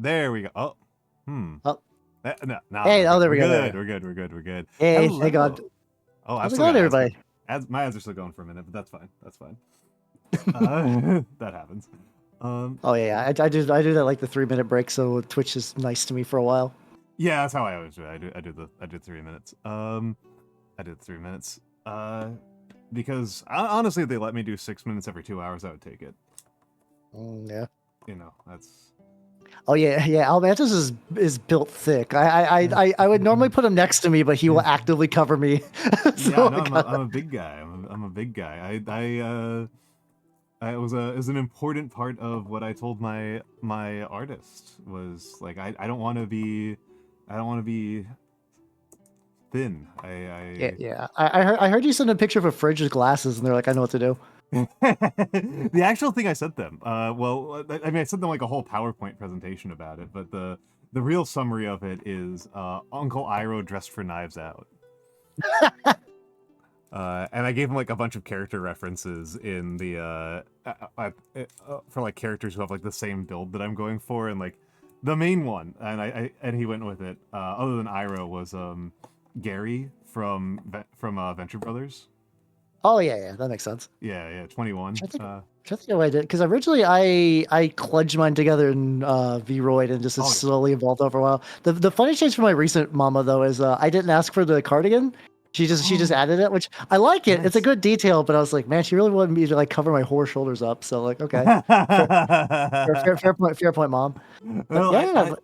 There we go. Oh, Oh, no, hey, oh, there we go. We're good. Hey, Hello. thank God. Oh, How's it going, everybody? My ads are still going for a minute, but that's fine. That happens. Oh yeah, I do that like the 3-minute break, so Twitch is nice to me for a while. Yeah, that's how I always do it. I did 3 minutes. I did 3 minutes. Because honestly, if they let me do 6 minutes every 2 hours, I would take it. Yeah. You know, that's. Oh yeah. Almantas is built thick. I would normally put him next to me, but he will actively cover me. So yeah, no, I'm a big guy. I'm a big guy. It was an important part of what I told my artist was like I don't want to be thin. I heard you send a picture of a fridge with glasses, and they're like, I know what to do. The actual thing I sent them, well, I mean, I sent them like a whole PowerPoint presentation about it, but the real summary of it is Uncle Iroh dressed for Knives Out. And I gave him like a bunch of character references in the for like characters who have like the same build that I'm going for, and like the main one, and he went with it. Other than Iroh was Gary from Venture Brothers. Oh yeah, that makes sense. Yeah, 21. I think I did, because originally I kludged mine together in Vroid and just slowly evolved over a while. The funny change for my recent mama though is I didn't ask for the cardigan. She just added it, which I like it. Nice. It's a good detail, but I was like, man, she really wanted me to like cover my whole shoulders up. So like, okay, fair point, mom. But, well,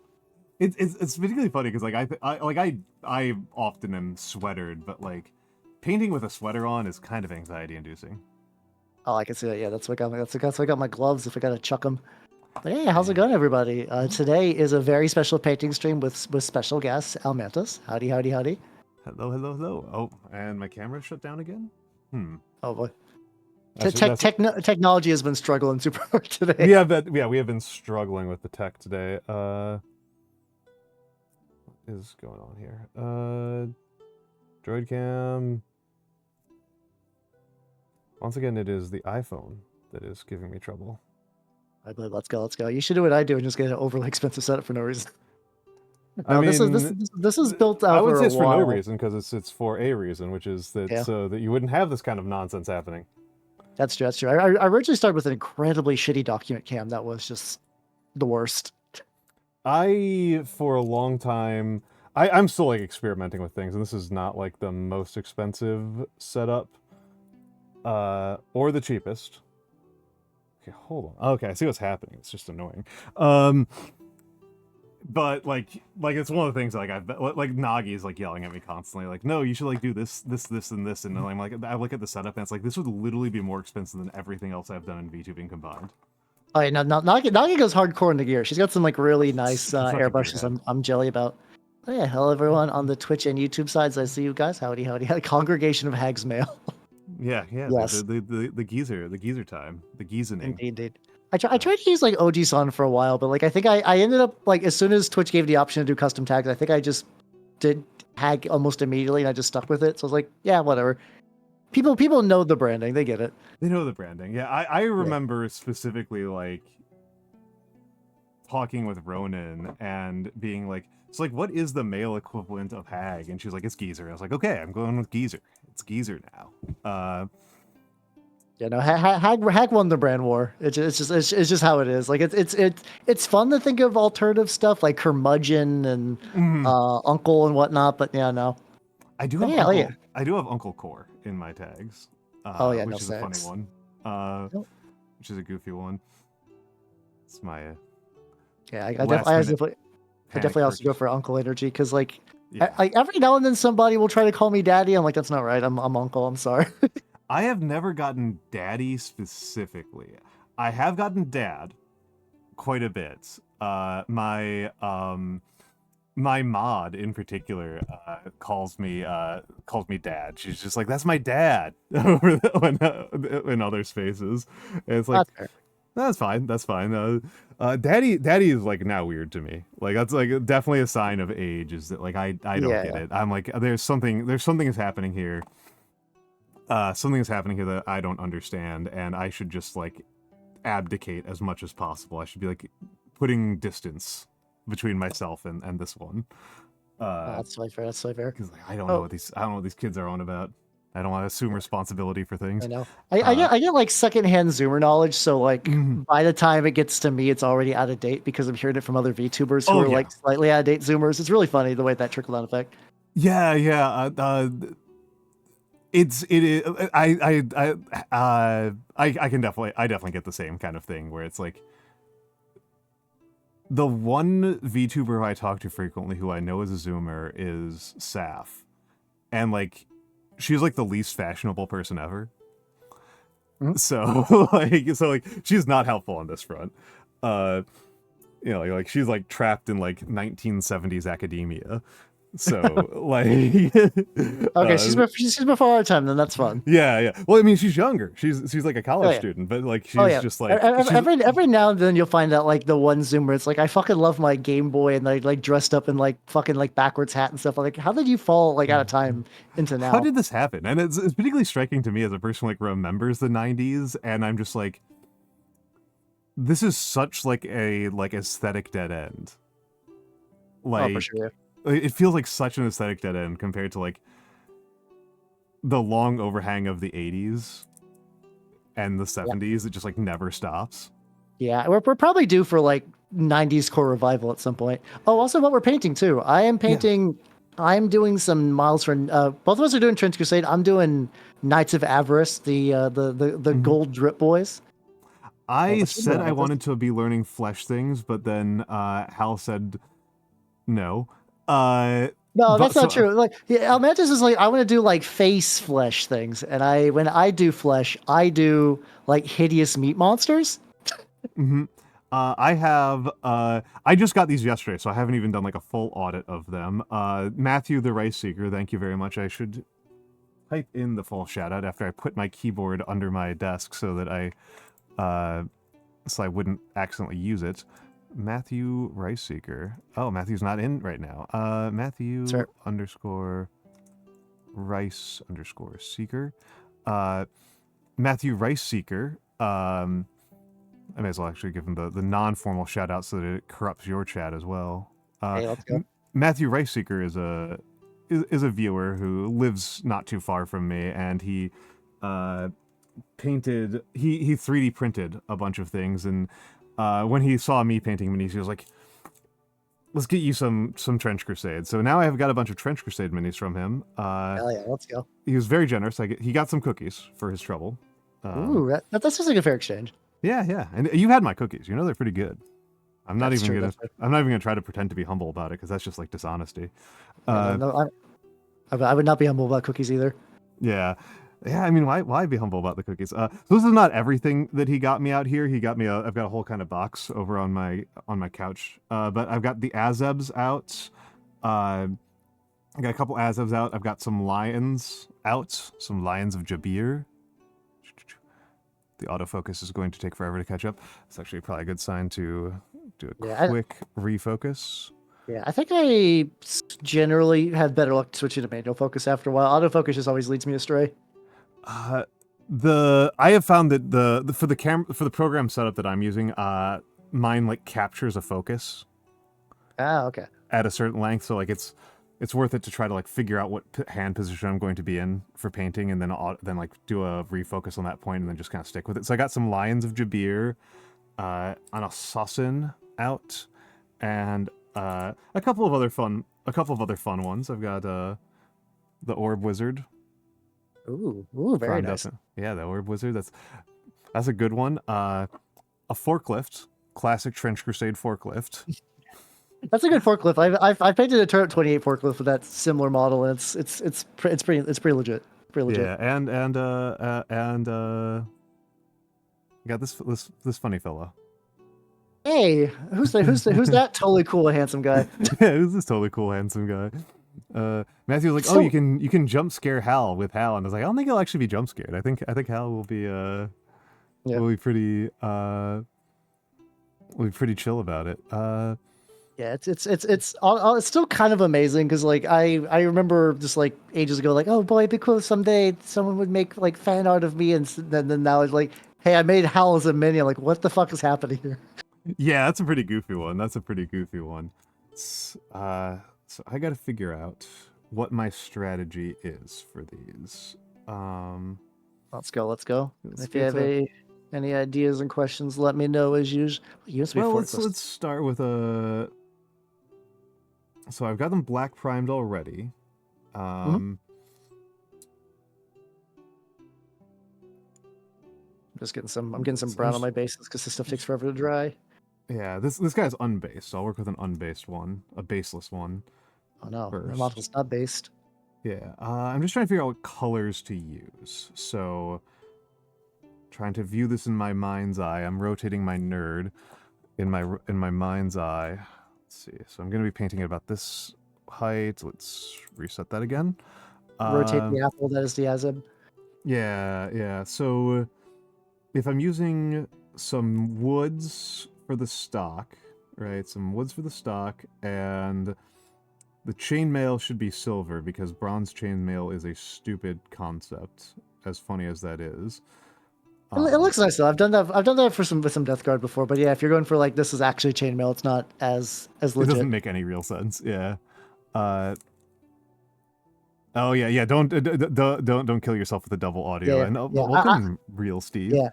it's particularly funny because like I often am sweatered, but like painting with a sweater on is kind of anxiety inducing. Oh, I can see that. Yeah, that's what I got my gloves if I gotta chuck them. But hey, how's it going, everybody? Today is a very special painting stream with special guests, Almantas. Howdy. Hello. Oh, and my camera shut down again? Oh boy. Technology has been struggling super hard today. We have been struggling with the tech today. What is going on here? Droid cam. Once again, it is the iPhone that is giving me trouble. I believe. Let's go. You should do what I do and just get an overly expensive setup for no reason. I mean, this is built out. I would say it's for no reason, because it's for a reason, which is that so that you wouldn't have this kind of nonsense happening. That's true. I originally started with an incredibly shitty document cam that was just the worst. For a long time, I'm still like experimenting with things, and this is not like the most expensive setup, or the cheapest. Okay, hold on. Okay, I see what's happening. It's just annoying. But like it's one of the things like Nagi is like yelling at me constantly, like, no, you should like do this, and this, and I'm like, I look at the setup and it's like this would literally be more expensive than everything else I've done in VTubing combined. Oh yeah, Nagi goes hardcore in the gear. She's got some like really nice airbrushes I'm jelly about. Oh yeah, hello everyone on the Twitch and YouTube sides. I see you guys. Howdy. Congregation of Hags Mail. Yeah. Yes. The geezer time, the geezening. Indeed. I tried to use like OG-san for a while, but like I think I ended up like as soon as Twitch gave the option to do custom tags, I think I just did Hag almost immediately and I just stuck with it. So I was like, yeah, whatever. People know the branding, they get it. They know the branding. Yeah, I remember specifically like talking with Ronan and being like, so like, what is the male equivalent of Hag? And she was like, it's geezer. I was like, okay, I'm going with geezer. It's geezer now. Yeah, no, Hag won the brand war. It's just how it is. Like it's fun to think of alternative stuff like curmudgeon and uncle and whatnot, but yeah, no. I do have Uncle Core in my tags. Which is a funny one. Which is a goofy one. It's my I definitely also go for Uncle energy because like every now and then somebody will try to call me daddy. I'm like, that's not right. I'm Uncle. I'm sorry. I have never gotten daddy specifically. I have gotten dad quite a bit. My mod in particular calls me dad. She's just like, that's my dad in other spaces. And it's like, that's fine. Daddy is like now weird to me. Like that's like definitely a sign of age, is that like I don't get it. I'm like, there's something is happening here. Something is happening here that I don't understand, and I should just like abdicate as much as possible. I should be like putting distance between myself and this one. That's so fair. That's so fair. Because I don't know what these kids are on about. I don't want to assume responsibility for things. I know. I get like secondhand Zoomer knowledge, so like by the time it gets to me, it's already out of date because I'm hearing it from other VTubers who are like slightly out of date Zoomers. It's really funny the way that trickle down effect. Yeah. It is. I can definitely get the same kind of thing where it's like the one VTuber who I talk to frequently who I know is a Zoomer is Saf, and like she's like the least fashionable person ever. So like she's not helpful on this front. You know, like she's like trapped in like 1970s academia. So like okay, she's before our time, then that's fun. Yeah. Well, I mean, she's younger. She's like a college student, but like she's just like every now and then you'll find out like the one Zoomer. It's like I fucking love my Game Boy and like dressed up in like fucking like backwards hat and stuff. Like, how did you fall like out of time into now? How did this happen? And it's particularly striking to me as a person who, like remembers the 90s, and I'm just like, this is such like a like aesthetic dead end. Like, for sure. It feels like such an aesthetic dead end compared to like the long overhang of the 80s and the 70s. It just like never stops. Yeah, we're probably due for like 90s core revival at some point. Oh, also what we're painting too. I am painting. Yeah. I'm doing some models for. Both of us are doing Trench Crusade. I'm doing Knights of Avarice, the gold drip boys. I said I wanted to be learning flesh things, but then Hal said no. No, that's not true. Like Almantas is like, I want to do like face flesh things, and when I do flesh, I do like hideous meat monsters. I have I just got these yesterday, so I haven't even done like a full audit of them. Matthew the Rice Seeker, thank you very much. I should type in the full shout out after I put my keyboard under my desk so that I wouldn't accidentally use it. Matthew Rice Seeker. Oh, Matthew's not in right now. Matthew _ Rice _ Seeker. Matthew Rice Seeker. I may as well actually give him the non-formal shout out so that it corrupts your chat as well. Hey, let's go. Matthew Rice Seeker is a viewer who lives not too far from me, and he painted. He 3D printed a bunch of things, and when he saw me painting minis, he was like, let's get you some Trench Crusade. So now I've got a bunch of Trench Crusade minis from him. Hell yeah, let's go. He was very generous. He got some cookies for his trouble. Ooh, that's just like a fair exchange. Yeah. And you had my cookies. You know they're pretty good. I'm not even gonna try to pretend to be humble about it because that's just like dishonesty. I would not be humble about cookies either. Yeah. I mean, why be humble about the cookies? So this is not everything that he got me out here. He got me I've got a whole kind of box over on my couch. But I've got the Azebs out. I got a couple Azebs out. I've got some lions out. Some lions of Jabir. The autofocus is going to take forever to catch up. It's actually probably a good sign to do a quick refocus. Yeah, I think I generally have better luck switching to manual focus after a while. Autofocus just always leads me astray. I have found that for the program setup that I'm using, mine like captures a focus. Okay. At a certain length, so like it's worth it to try to like figure out what hand position I'm going to be in for painting, and then like do a refocus on that point, and then just kind of stick with it. So I got some Lions of Jabir, an assassin out, and a couple of other fun ones. I've got the Orb Wizard. Ooh, very nice. Yeah, the Orb Wizard. That's a good one. A forklift, classic Trench Crusade forklift. That's a good forklift. I've painted a Turret 28 forklift with that similar model, and it's pretty legit. Yeah, and got this funny fella. Hey, who's that totally cool handsome guy? Yeah, who's this totally cool handsome guy? Matthew was like, "Oh, you can jump scare Hal with Hal," and I was like, "I don't think he'll actually be jump scared. I think Hal will be pretty chill about it." Yeah, it's still kind of amazing because like I remember just like ages ago, like, oh boy, it'd be cool if someday someone would make like fan art of me, and then now it's like, hey, I made Hal as a minion. Like, what the fuck is happening here? Yeah, that's a pretty goofy one. That's a pretty goofy one. So I got to figure out what my strategy is for these. Let's go. Let's go. Let's If you get have to. any ideas and questions, let me know as usual. USB Well, forklift. let's start with a. So I've got them black primed already. I'm just getting some. I'm getting some brown on my bases because this stuff takes forever to dry. Yeah, this guy's unbased, so I'll work with an unbased one, a baseless one. Oh no, first. my model's not based. Yeah, I'm just trying to figure out what colors to use. So, trying to view this in my mind's eye. I'm rotating my nerd in my mind's eye. Let's see. So I'm going to be painting it about this height. Let's reset that again. Rotate the apple. That is the Azeb. Yeah. So, if I'm using some woods for the stock, right? Some woods for the stock, and the chainmail should be silver because bronze chainmail is a stupid concept, as funny as that is. It looks nice though. I've done that. I've done that for with some Death Guard before. But yeah, if you're going for like this is actually chainmail, it's not as legit. It doesn't make any real sense. Yeah. Oh yeah. Don't kill yourself with the double audio. Yeah, And yeah. welcome, real Steve. Yeah.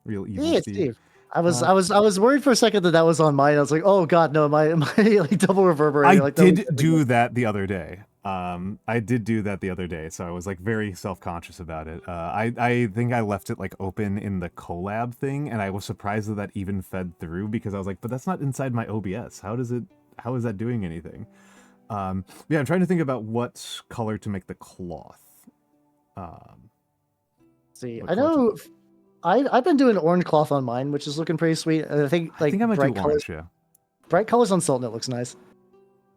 Real evil Yeah, Steve. I was worried for a second that was on mine. I was like, oh god, no, my like double reverberating. I like, did do that the other day. I did do that the other day, so I was like very self-conscious about it. I think I left it like open in the collab thing, and I was surprised that even fed through because I was like, but that's not inside my OBS. How is that doing anything? Yeah, I'm trying to think about what color to make the cloth. See, I know I've been doing orange cloth on mine, which is looking pretty sweet. I think I might bright colors. Yeah, bright colors on Sultanate looks nice.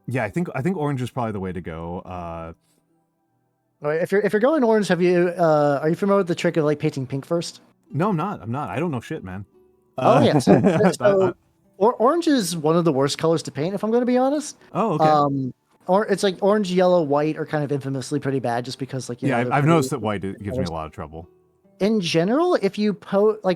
Yeah, I think orange is probably the way to go. All right, if you're going orange, are you familiar with the trick of like painting pink first? No, I'm not. I don't know shit, man. Oh yeah. So orange is one of the worst colors to paint, if I'm going to be honest. Oh, okay. Or it's like orange, yellow, white are kind of infamously pretty bad, just because like I've noticed that white gives me a lot of trouble. In general, if you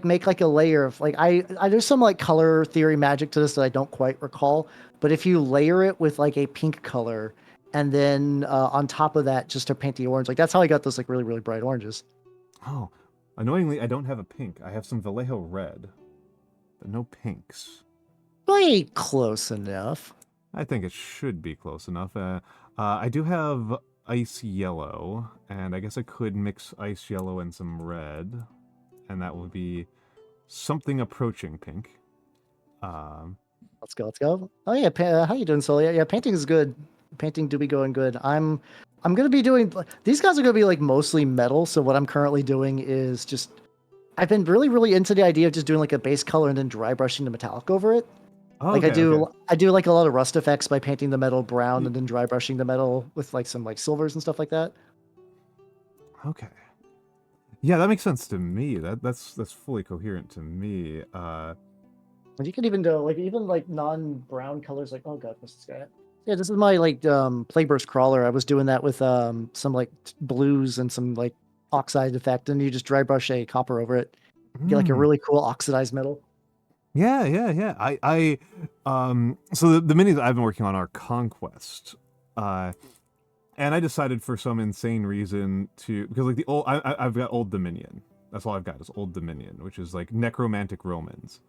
make like a layer of like I there's some like color theory magic to this that I don't quite recall, but if you layer it with like a pink color and then on top of that just to paint the orange, like that's how I got those like really really bright oranges. Oh, annoyingly, I don't have a pink. I have some Vallejo red, but no pinks. Way close enough. I think it should be close enough. I do have ice yellow, and I guess I could mix ice yellow and some red, and that would be something approaching pink. Let's go. Oh yeah, how you doing, Sully? Yeah, painting is good. Painting do be going good. I'm gonna be doing. These guys are gonna be like mostly metal. So what I'm currently doing is just. I've been really really into the idea of just doing like a base color and then dry brushing the metallic over it. Oh, like okay, I do like a lot of rust effects by painting the metal brown and then dry brushing the metal with like some like silvers and stuff like that. Okay. Yeah, that makes sense to me. That's fully coherent to me. And you can even do like non-brown colors like, oh god, what's this guy at? Yeah, this is my like Playburst crawler. I was doing that with some like blues and some like oxide effect, and you just dry brush a copper over it. You get like a really cool oxidized metal. Yeah. So the minis I've been working on are Conquest, and I decided for some insane reason because like I've got Old Dominion. That's all I've got is Old Dominion, which is like necromantic Romans,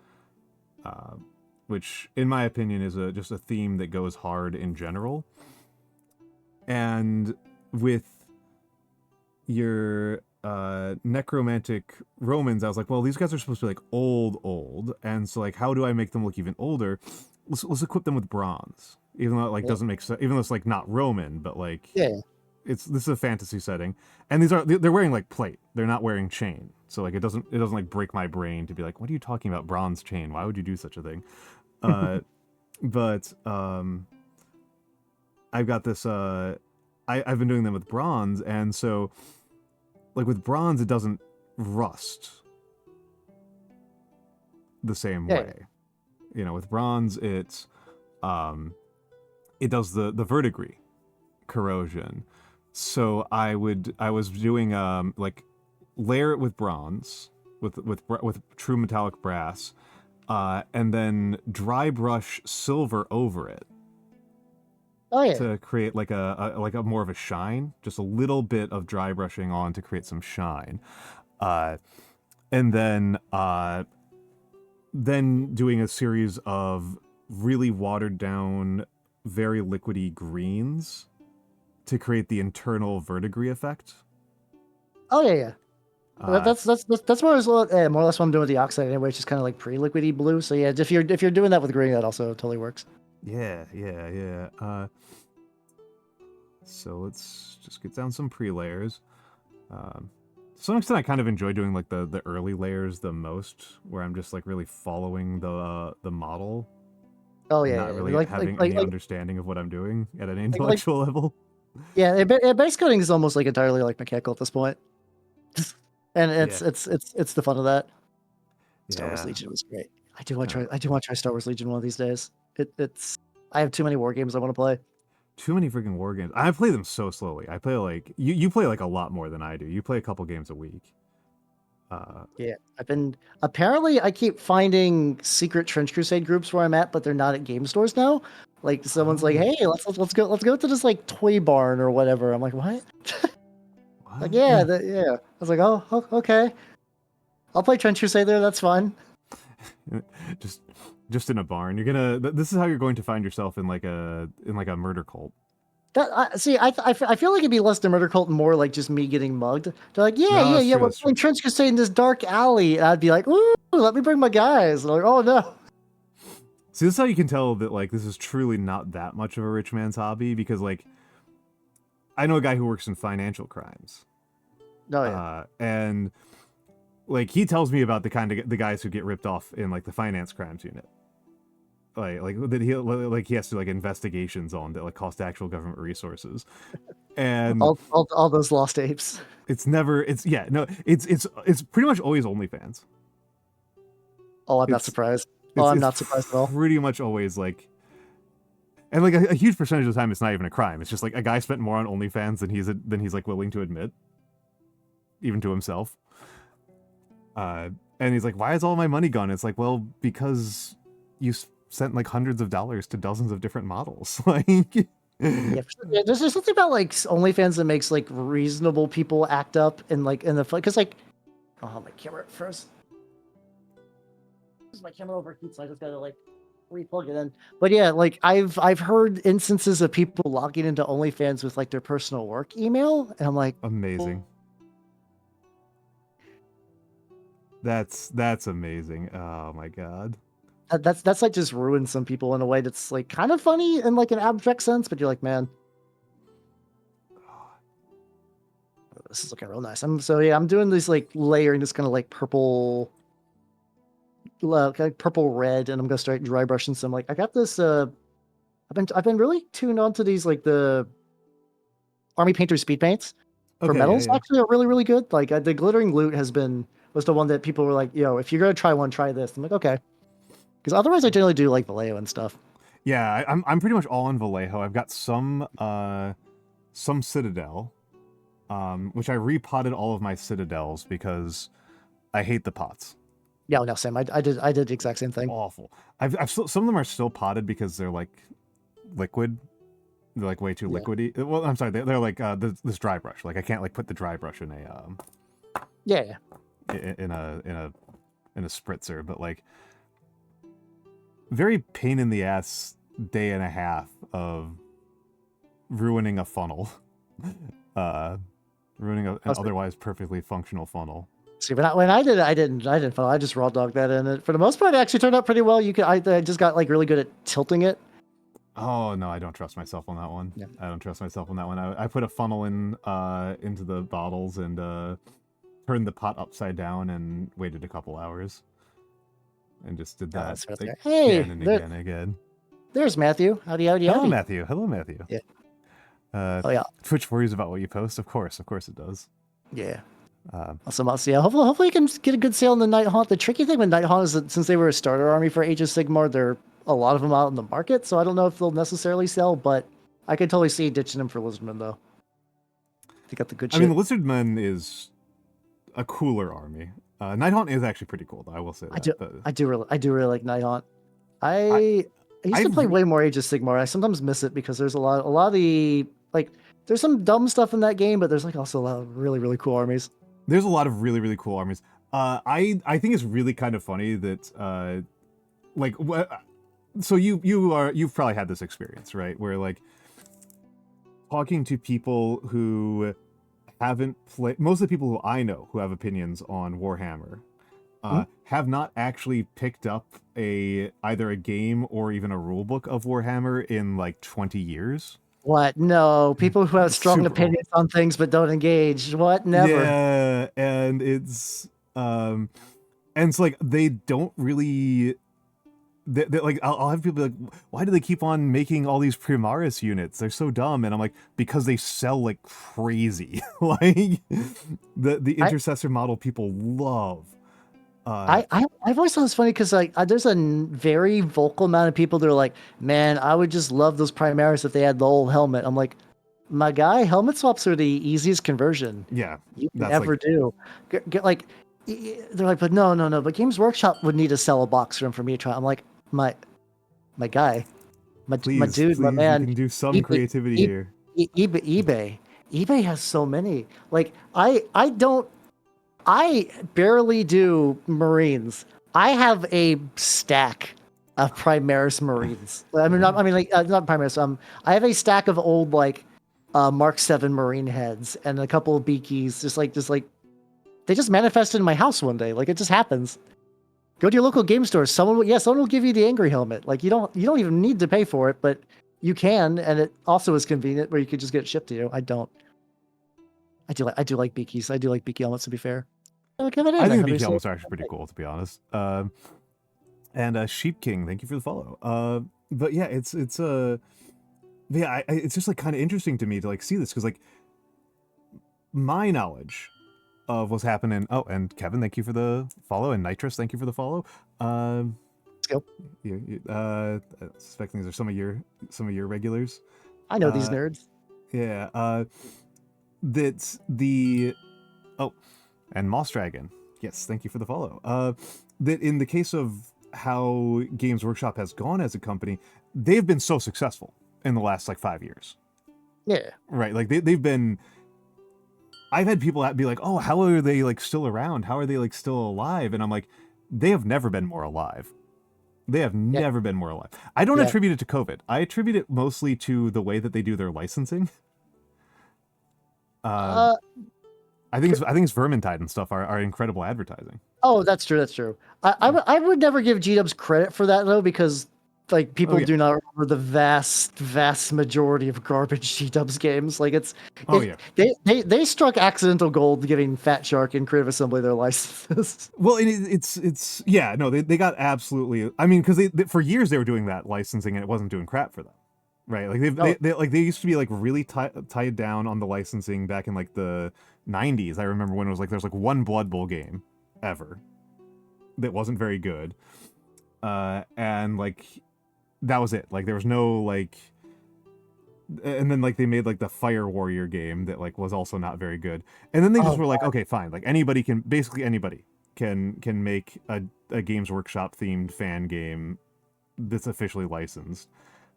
which in my opinion is just a theme that goes hard in general. And with your necromantic Romans, I was like, well, these guys are supposed to be like old, and so like, how do I make them look even older? Let's equip them with bronze, even though it like doesn't make sense, even though it's like not Roman, but like this is a fantasy setting, and they're wearing like plate, they're not wearing chain, so like it doesn't like break my brain to be like, what are you talking about, bronze chain? Why would you do such a thing? But I've got this. I've been doing them with bronze, and so. Like with bronze, it doesn't rust the same way. You know, with bronze, it does the verdigris corrosion. So I was doing like layer it with bronze with true metallic brass, and then dry brush silver over it. Oh yeah. To create like a more of a shine, just a little bit of dry brushing on to create some shine, and then doing a series of really watered down, very liquidy greens to create the internal verdigris effect. Oh yeah. That's more or less what I'm doing with the oxide anyway. It's just kind of like pre-liquidy blue. So yeah, if you're doing that with green, that also totally works. Yeah. So let's just get down some pre-layers. To some extent, I kind of enjoy doing like the early layers the most, where I'm just like really following the model. Oh yeah, not really having any understanding of what I'm doing at an intellectual level. Yeah, base coding is almost like entirely like mechanical at this point, and it's the fun of that. Star Wars Legion was great. I do want to try Star Wars Legion one of these days. I have too many war games I want to play. Too many freaking war games. I play them so slowly. I play like you play like a lot more than I do. You play a couple games a week. Yeah, I keep finding secret Trench Crusade groups where I'm at, but they're not at game stores now. Like someone's like, "Hey, let's go to this like toy barn or whatever." I'm like, "What?" Like, yeah. I was like, "Oh, okay. I'll play Trench Crusade there. That's fun." Just in a barn. This is how you're going to find yourself in like a murder cult. I feel like it'd be less the murder cult and more like just me getting mugged. They're like, yeah, we're playing Trench Crusade in this dark alley. And I'd be like, ooh, let me bring my guys. And they're like, oh no. See, this is how you can tell that like this is truly not that much of a rich man's hobby, because like I know a guy who works in financial crimes. Oh yeah. And like he tells me about the guys who get ripped off in like the finance crimes unit. Like that he has to like investigations on that like cost actual government resources, and all those lost apes. It's pretty much always OnlyFans. Oh, I'm not surprised. I'm not surprised at all. Pretty much always like, and like a huge percentage of the time, it's not even a crime. It's just like a guy spent more on OnlyFans than he's like willing to admit, even to himself. And he's like, "Why is all my money gone?" It's like, well, because you sent like hundreds of dollars to dozens of different models. Like, yeah, there's something about like OnlyFans that makes like reasonable people act up and like in the because like, oh, my camera froze. My camera overheats, so I just gotta like replug it in. But yeah, like I've heard instances of people logging into OnlyFans with like their personal work email, and I'm like, amazing. That's amazing. Oh my god. That's like just ruined some people in a way that's like kind of funny in like an abstract sense, but you're like, man, this is looking real nice. I'm doing this like layering this kind of like purple red, and I'm gonna start dry brushing some. Like I got this. I've been really tuned on to these like the Army Painter speed paints for metals. Yeah. Actually, are really really good. Like the glittering loot was the one that people were like, yo, if you're gonna try one, try this. I'm like, okay. Because otherwise, I generally do like Vallejo and stuff. Yeah, I'm pretty much all in Vallejo. I've got some Citadel, which I repotted all of my Citadels because I hate the pots. Yeah, no, same. I did the exact same thing. Awful. I've some of them are still potted because they're like liquid. They're like way too liquidy. Well, I'm sorry, they're like this dry brush. Like I can't like put the dry brush in a in a spritzer, but like. Very pain in the ass day and a half of ruining a funnel, ruining an otherwise perfectly functional funnel. See, when I did it, I didn't funnel. I just raw dogged that in. For the most part, it actually turned out pretty well. I just got like really good at tilting it. Oh no, I don't trust myself on that one. Yeah. I don't trust myself on that one. I put a funnel in into the bottles and turned the pot upside down and waited a couple hours. And just did that again and again. There's Matthew. Howdy. Hello, Matthew. Yeah. Twitch worries about what you post. Of course it does. Yeah. Awesome. Yeah. Hopefully you can get a good sale on the Night Haunt. The tricky thing with Night Haunt is that since they were a starter army for Age of Sigmar, there are a lot of them out in the market. So I don't know if they'll necessarily sell, but I could totally see ditching them for Lizardmen though. They got the good shit. I mean, the Lizardmen is a cooler army. Nighthaunt is actually pretty cool, though, I will say that. I do really like Nighthaunt. I used to play way more Age of Sigmar. I sometimes miss it because there's a lot of the like there's some dumb stuff in that game, but there's like also a lot of really cool armies. There's a lot of really cool armies. I think it's really kind of funny that like so you've probably had this experience, right? Where like talking to people who haven't played, most of the people who I know who have opinions on Warhammer have not actually picked up either a game or even a rule book of Warhammer in like 20 years. What? No, people who have strong opinions on things but don't engage. What? Never. Yeah, and it's like they don't really. Like I'll have people be like, why do they keep on making all these Primaris units? They're so dumb. And I'm like, because they sell like crazy. Like the intercessor model people love. I've always thought it's funny because like there's a very vocal amount of people that are like, man, I would just love those Primaris if they had the old helmet. I'm like, my guy, helmet swaps are the easiest conversion you can ever do. Like, they're like, but no, but Games Workshop would need to sell a box for him for me to try. I'm like, my guy, my dude, my man. You can do some creativity here. eBay has so many. Like I barely do Marines. I have a stack of Primaris Marines. I mean, not Primaris. I have a stack of old like Mark 7 Marine heads and a couple of Beakies. Just like they just manifested in my house one day. Like it just happens. Go to your local game store. Someone will give you the angry helmet. Like you don't even need to pay for it, but you can, and it also is convenient where you could just get it shipped to you. I do like Beakies. I do like Beaky helmets, to be fair. I think the Beaky helmets are actually pretty cool, to be honest. And Sheep King, thank you for the follow. But yeah, it's just like kind of interesting to me to like see this because like my knowledge of what's happening. Oh, and Kevin, thank you for the follow, and Nitrous, thank you for the follow. Let's go. I suspect these are some of your regulars. I know these nerds. Yeah. That's and Moss Dragon. Yes, thank you for the follow. That in the case of how Games Workshop has gone as a company, they've been so successful in the last like 5 years. Yeah. Right. Like they've been. I've had people be like, "Oh, how are they like still around? How are they like still alive?" And I'm like, they have never been more alive. They have never been more alive. I don't attribute it to COVID. I attribute it mostly to the way that they do their licensing. I think it's Vermintide and stuff are incredible advertising. Oh, that's true. I would never give G-Dubs credit for that though, because like people do not remember the vast majority of garbage G-Dubs games. Like they struck accidental gold giving Fat Shark and Creative Assembly their licenses. Well, they got absolutely. I mean, because they for years they were doing that licensing and it wasn't doing crap for them. Right, like they used to be like really tied down on the licensing back in like the 90s. I remember when it was like there's like one Blood Bowl game ever that wasn't very good, and like that was it. Like there was no like, and then like they made like the Fire Warrior game that like was also not very good, and then they just were like, okay, fine, like anybody can make a Games Workshop themed fan game that's officially licensed.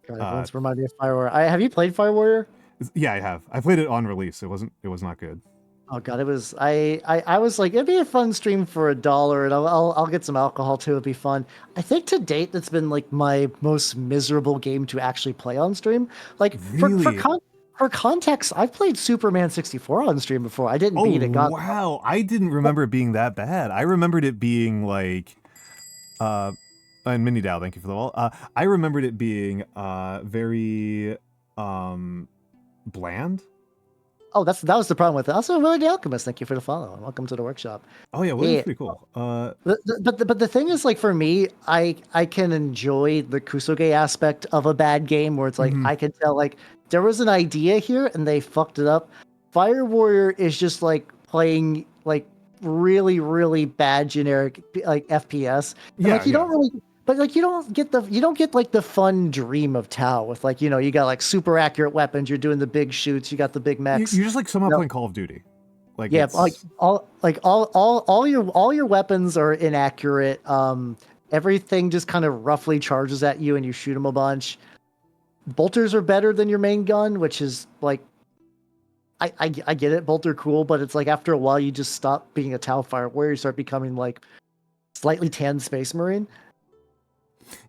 God, everyone's reminded me of Fire Warrior. Have you played Fire Warrior? Yeah, I have. I played it on release. It was not good. Oh god, it was. I was like, it'd be a fun stream for $1, and I'll get some alcohol too. It'd be fun. I think to date that's been like my most miserable game to actually play on stream. Like really? for context, I've played Superman 64 on stream before. I didn't beat it. Wow, I didn't remember it being that bad. I remembered it being like, and Mini Dow, thank you for the wall. I remembered it being very bland. Oh, that was the problem with it. Also, Willie the Alchemist, thank you for the follow. Welcome to the workshop. Oh yeah, Willie's pretty cool. But the thing is, like for me, I can enjoy the Kusoge aspect of a bad game where it's like I can tell like there was an idea here and they fucked it up. Fire Warrior is just like playing like really bad generic like FPS. And, like you don't really. But like you don't get like the fun dream of Tau with like, you got like super accurate weapons, you're doing the big shoots, you got the big mechs. You're just like somehow playing Call of Duty. Like Yeah, it's all your weapons are inaccurate. Everything just kind of roughly charges at you, and you shoot them a bunch. Bolters are better than your main gun, which is like, I get it. Bolter cool, but it's like after a while you just stop being a Tau fire warrior, you start becoming like slightly tan space marine.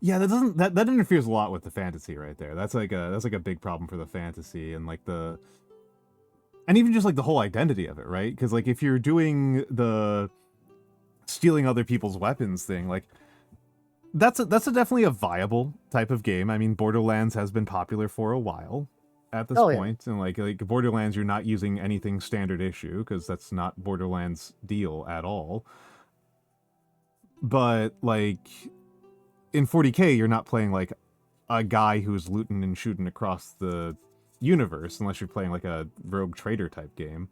yeah, that interferes a lot with the fantasy right there. That's like a big problem for the fantasy and like the and even just like the whole identity of it, right? Because like if you're doing the stealing other people's weapons thing, like that's definitely a viable type of game. I mean, Borderlands has been popular for a while at this point, and like Borderlands, you're not using anything standard issue because that's not Borderlands' deal at all. But like in 40K, you're not playing like a guy who's looting and shooting across the universe unless you're playing like a rogue trader type game.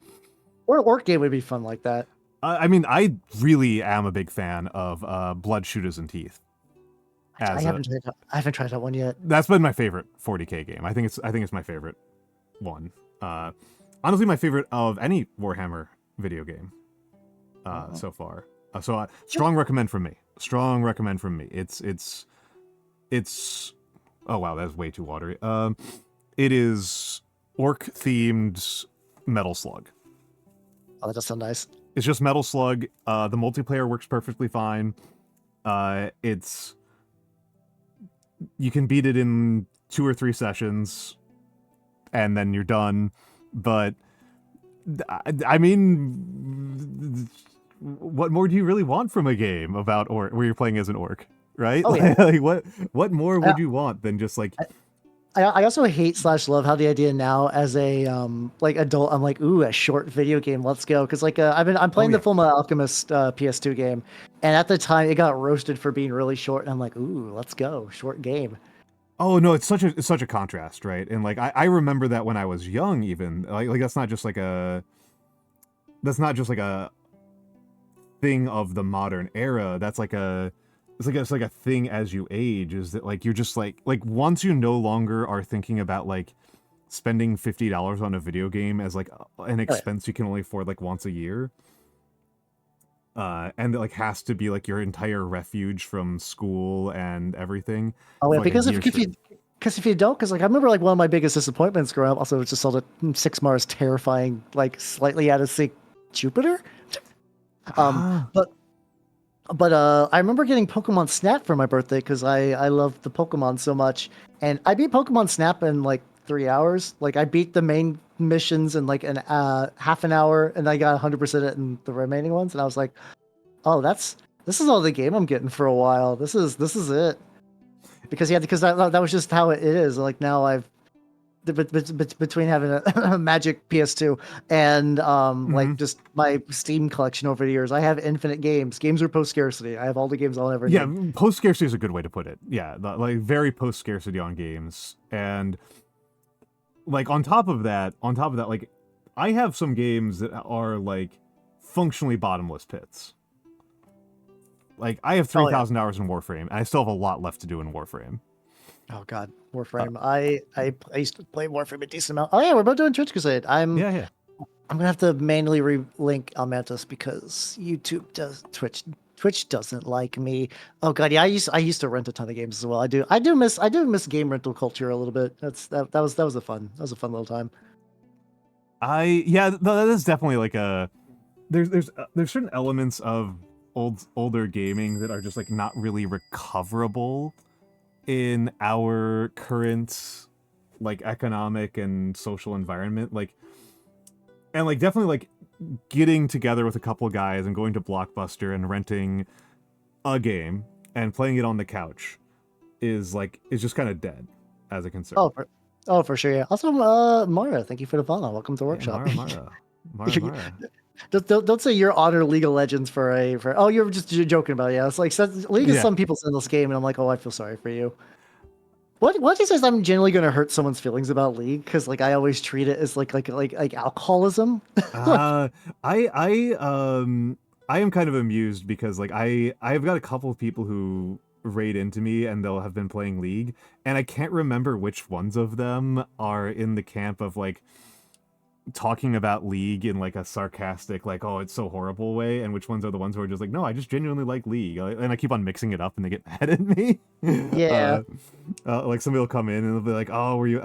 Or an orc game would be fun like that. I mean, I really am a big fan of Blood, Shooters, and Teeth. I haven't tried that one yet. That's been my favorite 40K game. I think it's my favorite one. Honestly, my favorite of any Warhammer video game so far. So strong recommend from me. Strong recommend from me. It's. Oh wow, that's way too watery. It is orc themed Metal Slug. Oh, that does sound nice. It's just Metal Slug. The multiplayer works perfectly fine. It's you can beat it in 2 or 3 sessions, and then you're done. But I mean, what more do you really want from a game about orc where you're playing as an orc, right? Oh, yeah. Like what more would you want than just like? I also hate / love how the idea now as a like adult, I'm like, ooh, a short video game, let's go. Because like I'm playing the Fullmetal Alchemist PS2 game, and at the time it got roasted for being really short, and I'm like, ooh, let's go, short game. Oh no, it's such a contrast, right? And like I remember that when I was young, even like that's not just like a thing of the modern era. That's like it's like a thing as you age, is that like you're just like once you no longer are thinking about like spending $50 on a video game as like an expense you can only afford like once a year, and it like has to be like your entire refuge from school and everything. Oh yeah, like because if you don't, because like I remember like one of my biggest disappointments growing up also was just saw the 6 Mars terrifying, like slightly out of sync Jupiter. But I remember getting Pokemon Snap for my birthday because I love the Pokemon so much, and I beat Pokemon Snap in like 3 hours. Like I beat the main missions in like an half an hour, and I got 100% it in the remaining ones. And I was like, oh, this is all the game I'm getting for a while. This is it. Because that was just how it is. Like now I've between having a Magic PS2 and like just my Steam collection over the years, I have infinite games. Games are post scarcity. I have all the games I'll ever need. Yeah, post scarcity is a good way to put it. Yeah, like very post scarcity on games, and like on top of that, like I have some games that are like functionally bottomless pits. Like I have 3,000 hours in Warframe, and I still have a lot left to do in Warframe. Oh God, Warframe. I used to play Warframe a decent amount. Oh yeah, we're both doing Trench Crusade. I'm gonna have to manually relink Almantas because YouTube does Twitch doesn't like me. Oh God, yeah, I used to rent a ton of games as well. I do miss game rental culture a little bit. That was a fun little time. That is definitely like a there's certain elements of older gaming that are just like not really recoverable in our current like economic and social environment, like definitely like getting together with a couple of guys and going to Blockbuster and renting a game and playing it on the couch is just kind of dead as a concern. For sure. Yeah. Also, Mara, thank you for the follow. Welcome to Workshop. Mara. Don't say you're honor League of Legends for oh, you're just joking about it. Yeah, it's like League is some people's endless game, and I'm like, oh, I feel sorry for you. What he says, I'm generally going to hurt someone's feelings about League because like I always treat it as like alcoholism. I am kind of amused because like I've got a couple of people who raid into me and they'll have been playing League, and I can't remember which ones of them are in the camp of like talking about League in like a sarcastic, like, oh, it's so horrible way, and which ones are the ones who are just like, no, I just genuinely like League, and I keep on mixing it up, and they get mad at me. Yeah. Like somebody will come in and they'll be like, oh, were you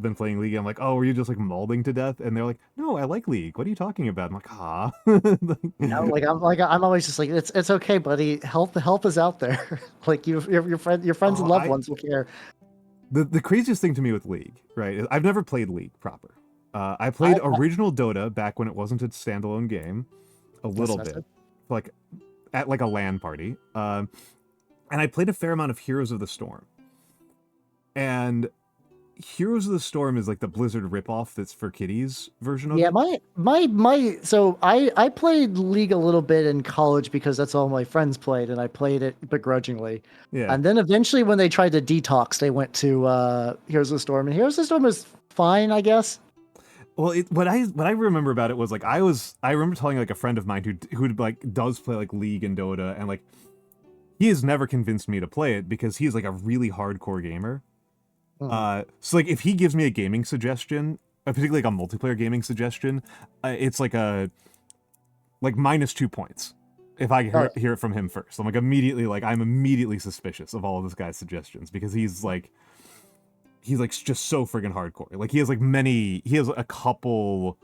been playing League? I'm like, oh, were you just like mauling to death? And they're like, no, I like League. What are you talking about? I'm like, ah. No, I'm always just like, it's okay, buddy. Help is out there. Like your friends and loved ones will care. The craziest thing to me with League, right, is I've never played League proper. I played original Dota back when it wasn't a standalone game, a little bit, like at like a LAN party. And I played a fair amount of Heroes of the Storm. And Heroes of the Storm is like the Blizzard ripoff that's for kiddies version of it. Yeah, so I played League a little bit in college because that's all my friends played, and I played it begrudgingly. Yeah. And then eventually when they tried to detox, they went to Heroes of the Storm, and Heroes of the Storm was fine, I guess. Well, what I remember about it was like I remember telling like a friend of mine who like does play like League and Dota, and like he has never convinced me to play it because he's like a really hardcore gamer. So like if he gives me a gaming suggestion, particularly like a multiplayer gaming suggestion, it's like a -2 points if I hear it from him first. I'm like I'm immediately suspicious of all of this guy's suggestions because he's like just so friggin' hardcore. Like he has a couple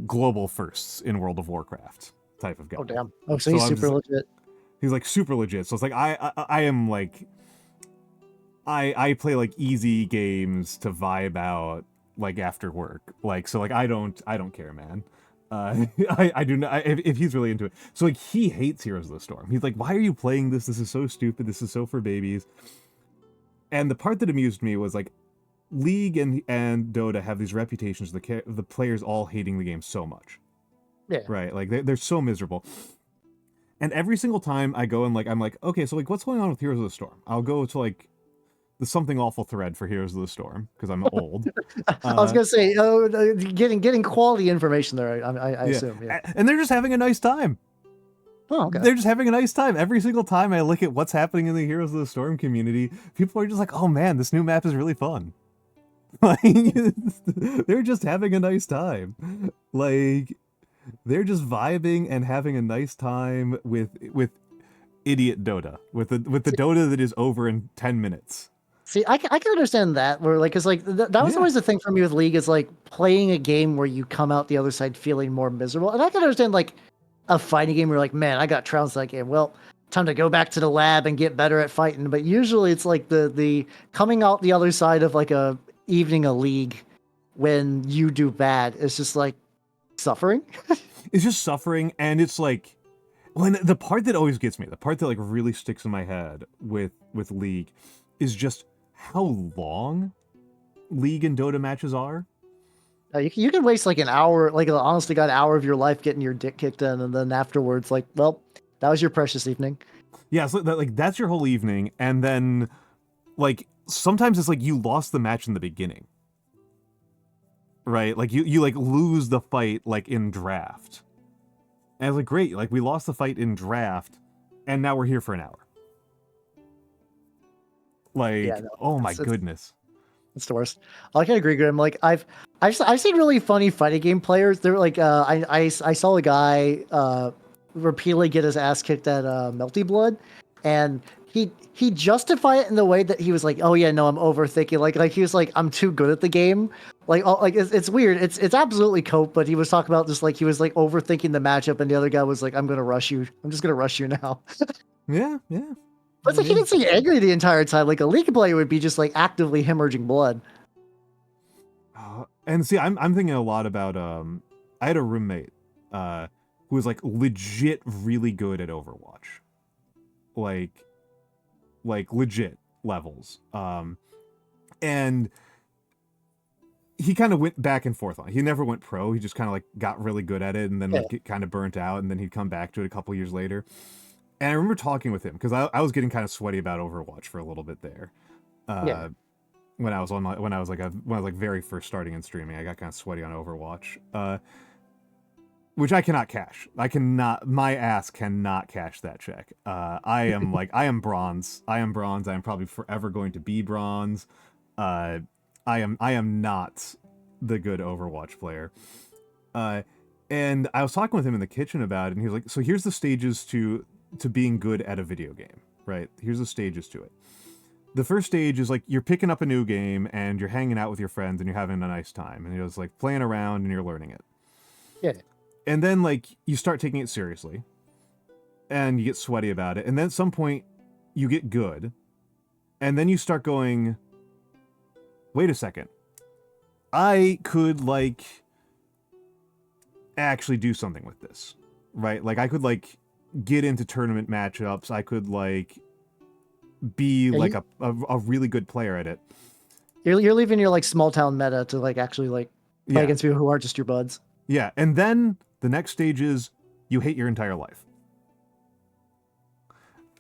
global firsts in World of Warcraft type of guy. Oh damn. Oh, so he's super legit. He's like super legit. So it's like I am like I play like easy games to vibe out like after work. Like so like I don't care, man. I do not if he's really into it. So like he hates Heroes of the Storm. He's like, why are you playing this? This is so stupid. This is so for babies. And the part that amused me was like League and Dota have these reputations of the players all hating the game so much. Yeah. Right. Like they're so miserable. And every single time I go and like I'm like, okay, so like what's going on with Heroes of the Storm? I'll go to like the something awful thread for Heroes of the Storm because I'm old. I was gonna say, getting quality information there. I assume, yeah. And they're just having a nice time. Oh, okay. They're just having a nice time. Every single time I look at what's happening in the Heroes of the Storm community, people are just like, oh man, this new map is really fun. Like, they're just having a nice time. Like, they're just vibing and having a nice time with idiot Dota, with the Dota that is over in 10 minutes. See, I can understand that. Where like, cause like that was always the thing for me with League is like playing a game where you come out the other side feeling more miserable, and I can understand like a fighting game where you're like, man, I got trounced that game. Well, time to go back to the lab and get better at fighting. But usually it's like the coming out the other side of like a evening of League when you do bad is just like suffering. It's just suffering, and it's like when the part that always gets me, the part that like really sticks in my head with League is just how long League and Dota matches are. You can waste like an hour, like honestly, got an hour of your life getting your dick kicked in, and then afterwards, like, well, that was your precious evening. Yeah, so that's your whole evening, and then like sometimes it's like you lost the match in the beginning, right? Like you like lose the fight like in draft, and I was like, great, like we lost the fight in draft, and now we're here for an hour. Like, yeah, no, oh my goodness. It's the worst. I can agree, Grim. Like I've seen really funny fighting game players. They're like I saw a guy repeatedly get his ass kicked at Melty Blood, and he justified it in the way that he was like, oh yeah, no, I'm overthinking. Like he was like, I'm too good at the game. Like it's weird. It's absolutely cope. But he was talking about just like he was like overthinking the matchup, and the other guy was like, I'm gonna rush you. I'm just gonna rush you now. Yeah. But it's like he didn't seem angry the entire time. Like a League player would be just like actively hemorrhaging blood. And see, I'm thinking a lot about I had a roommate who was like legit really good at Overwatch, like legit levels. And he kind of went back and forth on it. He never went pro. He just kind of like got really good at it, and then like kind of burnt out, and then he'd come back to it a couple years later. And I remember talking with him because I was getting kind of sweaty about Overwatch for a little bit there. When I was very first starting in streaming, I got kind of sweaty on Overwatch, which I cannot cash. My ass cannot cash that check. I am bronze. I am probably forever going to be bronze. I am not the good Overwatch player. And I was talking with him in the kitchen about it, and he was like, so here's the stages to being good at a video game, right? Here's the stages to it. The first stage is like you're picking up a new game and you're hanging out with your friends and you're having a nice time, and you're just like playing around and you're learning it. Yeah. And then like you start taking it seriously and you get sweaty about it, and then at some point you get good, and then you start going, wait a second, I could like actually do something with this, right? Like I could like get into tournament matchups, I could like be like a really good player at it. You're leaving your like small town meta to like actually like play against people who aren't just your buds. Yeah, and then the next stage is you hate your entire life.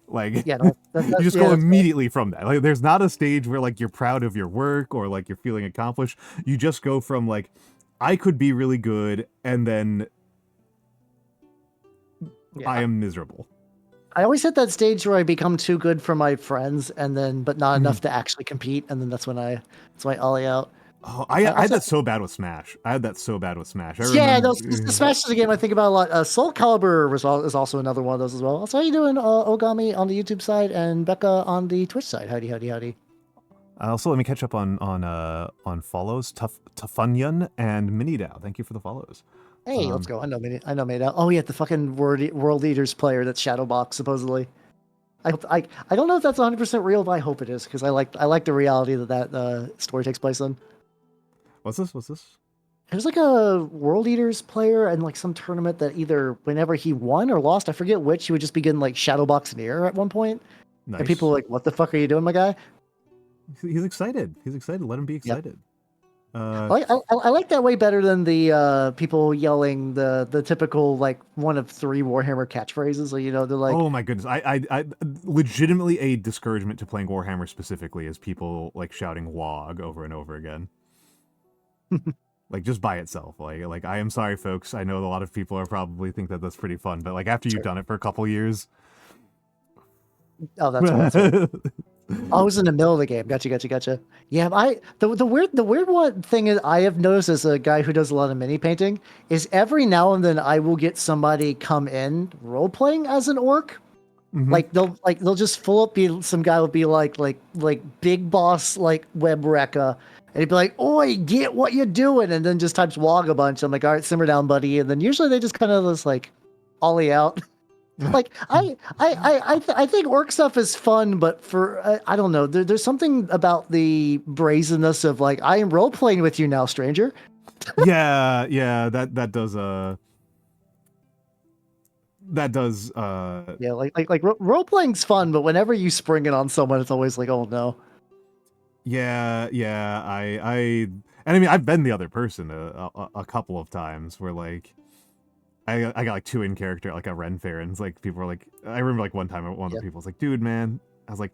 Like, yeah, you just go immediately from that. Like, there's not a stage where like you're proud of your work or like you're feeling accomplished. You just go from like, I could be really good, and then I am miserable. I always hit that stage where I become too good for my friends, and then but not enough to actually compete, and then that's when I ollie out. Oh, I had that so bad with Smash. The Smash is a game I think about a lot. Soul Calibur is also another one of those as well. So how you doing, Ogami on the YouTube side and Becca on the Twitch side? Howdy. Also, let me catch up on follows. Tufunyan and Minidao. Thank you for the follows. Hey, let's go. I know Minidao. Oh yeah, the fucking World Eaters player that's Shadowbox supposedly. I don't know if that's 100% real, but I hope it is, because I like the reality that story takes place in. What's this? There's like a World Eaters player and like some tournament that either whenever he won or lost, I forget which, he would just be getting like Shadowbox near at one point. Nice. And people were like, what the fuck are you doing, my guy? He's excited. Let him be excited. Yep. I like that way better than the people yelling the typical like one of three Warhammer catchphrases. So, you know, they're like, oh my goodness, I legitimately a discouragement to playing Warhammer specifically is people like shouting WOG over and over again. Like just by itself, like I am sorry, folks. I know a lot of people are probably think that that's pretty fun, but like after you've done it for a couple years. Oh, that's right. I was in the middle of the game. Gotcha. Yeah, the weird one thing is I have noticed as a guy who does a lot of mini painting is every now and then I will get somebody come in role playing as an orc. Mm-hmm. They'll just some guy will be like big boss like Web Rekka. And he'd be like, oi, get what you're doing, and then just types WOG a bunch. I'm like, all right, simmer down, buddy. And then usually they just kind of just like ollie out. Like I think orc stuff is fun, but for I don't know. There's something about the brazenness of like, I am role playing with you now, stranger. yeah, that does yeah, like role playing's fun, but whenever you spring it on someone, it's always like, oh no. Yeah. And I mean, I've been the other person a couple of times where like I got like two in character, like a Ren Fair, and it's like people were like, I remember like one time one of the people was like, dude, man, I was like,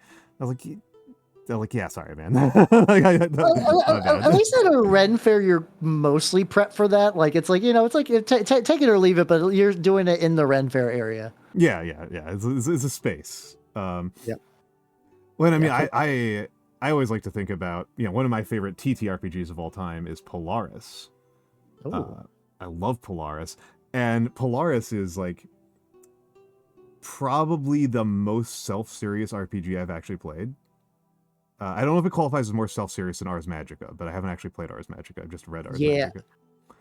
they're like, yeah, sorry, man. At least at a Ren Fair, you're mostly prepped for that. Like it's like, you know, it's like take it or leave it, but you're doing it in the Ren Fair area. Yeah. It's a space. Yeah. Well, I mean, I always like to think about, you know, one of my favorite TTRPGs of all time is Polaris. I love Polaris. And Polaris is like probably the most self-serious RPG I've actually played. I don't know if it qualifies as more self-serious than Ars Magica, but I haven't actually played Ars Magica. I've just read Ars Magica.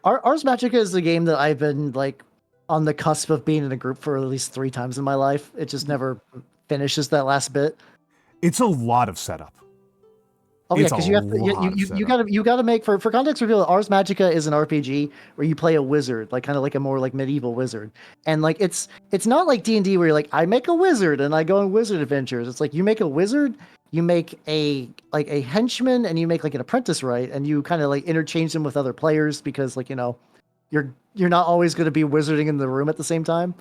Ars Magica is the game that I've been like on the cusp of being in a group for at least 3 times in my life. It just never finishes that last bit. It's a lot of setup. Oh yeah, because you got to make for context reveal. Ars Magica is an RPG where you play a wizard, like kind of like a more like medieval wizard, and like it's not like D&D where you're like, I make a wizard and I go on wizard adventures. It's like you make a wizard, you make a henchman, and you make like an apprentice, right? And you kind of like interchange them with other players because like, you know, you're not always going to be wizarding in the room at the same time.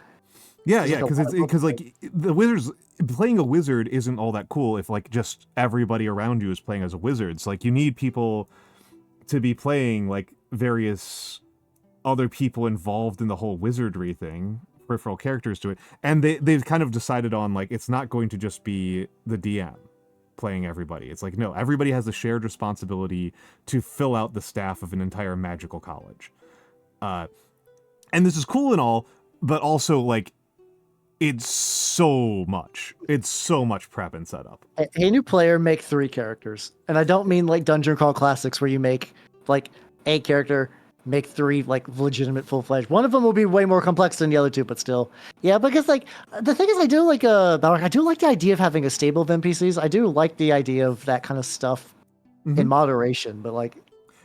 Yeah, because like the wizards playing a wizard isn't all that cool if like just everybody around you is playing as a wizard. So like you need people to be playing like various other people involved in the whole wizardry thing, peripheral characters to it, and they've kind of decided on like it's not going to just be the DM. playing everybody. It's like, no, everybody has a shared responsibility to fill out the staff of an entire magical college. And this is cool and all, but also like it's so much prep and setup. A new player make 3 characters, and I don't mean like Dungeon Crawl Classics where you make like a character, make 3 like legitimate full-fledged. One of them will be way more complex than the other 2, but still, yeah. Because like the thing is, I do like I do like the idea of having a stable of NPCs. I do like the idea of that kind of stuff in moderation, but like.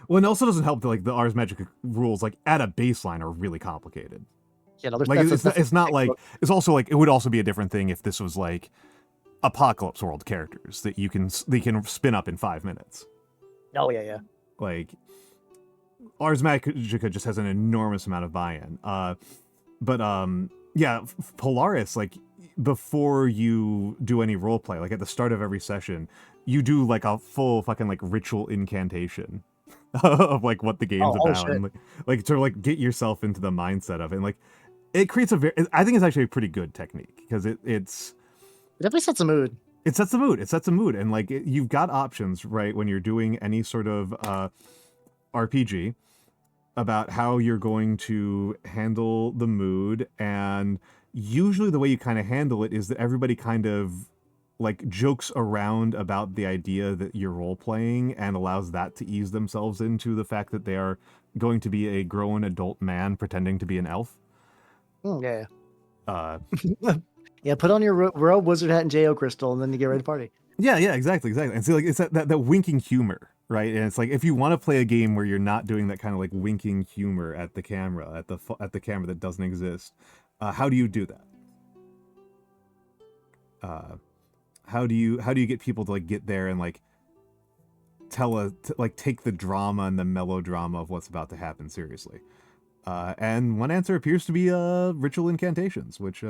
Well, it also doesn't help that like the Ars Magica rules like at a baseline are really complicated. Yeah, no, like it's not like it's also like it would also be a different thing if this was like Apocalypse World characters that they can spin up in 5 minutes. Oh yeah. Like Ars Magica just has an enormous amount of buy-in. Yeah, Polaris, like before you do any roleplay, like at the start of every session, you do like a full fucking like ritual incantation of like what the game's about, and like to like get yourself into the mindset of it. And like it creates I think it's actually a pretty good technique because it definitely sets a mood. It sets a mood, and like you've got options, right, when you're doing any sort of RPG about how you're going to handle the mood. And usually the way you kind of handle it is that everybody kind of like jokes around about the idea that you're role playing and allows that to ease themselves into the fact that they are going to be a grown adult man pretending to be an elf. Yeah. Yeah, put on your robe, wizard hat, and J.O. crystal, and then you get ready to party. Yeah, exactly. And so like it's that winking humor, right? And it's like if you want to play a game where you're not doing that kind of like winking humor at the camera, at the camera that doesn't exist, how do you do that? How do you get people to like get there and like take the drama and the melodrama of what's about to happen seriously? And one answer appears to be ritual incantations, which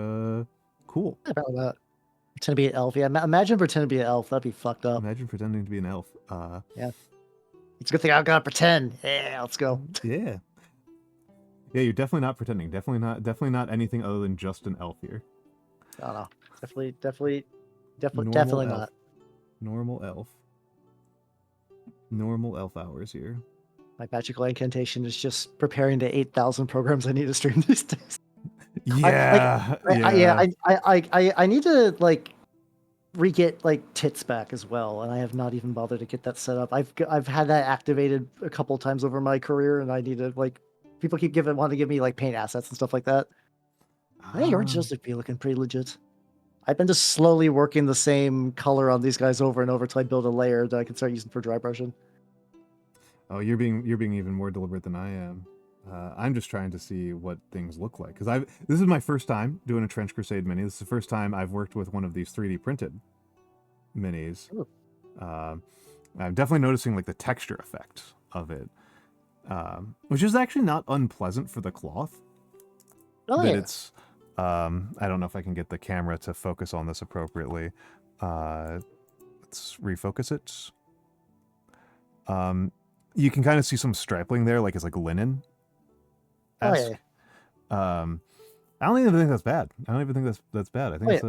cool. About that. Pretend to be an elf. Yeah, imagine pretending to be an elf. That'd be fucked up. Imagine pretending to be an elf. Yeah. It's a good thing I gotta pretend. Yeah, let's go. Yeah. Yeah, you're definitely not pretending. Definitely not anything other than just an elf here. I don't know. Definitely elf. not. Normal elf. Normal elf hours here. My magical incantation is just preparing the 8,000 programs I need to stream these days. Yeah. I need to like re-get like tits back as well, and I have not even bothered to get that set up. I've had that activated a couple times over my career, and I need to like people keep want to give me like paint assets and stuff like that. I think yours just be looking pretty legit. I've been just slowly working the same color on these guys over and over till I build a layer that I can start using for dry brushing. Oh, you're being even more deliberate than I am. I'm just trying to see what things look like because this is my first time doing a Trench Crusade mini. This is the first time I've worked with one of these 3D printed minis. I'm definitely noticing like the texture effect of it, which is actually not unpleasant for the cloth. Oh, yeah. It's I don't know if I can get the camera to focus on this appropriately. Let's refocus it. You can kind of see some stripling there, like it's like linen. Oh, yeah. I don't even think that's bad. I don't even think that's bad. I think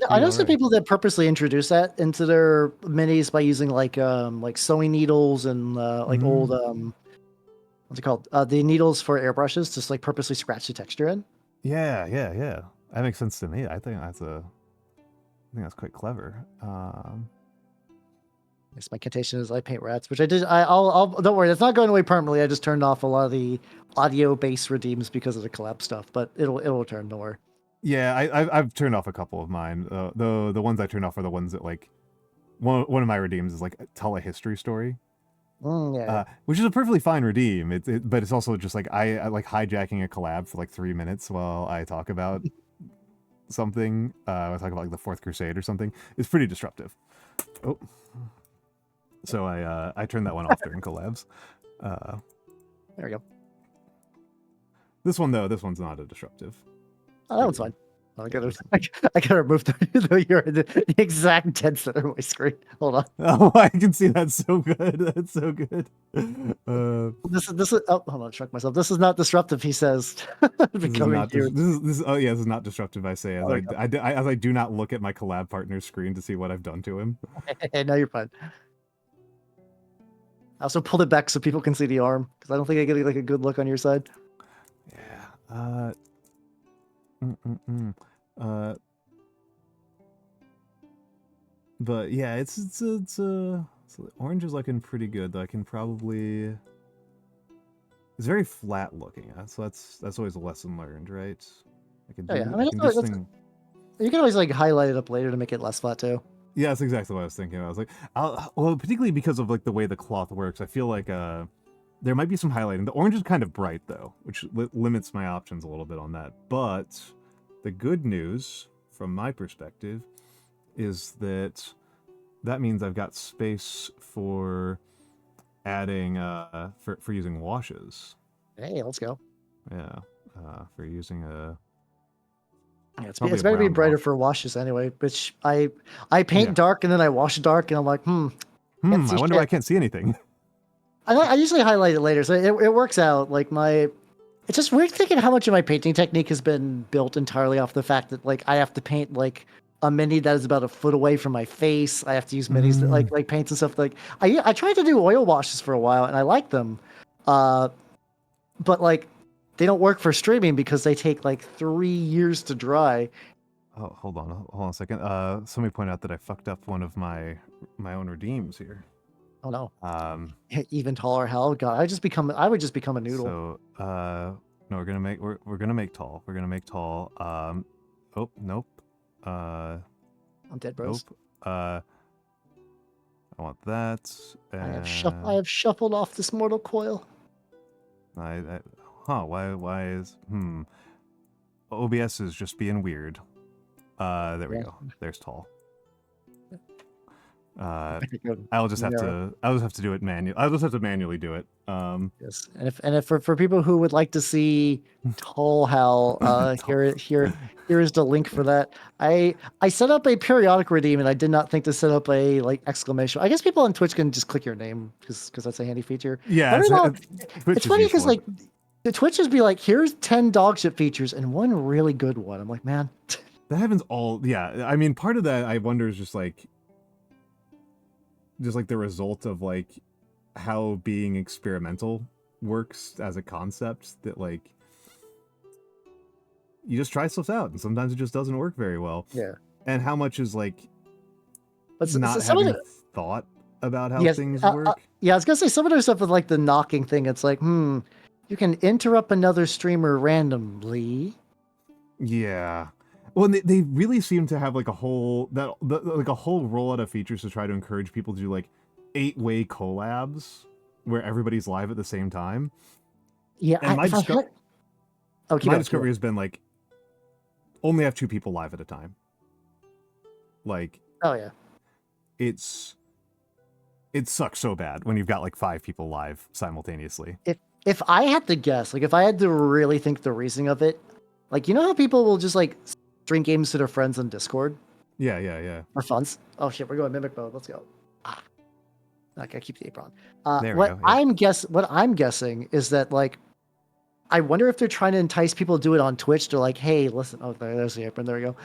I know some people that purposely introduce that into their minis by using like sewing needles and like old what's it called? The needles for airbrushes, just like purposely scratch the texture in. Yeah. That makes sense to me. I think that's quite clever. Yes, my incantation is I paint rats, which I did. I'll don't worry, it's not going away permanently. I just turned off a lot of the audio-based redeems because of the collab stuff, but it'll return. Don't worry. Yeah, I've turned off a couple of mine. The ones I turned off are the ones that like one of my redeems is like tell a history story. Which is a perfectly fine redeem. But it's also just like I like hijacking a collab for like 3 minutes while I talk about something. I talk about like the Fourth Crusade or something. It's pretty disruptive. Oh. So I turned that one off during collabs. There we go. This one's not a disruptive. Oh, that one's fine. I gotta remove the exact dead center of my screen. Hold on. Oh, I can see that so good. That's so good. This is oh, hold on, struck myself. This is not disruptive, he says. Becoming huge. This is oh yeah, this is not disruptive. I say as I do not look at my collab partner's screen to see what I've done to him. No, you're fine. I also pulled it back so people can see the arm because I don't think I get like a good look on your side. Yeah. But yeah, it's orange is looking pretty good. Though I can probably. It's very flat looking, so that's always a lesson learned, right? I can do, you can always like highlight it up later to make it less flat too. Yeah, that's exactly what I was thinking. I was like, well, particularly because of like the way the cloth works, I feel like there might be some highlighting. The orange is kind of bright though, which limits my options a little bit on that. But the good news, from my perspective, is that means I've got space for adding for using washes. Hey, let's go. Yeah, for using a. Yeah, it's better be brighter for washes anyway. Which I paint dark and then I wash dark and I'm like, I wonder why I can't see anything. I usually highlight it later, so it works out. Like it's just weird thinking how much of my painting technique has been built entirely off the fact that like I have to paint like a mini that is about a foot away from my face. I have to use minis that, like paints and stuff. Like I tried to do oil washes for a while and I like them, but like they don't work for streaming because they take like 3 years to dry. Oh, hold on a second. Somebody pointed out that I fucked up one of my own redeems here. Oh no. Even taller hell. God, I would just become a noodle. So no, we're gonna make tall. We're gonna make tall. Oh nope. I'm dead, bros. Nope. I want that. I have shuffled off this mortal coil. Why is OBS is just being weird. There we go. There's tall. I'll just have to do it manually. I'll just have to manually do it. Yes, and if for people who would like to see tall Hal, here is the link for that. I set up a periodic redeem and I did not think to set up a like exclamation. I guess people on Twitch can just click your name because that's a handy feature. Yeah, it's funny because like the Twitch just be like, here's 10 dog shit features and one really good one. I'm like, man, that happens all. Yeah, I mean, part of that I wonder is just like the result of like how being experimental works as a concept, that like you just try stuff out and sometimes it just doesn't work very well. Yeah. And how much is like not having thought about how things work. Yeah, I was gonna say some of their stuff with like the knocking thing, it's like, you can interrupt another streamer randomly. Yeah. Well, they really seem to have like a whole rollout of features to try to encourage people to do like 8-way collabs where everybody's live at the same time. Yeah, and my discovery has been like only have 2 people live at a time. Like, oh yeah, it sucks so bad when you've got like 5 people live simultaneously. If I had to guess, like if I had to really think the reasoning of it, like you know how people will just like stream games to their friends on Discord? Yeah. For funs. Oh shit, we're going mimic mode. Let's go. I gotta keep the apron. What I'm guessing is that like, I wonder if they're trying to entice people to do it on Twitch. They're like, hey, listen. Oh, there's the apron. There we go.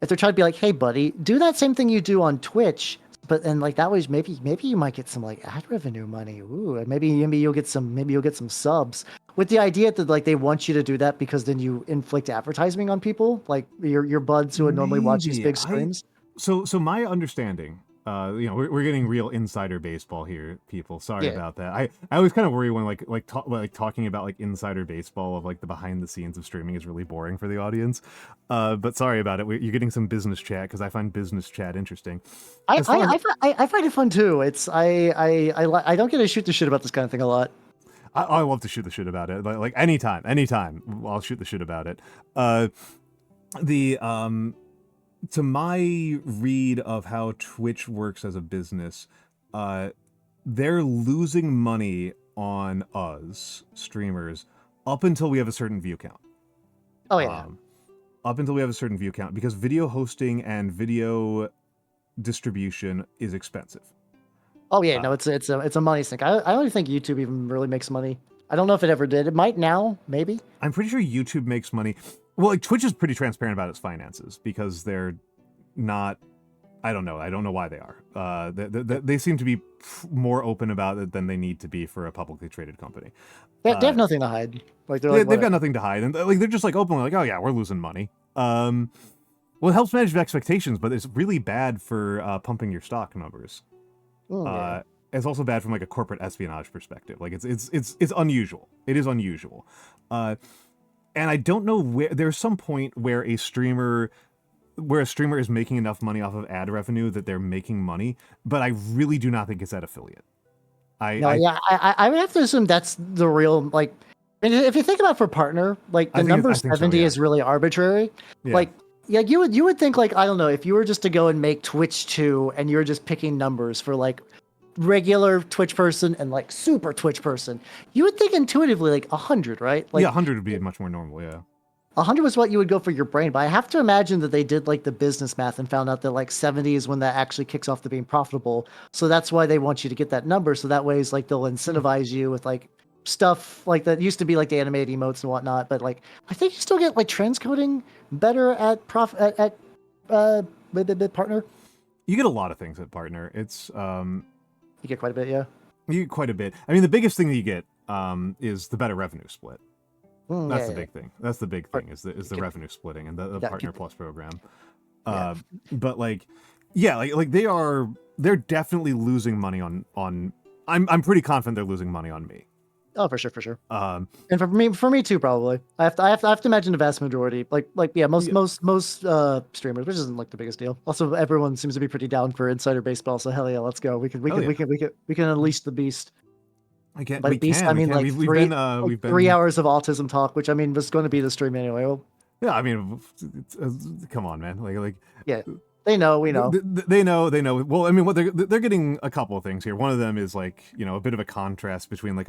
If they're trying to be like, hey, buddy, do that same thing you do on Twitch, but then like that way, maybe you might get some like ad revenue money. Ooh, and maybe you'll get some subs. With the idea that like they want you to do that because then you inflict advertising on people, like your buds who would normally watch these big streams. So my understanding, we're getting real insider baseball here, people. Sorry about that. I always kind of worry when talking about like insider baseball of like the behind the scenes of streaming is really boring for the audience. But sorry about it. You're getting some business chat because I find business chat interesting. I find it fun too. I don't get to shoot the shit about this kind of thing a lot. I love to shoot the shit about it. Like anytime, I'll shoot the shit about it. To my read of how Twitch works as a business, they're losing money on us streamers up until we have a certain view count. Oh yeah. up until we have a certain view count, because video hosting and video distribution is expensive. Oh yeah, no, it's a money sink. I don't think YouTube even really makes money. I don't know if it ever did. It might now, maybe. I'm pretty sure YouTube makes money. Well, like Twitch is pretty transparent about its finances because they're not. I don't know. I don't know why they are. They seem to be more open about it than they need to be for a publicly traded company. They have nothing to hide. Like they've got nothing to hide, and like they're just like openly like, oh yeah, we're losing money. Well, it helps manage expectations, but it's really bad for pumping your stock numbers. Yeah. It's also bad from like a corporate espionage perspective. Like it's unusual. It is unusual. And I don't know where there's some point where a streamer is making enough money off of ad revenue that they're making money, but I really do not think it's at affiliate. I would have to assume that's the real, like, if you think about for partner, like the number 70 is really arbitrary. Yeah. Like you would think, like, I don't know, if you were just to go and make Twitch 2 and you're just picking numbers for like regular Twitch person and like super Twitch person, you would think intuitively like 100, right? Like, 100 would be much more normal. Yeah. 100 was what you would go for your brain, but I have to imagine that they did like the business math and found out that like 70 is when that actually kicks off to being profitable. So that's why they want you to get that number. So that way, it's like they'll incentivize you with like stuff like that used to be like the animated emotes and whatnot. But like, I think you still get like transcoding better at partner. You get a lot of things at partner. It's you get quite a bit, yeah. You get quite a bit. I mean, the biggest thing that you get is the better revenue split. That's the big thing. That's the big thing is the revenue splitting and the Partner Plus program. But like, yeah, like they're definitely losing money on. I'm pretty confident they're losing money on me. Oh, for sure. And for me too, probably. I have to imagine the vast majority, most streamers, which isn't like the biggest deal. Also, everyone seems to be pretty down for insider baseball, so hell yeah, let's go. We can unleash the beast. We've been 3 hours of autism talk, which I mean was going to be the stream anyway. Well, yeah, I mean, come on, man. Like, yeah, we know. They know. Well, I mean, what they're getting a couple of things here. One of them is like, a bit of a contrast between like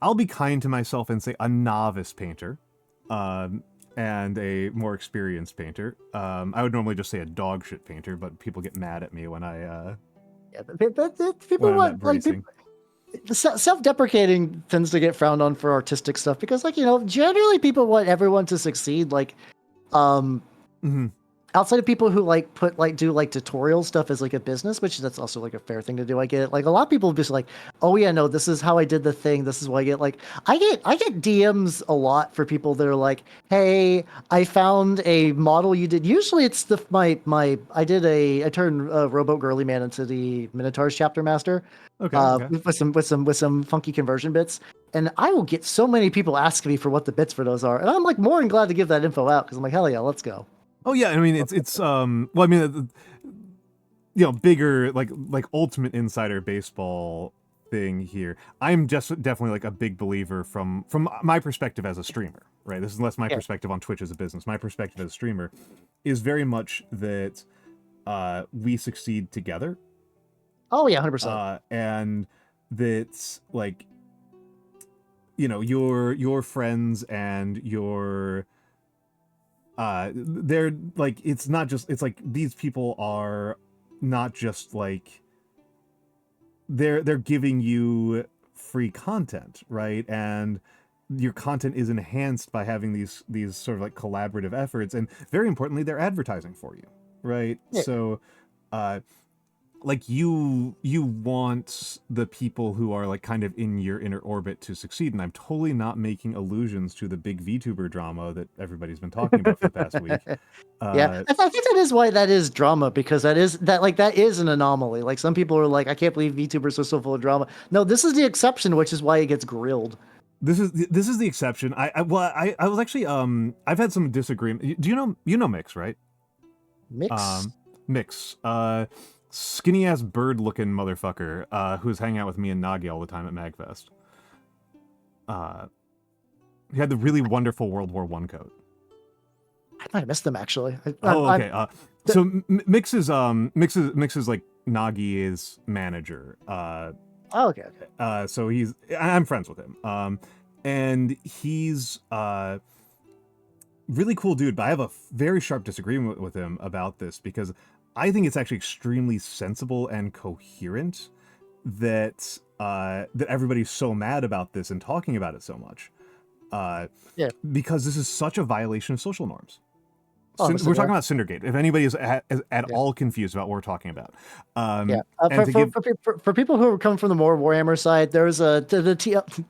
I'll be kind to myself and say a novice painter, and a more experienced painter. I would normally just say a dog shit painter, but people get mad at me when I. Yeah, but people want like. Self-deprecating tends to get frowned on for artistic stuff because, like, generally people want everyone to succeed. Like, outside of people who do tutorial stuff as like a business, which that's also like a fair thing to do. I get it. Like a lot of people just like, oh yeah, no, this is how I did the thing. This is what I get. Like, I get DMs a lot for people that are like, hey, I found a model you did. Usually it's I turned Rowboat Girly Man into the Minotaur's chapter master. Okay. With some funky conversion bits, and I will get so many people asking me for what the bits for those are, and I'm like more than glad to give that info out because I'm like, hell yeah, let's go. Oh yeah, I mean it's well, I mean, bigger like ultimate insider baseball thing here. I'm just definitely like a big believer from my perspective as a streamer, right? This is less my perspective on Twitch as a business. My perspective as a streamer is very much that we succeed together. Oh yeah, 100%. And that's like, your friends and your they're like, it's like these people are not just like they're giving you free content, right? And your content is enhanced by having these sort of like collaborative efforts, and very importantly, they're advertising for you, right? Yeah. So like you want the people who are like kind of in your inner orbit to succeed, and I'm totally not making allusions to the big VTuber drama that everybody's been talking about for the past week. Yeah, I think that is why that is drama, because that is an anomaly. Like some people are like, I can't believe VTubers are so full of drama. No, this is the exception, which is why it gets grilled. This is the exception. I was actually I've had some disagreement. Do you know Mix, right? Mix. Skinny ass bird looking motherfucker who's hanging out with me and Nagi all the time at MagFest. He had the really wonderful World War I coat. I might have missed them actually. Okay. So Mix is like Nagi's manager. Okay. So I'm friends with him. And he's really cool dude, but I have a very sharp disagreement with him about this because I think it's actually extremely sensible and coherent that that everybody's so mad about this and talking about it so much. Yeah. Because this is such a violation of social norms. Oh, We're talking about Cindergate. If anybody is at all confused about what we're talking about, for people who are coming from the more Warhammer side, there's the TL.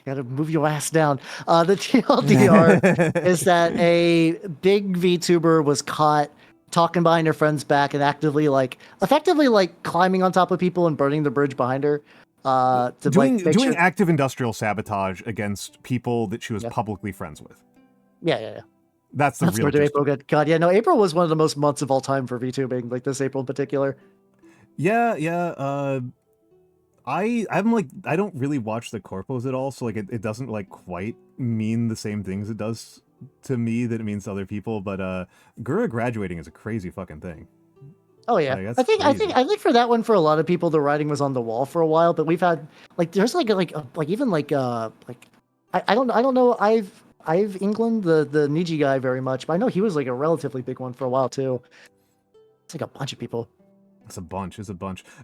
Gotta move your ass down. The TLDR is that a big VTuber was caught talking behind her friend's back and effectively climbing on top of people and burning the bridge behind her. Doing active industrial sabotage against people that she was publicly friends with. Yeah. That's real. April good. God, yeah, no, April was one of the most months of all time for VTubing, like this April in particular. Yeah. I don't really watch the corpos at all, so like it doesn't like quite mean the same things it does to me that it means to other people. But Gura graduating is a crazy fucking thing. Oh yeah, like, I think for that one, for a lot of people, the writing was on the wall for a while. But we've had there's I don't know I've England the Niji guy very much, but I know he was like a relatively big one for a while too. It's like a bunch of people. It's a bunch.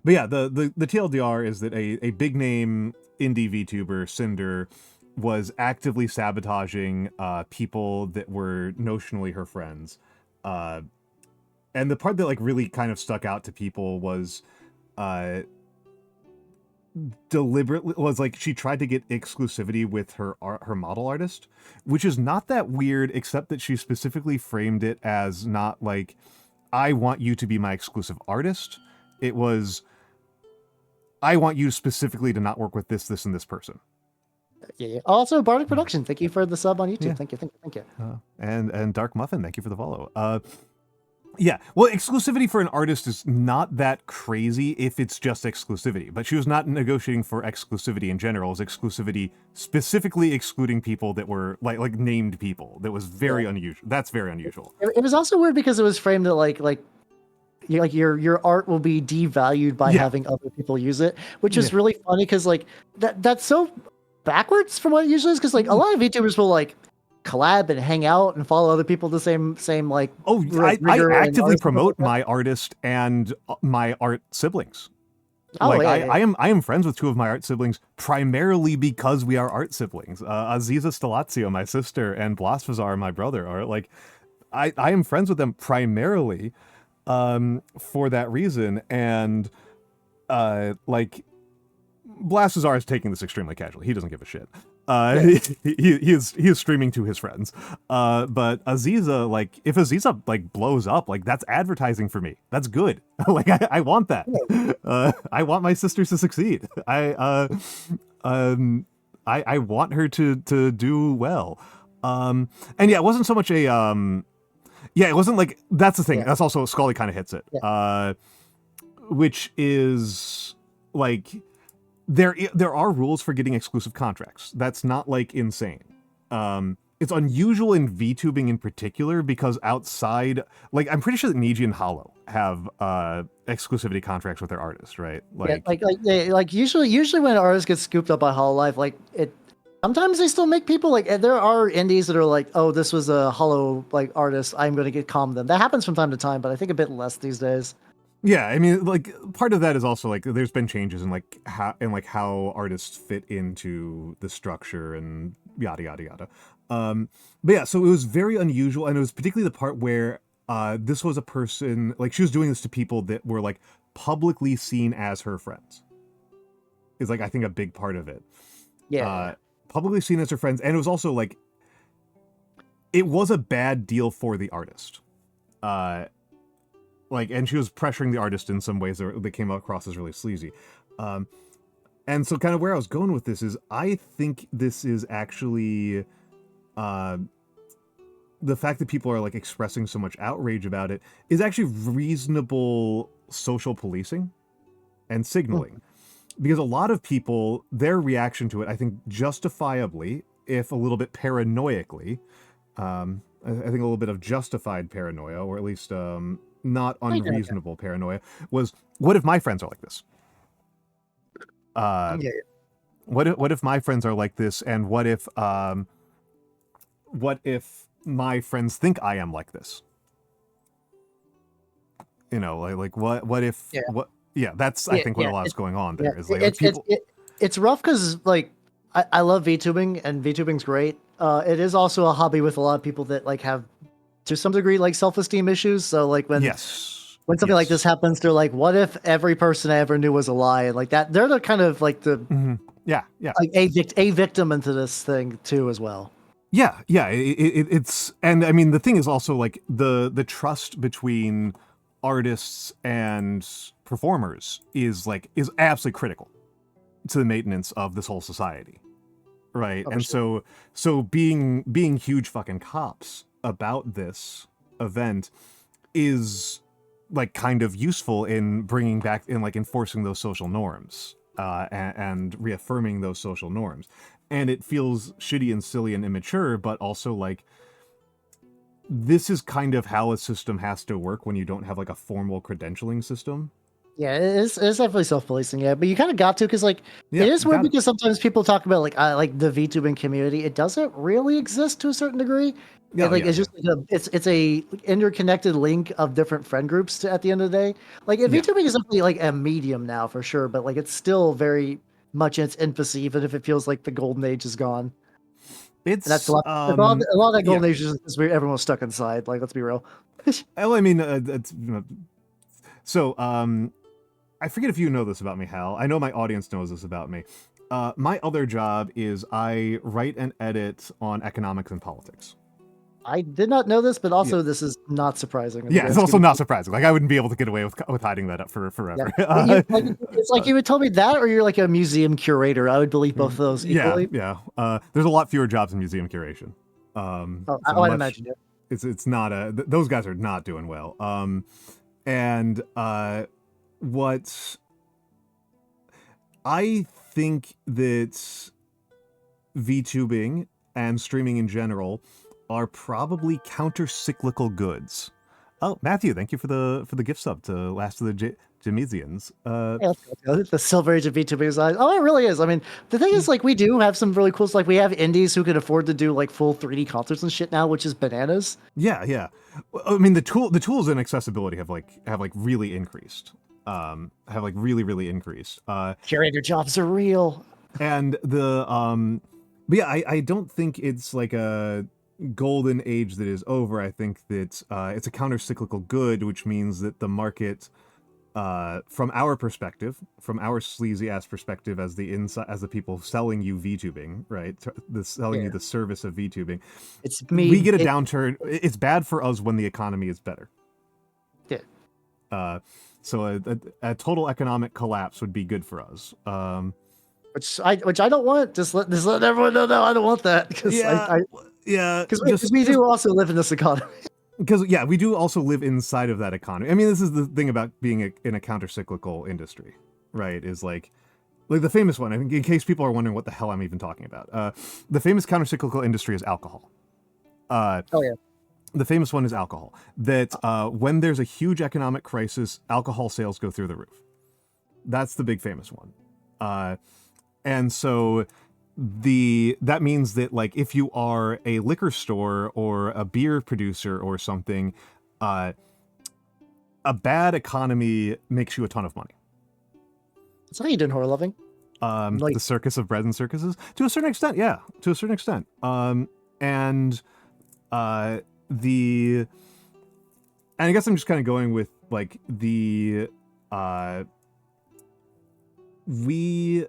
But yeah, the TLDR is that a big name indie VTuber, Cinder, was actively sabotaging people that were notionally her friends. And the part that like really kind of stuck out to people was deliberately was like she tried to get exclusivity with her model artist, which is not that weird, except that she specifically framed it as not like, I want you to be my exclusive artist. It was, I want you specifically to not work with this, and this person. Yeah. Also, Bardic Production, thank you for the sub on YouTube. Yeah. Thank you. And Dark Muffin, thank you for the follow. Yeah, well, exclusivity for an artist is not that crazy if it's just exclusivity. But she was not negotiating for exclusivity in general. It was exclusivity specifically excluding people that were like named people. That was very unusual. That's very unusual. It was also weird because it was framed that like your art will be devalued by having other people use it, which is really funny because like that's so backwards from what it usually is. Because like a lot of VTubers will like collab and hang out and follow other people the same like I actively promote my artist and my art siblings. I am friends with two of my art siblings primarily because we are art siblings. Aziza Stelazio, my sister, and Blasphazar, my brother, are like I am friends with them primarily for that reason. And like Blasphazar is taking this extremely casually. He doesn't give a shit. He is streaming to his friends. But Aziza, like, if Aziza like blows up, like that's advertising for me. That's good. Like I want that. I want my sisters to succeed. I want her to do well. And yeah, it wasn't so much a it wasn't like, that's the thing. That's also Scully kind of hits it. Which is like, there are rules for getting exclusive contracts. That's not like insane. It's unusual in VTubing in particular because outside, like I'm pretty sure that Niji and Hollow have exclusivity contracts with their artists, right? Like usually when artists get scooped up by Hololive, like it. Sometimes they still make people like there are indies that are like, oh, this was a Hollow like artist, I'm going to get calm them. That happens from time to time, but I think a bit less these days. Yeah, I mean, like part of that is also like there's been changes in like how artists fit into the structure and yada yada yada. But yeah, so it was very unusual, and it was particularly the part where this was a person like she was doing this to people that were like publicly seen as her friends. Is like I think a big part of it. Yeah. Publicly seen as her friends, and it was also like it was a bad deal for the artist. Like, and she was pressuring the artist in some ways that came across as really sleazy. And so kind of where I was going with this is I think this is actually the fact that people are like expressing so much outrage about it is actually reasonable social policing and signaling. Because a lot of people, their reaction to it, I think justifiably, if a little bit paranoiacally, I think a little bit of justified paranoia, or at least not unreasonable paranoia, was, what if my friends are like this? What if my friends are like this, and what if my friends think I am like this. You know, like what if what? Yeah, that's I think what a lot's going on there is like people. It's rough because like I love VTubing and VTubing's great. It is also a hobby with a lot of people that like have to some degree like self-esteem issues. So like when something like this happens, they're like, what if every person I ever knew was a lie? And like that, they're the kind of like the like a victim into this thing too as well. Yeah, it's and I mean the thing is also like the trust between artists and performers is absolutely critical to the maintenance of this whole society, right? And so being huge fucking cops about this event is like kind of useful in bringing back in like enforcing those social norms and reaffirming those social norms. And it feels shitty and silly and immature, but also like this is kind of how a system has to work when you don't have like a formal credentialing system. Yeah, it's definitely self-policing, yeah, but you kind of got to because like it is weird because sometimes people talk about like the VTubing community. It doesn't really exist to a certain degree. It's just like it's a interconnected link of different friend groups at the end of the day. Like VTubing is definitely like a medium now for sure, but like it's still very much in its infancy, even if it feels like the golden age is gone. It's and that's a lot of that golden age is just everyone was stuck inside. Like, let's be real. Well, I mean, I forget if you know this about me, Hal. I know my audience knows this about me. My other job is I write and edit on economics and politics. I did not know this, but also this is not surprising. Yeah, it's also not surprising. Like I wouldn't be able to get away with hiding that up for forever. Yeah. It's like you would tell me that, or you're like a museum curator. I would believe both of those equally. Yeah. There's a lot fewer jobs in museum curation. I imagine it. It's not those guys are not doing well. What I think that VTubing and streaming in general are probably counter-cyclical goods. Oh, Matthew, thank you for the gift sub to Last of the Jamesians. The silver age of VTubing is it really is. I mean, the thing is, like, we do have some really cool, like, we have indies who can afford to do like full 3D concerts and shit now, which is bananas. Yeah. I mean, the tools and accessibility have really increased. Have really increased. Curator jobs are real. And but yeah, I don't think it's like a golden age that is over. I think that it's a counter-cyclical good, which means that the market, from our perspective, from our sleazy ass perspective as the people selling you VTubing, right? Selling you the service of VTubing. We get a downturn. It's bad for us when the economy is better. Yeah. So a total economic collapse would be good for us. Which I don't want. Just let everyone know that I don't want that. Because we do also live in this economy. Because we do also live inside of that economy. I mean, this is the thing about being in a counter-cyclical industry, right? Is like the famous one. I think in case people are wondering what the hell I'm even talking about, the famous counter-cyclical industry is alcohol. The famous one is alcohol. That when there's a huge economic crisis, alcohol sales go through the roof. That's the big famous one. And so that means that like if you are a liquor store or a beer producer or something, a bad economy makes you a ton of money. That's how you do in horror loving. The circus of bread and circuses to a certain extent. Yeah, to a certain extent. And I guess I'm just kind of going with like we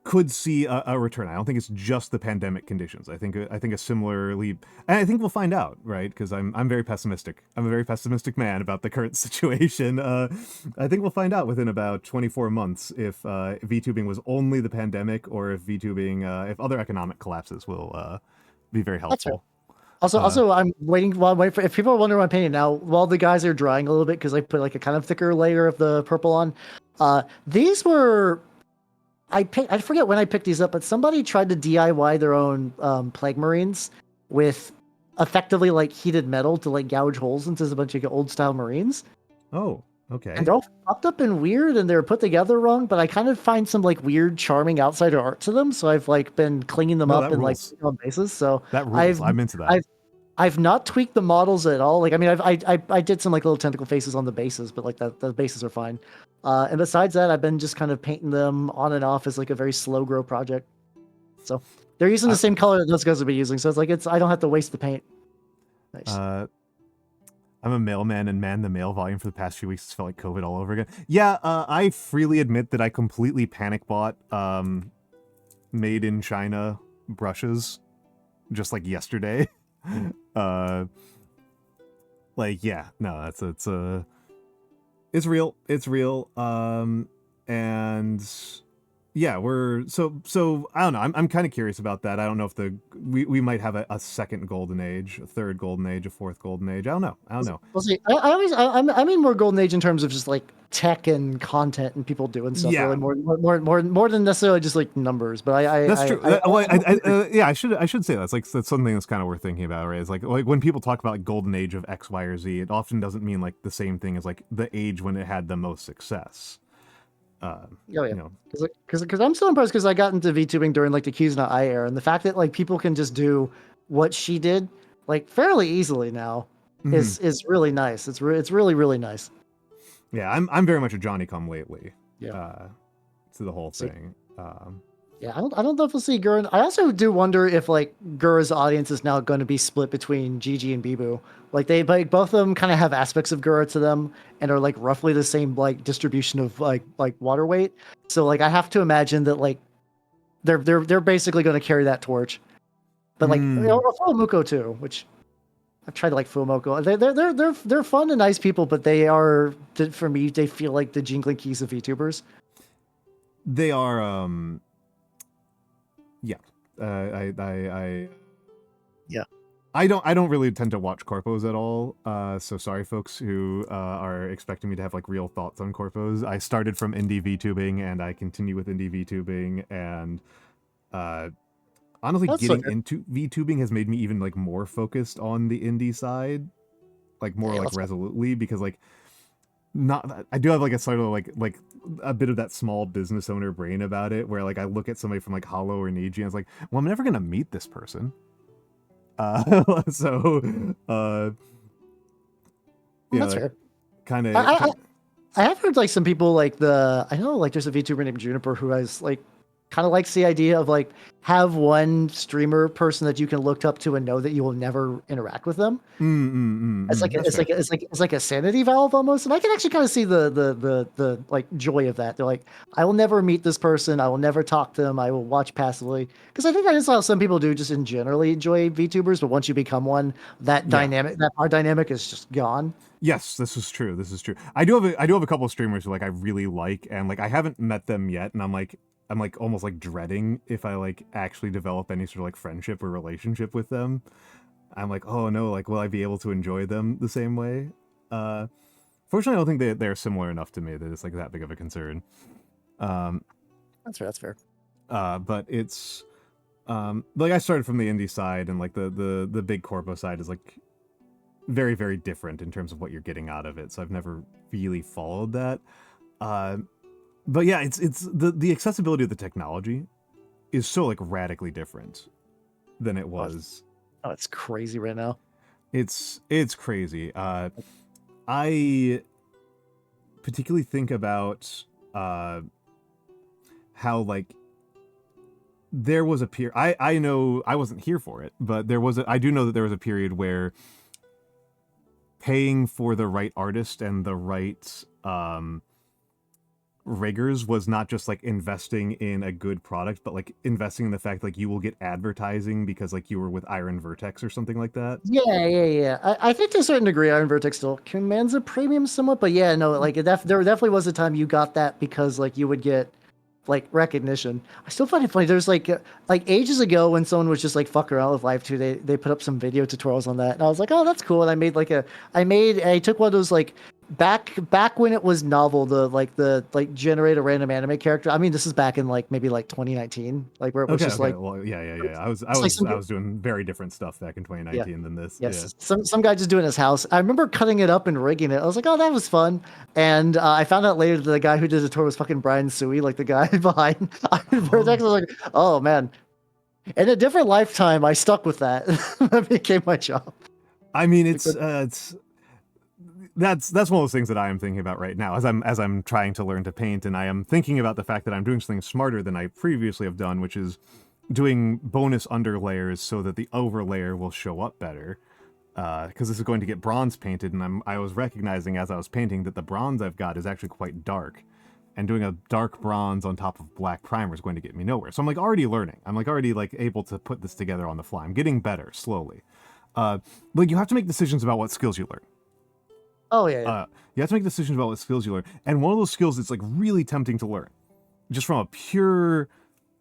could see a return. I don't think it's just the pandemic conditions. I think a similarly, and I think we'll find out, right? Because I'm very pessimistic. I'm a very pessimistic man about the current situation. I think we'll find out within about 24 months if VTubing was only the pandemic or if VTubing, if other economic collapses will be very helpful. Also, I'm waiting for, if people are wondering my opinion now, while the guys are drying a little bit because I put like a kind of thicker layer of the purple on, these were, I forget when I picked these up, but somebody tried to DIY their own Plague Marines with effectively like heated metal to like gouge holes into a bunch of old style Marines. Oh, okay. And they're all fucked up and weird and they're put together wrong, but I kind of find some like weird, charming outsider art to them. So I've like been cleaning them up and like on bases. So that rules. I'm into that. I've not tweaked the models at all. Like, I mean, I did some like little tentacle faces on the bases, but like the bases are fine. And besides that, I've been just kind of painting them on and off as like a very slow grow project. So they're using the same color that those guys will be using. So it's like I don't have to waste the paint. Nice. I'm a mailman, and man, the mail volume for the past few weeks has felt like COVID all over again. Yeah, I freely admit that I completely panic bought made in China brushes just like yesterday. Like, yeah, no, it's real. It's real. And yeah, so I don't know. I'm kind of curious about that. I don't know if we might have a second golden age, a third golden age, a fourth golden age. I don't know. We'll see. I mean more golden age in terms of just like tech and content and people doing stuff. Yeah. Really more than necessarily just like numbers. But that's true. Yeah, I should say that's something that's kind of worth thinking about, right? It's like when people talk about like golden age of X, Y, or Z, it often doesn't mean like the same thing as like the age when it had the most success. Because I'm so impressed because I got into VTubing during like the Kizuna Eye era, and the fact that like people can just do what she did like fairly easily now is really nice. It's really nice. Yeah, I'm very much a Johnny Come Lately. Yeah. To the whole thing. Yeah, I don't know if we'll see Gurren. I also do wonder if like Gurra's audience is now going to be split between Gigi and Bibu. Like both of them kind of have aspects of Gurra to them and are like roughly the same like distribution of like water weight. So like I have to imagine that like they're basically going to carry that torch. But like Fumoco too, which I've tried to like Fumoco. They're fun and nice people, but they are, for me, they feel like the jingling keys of VTubers. They are I don't really tend to watch corpos at all. So sorry folks who are expecting me to have like real thoughts on corpos. I started from indie VTubing and I continue with indie VTubing, and honestly getting into VTubing has made me even like more focused on the indie side, like more like resolutely, because like I do have like a sort of like a bit of that small business owner brain about it, where like I look at somebody from like Hollow or Niji and it's like, well, I'm never gonna meet this person. That's fair. Kind of. I have heard like some people like I know like there's a VTuber named Juniper who has like kind of likes the idea of like have one streamer person that you can look up to and know that you will never interact with them. It's like a sanity valve almost, and I can actually kind of see the like joy of that. They're like, I will never meet this person, I will never talk to them, I will watch passively, because I think that is how some people do just in generally enjoy VTubers. But once you become one, that power dynamic is just gone. Yes, this is true. I do have a couple of streamers who like I really like, and like I haven't met them yet, and I'm like almost like dreading if I like actually develop any sort of like friendship or relationship with them. I'm like, oh no, like will I be able to enjoy them the same way? Fortunately, I don't think they're similar enough to me that it's like that big of a concern. That's fair. But it's like I started from the indie side, and like the big corpo side is like very, very different in terms of what you're getting out of it. So I've never really followed that. But yeah, it's the accessibility of the technology is so like radically different than it was. Oh, it's crazy right now. It's crazy. I particularly think about how like there was a period. I know I wasn't here for it, but I do know that there was a period where paying for the right artist and the right riggers was not just like investing in a good product, but like investing in the fact like you will get advertising because like you were with Iron Vertex or something like that. Yeah. I think to a certain degree Iron Vertex still commands a premium somewhat, but yeah, no, like there definitely was a time you got that because like you would get like recognition. I still find it funny. There's like ages ago when someone was just like fuck around with Live 2, they put up some video tutorials on that, and I was like, oh, that's cool. And I took one of those like back when it was novel, the generate a random anime character. I mean, this is back in like maybe like 2019, like where it was just like, well, yeah. I was doing very different stuff back in 2019 than this. Yes, yeah. Some guy just doing his house. I remember cutting it up and rigging it. I was like, oh, that was fun. And I found out later that the guy who did the tour was fucking Brian Sui, like the guy behind Iron Vertex. I was like, oh man. In a different lifetime, I stuck with that. That became my job. I mean, it's that's one of those things that I am thinking about right now as I'm trying to learn to paint, and I am thinking about the fact that I'm doing something smarter than I previously have done, which is doing bonus underlayers so that the overlayer will show up better. Because this is going to get bronze painted, and I was recognizing as I was painting that the bronze I've got is actually quite dark, and doing a dark bronze on top of black primer is going to get me nowhere. So I'm like already learning. I'm like already like able to put this together on the fly. I'm getting better slowly. Like you have to make decisions about what skills you learn. Oh yeah. You have to make decisions about what skills you learn, and one of those skills that's like really tempting to learn, just from a pure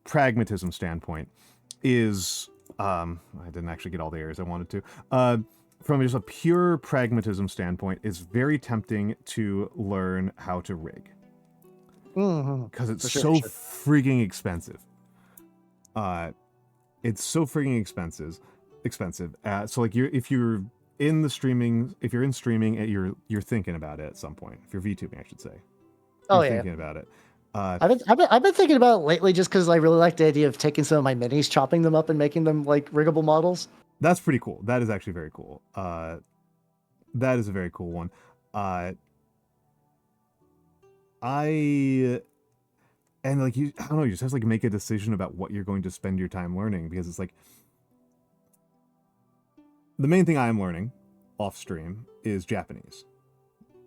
pragmatism standpoint, is I didn't actually get all the areas I wanted to. From just a pure pragmatism standpoint, it's very tempting to learn how to rig. Because it's so freaking expensive. It's so freaking expensive. So like if you're in streaming, you're thinking about it at some point. If you're VTubing, I should say. You're thinking about it. I've been thinking about it lately just because I really like the idea of taking some of my minis, chopping them up, and making them like riggable models. That's pretty cool. That is actually very cool. That is a very cool one. And like I don't know, you just have to like make a decision about what you're going to spend your time learning, because it's like the main thing I'm learning off stream is Japanese.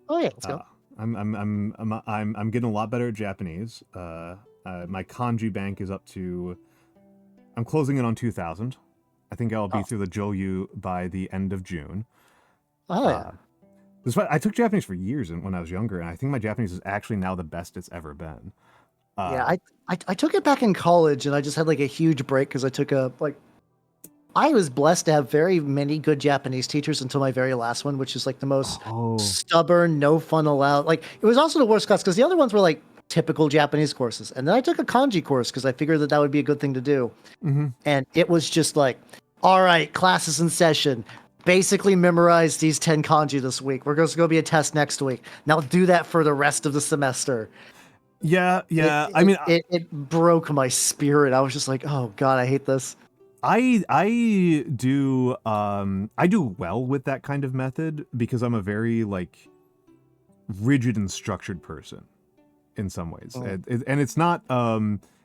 Oh yeah, let's go. I'm getting a lot better at Japanese. My kanji bank is up to, I'm closing in on 2,000. I think I'll be through the Joyu by the end of June. Oh yeah. I took Japanese for years when I was younger, and I think my Japanese is actually now the best it's ever been. Yeah, I took it back in college, and I just had like a huge break because I took I was blessed to have very many good Japanese teachers until my very last one, which is like the most stubborn, no fun allowed. Like it was also the worst class because the other ones were like typical Japanese courses, and then I took a kanji course because I figured that would be a good thing to do. And it was just like, all right, class is in session. Basically memorize these 10 kanji this week. We're going to go be a test next week. Now do that for the rest of the semester. Yeah. It broke my spirit. I was just like, oh god, I hate this. I do well with that kind of method because I'm a very like rigid and structured person in some ways. And it's not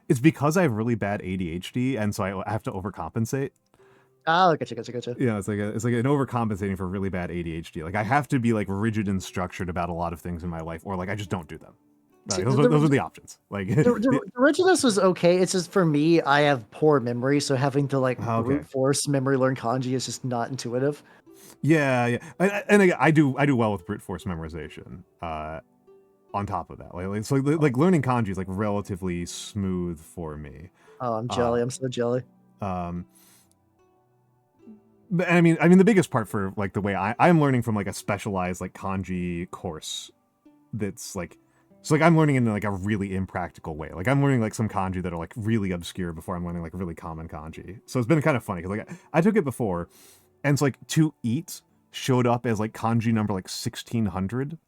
it's because I have really bad ADHD, and so I have to overcompensate. Oh, gotcha. Yeah, it's like an overcompensating for really bad ADHD. Like I have to be like rigid and structured about a lot of things in my life, or like I just don't do them. Those are the options. Like the rigidness was okay. It's just for me, I have poor memory, so having to like brute force memory learn kanji is just not intuitive. Yeah. And again, I do well with brute force memorization. On top of that, like learning kanji is like relatively smooth for me. Oh, I'm jelly. I'm so jelly. But I mean, the biggest part for like the way I'm learning from like a specialized like kanji course that's like, so like I'm learning in like a really impractical way. Like I'm learning like some kanji that are like really obscure before I'm learning like really common kanji. So it's been kind of funny because like I took it before, and it's like to eat showed up as like kanji number like 1600.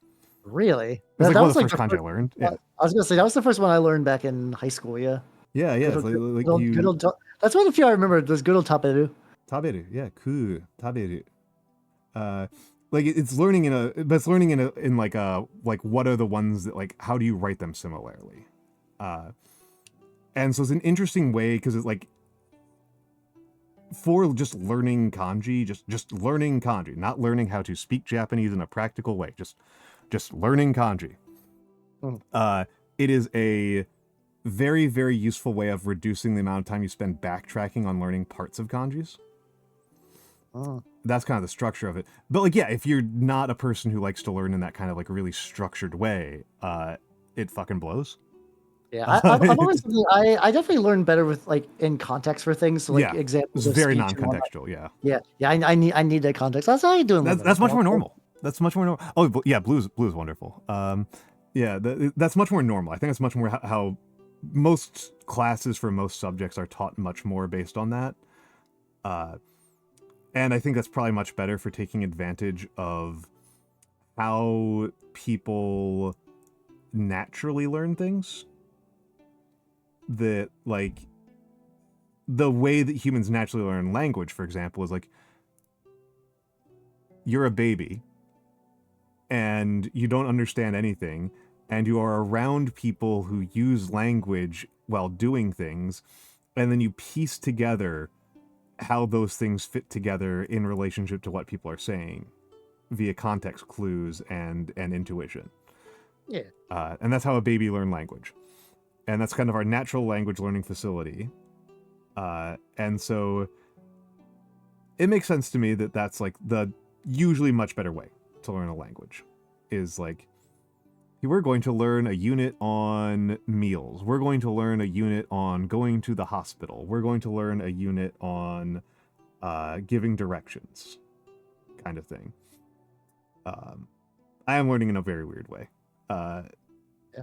Really? It was like one of the first kanji I learned. Yeah. I was gonna say that was the first one I learned back in high school. Yeah. Yeah. Good old, that's one of the few I remember. Those good old taberu. Taberu, yeah, cool. Taberu. Like it's learning in like what are the ones that like how do you write them similarly? And so it's an interesting way because it's like for just learning kanji, just learning kanji, not learning how to speak Japanese in a practical way, just learning kanji. It is a very, very useful way of reducing the amount of time you spend backtracking on learning parts of kanjis. That's kind of the structure of it. But like, yeah, if you're not a person who likes to learn in that kind of like really structured way, it fucking blows. Yeah, I'm always thinking, I definitely learn better with like in context for things. So, like examples. It's very non-contextual. Yeah. I need that context. That's how you doing. That's much more normal. That's much more normal. Oh yeah, blue's wonderful. That's much more normal. I think it's much more how most classes for most subjects are taught much more based on that. And I think that's probably much better for taking advantage of how people naturally learn things. That, like, the way that humans naturally learn language, for example, is like you're a baby and you don't understand anything, and you are around people who use language while doing things, and then you piece together how those things fit together in relationship to what people are saying via context clues and intuition. Yeah. And that's how a baby learns language. And that's kind of our natural language learning facility. And so it makes sense to me that that's like the usually much better way to learn a language, is like, we're going to learn a unit on meals. We're going to learn a unit on going to the hospital. We're going to learn a unit on giving directions, kind of thing. I am learning in a very weird way. I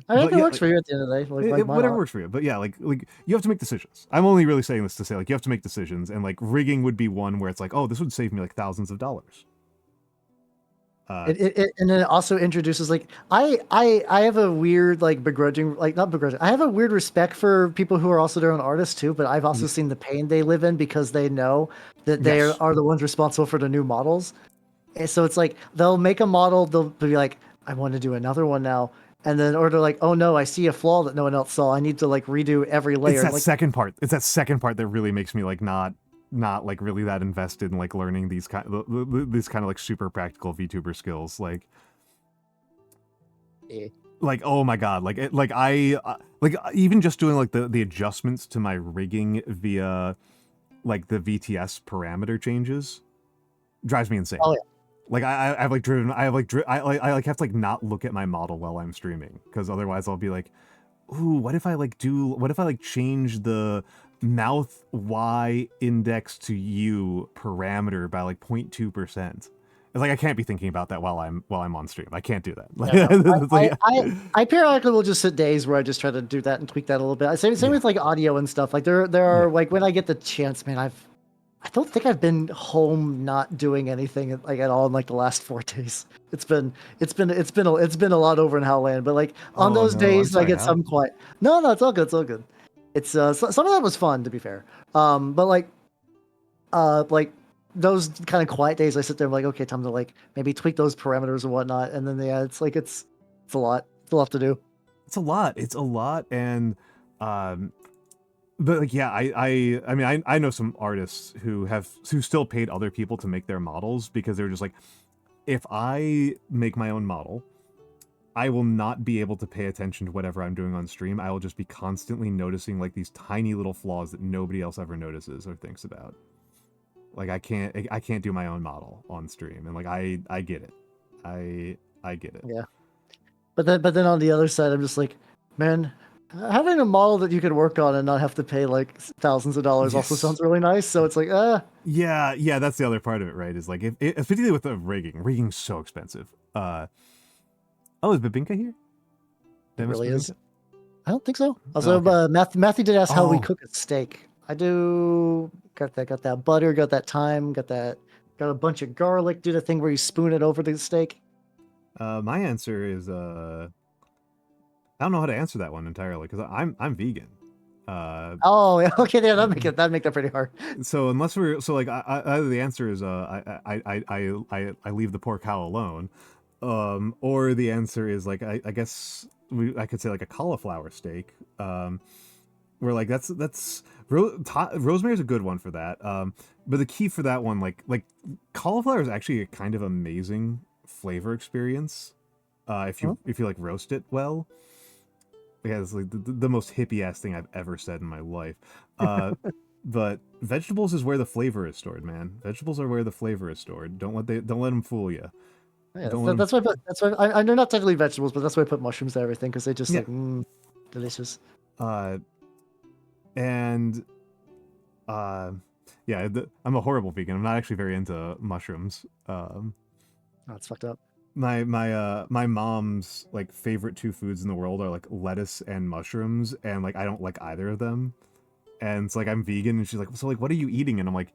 think it works for you at the end of the day. Like whatever works for you. But yeah, like you have to make decisions. I'm only really saying this to say, like, you have to make decisions, and like rigging would be one where it's like, oh, this would save me like thousands of dollars. And then it also introduces, like, I have a weird, like, begrudging, like, not begrudging, I have a weird respect for people who are also their own artists too, but I've also seen the pain they live in because they know that they are the ones responsible for the new models. And so it's like, they'll make a model, they'll be like, I want to do another one now. And then, or they're like, oh no, I see a flaw that no one else saw. I need to like redo every layer. It's that second part. It's that second part that really makes me like not like really that invested in like learning these kind of like super practical VTuber skills. Like, like, oh my god, like even just doing like the adjustments to my rigging via like the VTS parameter changes drives me insane. Oh yeah. Like I have to like not look at my model while I'm streaming, because otherwise I'll be like, ooh, what if I like change the mouth Y index to U parameter by like 0.2%? It's like, I can't be thinking about that while I'm on stream. I can't do that. I periodically will just sit days where I just try to do that and tweak that a little bit. Same with like audio and stuff. Like there are like, when I get the chance, man, I don't think I've been home not doing anything like at all in like the last 4 days. It's been a lot over in Howland, but like on those days I get some quiet. No, it's all good. It's all good. It's some of that was fun, to be fair. But like those kind of quiet days, I sit there and like, okay, time to like maybe tweak those parameters and whatnot. And then it's like it's a lot. It's a lot to do. It's a lot, and but like, yeah, I mean, I know some artists who still paid other people to make their models, because they're just like, if I make my own model, I will not be able to pay attention to whatever I'm doing on stream. I will just be constantly noticing like these tiny little flaws that nobody else ever notices or thinks about. Like I can't do my own model on stream, and like I get it. I get it. Yeah. But then on the other side, I'm just like, man, having a model that you can work on and not have to pay like thousands of dollars also sounds really nice. So it's like, yeah, that's the other part of it, right? Is like, if particularly with the rigging's so expensive. Oh, is Babinka here? It really is. I don't think so. Also, Matthew did ask how we cook a steak. I do got that butter, got that thyme, got a bunch of garlic. Do the thing where you spoon it over the steak. My answer is I don't know how to answer that one entirely, because I'm vegan. Okay, yeah, that'd make that pretty hard. So unless either the answer is I leave the poor cow alone, or the answer is like I guess I could say like a cauliflower steak, where like that's rosemary's a good one for that. But the key for that one, like cauliflower is actually a kind of amazing flavor experience, if you like roast it well. Yeah, it's like the most hippie ass thing I've ever said in my life. But vegetables is where the flavor is stored, man. Vegetables are where the flavor is stored. Don't let them fool you. Yeah, that's why they're not technically vegetables, but that's why I put mushrooms to everything, because they just like delicious. And yeah, I'm a horrible vegan. I'm not actually very into mushrooms. That's fucked up. My mom's like favorite 2 foods in the world are like lettuce and mushrooms, and like I don't like either of them. And it's like, I'm vegan, and she's like, so like, what are you eating? And I'm like,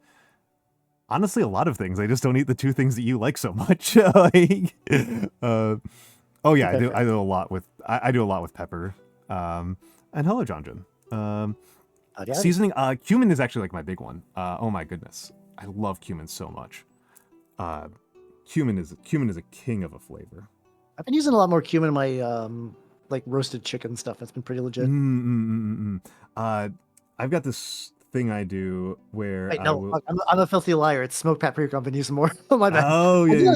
honestly, a lot of things. I just don't eat the 2 things that you like so much. Like, oh yeah, I do a lot with pepper. And hello, John. Seasoning, cumin is actually like my big one. Oh my goodness, I love cumin so much. cumin is a king of a flavor. I've been using a lot more cumin in my like roasted chicken stuff. It's been pretty legit. I've got this thing I do where Wait, I no, will. I'm a filthy liar. It's smoked paprika. I've been using more. Oh my bad. Oh yeah,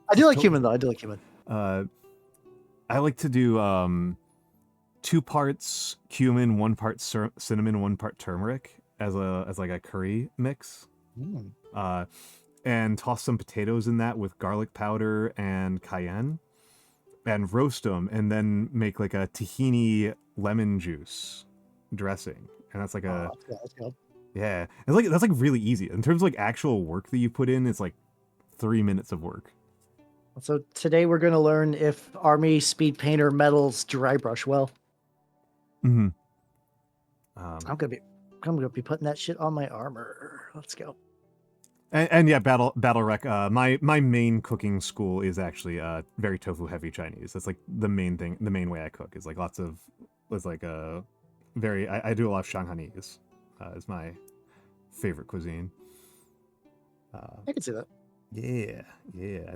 I do like cumin though. I do like cumin. I like to do 2 parts cumin, 1 part cinnamon, 1 part turmeric as like a curry mix. And toss some potatoes in that with garlic powder and cayenne, and roast them, and then make like a tahini lemon juice dressing, and that's like that's good. Yeah, that's like really easy in terms of like actual work that you put in. It's like 3 minutes of work. So today we're gonna learn if Army Speed Painter metals dry brush well. I'm gonna be putting that shit on my armor. Let's go. And yeah, battle rec. My main cooking school is actually very tofu heavy Chinese. That's like the main thing. The main way I cook is like I do a lot of Shanghainese. Is my favorite cuisine. I can see that. Yeah.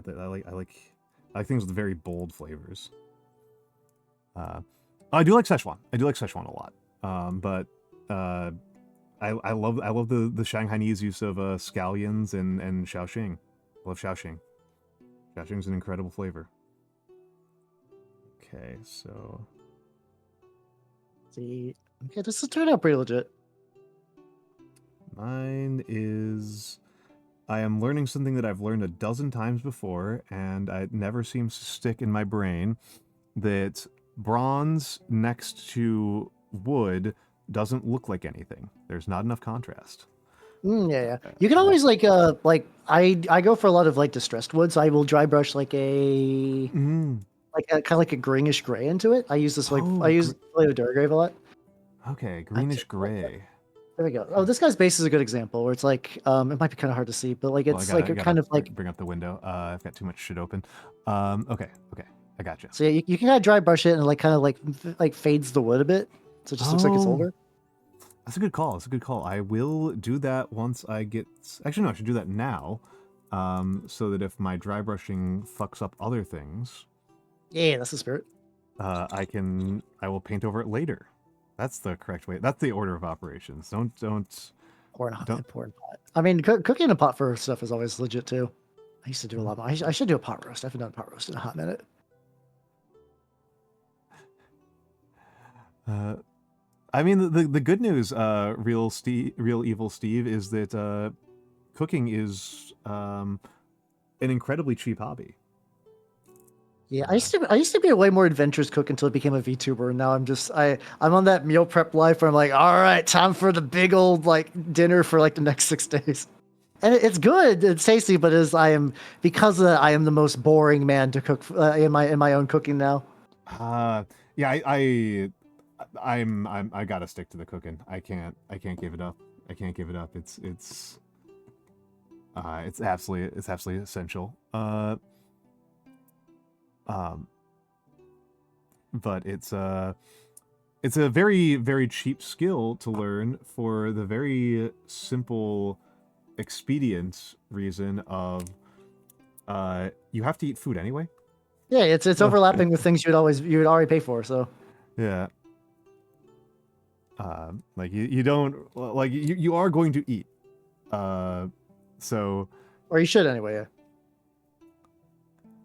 I like things with very bold flavors. I do like Szechuan. I do like Szechuan a lot. But I love the Shanghainese use of scallions and Shaoxing. I love Shaoxing. Shaoxing's an incredible flavor. Okay, so see, okay, this has turned out pretty legit. Mine is, I am learning something that I've learned a dozen times before, and it never seems to stick in my brain, that bronze next to wood doesn't look like anything. There's not enough contrast. Yeah. You can always like I go for a lot of like distressed woods. I will dry brush like a kind of like a greenish gray into it. I use this I use Leo Durgrave a lot. Okay, greenish gray. There we go. Oh, this guy's base is a good example where it's like it might be kind of hard to see, but like it's kind of like bring up the window. I've got too much shit open. Okay, I got you. So yeah, you can kind of dry brush it and like kind of like fades the wood a bit, so it just looks like it's older. That's a good call. That's a good call. I will do that once I get. Actually, no, I should do that now, so that if my dry brushing fucks up other things, yeah, that's the spirit. I will paint over it later. That's the correct way. That's the order of operations. Don't pour in pot. I mean, cooking in a pot for stuff is always legit too. I used to do a lot more. I should do a pot roast. I haven't done a pot roast in a hot minute. I mean, the good news, real evil Steve, is that cooking is an incredibly cheap hobby. Yeah, I used to be a way more adventurous cook until I became a VTuber, and now I'm on that meal prep life where I'm like, all right, time for the big old like dinner for like the next 6 days, and it's good, it's tasty, but because of that, I am the most boring man to cook in my own cooking now. Yeah, I gotta stick to the cooking. I can't give it up. I can't give it up. It's absolutely essential. But it's a very, very cheap skill to learn for the very simple, expedient reason of you have to eat food anyway. Yeah, it's overlapping with things you would already pay for. So yeah, like you don't like you are going to eat, so or you should anyway. Yeah.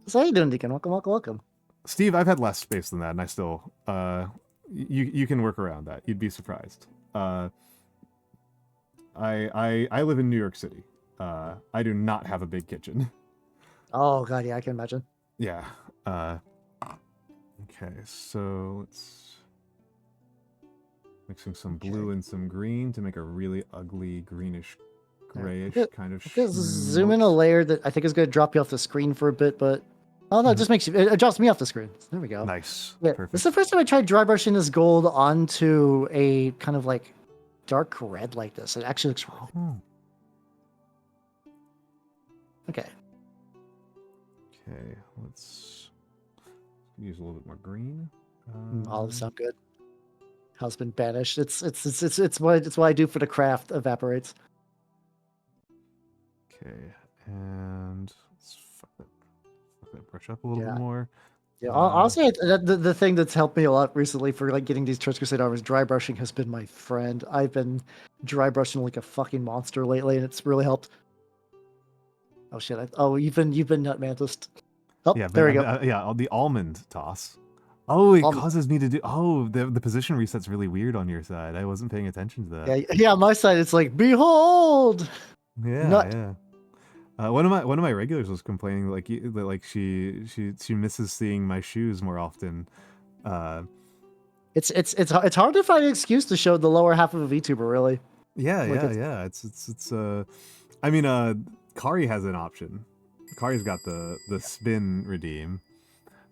So how you doing, Deacon? Welcome. Steve, I've had less space than that, and I still, you can work around that. You'd be surprised. I live in New York City. I do not have a big kitchen. Oh god, yeah, I can imagine. Yeah. Okay, so let's mixing some blue and some green to make a really ugly greenish grayish kind of. Zoom in a layer that I think is going to drop you off the screen for a bit, but oh no, it just makes it drops me off the screen. There we go. Nice. Yeah, Perfect. this is the first time I tried dry brushing this gold onto a kind of like dark red like this. It actually looks really okay. Okay, let's use a little bit more green. Olives sound good. House been banished. It's what I do for the craft evaporates. Okay, And let's fuck that brush up a little bit more. Yeah, I'll say the thing that's helped me a lot recently for like getting these Trench Crusade armors, dry brushing has been my friend. I've been dry brushing like a fucking monster lately, and it's really helped. Oh shit! You've been Nutmantis. Oh, yeah, there we go. Yeah, the almond toss. Oh, it causes me to do. Oh, the position reset's really weird on your side. I wasn't paying attention to that. Yeah, on my side it's like behold. Yeah, Nut. yeah. One of my regulars was complaining like she misses seeing my shoes more often. It's hard to find an excuse to show the lower half of a VTuber, really. Yeah, yeah. It's I mean, Kari has an option. Kari's got the spin redeem.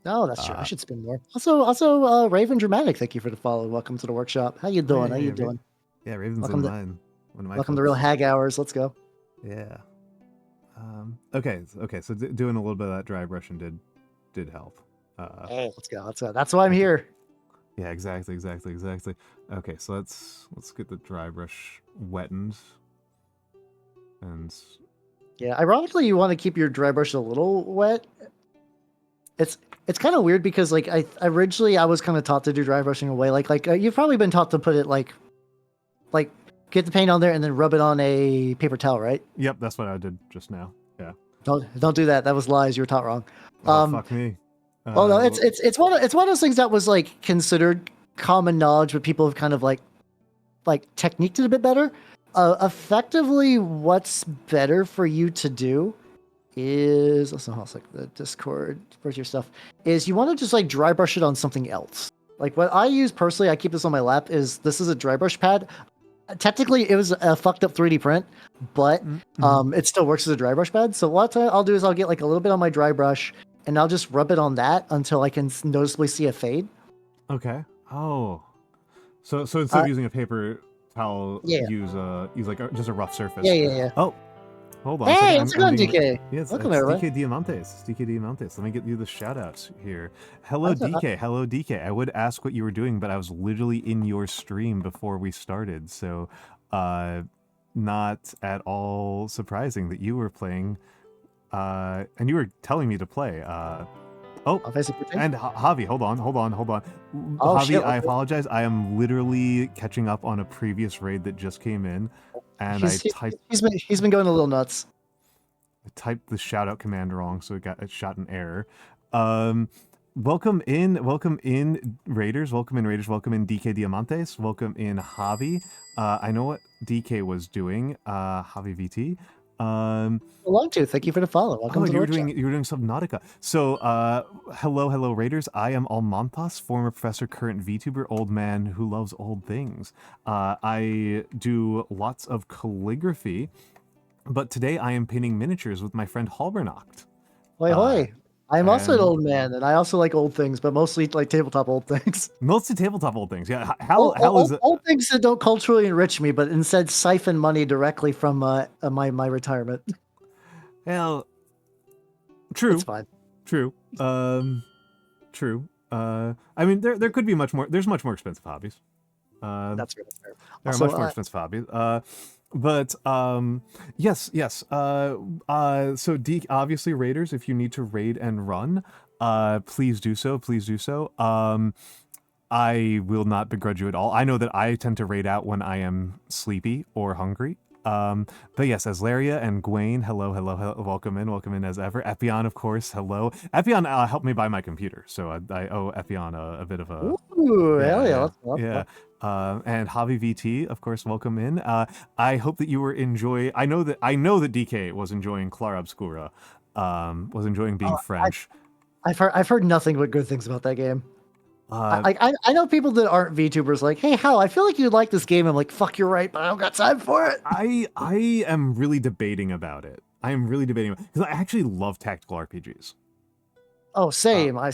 No, that's true. I should spin more. Also, Raven Dramatic, thank you for the follow. Welcome to the workshop. How you doing? How you doing? Yeah, Raven's one of my welcome to Real Hag Hours. Let's go. Yeah. Okay. So doing a little bit of that dry brushing did help. Hey, let's go. That's why I'm here. Yeah, exactly. Okay, so let's get the dry brush wettened. And yeah, ironically, you want to keep your dry brush a little wet. It's kind of weird because like originally I was kind of taught to do dry brushing away. Like you've probably been taught to put it like get the paint on there and then rub it on a paper towel, right? Yep, that's what I did just now. Yeah. Don't do that. That was lies. You were taught wrong. Oh, fuck me. Well, no, it's one of those things that was like considered common knowledge, but people have kind of like techniqued it a bit better. Effectively, what's better for you to do is like the Discord where's your stuff is you want to just like dry brush it on something else. Like what I use personally, I keep this on my lap. This is a dry brush pad. Technically, it was a fucked up 3D print, but it still works as a dry brush pad. So what I'll do is I'll get like a little bit on my dry brush and I'll just rub it on that until I can noticeably see a fade. Okay. Oh, so instead of using a paper towel, use like just a rough surface. Yeah. Oh, hold on. Hey, how's it going, DK? Yes, welcome everybody. DK Diamantes. Let me get you the shout outs here. Hello, DK. Hello, DK. I would ask what you were doing, but I was literally in your stream before we started, so not at all surprising that you were playing, and you were telling me to play. And Javi, hold on. Oh, Javi, shit, I apologize. I am literally catching up on a previous raid that just came in, and he's been going a little nuts. I typed the shout out command wrong, so it shot an error. Welcome in Raiders. Welcome in DK Diamantes. Welcome in Javi. I know what DK was doing. Javi VT. Long too. Thank you for the follow. Welcome to the workshop. You were doing Subnautica. So, hello, Raiders. I am Almantas, former professor, current VTuber, old man who loves old things. I do lots of calligraphy, but today I am painting miniatures with my friend Halbernacht. Hoi. I am also an old man, and I also like old things, but mostly like tabletop old things. Mostly tabletop old things, yeah. Old things that don't culturally enrich me, but instead siphon money directly from my retirement. Well, true. It's fine. True. True. I mean, there could be much more. There's much more expensive hobbies. That's really fair. There are much more expensive hobbies. But yes. So obviously Raiders, if you need to raid and run, please do so. I will not begrudge you at all. I know that I tend to raid out when I am sleepy or hungry. But yes, Aslaria and Gwaine, hello, welcome in as ever. Epion, of course, hello. Epion helped me buy my computer, so I owe Epion a bit of a... Ooh, hell yeah. And Javi VT, of course, welcome in. I hope that you were enjoying... I know that DK was enjoying Clara Obscura, was enjoying being French. I've heard nothing but good things about that game. I know people that aren't VTubers like, hey, Hal, I feel like you'd like this game. I'm like, fuck, you're right, but I don't got time for it. I am really debating about it. Because I actually love tactical RPGs. Oh, same. I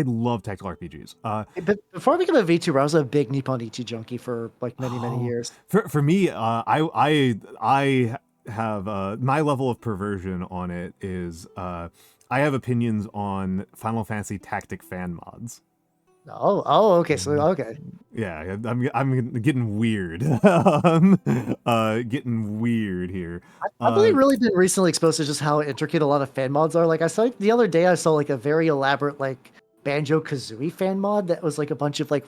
love tactical RPGs. But before I became a VTuber, I was a big Nippon Ichi junkie for like many years. For me, I have my level of perversion on it is I have opinions on Final Fantasy Tactic fan mods. Okay. So okay. Yeah, I'm getting weird. Getting weird here. I've only really been recently exposed to just how intricate a lot of fan mods are. Like I saw the other day, I saw like a very elaborate like Banjo Kazooie fan mod that was like a bunch of like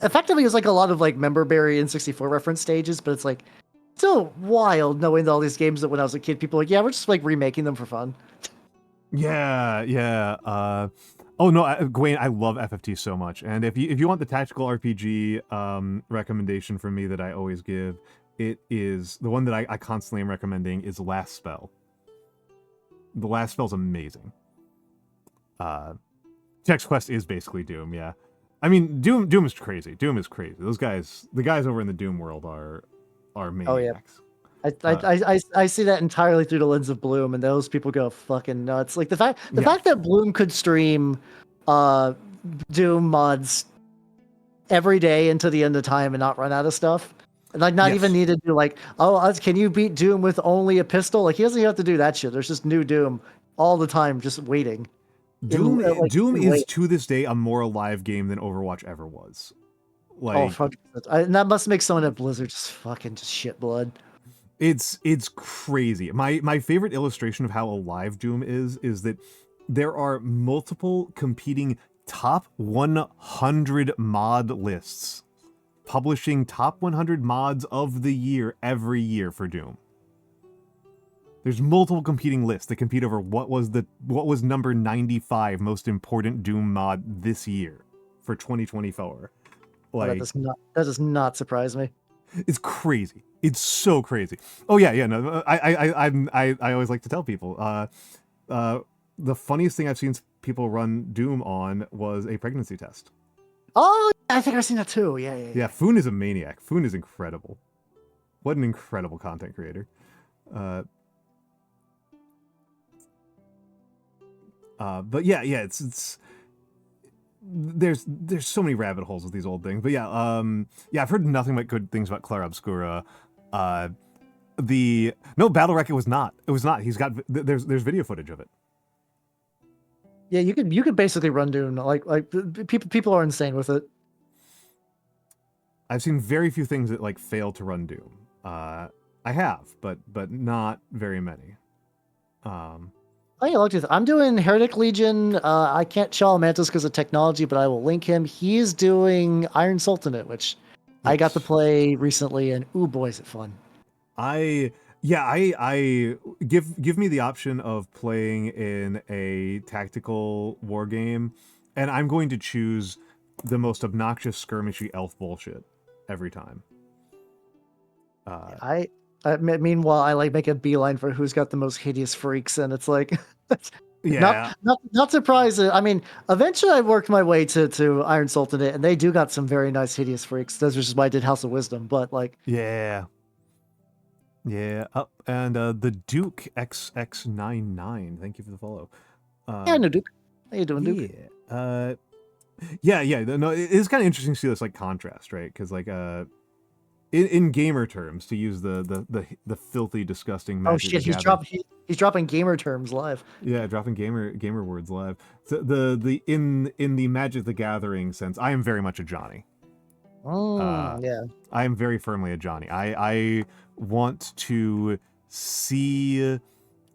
effectively it's like a lot of like member berry N64 reference stages, but it's like so wild knowing all these games that when I was a kid, people were like, yeah, we're just like remaking them for fun. Yeah. Oh no, Gwen, I love FFT so much. And if you want the tactical RPG recommendation from me that I always give, it is the one that I constantly am recommending is Last Spell. The Last Spell's amazing. Text Quest is basically Doom, yeah. I mean, Doom is crazy. Doom is crazy. Those guys, the guys over in the Doom world are maniacs. I see that entirely through the lens of Bloom, and those people go fucking nuts. Like the fact that Bloom could stream Doom mods every day into the end of time and not run out of stuff. And like not even need to do like, can you beat Doom with only a pistol? Like he doesn't even have to do that shit. There's just new Doom all the time, just waiting. Doom is to this day a more alive game than Overwatch ever was. Like, and that must make someone at Blizzard just fucking shit blood. It's crazy. My favorite illustration of how alive Doom is that there are multiple competing top 100 mod lists publishing top 100 mods of the year every year for Doom. There's multiple competing lists that compete over what was number 95 most important Doom mod this year for 2024. Like that does not surprise me. It's crazy. It's so crazy. Oh yeah. No, I always like to tell people. The funniest thing I've seen people run Doom on was a pregnancy test. Oh, I think I've seen that too. Yeah. Yeah, Foon is a maniac. Foon is incredible. What an incredible content creator. But yeah, it's there's so many rabbit holes with these old things. But yeah, I've heard nothing but good things about Clair Obscura. Battle Wreck, it was not. He's got there's video footage of it. Yeah, you could basically run Doom. Like people are insane with it. I've seen very few things that like fail to run Doom. I have, but not very many. I'm doing Heretic Legion. I can't show Almantas because of technology, but I will link him. He's doing Iron Sultanate, which I got to play recently, and ooh boy, is it fun! I give me the option of playing in a tactical war game, and I'm going to choose the most obnoxious skirmishy elf bullshit every time. Meanwhile, I like make a beeline for who's got the most hideous freaks, and it's like, yeah, not surprised. I mean, eventually I worked my way to Iron Sultanate, and they do got some very nice hideous freaks. That's just why I did House of Wisdom. But like, yeah. And the Duke XX99. Thank you for the follow. Yeah, no Duke. How you doing, Duke? Yeah. No, it's kind of interesting to see this like contrast, right? Because like in gamer terms, to use the filthy, disgusting. Oh shit! He's dropping gamer terms live. Yeah, dropping gamer words live. So in the Magic the Gathering sense, I am very much a Johnny. Yeah. I am very firmly a Johnny. I want to see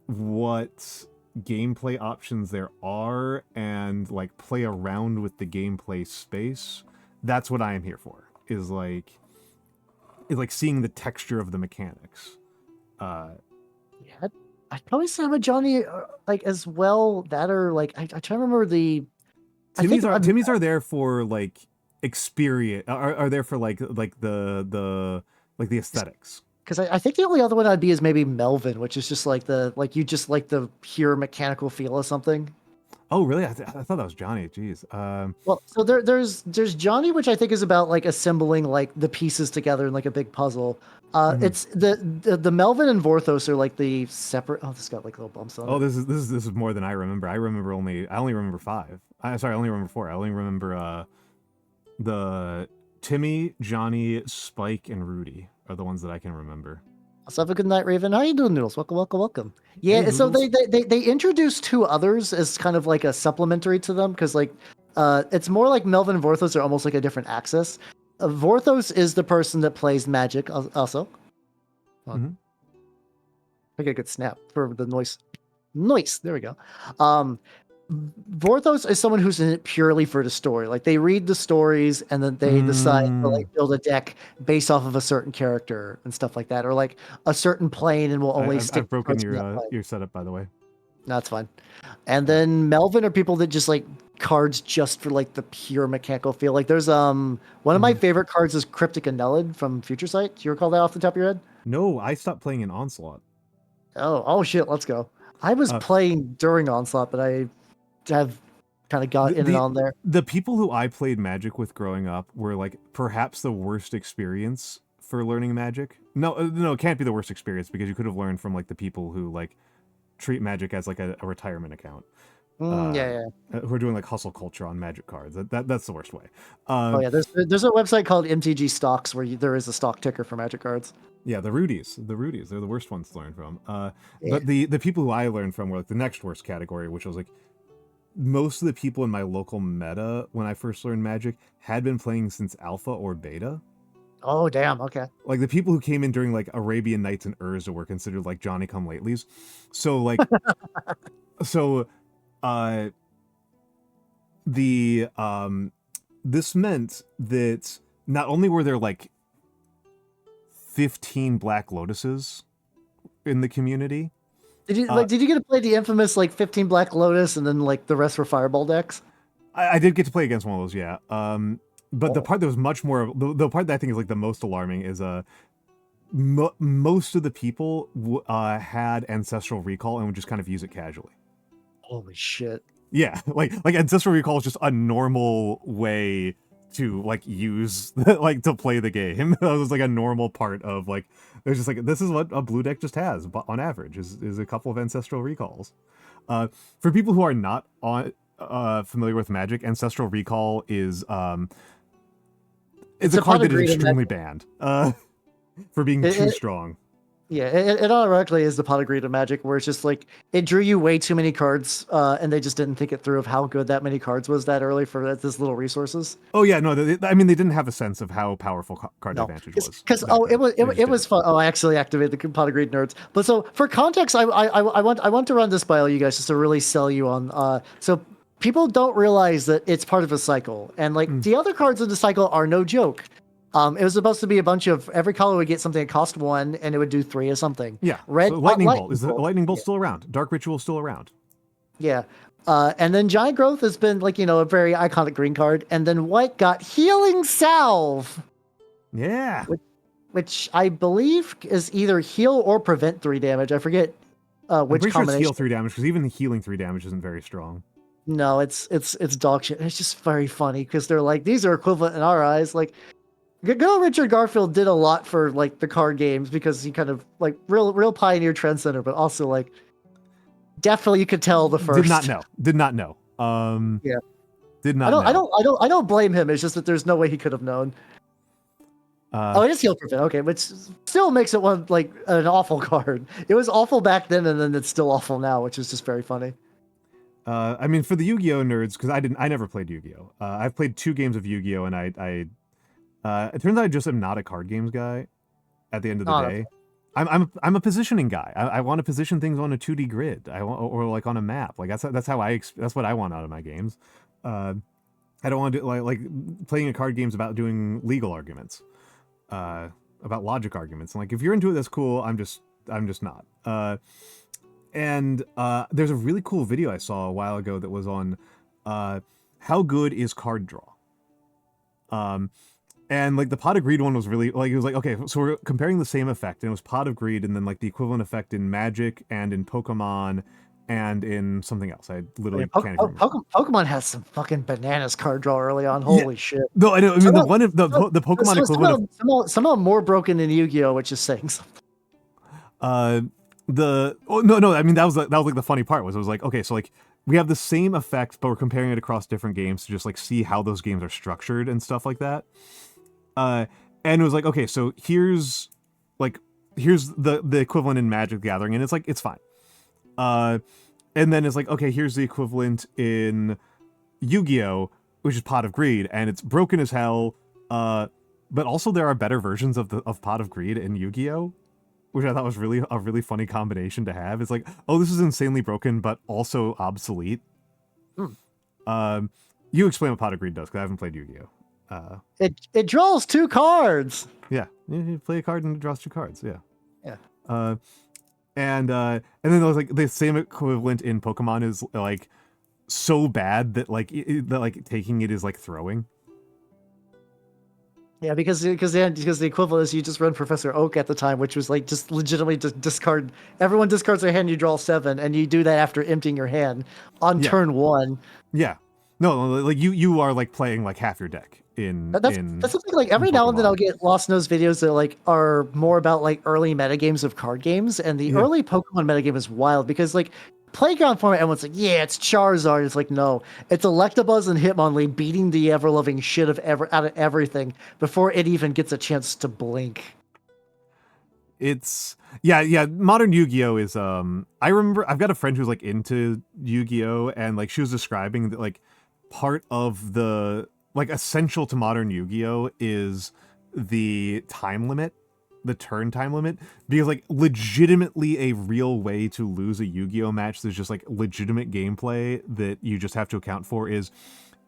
what gameplay options there are and like play around with the gameplay space. That's what I am here for. Is like seeing the texture of the mechanics. Yeah, I'd probably say I'm a Johnny like as well. That or like I try to remember the Timmy's are there for like experience. Are there for like the aesthetics. Because I think the only other one I'd be is maybe Melvin, which is just like the pure mechanical feel of something. Oh, really? I thought that was Johnny. Jeez. Well, so there's Johnny, which I think is about like assembling like the pieces together in like a big puzzle. It's the Melvin and Vorthos are like the separate. Oh, this got like little bumps on it. Oh, this is more than I remember. I only remember 5. I only remember 4. I only remember the Timmy, Johnny, Spike, and Rudy are the ones that I can remember. So have a good night, Raven. How you doing, Noodles? Welcome. Yeah, hey, so they introduced 2 others as kind of like a supplementary to them because like It's more like Melvin and Vorthos are almost like a different axis. Vorthos is the person that plays Magic also. Mm-hmm. I get a good snap for the noise. Noise. There we go. Vorthos is someone who's in it purely for the story. Like they read the stories and then they decide to like build a deck based off of a certain character and stuff like that, or like a certain plane, and will only stick. I've broken your setup, by the way. That's fine. And then Melvin are people that just like cards just for like the pure mechanical feel. Like there's one of my favorite cards is Cryptic Annelid from Future Sight. Do you recall that off the top of your head? No, I stopped playing in Onslaught. Oh shit, let's go. I was playing during Onslaught, but I have kind of got in and on there. The people who I played Magic with growing up were like perhaps the worst experience for learning Magic. No, it can't be the worst experience because you could have learned from like the people who like treat Magic as like a retirement account. Who are doing like hustle culture on Magic cards. That's the worst way. There's a website called MTG Stocks where there is a stock ticker for Magic cards. Yeah, the Rudies, they're the worst ones to learn from. But the people who I learned from were like the next worst category, which was like most of the people in my local meta when I first learned Magic had been playing since alpha or beta. Oh damn, okay. Like the people who came in during like Arabian Nights and Urza were considered like Johnny come latelys. So like this meant that not only were there like 15 Black Lotuses in the community. Did you get to play the infamous like 15 Black Lotus and then like the rest were Fireball decks? I did get to play against one of those, yeah. But the part that was much more the part that I think is like the most alarming is most of the people had Ancestral Recall and would just kind of use it casually. Holy shit. Yeah, like Ancestral Recall is just a normal way to like use like to play the game. That was like a normal part of like there's just like this is what a blue deck just has on average is a couple of Ancestral Recalls. For people who are not familiar with Magic, Ancestral Recall is it's a card that is extremely banned for being too strong. Yeah, it automatically is the pot of greed of Magic, where it's just like it drew you way too many cards, and they just didn't think it through of how good that many cards was that early for this little resources. Oh yeah, no, I mean they didn't have a sense of how powerful card advantage was. Because it was fun. Oh, I actually activated the pot of greed nerds. But so for context, I want to run this by all you guys just to really sell you on. So people don't realize that it's part of a cycle, and like the other cards in the cycle are no joke. It was supposed to be a bunch of every color would get something that cost 1, and it would do 3 or something. Yeah. Red so Lightning Bolt is the Lightning Bolt still around? Dark Ritual still around? Yeah. And then Giant Growth has been like a very iconic green card, and then White got Healing Salve. Yeah. Which I believe is either heal or prevent 3 damage. I forget which combination. Sure it's heal 3 damage because even the healing 3 damage isn't very strong. No, it's dog shit. It's just very funny because they're like these are equivalent in our eyes, like. Good old Richard Garfield did a lot for like the card games because he kind of like real pioneer trend center, but also like definitely you could tell the first. Did not know. Yeah. Did not. I don't blame him. It's just that there's no way he could have known. It is heal prevent. Okay, which still makes it one like an awful card. It was awful back then, and then it's still awful now, which is just very funny. I mean, for the Yu-Gi-Oh nerds, because I never played Yu-Gi-Oh. I've played 2 games of Yu-Gi-Oh, and it turns out I just am not a card games guy at the end of the day. I'm a positioning guy. I want to position things on a 2D grid. Or like on a map. Like that's what I want out of my games. I don't want to do like playing a card game's about doing legal arguments. About logic arguments. And like if you're into it, that's cool. I'm just not. And there's a really cool video I saw a while ago that was on how good is card draw. And like the Pot of Greed one was really like, it was like, okay, so we're comparing the same effect, and it was Pot of Greed and then like the equivalent effect in Magic and in Pokemon and in something else. I literally can't even remember. Pokemon has some fucking bananas card draw early on. Holy shit. No, I know. I mean, the Pokemon equivalent some of them more broken than Yu-Gi-Oh, which is saying something. I mean that was like the funny part was it was like, okay, so like we have the same effect, but we're comparing it across different games to just like see how those games are structured and stuff like that. And it was like, okay, so here's the equivalent in Magic the Gathering, and it's like it's fine. And then it's like, okay, here's the equivalent in Yu-Gi-Oh, which is Pot of Greed, and it's broken as hell. But also there are better versions of Pot of Greed in Yu-Gi-Oh, which I thought was really a really funny combination to have. It's like, oh, this is insanely broken, but also obsolete. You explain what Pot of Greed does, because I haven't played Yu-Gi-Oh. It draws 2 cards. Yeah, you play a card and it draws 2 cards. Yeah. Yeah. And then there was like the same equivalent in Pokemon is like so bad that like taking it is like throwing. Yeah, because the equivalent is you just run Professor Oak at the time, which was like just legitimately just discard. Everyone discards their hand, you draw 7, and you do that after emptying your hand on turn 1. Yeah, no, like you are like playing like half your deck in. That's something like every now and then I'll get Lost Nose videos that like are more about like early metagames of card games, and the early Pokemon metagame is wild because like Playground format, everyone's like, yeah, it's Charizard. It's like, no, it's Electabuzz and Hitmonlee beating the ever-loving shit out of everything before it even gets a chance to blink. It's modern Yu-Gi-Oh is I remember I've got a friend who's like into Yu-Gi-Oh, and like she was describing that like part of the like essential to modern Yu-Gi-Oh is the time limit, the turn time limit, because like legitimately a real way to lose a Yu-Gi-Oh match, there's just like legitimate gameplay that you just have to account for, is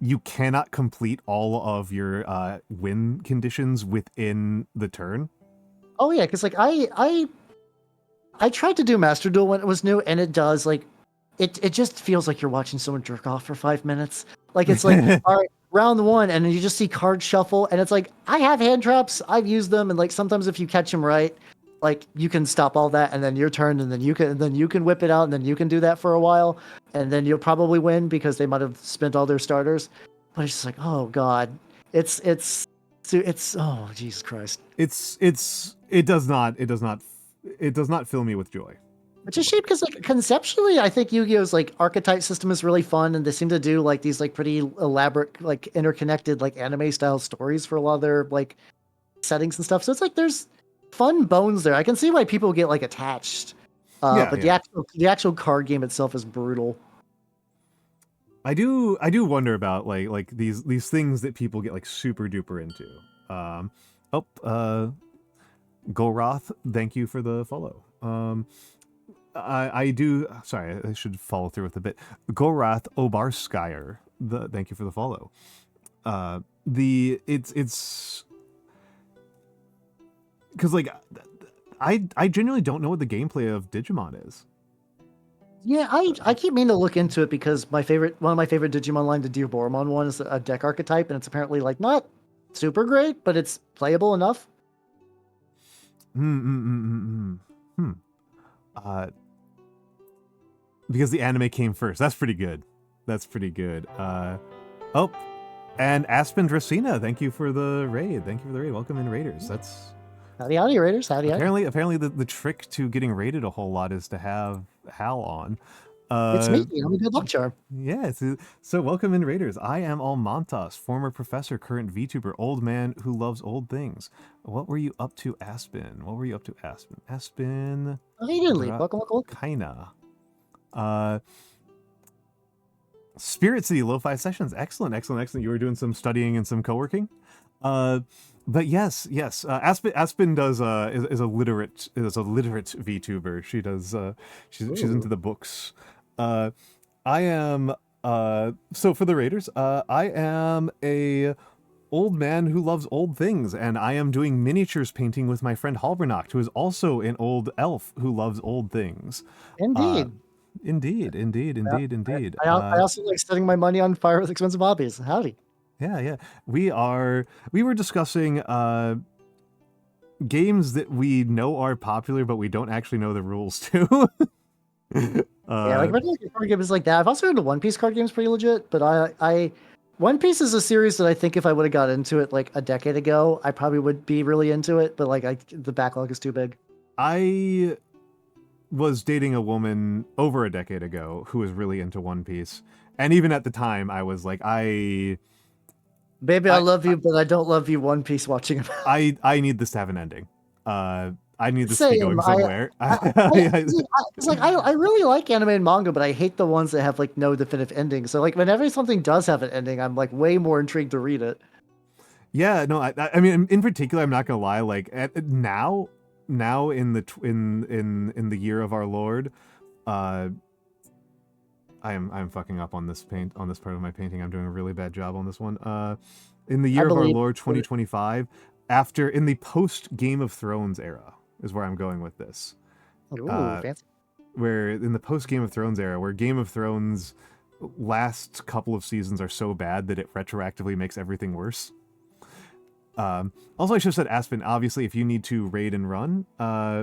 you cannot complete all of your win conditions within the turn. Oh yeah, because like I tried to do Master Duel when it was new, and it does like it just feels like you're watching someone jerk off for 5 minutes. Like it's like all right, round 1, and then you just see cards shuffle, and it's like, I have hand traps, I've used them, and like sometimes if you catch them right, like you can stop all that, and then your turn, and then you can whip it out, and then you can do that for a while, and then you'll probably win because they might have spent all their starters. But it's just like, oh god, it's oh Jesus Christ, it does not fill me with joy. Which is a shame because, like, conceptually, I think Yu-Gi-Oh's like archetype system is really fun, and they seem to do like these like pretty elaborate, like interconnected, like anime style stories for a lot of their like settings and stuff. So it's like there's fun bones there. I can see why people get like attached. But the actual card game itself is brutal. I do wonder about like these things that people get like super duper into. Golroth, thank you for the follow. I do. Sorry, I should follow through with a bit. Gorath Obarskyer, thank you for the follow. It's because like I genuinely don't know what the gameplay of Digimon is. Yeah, I keep meaning to look into it because one of my favorite Digimon line, the Dear Boromon one, is a deck archetype, and it's apparently like not super great, but it's playable enough. Because the anime came first. That's pretty good. And Aspen Dracena, thank you for the raid. Welcome in, Raiders. That's howdy Raiders. Howdy. Apparently the trick to getting raided a whole lot is to have Hal on. It's me. I'm a good luck charm. Yeah. So welcome in, Raiders. I am Almantas, former professor, current VTuber, old man who loves old things. What were you up to, Aspen? Aspen. Oh, he didn't leave. Welcome. Kinda. Spirit City Lo-Fi Sessions. Excellent. You were doing some studying and some co-working. But yes. Aspen does is a literate VTuber. She does she's into the books. I am so for the Raiders, I am a old man who loves old things, and I am doing miniatures painting with my friend Halbernacht, who is also an old elf who loves old things. Indeed. I also like spending my money on fire with expensive hobbies. Howdy. Yeah. We were discussing games that we know are popular, but we don't actually know the rules to. Like card games like that. I've also heard the One Piece card games pretty legit, but I One Piece is a series that I think if I would have got into it like a decade ago, I probably would be really into it. But like the backlog is too big. I was dating a woman over a decade ago who was really into One Piece, and even at the time, I was like, Baby, I love you, but I don't love you. One Piece watching. I need this to have an ending. I need this to be going somewhere. It's like I really like anime and manga, but I hate the ones that have like no definitive ending. So like whenever something does have an ending, I'm like way more intrigued to read it. Yeah, no, I mean, in particular, I'm not gonna lie. Like now in the year of our Lord, I'm fucking up on this part of my painting. I'm doing a really bad job on this one. In the year of our Lord 2025, in the post Game of Thrones era is where I'm going with this. Ooh, fancy. Where in the post Game of Thrones era, where Game of Thrones last couple of seasons are so bad that it retroactively makes everything worse. Also, I should have said, Aspen, obviously, if you need to raid and run,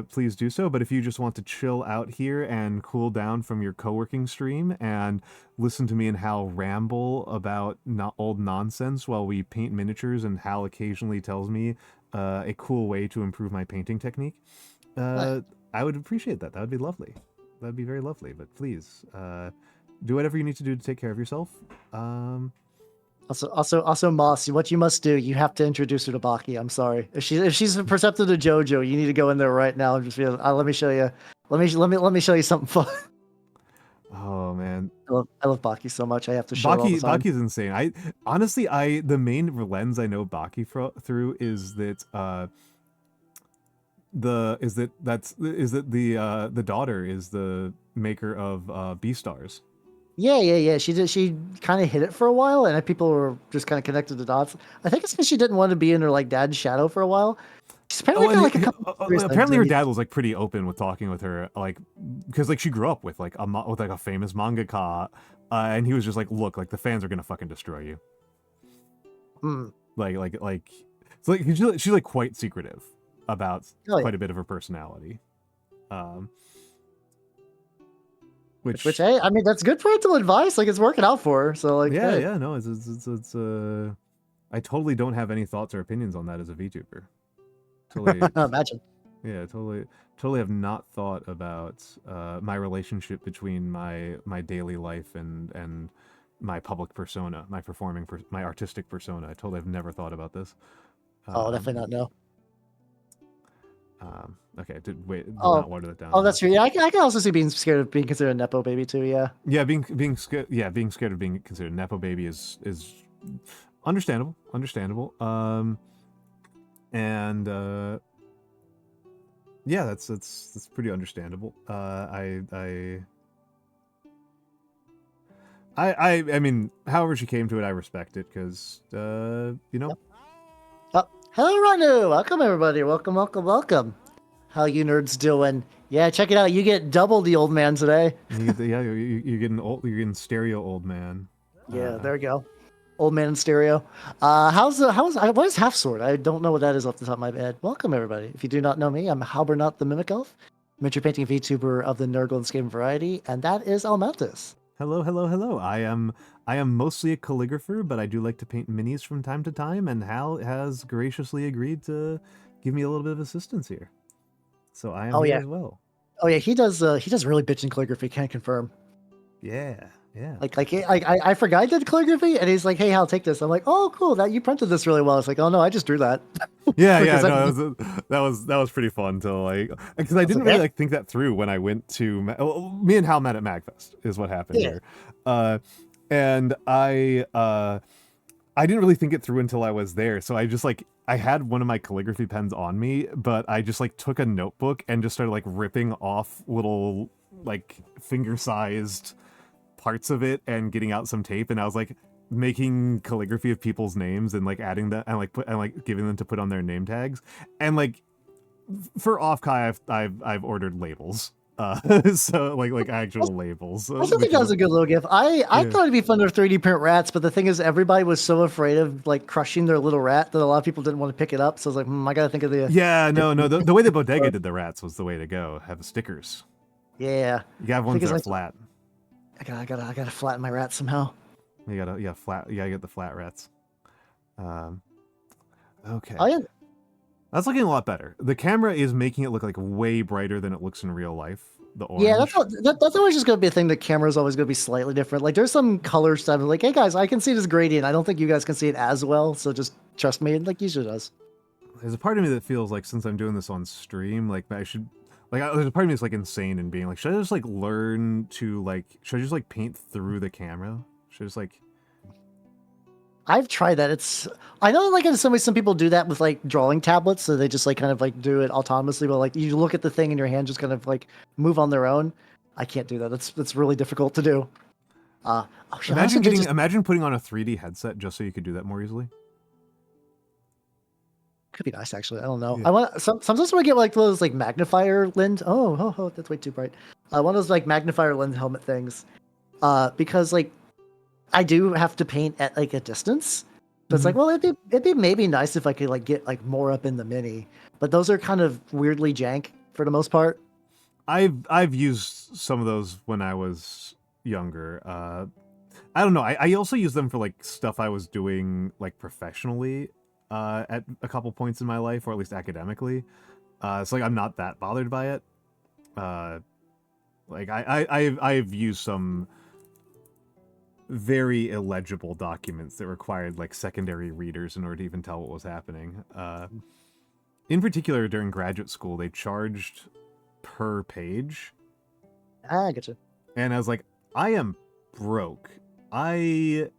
please do so. But if you just want to chill out here and cool down from your co-working stream and listen to me and Hal ramble about old nonsense while we paint miniatures and Hal occasionally tells me a cool way to improve my painting technique, I would appreciate that. That would be lovely. That would be very lovely. But please, do whatever you need to do to take care of yourself. Also, Moss, what you must do, you have to introduce her to Baki. I'm sorry. If she's perceptive to JoJo, you need to go in there right now and just be like, let me show you. Let me show you something fun. Oh man, I love Baki so much. I have to show it all the time. Baki's insane. Honestly, the main lens I know Baki through is that the daughter is the maker of Beastars. Yeah. She kind of hid it for a while, and people were just kind of connected the dots. I think it's because she didn't want to be in her like dad's shadow for a while. She's apparently apparently her dad was like pretty open with talking with her, like because like she grew up with like a famous mangaka, and he was just like, look, like the fans are gonna fucking destroy you. Like it's like she's like quite secretive about quite a bit of her personality. Which hey, I mean that's good parental advice. Like it's working out for her. So like yeah, no, it's I totally don't have any thoughts or opinions on that as a VTuber. Totally imagine. Yeah, totally have not thought about my relationship between my daily life and my public persona, my artistic persona. I totally have never thought about this. Definitely not. No. Okay, did not water that down. Oh, that's true. Yeah, I can also see being scared of being considered a nepo baby too. Yeah. Yeah, being scared. Yeah, being scared of being considered a nepo baby is understandable. Yeah, that's pretty understandable. I mean, however she came to it, I respect it because you know. Yep. Oh, hello, Ranu. Welcome, everybody. Welcome. How you nerds doing? Yeah, check it out. You get double the old man today. You're getting stereo old man. Yeah, there we go. Old man in stereo. What is Half Sword? I don't know what that is off the top of my head. Welcome, everybody. If you do not know me, I'm Halbernot the Mimic Elf, miniature painting VTuber of the Nerd Landscape variety, and that is Almantas. Hello. I am mostly a calligrapher, but I do like to paint minis from time to time, and Hal has graciously agreed to give me a little bit of assistance here. So I am here as well. Oh yeah, he does really bitchin' calligraphy, can't confirm. Yeah. Like I forgot I did calligraphy, and he's like, "Hey, Hal, take this." I'm like, "Oh, cool! That you printed this really well." It's like, "Oh no, I just drew that." Yeah. No, that was pretty fun to like because I didn't really like think that through when I went to me and Hal met at MagFest is what happened here, and I didn't really think it through until I was there. So I just like I had one of my calligraphy pens on me, but I just like took a notebook and just started like ripping off little like finger-sized parts of it and getting out some tape, and I was like making calligraphy of people's names and like adding that and like giving them to put on their name tags. And like for Offkai, I've ordered labels. So like actual labels. I still think that was a good little gift. I thought it'd be fun to 3D print rats, but the thing is, everybody was so afraid of like crushing their little rat that a lot of people didn't want to pick it up. So I was like, I gotta think of the. Yeah, no. The way that Bodega did the rats was the way to go. Have stickers. Yeah. You gotta have ones that are flat. I gotta flatten my rat somehow. You gotta get the flat rats. Okay. Oh yeah. That's looking a lot better. The camera is making it look like way brighter than it looks in real life. The orange. Yeah, that's always just gonna be a thing. The camera's always gonna be slightly different. Like there's some color stuff. Like, hey guys, I can see this gradient. I don't think you guys can see it as well. So just trust me, like usually does. there's a part of me that feels like since I'm doing this on stream, like I should, like there's a part of me that's like insane and being like, should I just like learn to like, should I just like paint through the camera? Should I just like? I've tried that. I know like in some ways some people do that with like drawing tablets, so they just like kind of like do it autonomously. But like you look at the thing and your hand just kind of like move on their own. I can't do that. That's really difficult to do. Oh, shit, Imagine putting on a 3D headset just so you could do that more easily. Could be nice, actually. I don't know. Yeah. Sometimes when I get like those like magnifier lens. Oh, that's way too bright. One of those like magnifier lens helmet things. Because like I do have to paint at like a distance. So it's like, well, it'd be maybe nice if I could like get like more up in the mini. But those are kind of weirdly jank for the most part. I've used some of those when I was younger. I don't know. I also use them for like stuff I was doing like professionally at a couple points in my life, or at least academically. So like I'm not that bothered by it. Like I've used some very illegible documents that required like secondary readers in order to even tell what was happening. In particular, during graduate school, they charged per page. I get you. And I was like, I am broke. I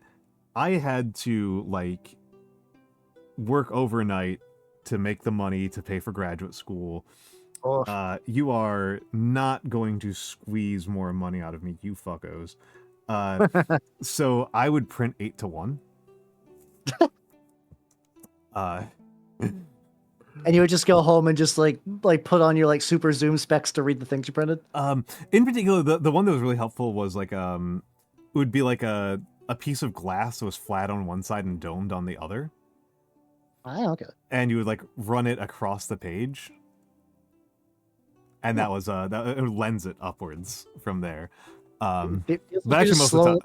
had to like work overnight to make the money to pay for graduate school. You are not going to squeeze more money out of me, you fuckos. So I would print 8:1. And you would just go home and just like put on your like super zoom specs to read the things you printed. In particular, the one that was really helpful was like it would be like a piece of glass that was flat on one side and domed on the other. Oh, okay. And you would like run it across the page, and that was it would lens it upwards from there. But actually, most of the time,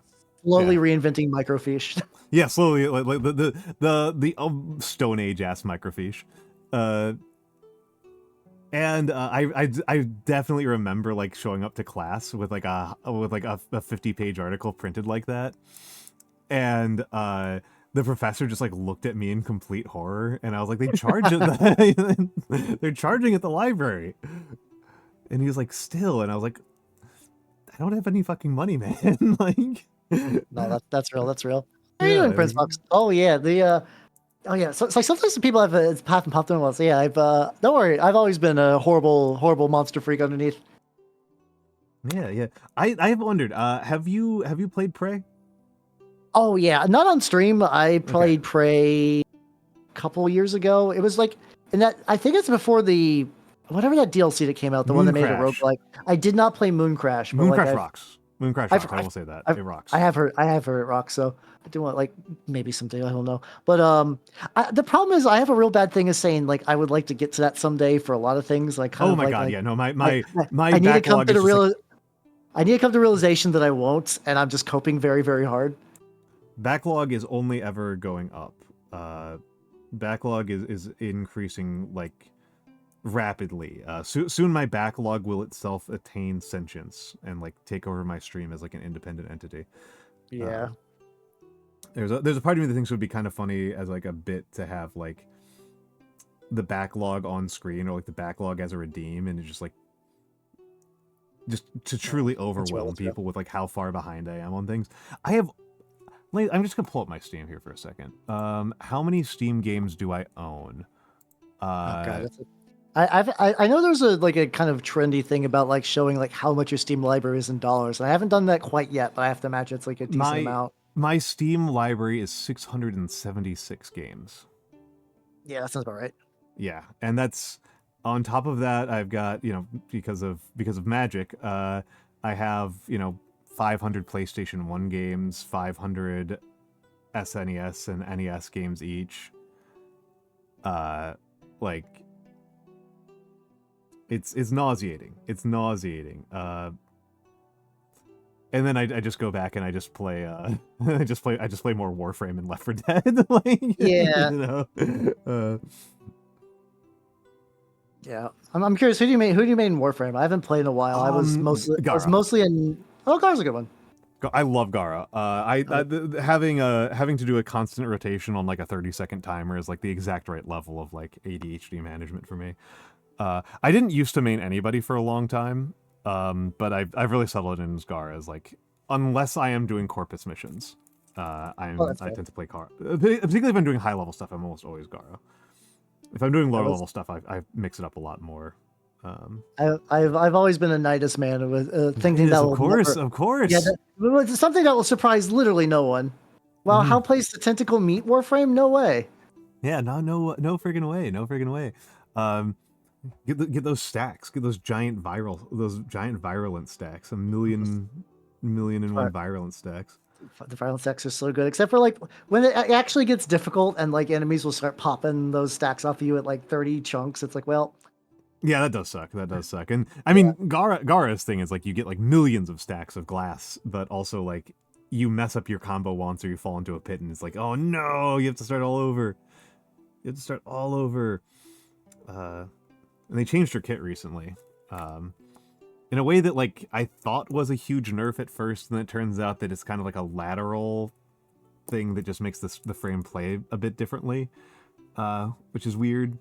slowly reinventing microfiche. Yeah, slowly, like the Stone Age ass microfiche. And I definitely remember like showing up to class with like a 50-page article printed like that, and the professor just like looked at me in complete horror, and I was like, they charge it. They're charging at the library, and he was like, still, and I was like, I don't have any fucking money, man. Like, no, that's real. That's real. How are you doing, Prince Fox? Oh yeah, oh yeah. So it's like sometimes the people have popped in once. Yeah, don't worry. I've always been a horrible monster freak underneath. Yeah. I've wondered. Have you played Prey? Oh yeah, not on stream. I played Prey a couple years ago. It was like, and that I think it's before the whatever that DLC that came out, the one that made it roguelike. I did not play Mooncrash. But Mooncrash rocks. Mooncrash rocks. I will say that it rocks. I have heard it rocks. So I do want like maybe someday. I don't know. But the problem is I have a real bad thing of saying like I would like to get to that someday for a lot of things. Like oh my god, yeah, no, my I need to come to the I need to come to realization that I won't, and I'm just coping very very hard. Backlog is only ever going up. Backlog is increasing like rapidly. Soon my backlog will itself attain sentience and like take over my stream as like an independent entity. Yeah. There's a part of me that thinks it would be kind of funny as like a bit to have like the backlog on screen, or like the backlog as a redeem, and just to truly overwhelm people with like how far behind I am on things. I'm just gonna pull up my Steam here for a second. How many Steam games do I own? Oh god, I know there's a kind of trendy thing about like showing like how much your Steam library is in dollars. I haven't done that quite yet, but I have to imagine it's like a decent amount. My Steam library is 676 games. Yeah, that sounds about right. Yeah, and that's on top of that. I've got, you know, because of Magic, I have, you know, 500 PlayStation 1 games, 500 SNES and NES games each. Like, it's nauseating. It's nauseating. And then I just go back and I just play I just play more Warframe and Left 4 Dead. Like, yeah. You know? Yeah. I'm curious, who do you main in Warframe? I haven't played in a while. I was mostly in Gar's a good one. I love Gara. Having to do a constant rotation on like a 30-second timer is like the exact right level of like ADHD management for me. I didn't used to main anybody for a long time, but I've really settled in as Gara as like, unless I am doing Corpus missions, I tend to play Gara. Particularly if I'm doing high level stuff, I'm almost always Gara. If I'm doing lower level stuff, I mix it up a lot more. I've always been a Nidus man with thinking Nidus, that of course. Yeah, it's something that will surprise literally no one. Wow, how plays the tentacle meet Warframe? No way. Yeah, no friggin' way. Get those stacks. Get those giant virulent stacks. A million and one virulent stacks. The virulent stacks are so good, except for like when it actually gets difficult and like enemies will start popping those stacks off of you at like 30 chunks. It's like, well. Yeah, that does suck. And I mean, Gara's thing is like you get like millions of stacks of glass, but also like you mess up your combo once or you fall into a pit and it's like, oh no, you have to start all over. And they changed her kit recently. In a way that like I thought was a huge nerf at first, and then it turns out that it's kind of like a lateral thing that just makes the frame play a bit differently, which is weird.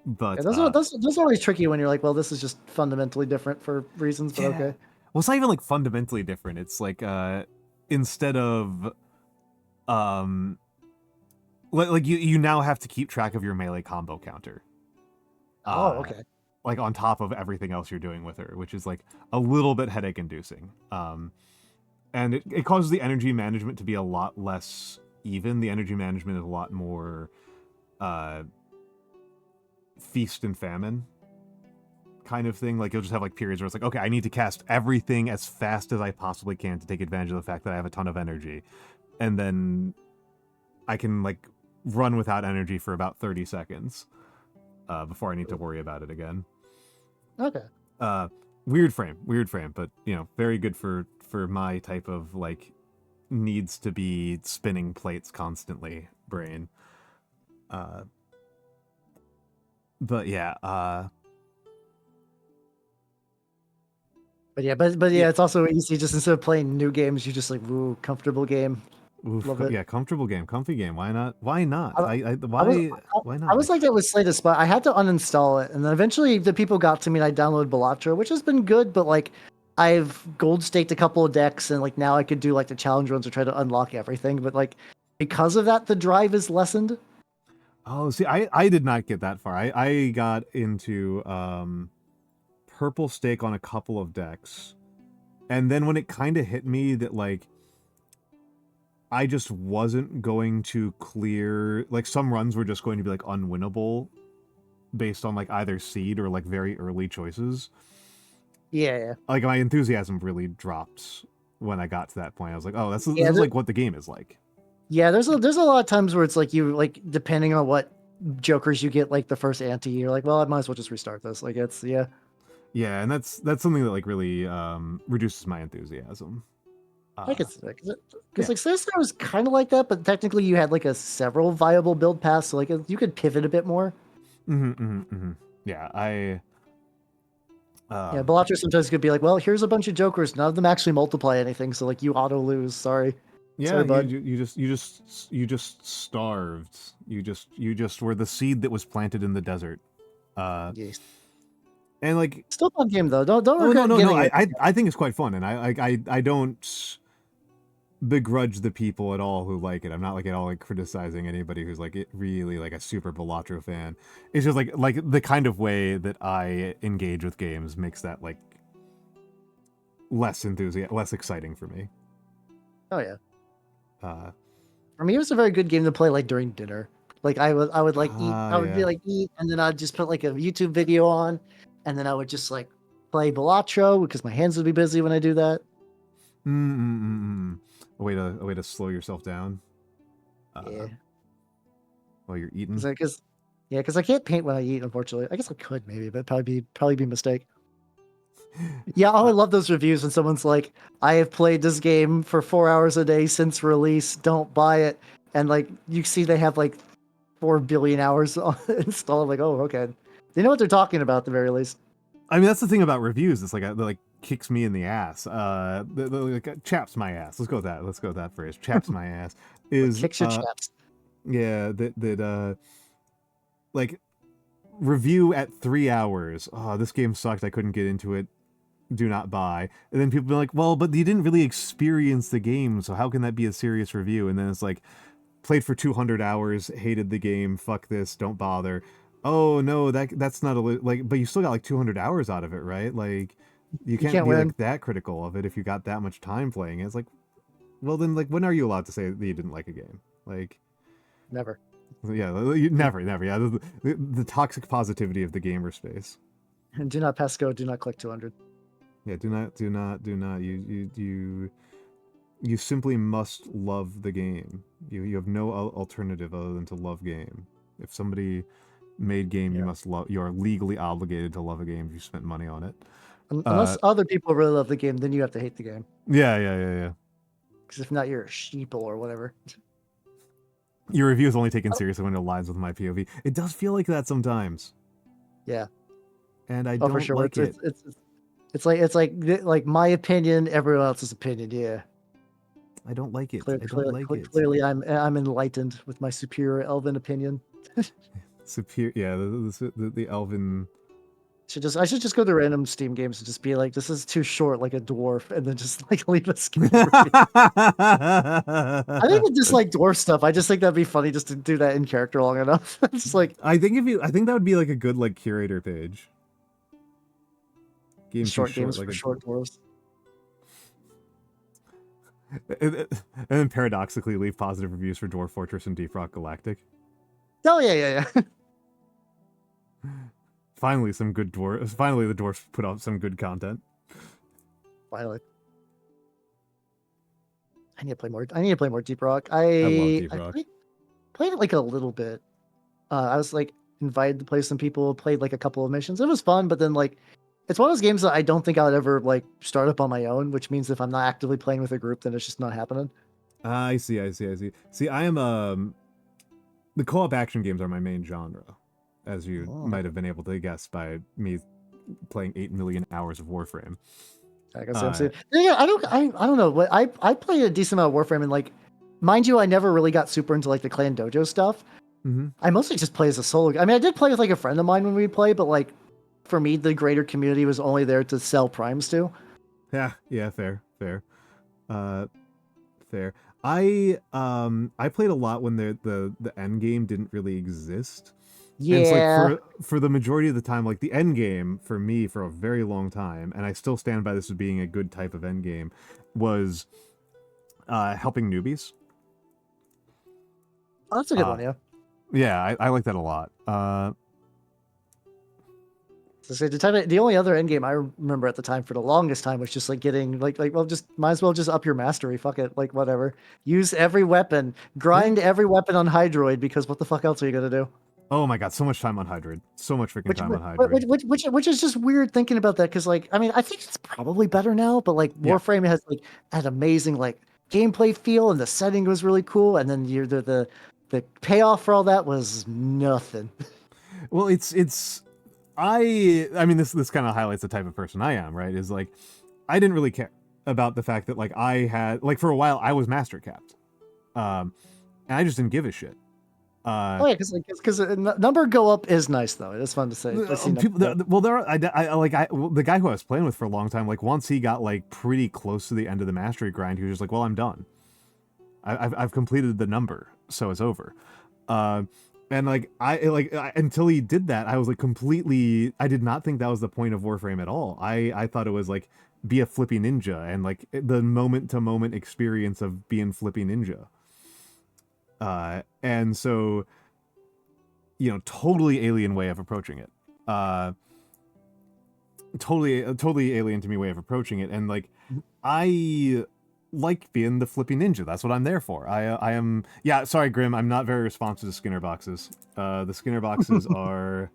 But yeah, those are always tricky when you're like, well, this is just fundamentally different for reasons, but okay. Well, it's not even like fundamentally different. It's like instead of like you now have to keep track of your melee combo counter. Okay. Like on top of everything else you're doing with her, which is like a little bit headache inducing. And it causes the energy management to be a lot less even. The energy management is a lot more feast and famine kind of thing. Like you'll just have like periods where it's like, okay, I need to cast everything as fast as I possibly can to take advantage of the fact that I have a ton of energy, and then I can like run without energy for about 30 seconds before I need to worry about it again. Okay. Weird frame, but you know, very good for my type of like needs to be spinning plates constantly brain. But yeah, but yeah, it's also easy. Just instead of playing new games, you just like, ooh, comfortable game. Oof, love it. Yeah, comfortable game, comfy game. Why not? Why not? Why not? I was like that with Slatus, but I had to uninstall it, and then eventually the people got to me, and I downloaded Balatro, which has been good. But like, I've gold staked a couple of decks, and like now I could do like the challenge runs or try to unlock everything. But like, because of that, the drive is lessened. Oh, see, I did not get that far. I got into purple stake on a couple of decks, and then when it kind of hit me that like I just wasn't going to clear, like some runs were just going to be like unwinnable based on like either seed or like very early choices. Yeah. Like my enthusiasm really dropped when I got to that point. I was like, oh, this is like what the game is like. Yeah, there's a lot of times where it's like you like depending on what jokers you get like the first ante, you're like, well, I might as well just restart this. Like it's yeah. Yeah, and that's something that like really reduces my enthusiasm. I could say because like Sinister was kind of like that, but technically you had like a several viable build paths, so like you could pivot a bit more. Yeah, yeah, Balatro sometimes could be like, well, here's a bunch of jokers, none of them actually multiply anything, so like you auto lose. Sorry. Yeah, sorry, bud. you just starved. You just were the seed that was planted in the desert. Yes. And like still fun game though. Don't no. I think it's quite fun, and I don't begrudge the people at all who like it. I'm not like at all like criticizing anybody who's like really like a super Balatro fan. It's just like the kind of way that I engage with games makes that like less exciting for me. Oh yeah. For me, it was a very good game to play like during dinner. Like I would like eat. I would be like eat, and then I'd just put like a YouTube video on, and then I would just like play Balatro because my hands would be busy when I do that. A way to slow yourself down. Yeah. While you're eating. Because I can't paint when I eat. Unfortunately, I guess I could maybe, but probably be a mistake. Yeah, I love those reviews when someone's like, I have played this game for 4 hours a day since release, don't buy it. And like you see they have like 4 billion hours installed. Like, oh, okay. They know what they're talking about at the very least. I mean, that's the thing about reviews. It's like kicks me in the ass, like, chaps my ass. Let's go with that. Let's go with that phrase. Chaps my ass is Kicks your chaps. yeah, like review at 3 hours. Oh, this game sucked. I couldn't get into it. Do not buy. And then people be like, well, but you didn't really experience the game, so how can that be a serious review? And then it's like, played for 200 hours, hated the game, fuck this, don't bother. Oh no, that's not like, but you still got like 200 hours out of it, right? Like, you can't be win. like that critical of it if you got that much time playing it. It's like, well then, like, when are you allowed to say that you didn't like a game? Like, never. Yeah, never. Yeah, the toxic positivity of the gamer space. And do not pass go. Do not click 200. Yeah, do not. You simply must love the game. You have no alternative other than to love game. If somebody made game, you must love. You are legally obligated to love a game if you spent money on it. Unless other people really love the game, then you have to hate the game. Yeah. Because if not, you're a sheeple or whatever. Your review is only taken seriously when it aligns with my POV. It does feel like that sometimes. Yeah. And I don't like it. It's like my opinion, everyone else's opinion. Yeah. I don't like it. I don't like it. Clearly, I'm enlightened with my superior elven opinion. Superior, yeah. The elven. I should just go to random Steam games and just be like, this is too short, like a dwarf, and then just like leave a skip. I think I dislike dwarf stuff. I just think that'd be funny just to do that in character long enough. It's like I think that would be like a good like curator page. Games for short dwarves. And then paradoxically leave positive reviews for Dwarf Fortress and Deep Rock Galactic. Oh yeah. Finally, some good dwarves. Finally, the dwarves put out some good content. Finally. I need to play more Deep Rock. I love Deep Rock. Played it like a little bit. I was like invited to play some people. Played like a couple of missions. It was fun, but then like it's one of those games that I don't think I would ever like start up on my own. Which means if I'm not actively playing with a group, then it's just not happening. I see. See, I am the co-op action games are my main genre, as you might have been able to guess by me playing 8 million hours of Warframe. I guess I don't know. But I played a decent amount of Warframe, and like, mind you, I never really got super into like the clan dojo stuff. Mm-hmm. I mostly just play as a solo. I mean, I did play with like a friend of mine when we played, but like for me, the greater community was only there to sell primes to. Yeah, fair. Fair. I played a lot when the end game didn't really exist. Yeah. And it's like for the majority of the time, like the end game for me for a very long time, and I still stand by this as being a good type of end game, was helping newbies. Oh, that's a good one, yeah. Yeah, I like that a lot. So the only other end game I remember at the time for the longest time was just like getting like well, just might as well just up your mastery. Fuck it, like whatever. Use every weapon, grind every weapon on Hydroid, because what the fuck else are you gonna do? Oh my god, so much time on Hydroid. So much freaking time on Hydroid. Which is just weird thinking about that, because like I mean I think it's probably better now, but like Warframe has like an amazing like gameplay feel, and the setting was really cool, and then the payoff for all that was nothing. Well, I mean, this kind of highlights the type of person I am, right? Is like, I didn't really care about the fact that like I had like for a while I was master capped, and I just didn't give a shit. Oh yeah, because number go up is nice though. It's fun to say. The guy who I was playing with for a long time, like once he got like pretty close to the end of the mastery grind, he was just like, "Well, I'm done. I've completed the number, so it's over." And like until he did that, I was like completely. I did not think that was the point of Warframe at all. I thought it was like be a flippy ninja and like the moment to moment experience of being flippy ninja. And so, totally alien way of approaching it. Totally alien to me way of approaching it. And like, I like being the flippy ninja. That's what I'm there for. I am. Yeah, sorry, Grim. I'm not very responsive to Skinner boxes. The Skinner boxes are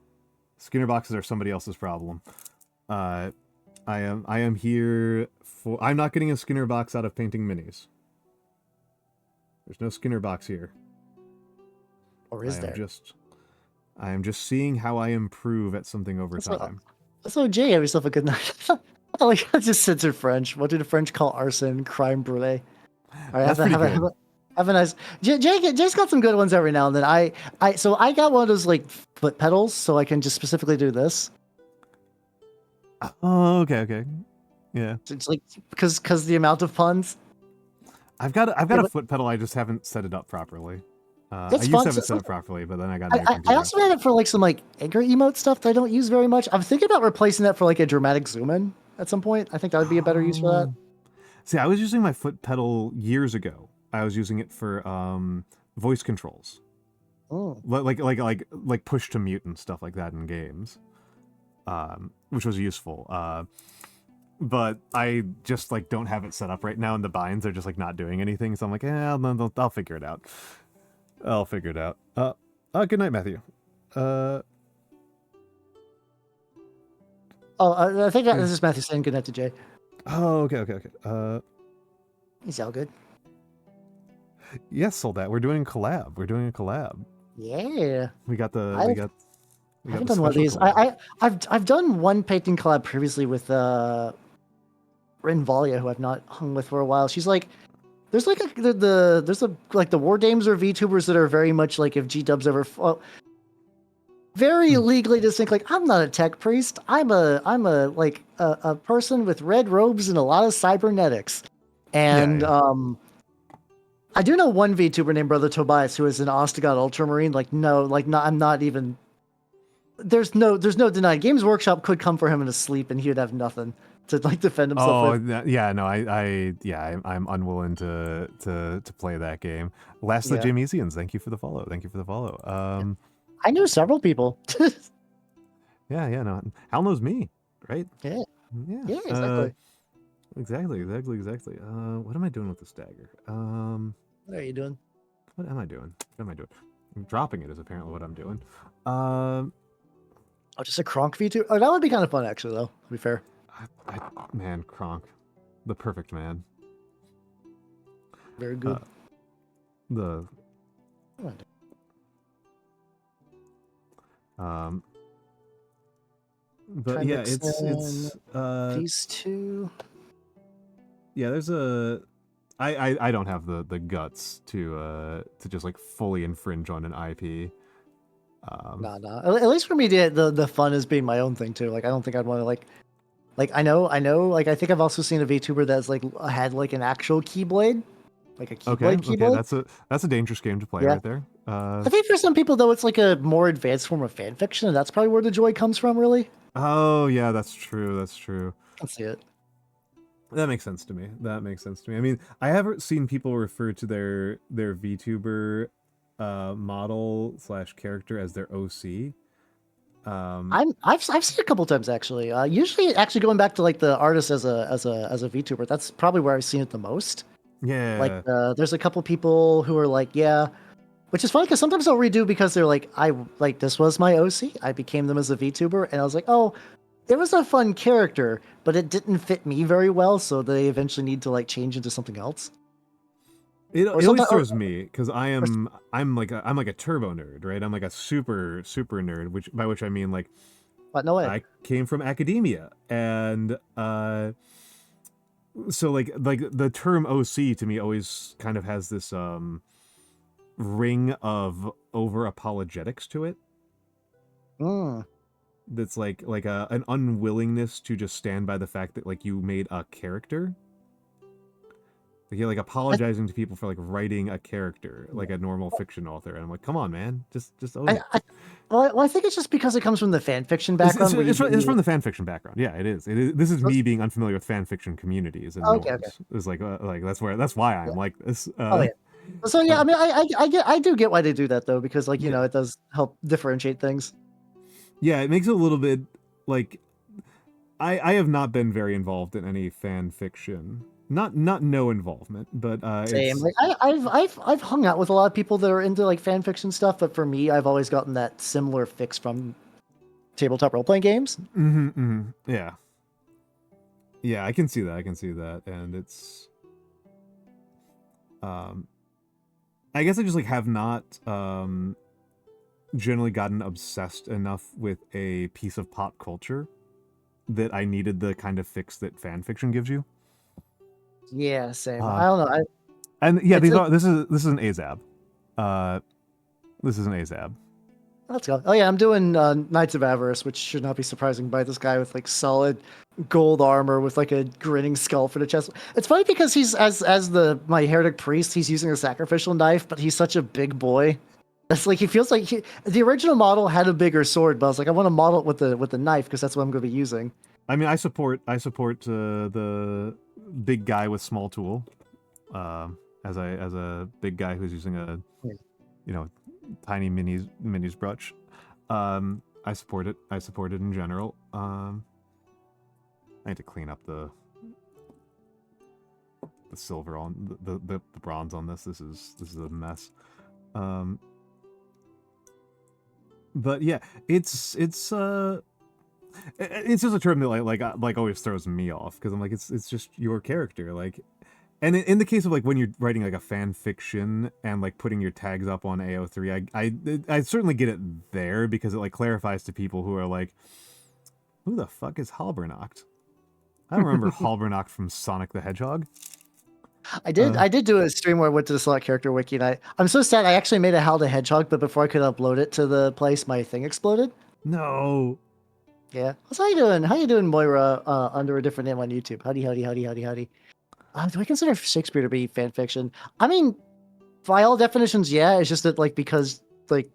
somebody else's problem. I am here for. I'm not getting a Skinner box out of painting minis. There's no Skinner box here. Or is there? I am just seeing how I improve at something over time. So Jay, have yourself a good night. Oh, like I just censored French. What do the French call arson? Crime brulee. All right, That's pretty good. have a nice. Jay's got some good ones every now and then. So I got one of those like foot pedals, so I can just specifically do this. Oh, okay. Yeah. It's like because the amount of puns. I've got a foot pedal. I just haven't set it up properly. I used to have it set up properly, but then I got. I also had it for like some like Edgar emote stuff that I don't use very much. I'm thinking about replacing that for like a dramatic zoom in at some point. I think that would be a better use for that. See, I was using my foot pedal years ago. I was using it for voice controls. Oh. Like push to mute and stuff like that in games, which was useful. But I just like don't have it set up right now, and the binds are just like not doing anything. So I'm like, I'll figure it out. I'll figure it out. Good night, Matthew. I think this is Matthew saying good night to Jay. Oh, okay. He's all good. Yes, Soldat. We're doing a collab. Yeah. We got the. I haven't done one of these. I've done one painting collab previously with Renvalia, who I've not hung with for a while. She's like, there's like the War Dames or VTubers that are very much like if G-dubs ever very legally distinct. Like, I'm not a tech priest. I'm a person with red robes and a lot of cybernetics. And I do know one VTuber named Brother Tobias who is an Ostagon Ultramarine. I'm not even. There's no denying. Games Workshop could come for him in his sleep, and he would have nothing to like defend himself. I'm unwilling to play that game. Last of the Jamesians, thank you for the follow. I knew several people. No, Hal knows me, right? Yeah, exactly. Exactly. What am I doing with this dagger? What are you doing? What am I doing? Dropping it is apparently what I'm doing. Just a Kronk V2? Oh, that would be kind of fun, actually, though, to be fair. Man, Kronk. The perfect man. Very good. But yeah, it's these two. Yeah, there's a I don't have the guts to just like fully infringe on an IP. No. At least for me, the fun is being my own thing too. Like, I don't think I'd want to like I know. Like, I think I've also seen a VTuber that's like had like an actual Keyblade, like a Keyblade. Okay, that's a dangerous game to play right there. I think for some people though, it's like a more advanced form of fan fiction, and that's probably where the joy comes from, really. Oh yeah, that's true. I can see it. That makes sense to me. I mean, I haven't seen people refer to their VTuber model / character as their OC. I've seen a couple times actually. Usually, actually going back to like the artist as a VTuber. That's probably where I've seen it the most. Yeah. Like there's a couple people who are like, yeah, which is funny because sometimes they'll redo because they're like, this was my OC. I became them as a VTuber, and I was like, oh, it was a fun character, but it didn't fit me very well, so they eventually need to like change into something else. It always throws me because I'm like a turbo nerd, right? I'm like a super nerd, by which I mean like, but no way. I came from academia, and so like the term OC to me always kind of has this ring of over apologetics to it. That's like an unwillingness to just stand by the fact that like you made a character. Like you're like apologizing to people for like writing a character like a normal fiction author, and I'm like, come on, man, just own it. Well, I think it's just because it comes from the fan fiction background. It's from the fan fiction background. Yeah, it is. This is me being unfamiliar with fan fiction communities. And okay. It's like that's why I'm like this. So yeah, I mean, I do get why they do that though, because like it does help differentiate things. Yeah, it makes it a little bit like I have not been very involved in any fan fiction. Not no involvement, but same. Like I've hung out with a lot of people that are into like fan fiction stuff, but for me, I've always gotten that similar fix from tabletop role playing games. Yeah, I can see that, and it's I guess I just like have not generally gotten obsessed enough with a piece of pop culture that I needed the kind of fix that fan fiction gives you. Yeah, same. I don't know. And yeah, this is an Azeb. This is an Azeb. Let's go. Oh yeah, I'm doing Knights of Avarice, which should not be surprising by this guy with like solid gold armor with like a grinning skull for the chest. It's funny because he's as my heretic priest, he's using a sacrificial knife, but he's such a big boy. It's like he feels like the original model had a bigger sword, but I was like, I want to model it with the knife because that's what I'm going to be using. I mean, I support the big guy with small tool, as a big guy who's using a, tiny minis brush. I support it. I support it in general. I need to clean up the silver on the bronze on this. This is a mess. But yeah, it's just a term that like always throws me off because I'm like it's just your character, like. And in the case of like when you're writing like a fan fiction and like putting your tags up on AO3, I certainly get it there because it like clarifies to people who are like, who the fuck is Halbernacht? I don't remember Halbernacht from Sonic the Hedgehog. I did do a stream where I went to the select character wiki, and I'm so sad. I actually made a Hal the Hedgehog, but before I could upload it to the place, my thing exploded. No. Yeah. How you doing? How you doing, Moira? Under a different name on YouTube. Howdy. Do I consider Shakespeare to be fan fiction? I mean, by all definitions, yeah. It's just that, like, because, like,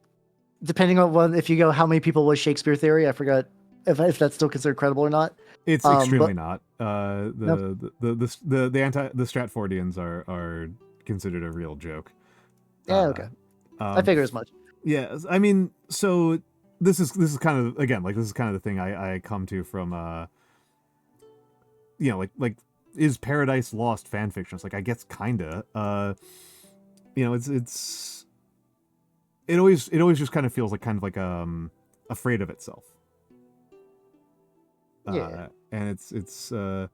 depending on if you go how many people was Shakespeare theory, I forgot if that's still considered credible or not. It's extremely not. The Stratfordians are considered a real joke. Yeah. Okay. I figure as much. Yeah. I mean, so this is kind of again like this is kind of the thing I come to from like. Is Paradise Lost fan fiction? It's like I guess kinda. It always just kind of feels like afraid of itself. Yeah. And it's like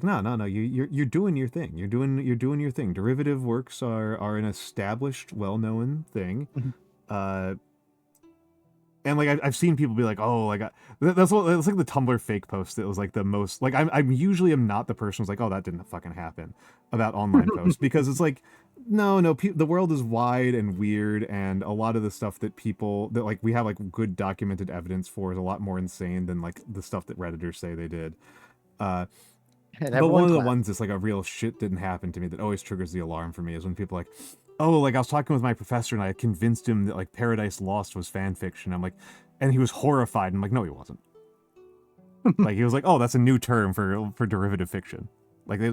no, you're doing your thing. You're doing your thing. Derivative works are an established, well-known thing. And like I've seen people be like, oh, like that's like the Tumblr fake post that was like the most like I'm usually am not the person who's like, oh, that didn't fucking happen about online posts because it's like no the world is wide and weird and a lot of the stuff that people that like we have like good documented evidence for is a lot more insane than like the stuff that Redditors say they did. But one of the ones that's like a real shit didn't happen to me that always triggers the alarm for me is when people are like, oh, like I was talking with my professor and I convinced him that like Paradise Lost was fan fiction. I'm like, and he was horrified. I'm like, no, he wasn't. Like he was like, oh, that's a new term for derivative fiction. Like they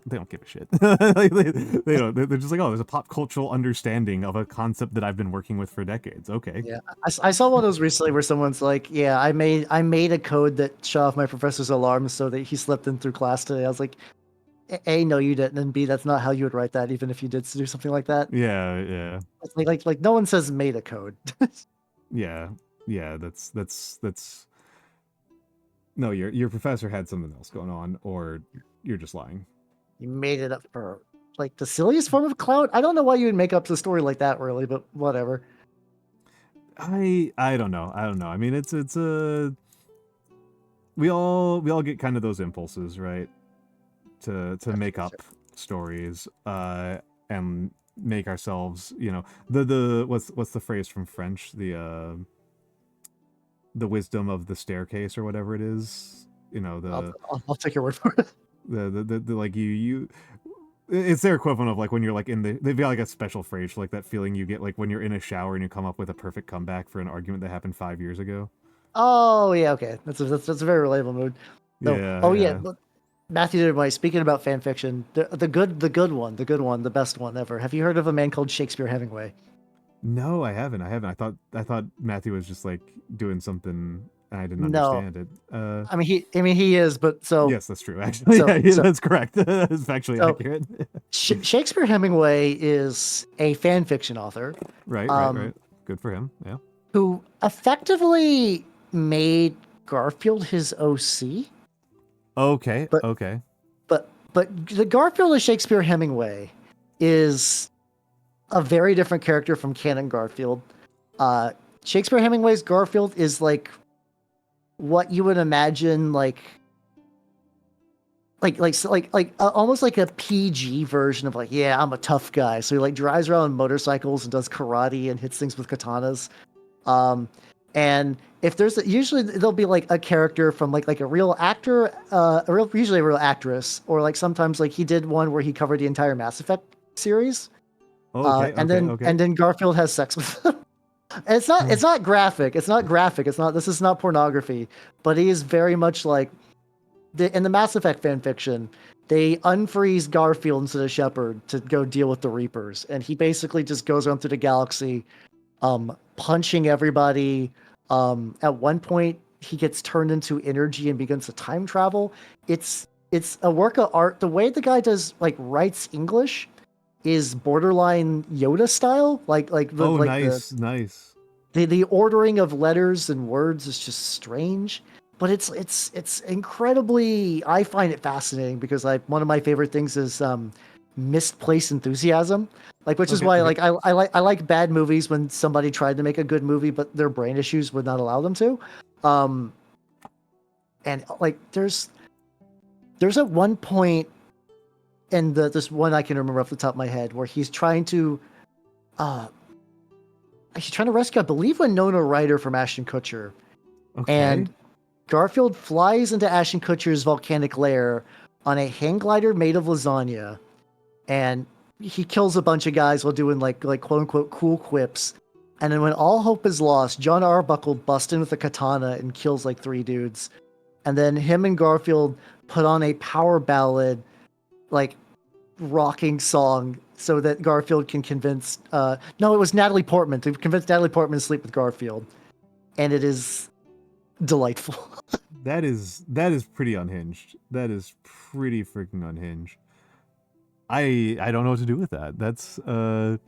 don't give a shit. Like, they don't. They're just like, oh, there's a pop cultural understanding of a concept that I've been working with for decades. Okay. Yeah, I saw one of those recently where someone's like, yeah, I made a code that shut off my professor's alarm so that he slept in through class today. I was like, A, no, you didn't, and B, that's not how you would write that, even if you did do something like that. Yeah. It's like no one says made a code. Yeah. That's no, your professor had something else going on, or you're just lying. You made it up for like the silliest form of clout. I don't know why you would make up the story like that, really, but whatever. I don't know. I mean, it's a we all get kind of those impulses, right? To make up stories and make ourselves, the what's the phrase from French, the wisdom of the staircase or whatever it is, I'll take your word for it. The like you it's their equivalent of like when you're like they've got like a special phrase for like that feeling you get like when you're in a shower and you come up with a perfect comeback for an argument that happened 5 years ago. Oh yeah, okay, that's a very relatable mood. No. Yeah. Oh yeah. Matthew, speaking about fan fiction, the good one, the best one ever. Have you heard of a man called Shakespeare Hemingway? No, I haven't. I thought Matthew was just like doing something and I didn't understand it. I mean he is, but so yes, that's true. Actually, that's correct. That's factually accurate. Shakespeare Hemingway is a fan fiction author. Right. Good for him. Yeah. Who effectively made Garfield his OC. Okay. But the Garfield of Shakespeare Hemingway is a very different character from canon Garfield. Shakespeare Hemingway's Garfield is like what you would imagine almost like a PG version of like, yeah, I'm a tough guy. So he like drives around on motorcycles and does karate and hits things with katanas. And if there's usually there'll be like a character from like a real actor, usually a real actress, or like sometimes like he did one where he covered the entire Mass Effect series. And then Garfield has sex with him. And it's not graphic. This is not pornography, but he is very much like in the Mass Effect fan fiction, they unfreeze Garfield instead of Shepard to go deal with the Reapers, and he basically just goes around through the galaxy, punching everybody. At one point, he gets turned into energy and begins to time travel. It's a work of art. The way the guy writes English is borderline Yoda style. Nice. The ordering of letters and words is just strange. But it's incredibly. I find it fascinating because one of my favorite things is misplaced enthusiasm, which is why I like bad movies when somebody tried to make a good movie but their brain issues would not allow them to. And there's at one point in this one I can remember off the top of my head where he's trying to rescue, I believe, Winona Ryder from Ashton Kutcher, and Garfield flies into Ashton Kutcher's volcanic lair on a hang glider made of lasagna, and he kills a bunch of guys while doing like quote unquote cool quips. And then when all hope is lost, John Arbuckle busts in with a katana and kills like 3 dudes. And then him and Garfield put on a power ballad, rocking song so that Garfield can convince it was Natalie Portman to convince Natalie Portman to sleep with Garfield. And it is delightful. That is pretty unhinged. That is pretty freaking unhinged. I don't know what to do with that. That's I'll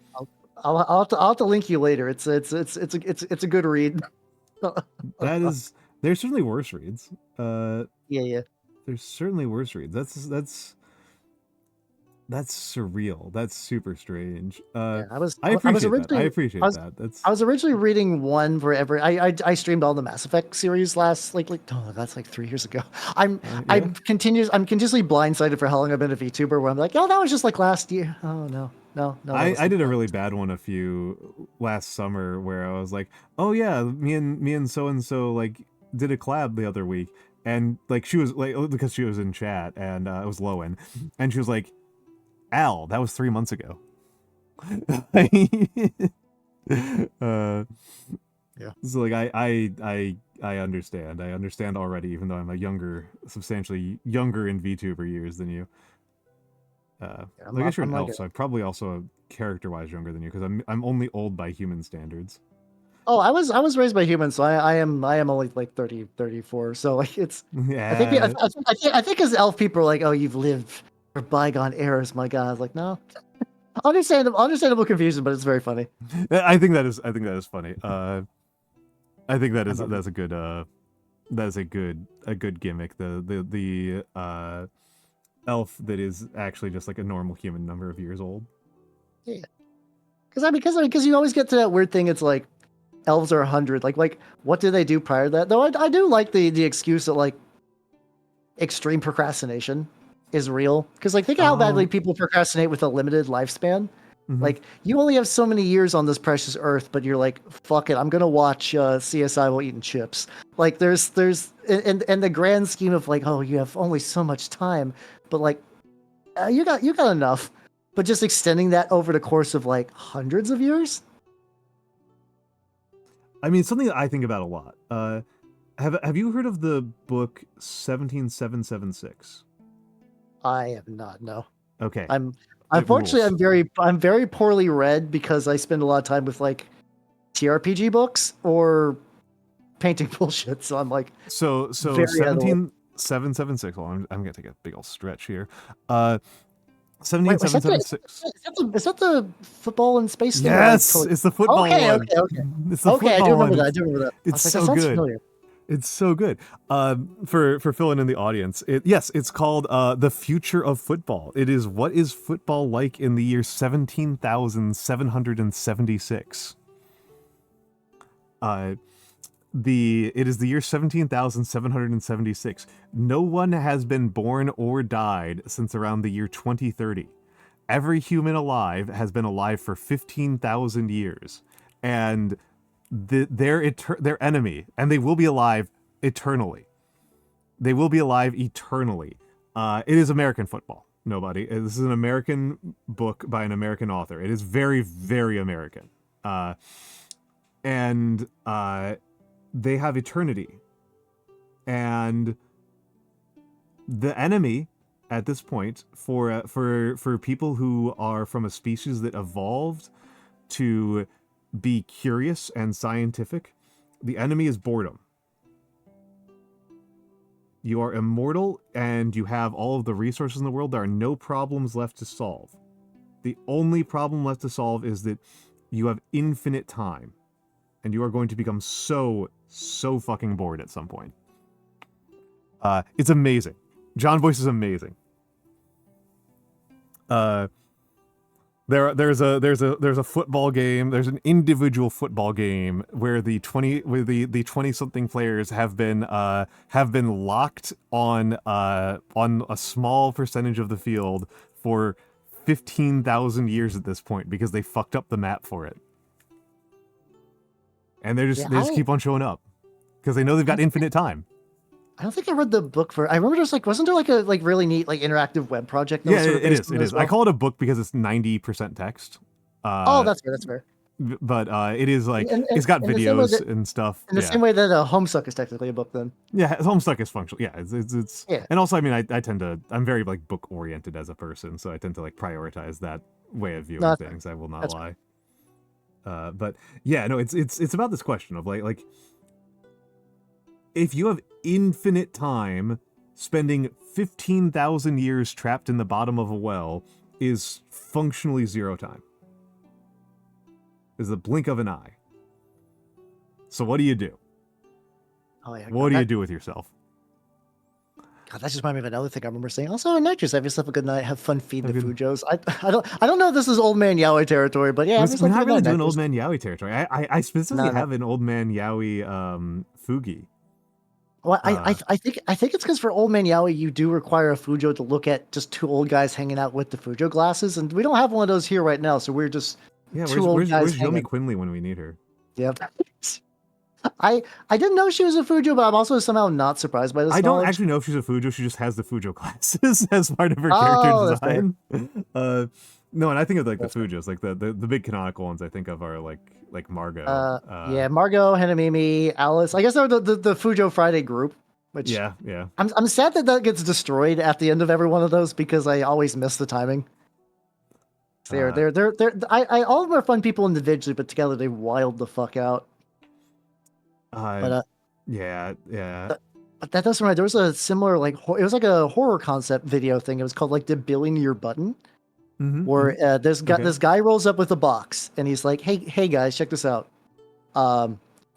have to link you later. It's a good read. There's certainly worse reads. Yeah. There's certainly worse reads. That's surreal. That's super strange. I appreciate that. I was originally reading one for every. I streamed all the Mass Effect series that's 3 years ago. I'm continuously blindsided for how long I've been a VTuber. Where I'm like, oh, that was just last year. Oh no. I did a really bad one a few last summer where I was like, oh yeah, me and so and so did a collab the other week, and she was because she was in chat and it was Lowen, and she was like, Al, that was 3 months ago. Yeah. So I understand. I understand already, even though I'm substantially younger in VTuber years than you. I guess you're an elf, so I'm probably also character-wise younger than you because I'm only old by human standards. Oh, I was raised by humans, so I am only 30, 34. So it's. Yeah. I think as elf people are like, oh, you've lived for bygone eras, my God. No. Understandable confusion, but it's very funny. I think that is funny. I think that's a good gimmick. The elf that is actually just a normal human number of years old. Yeah. Because you always get to that weird thing. It's elves are 100. What do they do prior to that? Though I do like the excuse that extreme procrastination is real. Because think of how badly people procrastinate with a limited lifespan. Mm-hmm. You only have so many years on this precious earth, but you're fuck it, I'm gonna watch CSI while eating chips. There's in the grand scheme of oh, you have only so much time, but you got enough. But just extending that over the course of hundreds of years. I mean, something that I think about a lot. Have you heard of the book 17776? I have not. No. Okay. Unfortunately, I'm very poorly read because I spend a lot of time with TRPG books or painting bullshit. So I'm so 17776. Well, I'm gonna take a big old stretch here. 17776. Is that the football in space? Yes, it's the football one. Okay. It's the football I do remember one. that. It's so good. Familiar. It's so good. For filling in the audience, it's called The Future of Football. It is what is football like in the year 17,776. it is the year 17,776. No one has been born or died since around the year 2030. Every human alive has been alive for 15,000 years, and their enemy, and they will be alive eternally. They will be alive eternally. It is American football. Nobody. This is an American book by an American author. It is very, very American. And they have eternity. And the enemy at this point for people who are from a species that evolved to be curious and scientific, the enemy is boredom. You are immortal and you have all of the resources in the world. There are no problems left to solve. The only problem left to solve is that you have infinite time and you are going to become so fucking bored at some point. It's amazing. John Boyce is amazing. There's a football game. There's an individual football game where the 20 something players have been locked on a small percentage of the field for 15,000 years at this point because they fucked up the map for it, and they just keep on showing up because they know they've got infinite time. I don't think I read the book for. I remember just wasn't there a really neat interactive web project? Yeah, it is. Well? I call it a book because it's 90% text. That's fair. That's fair. But it is it's got videos and stuff. In the same way that Homestuck is technically a book, then. Yeah, Homestuck is functional. Yeah, it's yeah. And also, I mean, I'm very book oriented as a person, so I tend to prioritize that way of viewing things. Fair. I will not lie. But yeah, no, it's about this question of if you have infinite time, spending 15,000 years trapped in the bottom of a well is functionally zero time. Is the blink of an eye. So what do you do? Oh yeah. What do you do with yourself? God, that just reminded me of another thing I remember saying. Also, on night, just have yourself a good night. Have fun feeding the Fujos. I don't know if this is old man yaoi territory, but yeah, we're not really doing old man yaoi territory. I specifically have an old man yaoi Fugi. Well, I think it's because for old man yaoi you do require a Fujo to look at just two old guys hanging out with the Fujo glasses, and we don't have one of those here right now, so we're just two old guys. Where's Yomi Quinley when we need her? Yep. I didn't know she was a Fujo, but I'm also somehow not surprised by this. I don't actually know if she's a Fujo. She just has the Fujo glasses as part of her character design. No, and I think of the Fujos, the big canonical ones. I think of are like Margot. Yeah, Margot, Hanamimi, Alice. I guess they're the Fujo Friday group. Which yeah. I'm sad that gets destroyed at the end of every one of those because I always miss the timing. They're all of them are fun people individually, but together they wild the fuck out. Yeah. But that doesn't right. There was a similar it was a horror concept video thing. It was called the billion year button. Where this guy rolls up with a box and he's like, hey guys, check this out.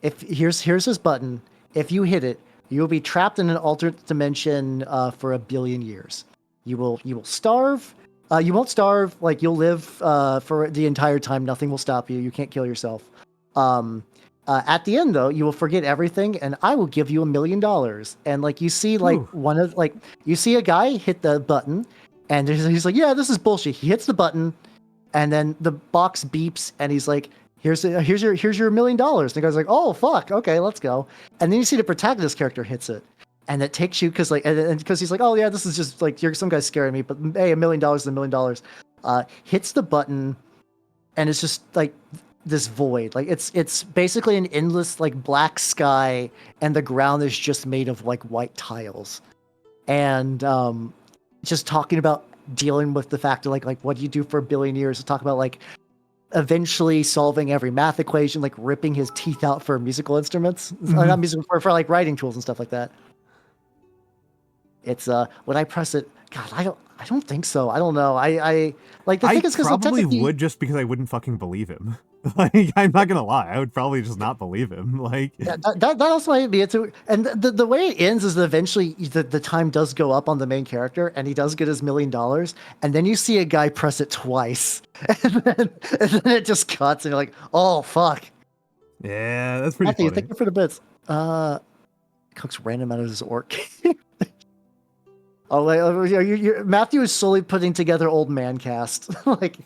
If here's his button. If you hit it, you will be trapped in an alternate dimension for 1 billion years. You will starve. You won't starve. You'll live for the entire time. Nothing will stop you. You can't kill yourself. At the end though, you will forget everything, and I will give you $1 million. And you see you see a guy hit the button. And he's like, yeah, this is bullshit. He hits the button, and then the box beeps, and he's like, here's your $1 million. And the guy's like, oh fuck, okay, let's go. And then you see the protagonist character hits it, and it takes you because he's like, oh yeah, this is just you're some guy's scaring me, but hey, $1 million is $1 million. Hits the button, and it's just this void. It's basically an endless black sky, and the ground is just made of white tiles, and just talking about dealing with the fact of what do you do for 1 billion years, to talk about eventually solving every math equation, ripping his teeth out for musical instruments, not musical, for writing tools and stuff like that. It's when I press it, God, I don't think so. I don't know. I the thing is because I probably would, just because I wouldn't fucking believe him. I'm not gonna lie, I would probably just not believe him. Yeah, that also might be it too. And the way it ends is that eventually the time does go up on the main character, and he does get his $1 million. And then you see a guy press it twice, and then it just cuts, and you're like, oh fuck. Yeah, that's pretty Matthew, funny. thank you for the bits. Cooks random out of his orc. Oh, Matthew is slowly putting together old man cast. Like,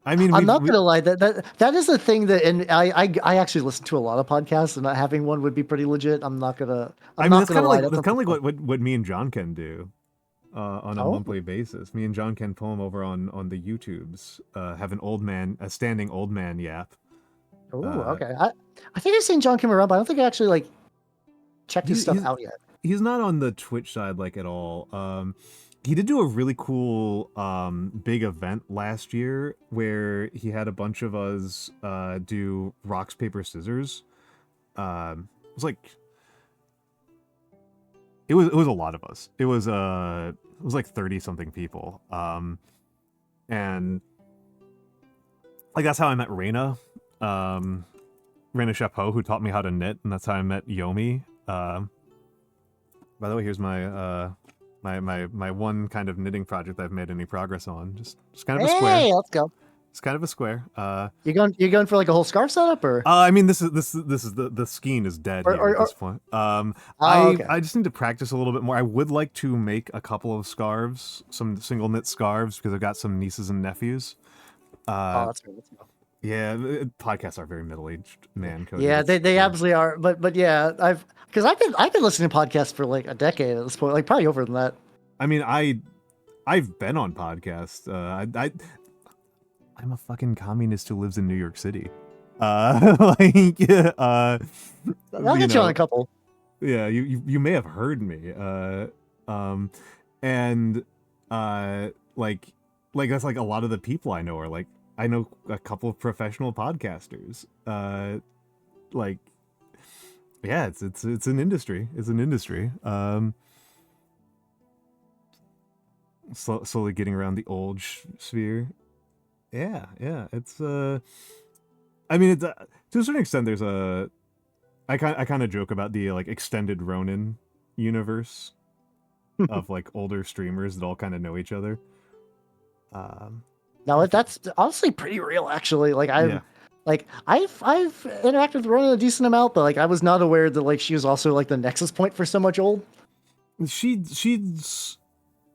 I mean, I'm not gonna lie, that is a thing that, and I actually listen to a lot of podcasts, and not having one would be pretty legit. I'm not gonna that's kind of lie. like that's kind of like what me and John can do on a monthly basis. Me and John can pull him over on the YouTubes. Have a standing old man yap. Oh, okay. I think I've seen John come around, but I don't think I actually like checked his stuff out yet. He's not on the Twitch side like at all. He did do a really cool big event last year where he had a bunch of us do rocks, paper, scissors. It was like it was a lot of us. It was like 30 something people. And like that's how I met Reina. Reina Chapeau, who taught me how to knit, and that's how I met Yomi. By the way, here's my my one kind of knitting project I've made any progress on. Just kind of a square. Hey, let's go. It's kind of a square. You going for like a whole scarf setup, or? I mean, this is the skein is dead here at this point. Okay. I just need to practice a little bit more. I would like to make a couple of scarves, some single knit scarves, because I've got some nieces and nephews. That's good. Let's go. Yeah, podcasts are very middle-aged man coded. Yeah, they absolutely are. But yeah, I've been listening to podcasts for like a decade at this point, like probably over than that. I mean, I've been on podcasts. I'm a fucking communist who lives in New York City. I'll get you on a couple. Yeah, you may have heard me. And like that's like a lot of the people I know are like, I know a couple of professional podcasters. Like, yeah, it's an industry. It's an industry. Slowly getting around the old sphere. Yeah. It's I mean, it's to a certain extent. There's I kind of joke about the like extended Ronin universe of like older streamers that all kind of know each other. No, that's honestly pretty real, actually. Like I've interacted with Ronan a decent amount, but like I was not aware that like she was also like the nexus point for so much old. She's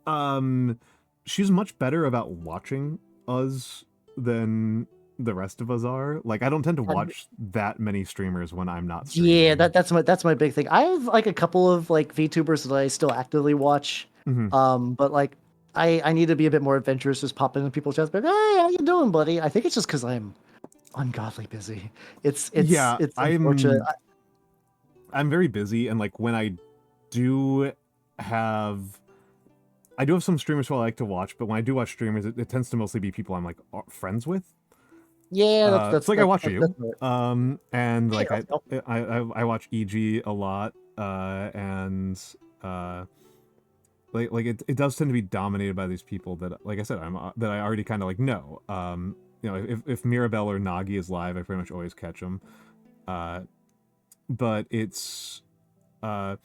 much better about watching us than the rest of us are. Like I don't tend to watch that many streamers when I'm not streaming. Yeah, that's my big thing. I have like a couple of like VTubers that I still actively watch. Mm-hmm. But like I need to be a bit more adventurous, just pop into people's chats, but hey, how you doing, buddy? I think it's just because I'm ungodly busy. It's unfortunate. I'm very busy, and like when I do have some streamers who I like to watch, but when I do watch streamers, it tends to mostly be people I'm like friends with. Yeah, that's like I watch you, right. and like Hey, I watch EG a lot, and like it does tend to be dominated by these people that, like I said, that I already kind of like know. You know, if Mirabelle or Nagi is live, I pretty much always catch them. But it's I'm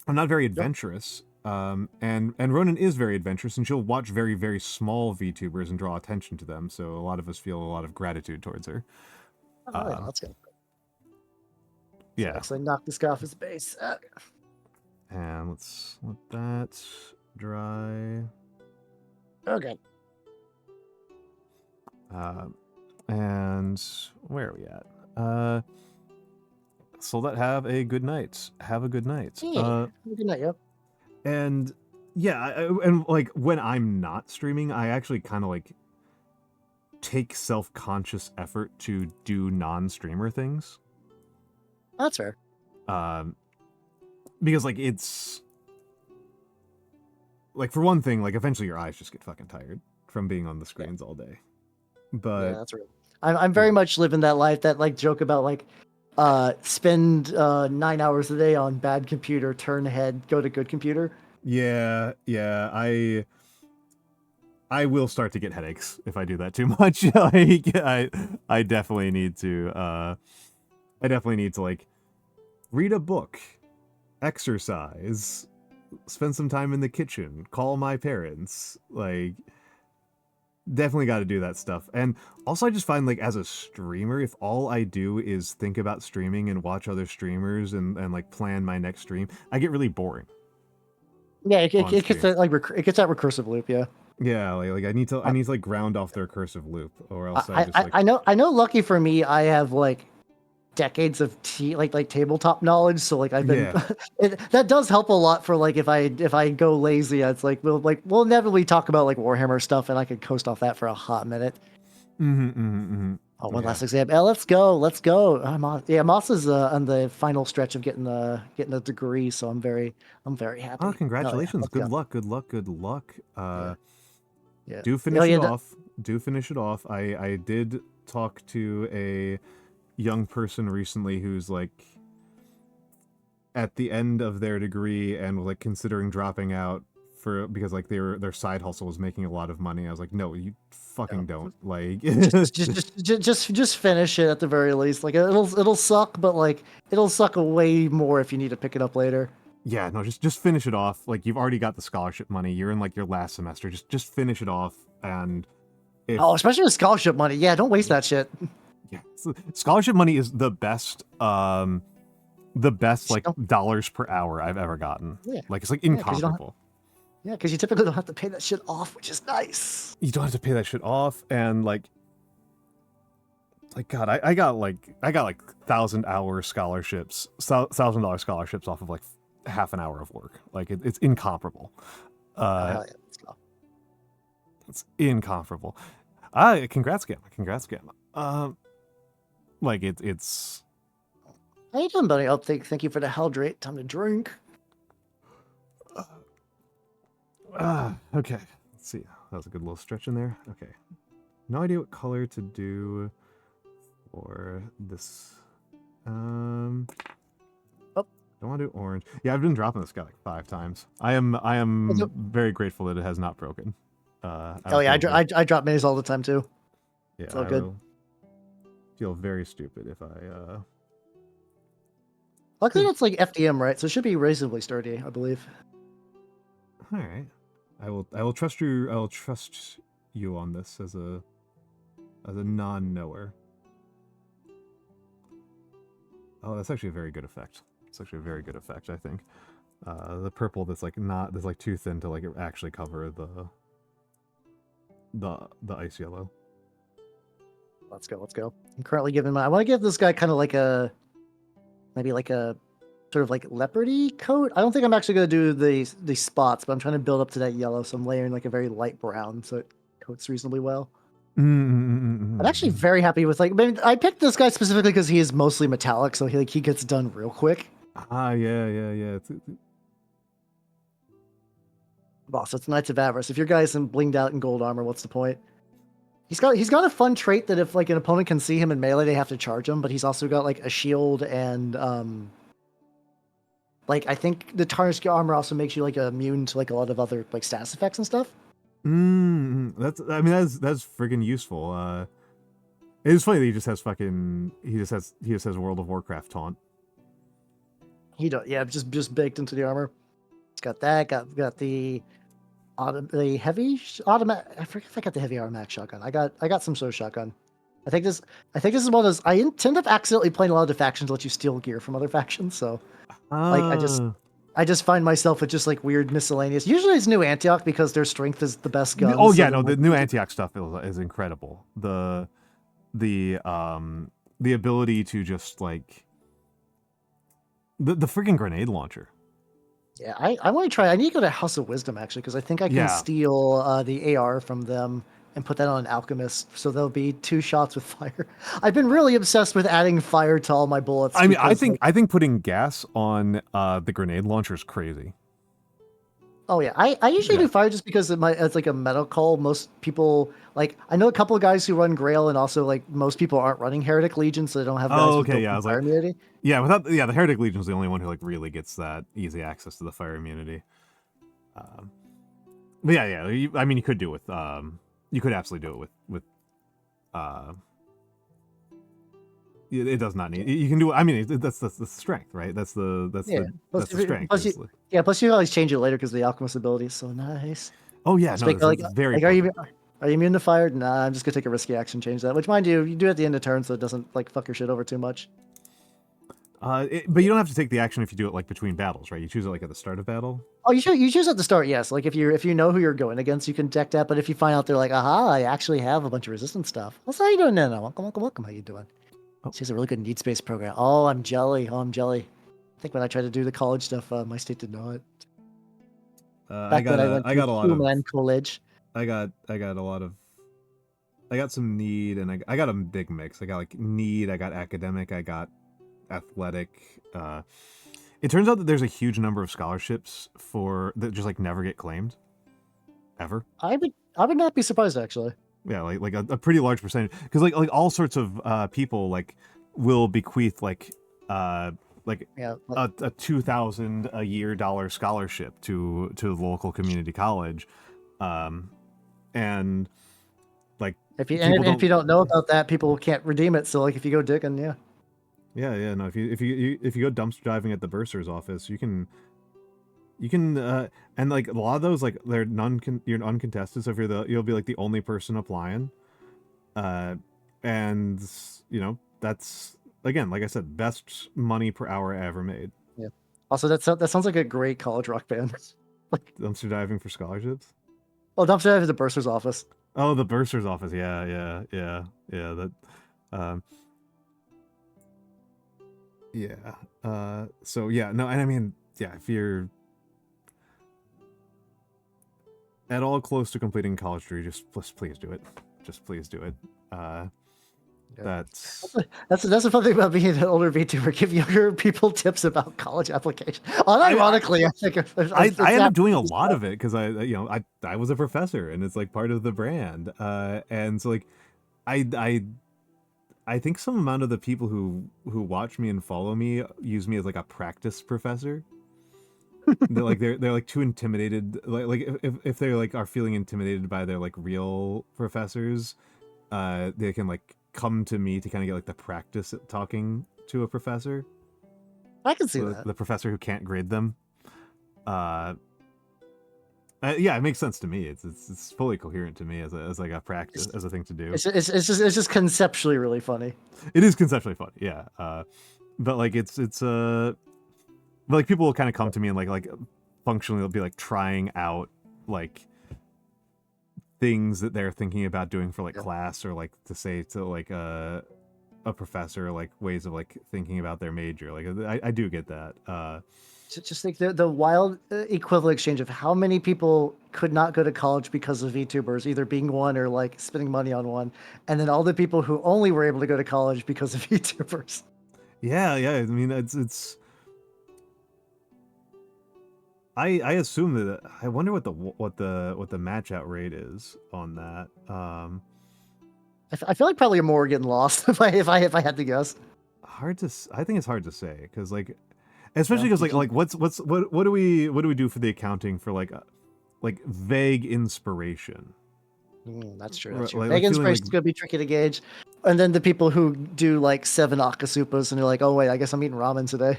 not very adventurous. And Ronan is very adventurous, and she'll watch very, very small VTubers and draw attention to them. So a lot of us feel a lot of gratitude towards her. That's good. Yeah. So actually, knock this guy off his base. And let's let that dry. Okay. And where are we at? So have a good night. Have a good night. Yeah, good night, yep. And yeah, and like when I'm not streaming, I actually kind of like take self-conscious effort to do non-streamer things. That's fair. Because like it's like, for one thing, like eventually your eyes just get fucking tired from being on the screens all day. But yeah, that's real. I'm very much living that life, that like joke about like spend 9 hours a day on bad computer, turn ahead, go to good computer. Yeah, I will start to get headaches if I do that too much. Like I definitely need to like read a book, exercise, spend some time in the kitchen, call my parents. Like definitely got to do that stuff. And also I just find like as a streamer, if all I do is think about streaming and watch other streamers and like plan my next stream, I get really boring. Yeah, it gets that it gets that recursive loop. Yeah. Yeah, like I need to like ground off the recursive loop, or else I know. Lucky for me, I have like decades of like tabletop knowledge, so like I've been that does help a lot for like if I go lazy, it's like we'll inevitably talk about like Warhammer stuff, and I could coast off that for a hot minute. Oh, one last exam. Let's go. Moss is on the final stretch of getting a degree, so I'm very happy. Oh, congratulations! Good luck. Yeah. Do finish it off. Do finish it off. I did talk to a young person recently who's like at the end of their degree and was like considering dropping out because like their side hustle was making a lot of money. I was like, no, you fucking don't. Like just finish it at the very least. Like it'll suck, but like it'll suck way more if you need to pick it up later. Yeah, no, just finish it off. Like you've already got the scholarship money. You're in like your last semester. Just finish it off. And especially with scholarship money. Yeah, don't waste that shit. Yeah, scholarship money is the best like dollars per hour I've ever gotten. Yeah. Like it's like incomparable. Yeah, because you typically don't have to pay that shit off, which is nice. You don't have to pay that shit off, and like God, I got like 1,000-hour scholarships, $1,000 scholarships off of like half an hour of work. Like it's incomparable. Let's go. It's incomparable. Congrats, Gamma. Like it's. How you doing, buddy? Oh, thank you for the hydrate. Time to drink. Okay. Let's see. That was a good little stretch in there. Okay. No idea what color to do for this. Don't want to do orange. Yeah, I've been dropping this guy like 5 times. I am very grateful that it has not broken. I drop minis all the time too. Yeah, it's all good. Feel very stupid if I. Luckily, it's like FDM, right? So it should be reasonably sturdy, I believe. All right, I will trust you. I will trust you on this as a non-knower. Oh, that's actually a very good effect. It's actually a very good effect, I think. The purple that's like too thin to like actually cover the ice yellow. Let's go. I'm currently giving I want to give this guy kind of like maybe like a sort of like leopardy coat. I don't think I'm actually going to do the spots, but I'm trying to build up to that yellow, so I'm layering like a very light brown so it coats reasonably well. I'm actually very happy with I picked this guy specifically because he is mostly metallic, so he gets done real quick. Yeah. Boss, it's Knights of Avarice. If your guy's in blinged out in gold armor, what's the point? He's got a fun trait that if like an opponent can see him in melee, they have to charge him. But he's also got like a shield and like I think the tarnished armor also makes you like immune to like a lot of other like status effects and stuff. That's freaking useful. It's funny that he just has World of Warcraft taunt. He does, yeah, just baked into the armor. It's got that. Got the heavy automatic. I forget if I got the heavy automatic shotgun. I got some sort of shotgun. I think this is one of those. I tend up accidentally playing a lot of the factions that let you steal gear from other factions. So like I just find myself with just like weird miscellaneous. Usually it's New Antioch because their strength is the best gun. Oh yeah, no, the New Antioch stuff is incredible. The ability to just like the freaking grenade launcher. Yeah, I want to try. I need to go to House of Wisdom actually because I think I can steal the AR from them and put that on an alchemist, so there'll be 2 shots with fire. I've been really obsessed with adding fire to all my bullets. I mean, I think putting gas on the grenade launcher is crazy. Oh yeah, I usually do fire just because it's like a metal call. Most people I know a couple of guys who run Grail, and also like most people aren't running Heretic Legion, so they don't have guys with fire immunity. Yeah, the Heretic Legion is the only one who like really gets that easy access to the fire immunity. But yeah, I mean, you could do it with you could absolutely do it with it does not need. You can do. I mean, that's the strength, right? That's the strength. Plus you always change it later because the alchemist ability is so nice. Oh yeah, no, very. Are you immune to fire? Nah, I'm just gonna take a risky action, change that. Which, mind you, you do at the end of turn, so it doesn't like fuck your shit over too much. But you don't have to take the action if you do it like between battles, right? You choose it like at the start of battle. Oh, you choose at the start, yes. Like if you know who you're going against, you can deck that. But if you find out they're like, aha, I actually have a bunch of resistance stuff. What's how you doing, Nana? Welcome. How you doing? Oh. She has a really good needs based program. Oh, I'm jelly. I think when I tried to do the college stuff, my state did not. I got a lot of college. I got a lot of. I got some need, and I got a big mix. I got like need. I got academic. I got athletic. It turns out that there's a huge number of scholarships that just like never get claimed, ever. I would not be surprised actually. Yeah, like a pretty large percentage, because like all sorts of people like will bequeath like a $2,000 a year scholarship to the local community college, and like if you don't know about that, people can't redeem it. So like if you go digging, yeah. Yeah, no. If you go dumpster diving at the bursar's office, you can, and like a lot of those, like you're uncontested, so if you'll be like the only person applying, and you know that's again, like I said, best money per hour I ever made. Yeah. Also, that sounds like a great college rock band. Like dumpster diving for scholarships. Oh, dumpster diving at the bursar's office. Oh, the bursar's office. Yeah. That. Yeah. So yeah, no, and I mean, yeah, if you're at all close to completing college degree, just please do it. Just please do it. That's the fun thing about being an older VTuber. Give younger people tips about college application. Unironically, I end up doing a lot of it because I was a professor and it's like part of the brand. And so like I think some amount of the people who watch me and follow me use me as like a practice professor. they're like too intimidated. Like if they like are feeling intimidated by their like real professors, they can like come to me to kind of get like the practice at talking to a professor. I can see that. The professor who can't grade them. Yeah, it makes sense to me. It's fully coherent to me as like a practice, as a thing to do. It's just conceptually really funny. It is conceptually funny, yeah. But like it's but like people will kind of come to me and like functionally they'll be like trying out like things that they're thinking about doing for like class, or like to say to like a professor, like ways of like thinking about their major. Like I do get that. Just think the wild equivalent exchange of how many people could not go to college because of VTubers, either being one or like spending money on one, and then all the people who only were able to go to college because of VTubers. Yeah. I mean, it's. I assume that I wonder what the match out rate is on that. I feel like probably more getting lost if I had to guess. I think it's hard to say because like. Especially because like what do we do for the accounting for like vague inspiration? That's true. That's true. Like, vague inspiration is gonna be tricky to gauge, and then the people who do like 7 akasupas and you're like, oh wait, I guess I'm eating ramen today.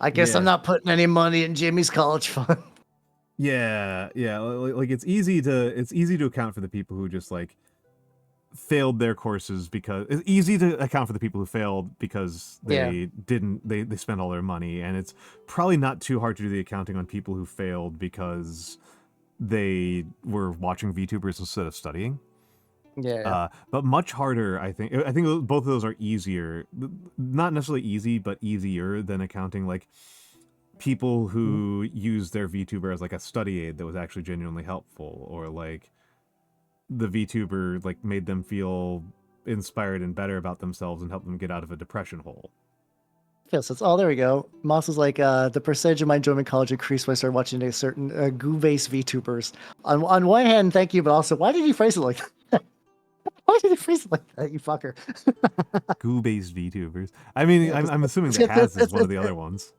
I guess I'm not putting any money in Jimmy's college fund. Yeah. Like it's easy to account for the people who just like failed their courses, because it's easy to account for the people who failed because they spent all their money, and it's probably not too hard to do the accounting on people who failed because they were watching VTubers instead of studying. But much harder, I think both of those are easier, not necessarily easy, but easier than accounting like people who use their VTuber as like a study aid that was actually genuinely helpful, or like the VTuber like made them feel inspired and better about themselves and helped them get out of a depression hole. There we go. Moss was like, the percentage of my enjoyment college increased when I started watching a certain goo-based VTubers. On one hand, thank you, but also, why did you phrase it like that? Why did you phrase it like that, you fucker? Goo-based VTubers. I mean, I'm assuming that Has is one of the other ones.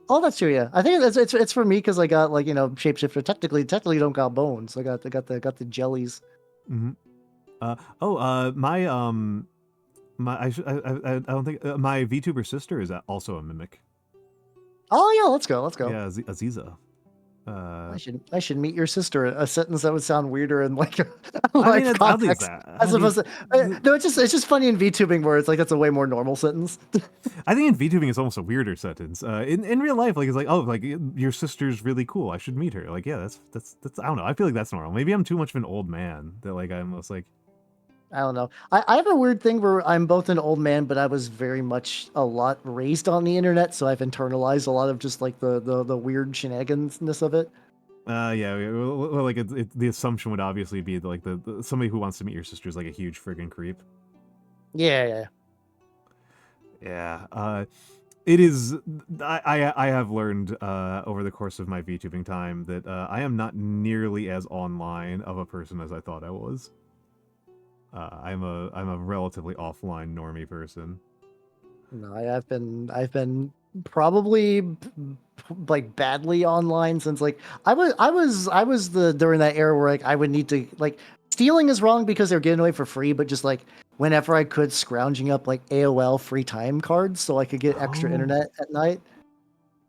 Oh, that's true. Yeah, I think it's for me because I got like shapeshifter. Technically, don't got bones. I got the jellies. Mm-hmm. My I don't think my VTuber sister is also a mimic. Oh yeah, let's go. Yeah, Aziza. I should meet your sister. A sentence that would sound weirder in like I mean, it's oddly context, as opposed to no. It's just funny in VTubing where it's like that's a way more normal sentence. I think in VTubing it's almost a weirder sentence. In real life, like it's like, oh, like your sister's really cool. I should meet her. Like, yeah, that's I don't know. I feel like that's normal. Maybe I'm too much of an old man that like I'm almost like. I don't know. I have a weird thing where I'm both an old man, but I was very much a lot raised on the internet, so I've internalized a lot of just like the weird shenanigansness of it. Yeah, well, like the assumption would obviously be like the somebody who wants to meet your sister is like a huge friggin' creep. Yeah. Yeah. It is. I have learned over the course of my VTubing time that I am not nearly as online of a person as I thought I was. I'm a relatively offline normie person. No, I've been probably like badly online since like I was the during that era where like I would need to like stealing is wrong because they're giving away for free, but just like whenever I could scrounging up like AOL free time cards so I could get extra internet at night.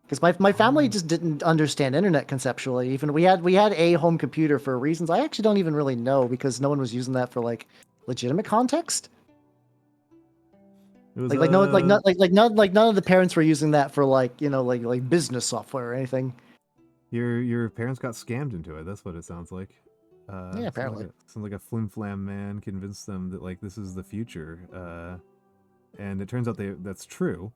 Because my family just didn't understand internet conceptually. Even we had a home computer for reasons I actually don't even really know because no one was using that for like legitimate context. It was, none of the parents were using that for like like business software or anything. Your parents got scammed into it. That's what it sounds like. Yeah, apparently. Sounds like a flim flam man convinced them that like this is the future. And it turns out that's true.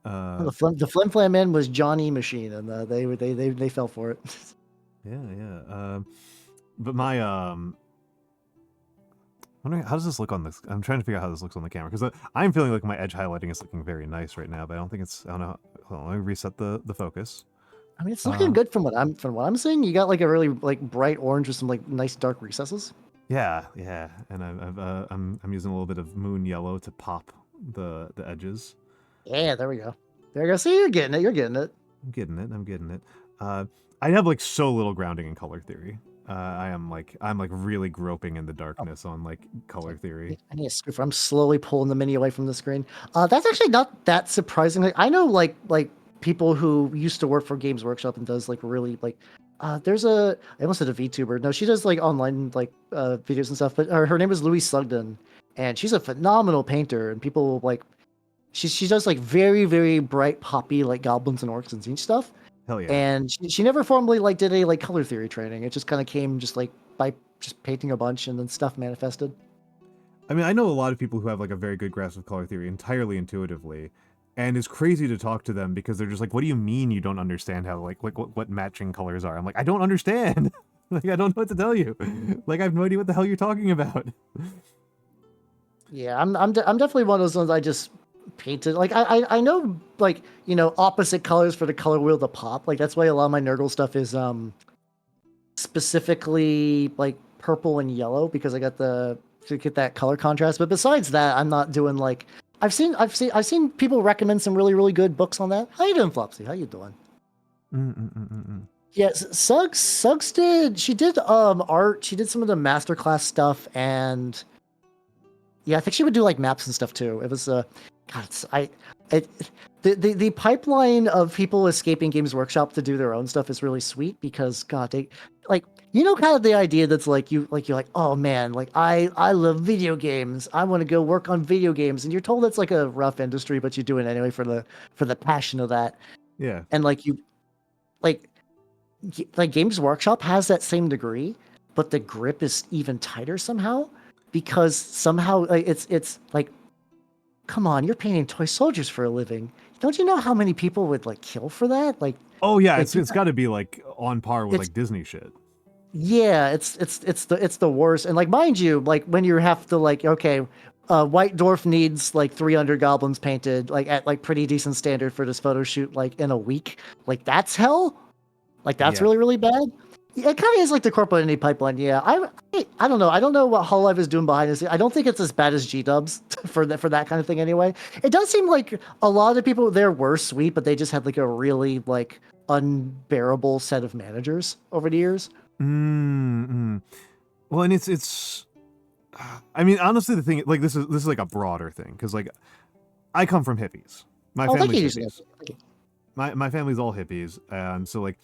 The flim flam man was Johnny Machine, and they fell for it. Yeah. But my wondering how does this look on this? I'm trying to figure out how this looks on the camera because I'm feeling like my edge highlighting is looking very nice right now, but I don't think it's. I don't know. Hold on, let me reset the focus. I mean, it's looking good from what I'm seeing. You got like a really like bright orange with some like nice dark recesses. Yeah, and I'm using a little bit of moon yellow to pop the edges. Yeah, there we go. See, you're getting it. I'm getting it. I have like so little grounding in color theory. I'm like really groping in the darkness on like color theory. I need a scooper. I'm slowly pulling the mini away from the screen. That's actually not that surprising. Like, I know like people who used to work for Games Workshop and does like really like there's I almost said a VTuber. No, she does like online like videos and stuff, but her name is Louise Sugden, and she's a phenomenal painter, and people like she does like very, very bright poppy like goblins and orcs and zinc stuff. Hell yeah. And she never formally like did any like color theory training. It just kind of came just like by just painting a bunch and then stuff manifested. I mean, I know a lot of people who have like a very good grasp of color theory entirely intuitively. And it's crazy to talk to them because they're just like, what do you mean you don't understand how like what matching colors are? I'm like, I don't understand. Like, I don't know what to tell you. Like, I have no idea what the hell you're talking about. Yeah, I'm definitely one of those ones I just painted. Like, I know, like, opposite colors for the color wheel to pop. Like, that's why a lot of my Nurgle stuff is specifically, like, purple and yellow because I got to get that color contrast. But besides that, I'm not doing, like... I've seen people recommend some really, really good books on that. How you doing, Flopsy? How you doing? Yes, Suggs did art. She did some of the masterclass stuff, and yeah, I think she would do like maps and stuff too. It was the pipeline of people escaping Games Workshop to do their own stuff is really sweet because God, they like kind of the idea that's like you're like, oh man, like I love video games. I want to go work on video games, and you're told it's like a rough industry, but you do it anyway for the passion of that. Yeah, and like Games Workshop has that same degree, but the grip is even tighter somehow because somehow it's like, come on, you're painting toy soldiers for a living. Don't you know how many people would like kill for that? Like, oh yeah, like, it's got to be like on par with like Disney shit. Yeah, it's the worst. And like, mind you, like when you have to like, okay, White Dwarf needs like 300 goblins painted like at like pretty decent standard for this photo shoot like in a week. Like that's hell. Like that's really, really bad. Yeah, it kind of is like the corporate indie pipeline. Yeah, I don't know. I don't know what Hololive is doing behind the scenes. I don't think it's as bad as G-dubs for that kind of thing anyway. It does seem like a lot of the people there were sweet, but they just had like a really like unbearable set of managers over the years. Well, and it's I mean, honestly, the thing, like, this is like a broader thing because like I come from hippies. My family's hippies. My family's all hippies, and so like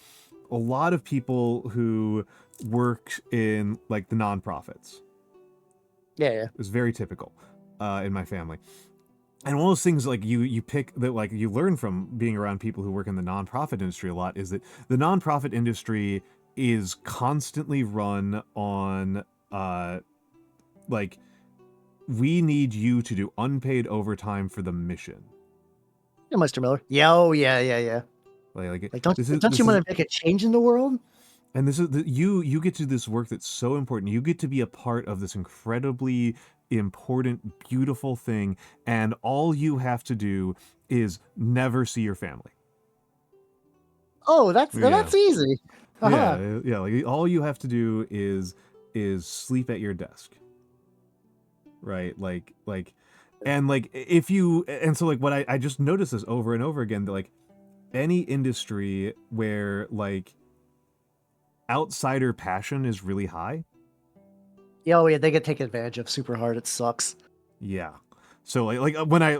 a lot of people who work in like the nonprofits. Yeah. It's very typical in my family. And one of those things like you pick that like you learn from being around people who work in the nonprofit industry a lot is that the nonprofit industry is constantly run on like we need you to do unpaid overtime for the mission. Yeah, Mr. Miller. Yeah, oh yeah. Like don't you want to make a change in the world? And this is you get to do this work that's so important. You get to be a part of this incredibly important, beautiful thing, and all you have to do is never see your family. Oh, that's easy. Uh-huh. Yeah. Like all you have to do is sleep at your desk, right? And if you and so like what I just noticed this over and over again that like any industry where like outsider passion is really high. Yeah, oh yeah, they get taken advantage of super hard. It sucks. Yeah. So like when I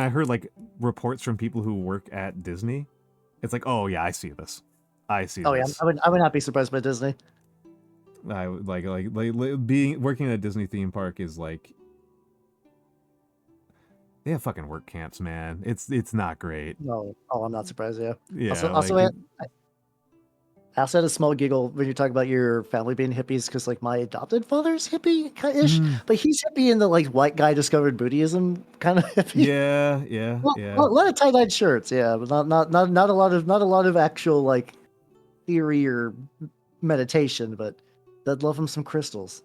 heard like reports from people who work at Disney, it's like, oh yeah, I see this. Oh yeah, I would not be surprised by Disney. I like working at a Disney theme park is like they have fucking work camps, man. It's not great. No, oh, I'm not surprised. Yeah. Yeah. Also, I also had a small giggle when you talk about your family being hippies because like my adopted father's hippie-ish, but he's hippie in the like white guy discovered Buddhism kind of hippie. Yeah. A lot of tie-dyed shirts, yeah, but not a lot of actual like theory or meditation, but does love him some crystals.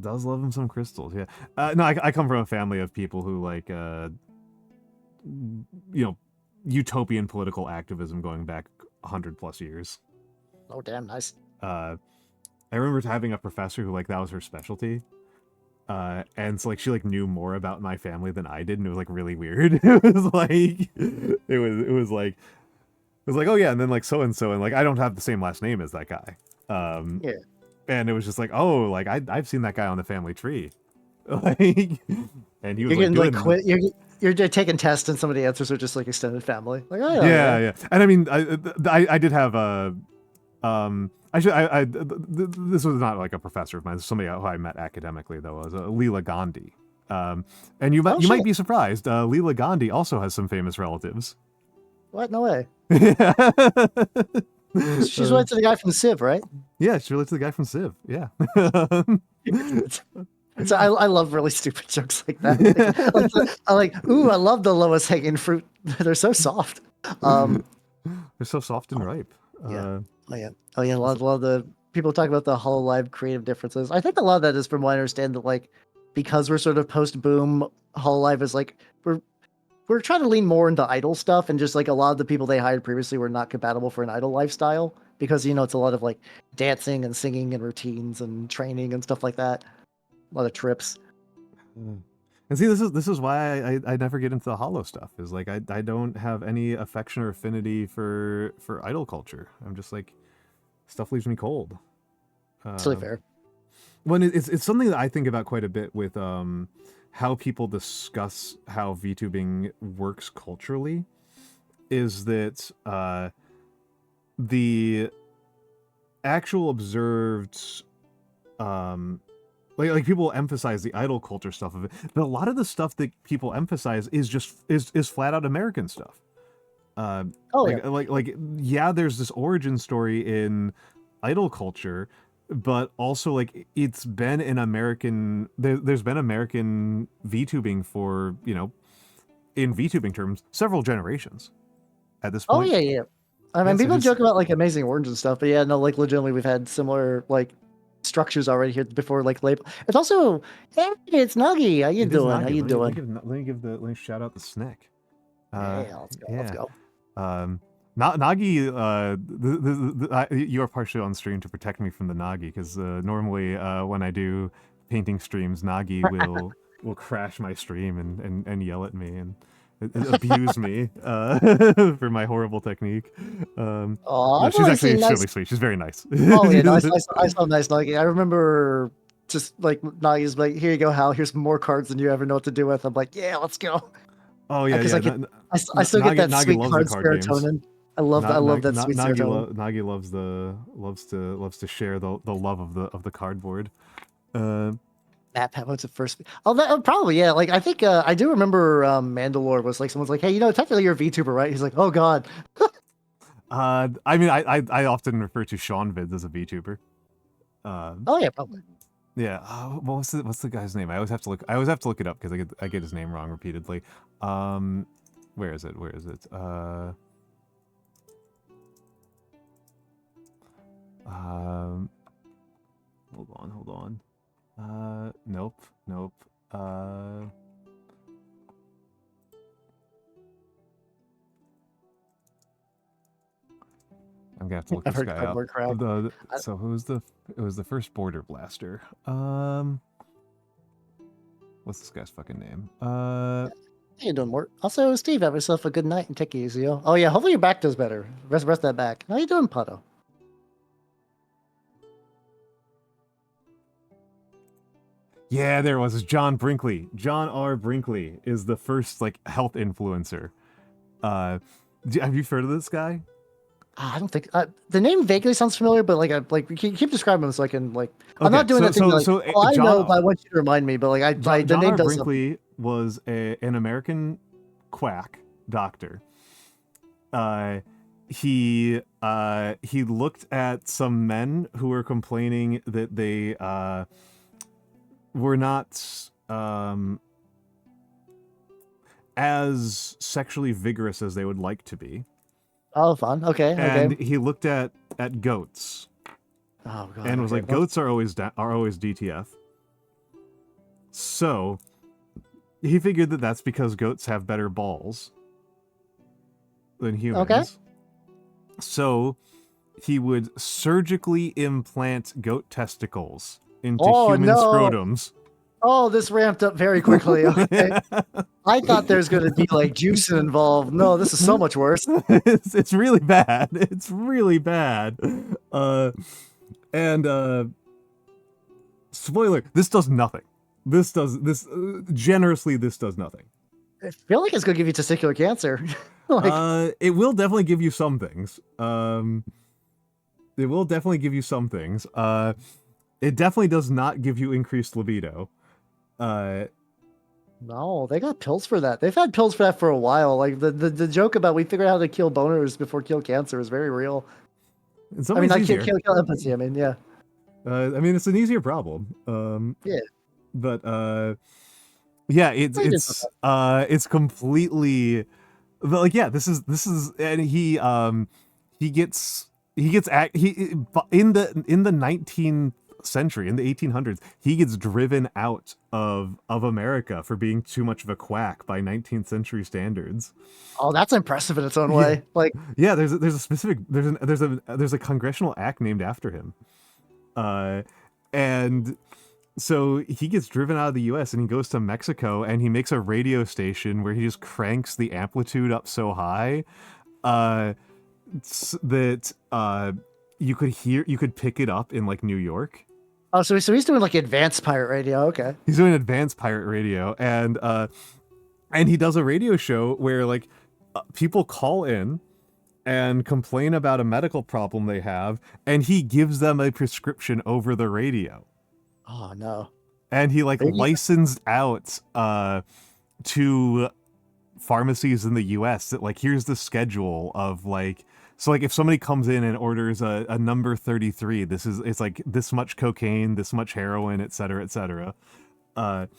Does love him some crystals, yeah. No, I come from a family of people who like utopian political activism going back 100+ years. Oh, damn, nice. I remember having a professor who like that was her specialty. And so like she like knew more about my family than I did, and it was like really weird. It was like oh yeah, and then like so and like I don't have the same last name as that guy. Yeah. And it was just like, oh, like I've seen that guy on the family tree. Like and he was you're getting like quit you're taking tests and some of the answers are just like extended family. Like, oh yeah. And I mean I did have a this was not like a professor of mine. Somebody who I met academically though was Leela Gandhi. And you might be surprised. Leela Gandhi also has some famous relatives. What? No way. She's related to the guy from Civ, right? Yeah, she's related to the guy from Civ. Yeah. So I love really stupid jokes like that. I love the lowest hanging fruit. They're so soft. They're so soft and ripe. Yeah. A lot of the people talk about the HoloLive creative differences. I think a lot of that is from what I understand that like because we're sort of post-boom, HoloLive is like we're trying to lean more into idle stuff, and just like a lot of the people they hired previously were not compatible for an idle lifestyle because it's a lot of like dancing and singing and routines and training and stuff like that. A lot of trips. And see, this is why I never get into the holo stuff. Is like I don't have any affection or affinity for idol culture. I'm just like stuff leaves me cold. It's really fair. When it's something that I think about quite a bit with how people discuss how VTubing works culturally, is that the actual observed like people emphasize the idol culture stuff of it, but a lot of the stuff that people emphasize is just is flat out American stuff. Yeah, there's this origin story in idol culture, but also like it's been an American there's been American VTubing for in VTubing terms several generations at this point. Oh yeah. I mean, people joke about like Amazing Orange and stuff, but yeah, no, like legitimately we've had similar like structures already here before like label. It's also, hey, it's Nagi. How you doing? How you doing? Let me shout out the snack. Let's go. Nagi, you are partially on stream to protect me from the Nagi, because normally when I do painting streams, Nagi will crash my stream and yell at me and abuse me for my horrible technique. No, she's actually extremely sweet. She's very nice. Oh yeah, no, I saw nice Nagi. I remember just like Nagi's like, here you go, Hal. Here's more cards than you ever know what to do with. I'm like, yeah, let's go. Oh yeah, because I still get that sweet card serotonin. I love that sweet serotonin. Nagi loves to share the love of the cardboard. That was the first. Oh, that probably yeah. Like I think I do remember Mandalore was like someone's like, hey, technically you're a VTuber, right? He's like, oh god. I mean, I often refer to Sean Vids as a VTuber. Oh yeah, probably. Yeah. What's the guy's name? I always have to look it up because I get his name wrong repeatedly. Where is it? Hold on. Nope. I'm gonna have to look this guy up. So it was the first Border Blaster. What's this guy's fucking name? How you doing, Mort? Also, Steve, have yourself a good night and take it easy, yo. Oh yeah, hopefully your back does better. Rest that back. How you doing, Pato? Yeah, there was John Brinkley. John R. Brinkley is the first health influencer. Have you heard of this guy? I don't think the name vaguely sounds familiar, but keep describing him so I can I'm Okay, not doing that thing. I know, but I want you to remind me. But the name does. Brinkley was an American quack doctor. He looked at some men who were complaining that they were not as sexually vigorous as they would like to be. Oh, fun. Okay. And he looked at goats. Oh god. And was like, goats are always DTF. So he figured that that's because goats have better balls than humans. Okay. So he would surgically implant goat testicles into human scrotums. Oh, this ramped up very quickly. Okay. I thought there's going to be juicing involved. No, this is so much worse. It's really bad. It's really bad. Spoiler, this does nothing. This does nothing. I feel like it's going to give you testicular cancer. It will definitely give you some things. It definitely does not give you increased libido. No, they got pills for that. They've had pills for that for a while. The joke about we figured out how to kill boners before kill cancer is very real. I mean, not kill empathy. I mean, yeah. I mean, it's an easier problem. Yeah. But yeah, it's completely this is, and he gets in the 19th century, in the 1800s, he gets driven out of America for being too much of a quack by 19th century standards. Oh, that's impressive in its own way. Yeah, there's a congressional act named after him, and so he gets driven out of the U.S. and he goes to Mexico and he makes a radio station where he just cranks the amplitude up so high that you could pick it up in New York. Oh, so he's doing advanced pirate radio. Okay. He's doing advanced pirate radio, and he does a radio show where people call in and complain about a medical problem they have, and he gives them a prescription over the radio. Oh no. And he licensed out to pharmacies in the US that here's the schedule of so if somebody comes in and orders a number 33, it's this much cocaine, this much heroin, etc., etc. And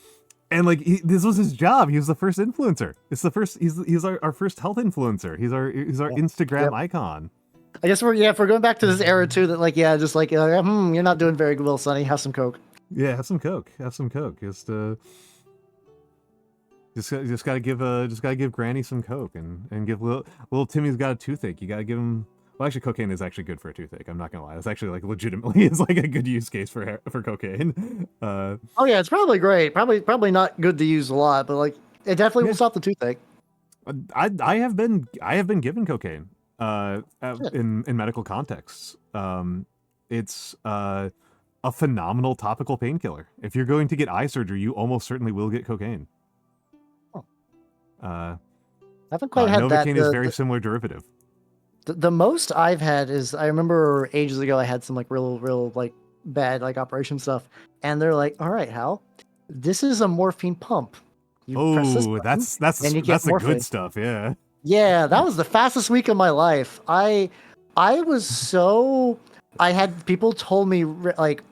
this was his job. He was the first influencer. He's our first health influencer. He's our Instagram icon. I guess we're going back to this era too that you're not doing very well, Sonny. Have some coke. Yeah, have some coke. Just gotta give Granny some coke and give little Timmy's got a toothache. You gotta give him. Well, actually, cocaine is actually good for a toothache. I'm not gonna lie. It's actually legitimately is a good use case for cocaine. Oh yeah, it's probably great. Probably not good to use a lot, but it definitely will stop the toothache. I have been given cocaine in medical contexts. It's a phenomenal topical painkiller. If you're going to get eye surgery, you almost certainly will get cocaine. I haven't quite had that. Novocaine is very similar derivative. The most I've had is I remember ages ago I had some like real like bad like operation stuff, and they're like, "All right, Hal, this is a morphine pump. You press this Oh, button, that's and you get the morphine." good stuff. Yeah. Yeah, that was the fastest week of my life. I was so I had people told me like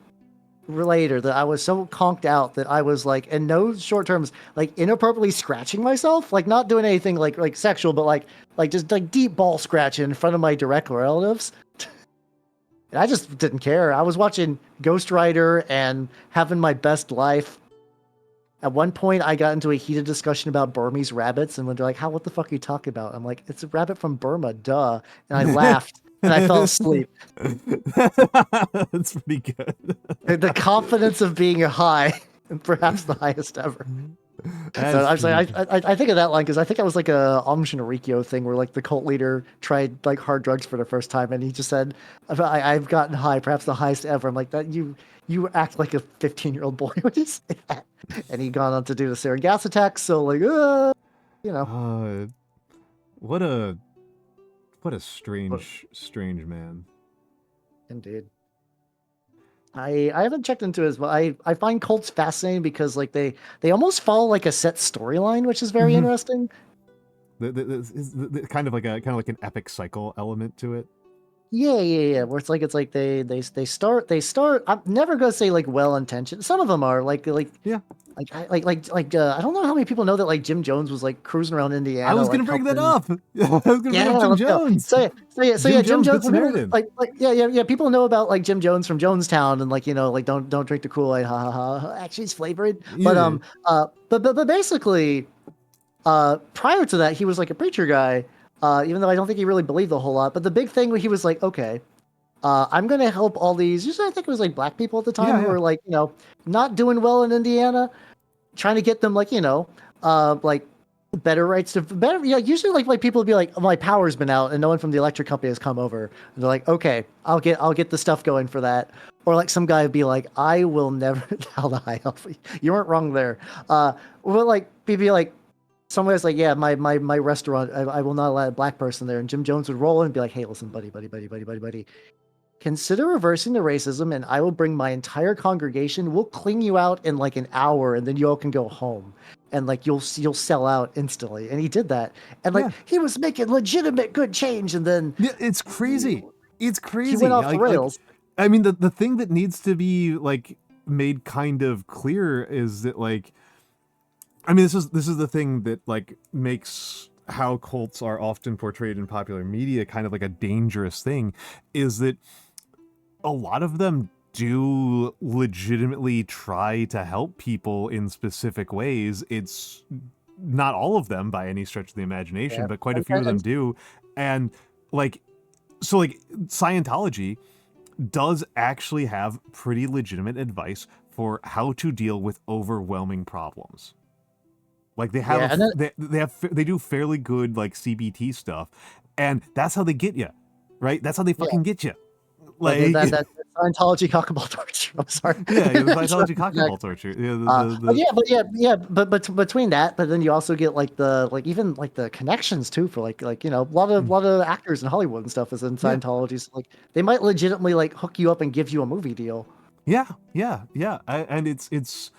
later that I was so conked out that I was like in no short terms like inappropriately scratching myself, like not doing anything like sexual, but like just like deep ball scratching in front of my direct relatives. And I just didn't care. I was watching Ghost Rider and having my best life. At one point, I got into a heated discussion about Burmese rabbits, and when they're like, "How? What the fuck are you talking about?" I'm like, "It's a rabbit from Burma, duh." And I laughed and I fell asleep. That's pretty good. The confidence of being high, perhaps the highest ever. So I'm saying I think of that line because I think it was like a Om Shinrikyo thing where like the cult leader tried like hard drugs for the first time and he just said, I've gotten high, perhaps the highest ever. I'm like, that you act like a 15-year-old boy when you say that. And he gone on to do the sarin gas attacks. So like, you know, what a strange man. Indeed. I haven't checked into it as well. I find cults fascinating because like they almost follow like a set storyline, which is very interesting. The kind of like an epic cycle element to it. Yeah. Where it's like they start. I'm never gonna say like well intentioned. Some of them are yeah. I don't know how many people know that like Jim Jones was like cruising around Indiana. I was gonna bring that up. I was gonna bring up Jim Jones. So Jim Jones. Samaritan. Yeah. People know about like Jim Jones from Jonestown and like like don't drink the Kool-Aid. Ha ha ha. Actually, it's flavored. Yeah. But basically, prior to that, he was like a preacher guy. Even though I don't think he really believed a whole lot. But the big thing where he was like, okay, I'm gonna help all these. Usually, I think it was like black people at the time who were like, not doing well in Indiana, trying to get them like, like better rights to better. Usually like people would be like, oh, my power's been out, and no one from the electric company has come over. And they're like, okay, I'll get the stuff going for that. Or like some guy would be like, I will never tell the high elf. You weren't wrong there. Or like be like. Somebody's like, yeah, my restaurant, I will not allow a black person there. And Jim Jones would roll in and be like, hey, listen, buddy. Consider reversing the racism and I will bring my entire congregation. We'll clean you out in like an hour and then you all can go home. And like you'll sell out instantly. And he did that. And like he was making legitimate good change. And then it's crazy. It's crazy. He went off the rails. I mean, the thing that needs to be like made kind of clear is that like, I mean, this is the thing that like makes how cults are often portrayed in popular media kind of like a dangerous thing, is that a lot of them do legitimately try to help people in specific ways. It's not all of them by any stretch of the imagination, but quite a few of them do. And like, so like Scientology does actually have pretty legitimate advice for how to deal with overwhelming problems. Like they have, they do fairly good like CBT stuff, and that's how they get you, right? That's how they fucking get you. Like that Scientology cockaball torture. I'm sorry. Yeah, the Scientology cockaball torture. But between that, but then you also get like even the connections too for like a lot of actors in Hollywood and stuff is in Scientology. So like they might legitimately like hook you up and give you a movie deal. Yeah. And it's.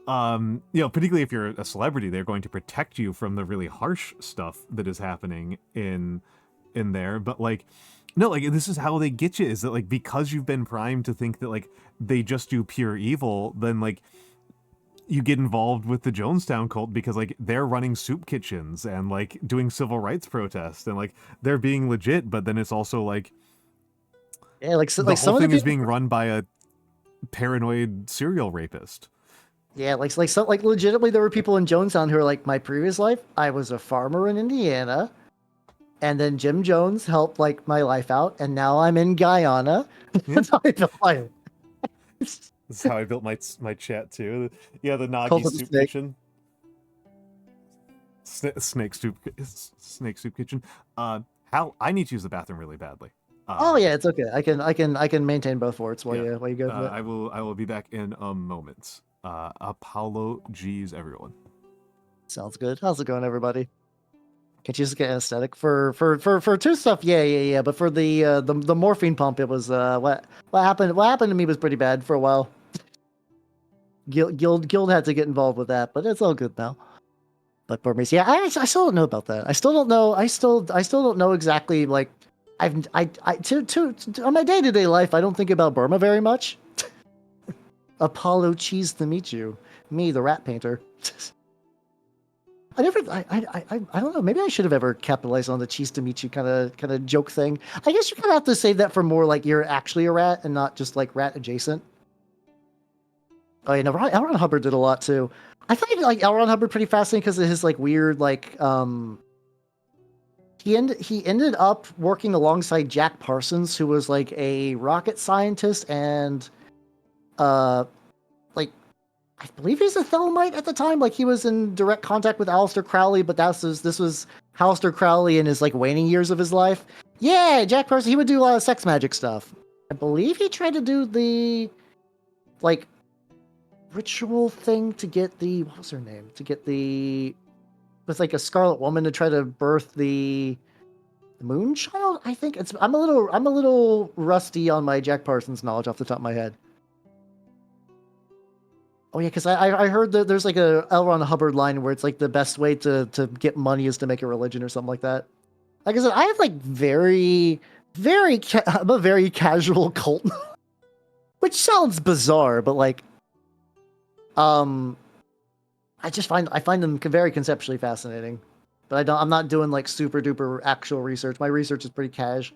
Particularly if you're a celebrity, they're going to protect you from the really harsh stuff that is happening in there. But like, no, like this is how they get you, is that like, because you've been primed to think that like they just do pure evil, then like you get involved with the Jonestown cult because like they're running soup kitchens and like doing civil rights protests and like they're being legit, but then it's also like, the whole thing is being run by a paranoid serial rapist. Yeah, like legitimately, there were people in Jonestown who were like, my previous life, I was a farmer in Indiana, and then Jim Jones helped like my life out, and now I'm in Guyana. That's how I built my. This is how I built my chat too. Yeah, the Nagi soup kitchen. Snake soup kitchen. Hal, I need to use the bathroom really badly. It's okay. I can maintain both forts while you go. I will be back in a moment. Apollo G's everyone. Sounds good. How's it going, everybody? Can't you just get aesthetic for tooth stuff? Yeah. But for the morphine pump, it was what happened. What happened to me was pretty bad for a while. Guild had to get involved with that, but it's all good now. But Burmese, yeah, I still don't know about that. I still don't know. I still don't know exactly. Like, on my day-to-day life, I don't think about Burma very much. Apollo, cheese to meet you. Me, the rat painter. I don't know. Maybe I should have ever capitalized on the cheese to meet you kind of joke thing. I guess you kind of have to save that for more like you're actually a rat and not just like rat adjacent. Oh, yeah, no, L. Ron Hubbard did a lot too. I find like L. Ron Hubbard pretty fascinating because of his like weird like he ended up working alongside Jack Parsons, who was like a rocket scientist and like I believe he's a Thelmite at the time. Like he was in direct contact with Aleister Crowley, but this was Aleister Crowley in his like waning years of his life. Yeah, Jack Parsons, he would do a lot of sex magic stuff. I believe he tried to do the like ritual thing to get the what was her name? To get the with like a Scarlet Woman to try to birth the Moonchild. I think it's I'm a little rusty on my Jack Parsons knowledge off the top of my head. Oh yeah, because I heard that there's like a L. Ron Hubbard line where it's like the best way to get money is to make a religion or something like that. Like I said, I have like I'm a very casual cult, which sounds bizarre, but like, I find them very conceptually fascinating, but I'm not doing like super duper actual research. My research is pretty cash.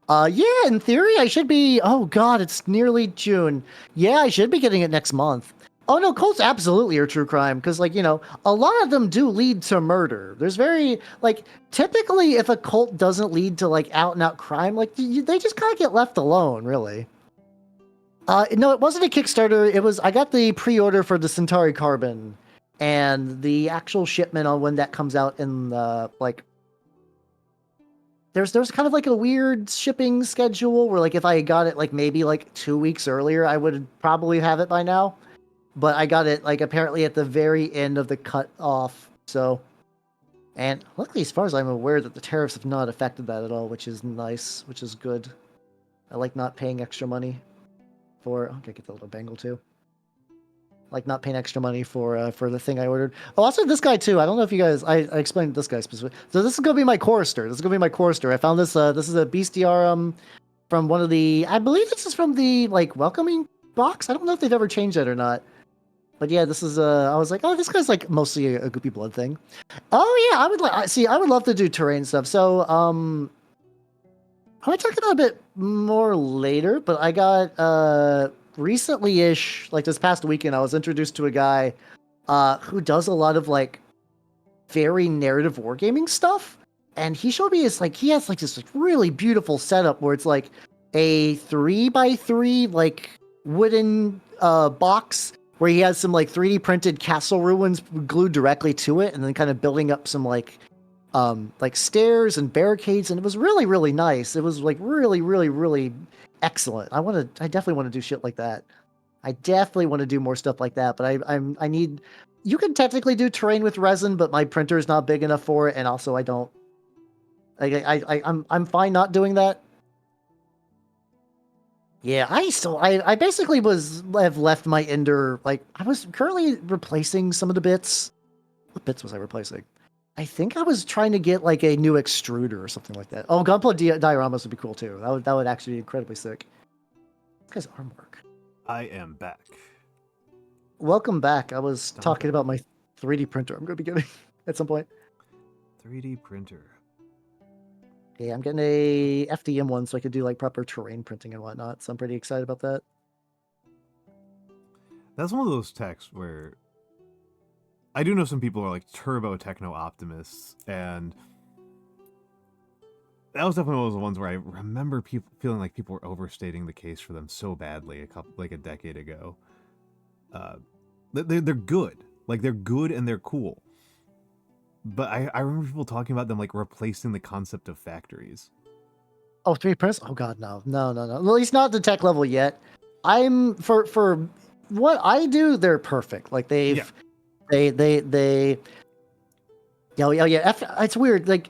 Yeah, in theory, I should be. Oh God, it's nearly June. Yeah, I should be getting it next month. Oh no, cults absolutely are true crime because, like, you know, a lot of them do lead to murder. There's very like typically if a cult doesn't lead to like out and out crime, like they just kind of get left alone, really. No, it wasn't a Kickstarter. It was I got the pre-order for the Centauri Carbon, and the actual shipment on when that comes out in like. There's kind of like a weird shipping schedule where like if I got it like maybe like 2 weeks earlier, I would probably have it by now. But I got it like apparently at the very end of the cut off. So, and luckily, as far as I'm aware, that the tariffs have not affected that at all, which is nice, which is good. I like not paying extra money for. Okay, get the little bangle too. I like not paying extra money for the thing I ordered. Oh, also this guy too. I don't know if you guys. I explained this guy specifically. So this is gonna be my chorister. I found this. This is a bestiarum from one of the. I believe this is from the like welcoming box. I don't know if they've ever changed that or not. But yeah, this is I was like, oh, this guy's like mostly a goopy blood thing. Oh yeah, I would love to do terrain stuff. So I'm gonna talk about a bit more later, but I got recently-ish, like this past weekend, I was introduced to a guy who does a lot of like very narrative wargaming stuff. And he showed me his like he has like this like, really beautiful setup where it's like a 3x3 like wooden box where he has some like 3D printed castle ruins glued directly to it, and then kind of building up some like stairs and barricades, and it was really, really nice. It was like really, really, really excellent. I definitely want to do shit like that. I definitely want to do more stuff like that, but I need. You can technically do terrain with resin, but my printer is not big enough for it, and also I don't. I'm fine not doing that. Yeah, I basically have left my Ender, like, I was currently replacing some of the bits. What bits was I replacing? I think I was trying to get, like, a new extruder or something like that. Oh, Gunpla dioramas would be cool, too. That would actually be incredibly sick. This guy's arm work. I am back. Welcome back. I was talking about my 3D printer I'm going to be getting at some point. 3D printer. Yeah, I'm getting a FDM one so I could do like proper terrain printing and whatnot. So I'm pretty excited about that. That's one of those techs where I do know some people are like turbo techno optimists, and that was definitely one of those ones where I remember people feeling like people were overstating the case for them so badly a decade ago. They're good, like they're good and they're cool. But I remember people talking about them like replacing the concept of factories. Oh, 3D printers? Oh god, no. Well, at least not the tech level yet. I'm for what I do, they're perfect. Like they've Yeah. It's weird. Like,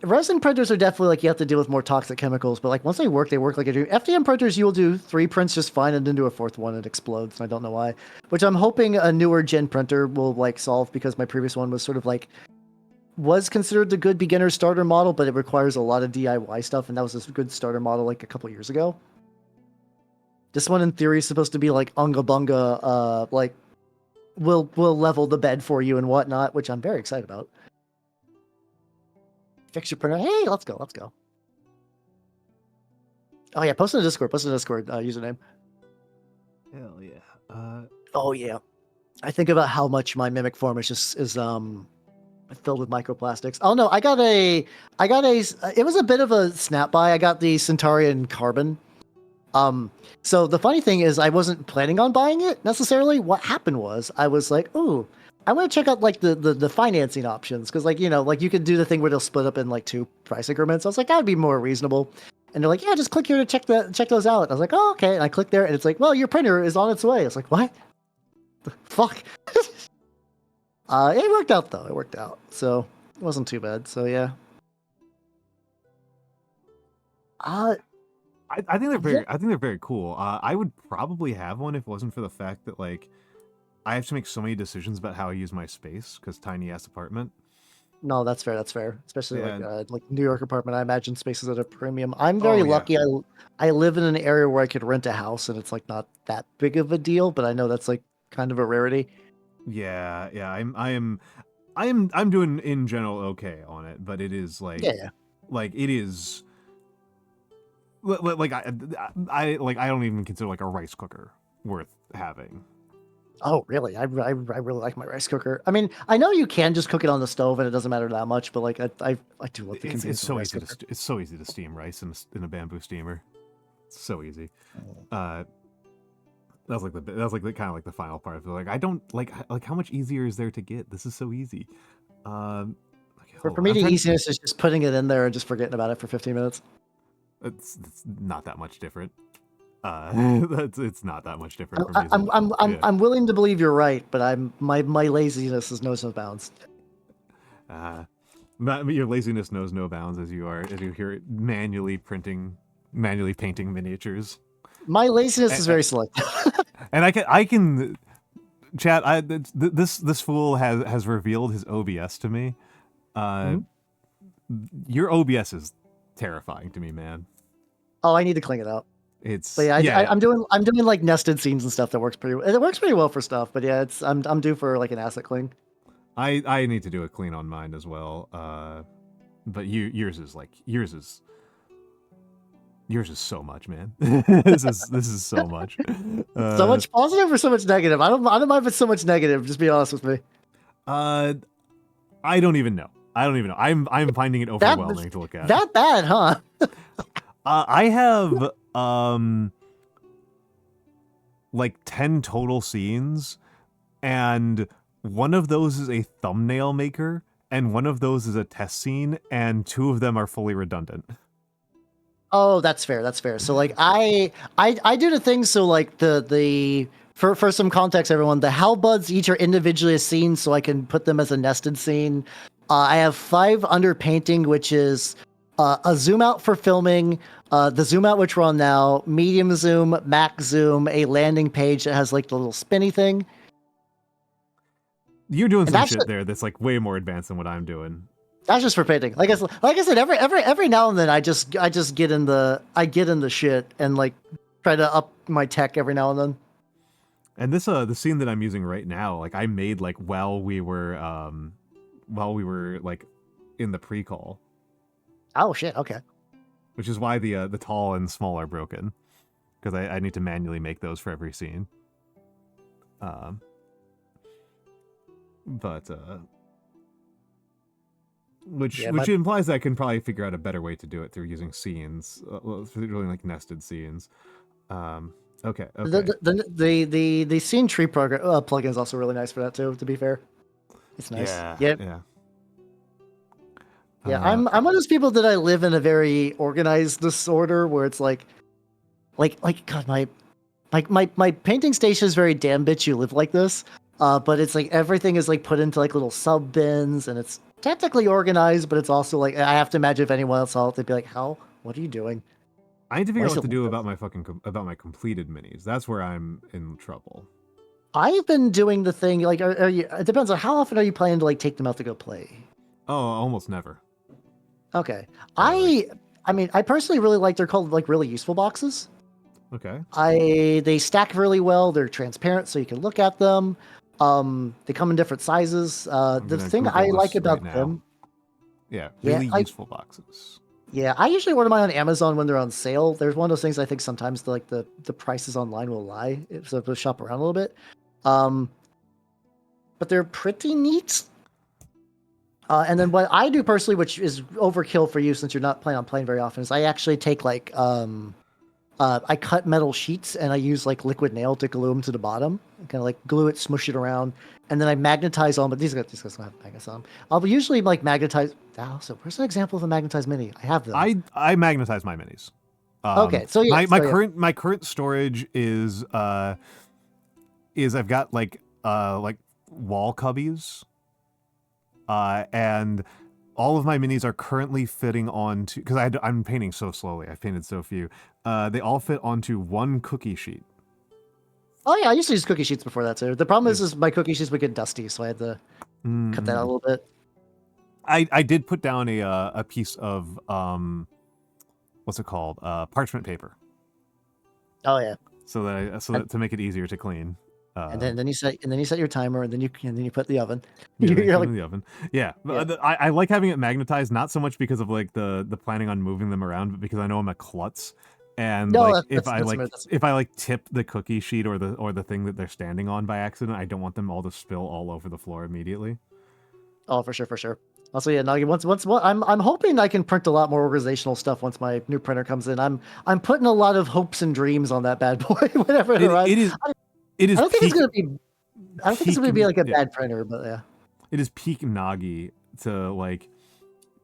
resin printers are definitely like you have to deal with more toxic chemicals, but like once they work like a dream. FDM printers, you will do 3 prints just fine, and then do a 4th one, it explodes, and I don't know why. Which I'm hoping a newer gen printer will like solve, because my previous one was sort of like was considered the good beginner starter model, but it requires a lot of DIY stuff, and that was a good starter model like a couple years ago. This one in theory is supposed to be like unga bunga, like will level the bed for you and whatnot, which I'm very excited about. Fix your printer. Hey, let's go. Oh yeah, post in the Discord. Username. Hell yeah. Oh yeah. I think about how much my Mimic form is filled with microplastics. Oh no, I got a. It was a bit of a snap buy. I got the Centaurian Carbon. So the funny thing is, I wasn't planning on buying it necessarily. What happened was, I was like, ooh, I want to check out like the financing options, because like, you know, like you could do the thing where they'll split up in like 2 price increments. I was like, that would be more reasonable. And they're like, yeah, just click here to check those out. I was like, oh, okay. And I clicked there, and it's like, well, your printer is on its way. I was like, what? The fuck? It worked out though. It worked out, so it wasn't too bad. So yeah. I think they're very cool. I would probably have one if it wasn't for the fact that like I have to make so many decisions about how I use my space, because tiny ass apartment. No, that's fair. Especially like New York apartment. I imagine space is at a premium. I'm very lucky. I live in an area where I could rent a house, and it's like not that big of a deal. But I know that's like kind of a rarity. Yeah. I'm doing in general okay on it, but it is like like it is like I don't even consider like a rice cooker worth having. Oh, really? I really like my rice cooker. I mean, I know you can just cook it on the stove and it doesn't matter that much, but like I do love the convenience. It's so easy it's so easy to steam rice in a bamboo steamer. It's so easy. That's like kind of like the final part. Like I don't like how much easier is there to get? This is so easy. For me, the easiest is just putting it in there and just forgetting about it for 15 minutes. It's not that much different. It's not that much different for me. I'm willing to believe you're right, but my laziness knows no bounds. Your laziness knows no bounds as you hear it manually painting miniatures. My laziness is very selective. And I can chat. This fool has revealed his OBS to me. Your OBS is terrifying to me, man. Oh, I need to clean it up. But I'm doing like nested scenes and stuff that works pretty well for stuff. But yeah, I'm due for like an asset clean. I need to do a clean on mine as well. But yours is so much, man. this is so much. So much positive or so much negative? I don't mind if it's so much negative. Just be honest with me. I don't even know. I'm finding it overwhelming to look at. That bad, huh? I have like 10 total scenes, and one of those is a thumbnail maker, and one of those is a test scene, and 2 of them are fully redundant. Oh, that's fair. So like I do the things, so like the for some context, everyone, the halberds each are individually a scene, so I can put them as a nested scene. I have 5 under painting, which is a zoom out for filming, the zoom out which we're on now, medium zoom, max zoom, a landing page that has like the little spinny thing. You're doing some shit there that's like way more advanced than what I'm doing. That's just for painting. Like I said, every now and then I just get in the shit and like try to up my tech every now and then. And this the scene that I'm using right now, like I made like while we were like in the pre-call. Oh shit! Okay. Which is why the tall and small are broken, because I need to manually make those for every scene. Which implies that I can probably figure out a better way to do it through using scenes, really like nested scenes. Okay. The scene tree plugin is also really nice for that too. To be fair, it's nice. Yeah. I'm one of those people that I live in a very organized disorder where it's like God, my painting station is very damn bitch. You live like this, but it's like everything is like put into like little sub bins, and it's technically organized, but it's also like I have to imagine if anyone else saw it, they'd be like, "How? What are you doing?" I need to figure out what to do about my about my completed minis. That's where I'm in trouble. I've been doing the thing like, are you? It depends on how often are you planning to like take them out to go play. Oh, almost never. Okay, I mean, I personally really like. They're called like really useful boxes. Okay. They stack really well. They're transparent, so you can look at them. They come in different sizes. The thing I like about them, really useful boxes. Yeah, I usually order mine on Amazon when they're on sale. There's one of those things I think sometimes the prices online will lie, so to shop around a little bit. But they're pretty neat. And then what I do personally, which is overkill for you since you're not planning on playing very often, is I actually take like I cut metal sheets and I use like liquid nail to glue them to the bottom. Kind of like glue it, smush it around, and then I magnetize on. But these guys don't have magnets on them. I'll usually like magnetize. So where's an example of a magnetized mini? I have them. I magnetize my minis. Okay, so yeah, my current storage is I've got like wall cubbies, and all of my minis are currently fitting onto, because I'm painting so slowly. I've painted so few. They all fit onto one cookie sheet. Oh yeah, I used to use cookie sheets before that too. The problem is my cookie sheets would get dusty, so I had to cut that out a little bit. I did put down a piece of what's it called? Parchment paper. Oh yeah. So that to make it easier to clean. And then you set your timer, and then you put the oven. You're like, in the oven. Yeah. I like having it magnetized, not so much because of like the planning on moving them around, but because I know I'm a klutz. And if I tip the cookie sheet or the thing that they're standing on by accident, I don't want them all to spill all over the floor immediately. Oh, for sure. Also, yeah, Nagi, I'm hoping I can print a lot more organizational stuff once my new printer comes in. I'm putting a lot of hopes and dreams on that bad boy. Whenever it arrives. I don't think it's gonna be like a bad printer, but yeah. It is peak Nagi to like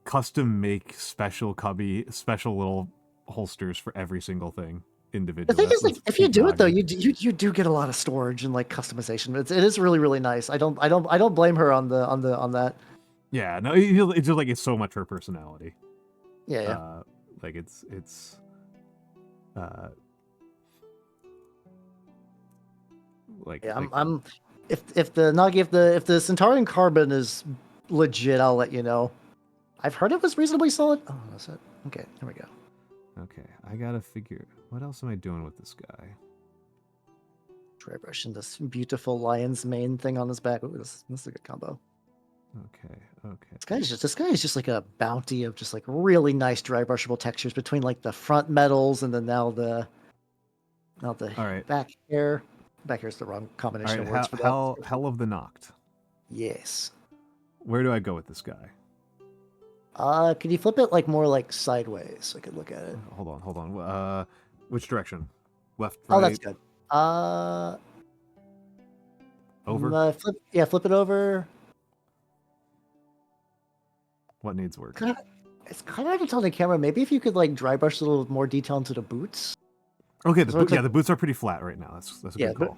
custom make special little holsters for every single thing individually. The thing is, like, if you do it though, you do get a lot of storage and like customization. It is really, really nice. I don't blame her on that. Yeah, no, it's just like it's so much her personality. Yeah. Like it's like yeah, I'm if the Centaurian Carbon is legit, I'll let you know. I've heard it was reasonably solid. Oh, that's it. Okay, here we go. Okay, I gotta figure what else am I doing with this guy? Dry brushing this beautiful lion's mane thing on his back. Ooh, this is a good combo. Okay. This guy is just like a bounty of just like really nice dry brushable textures between like the front metals and then now the back hair. Back here's the wrong combination of words for that. Hell of the Noct. Yes. Where do I go with this guy? Could you flip it like more like sideways so I could look at it? Hold on. Which direction? Left, right? Oh, that's good. Over? Flip it over. What needs work? It's kind of hard to tell on the camera. Maybe if you could like dry brush a little more detail into the boots. Okay, the boots are pretty flat right now. That's a good call.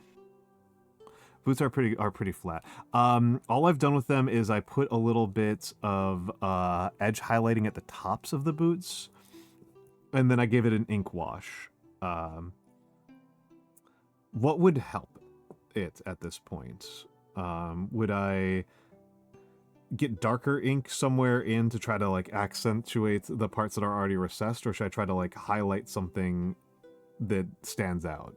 Boots are pretty flat. All I've done with them is I put a little bit of edge highlighting at the tops of the boots, and then I gave it an ink wash. What would help it at this point? Would I get darker ink somewhere in to try to like accentuate the parts that are already recessed, or should I try to like highlight something that stands out?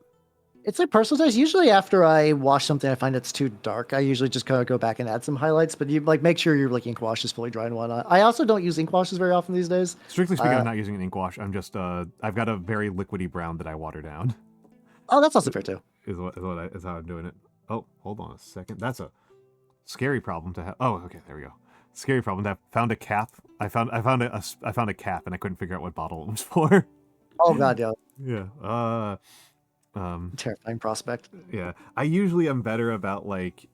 It's like personal taste. Usually after I wash something I find it's too dark, I usually just kind of go back and add some highlights, but you like make sure your like ink wash is fully dry and whatnot. I also don't use ink washes very often these days. Strictly speaking, I'm not using an ink wash. I'm just I've got a very liquidy brown that I water down. Oh, that's also fair too. Is how I'm doing it. Oh, hold on a second. That's a scary problem to have. Oh, okay, there we go. Scary problem to have. Found a cap. I found a cap and I couldn't figure out what bottle it was for. Oh god, yeah. Yeah. Terrifying prospect. Yeah, I usually am better about like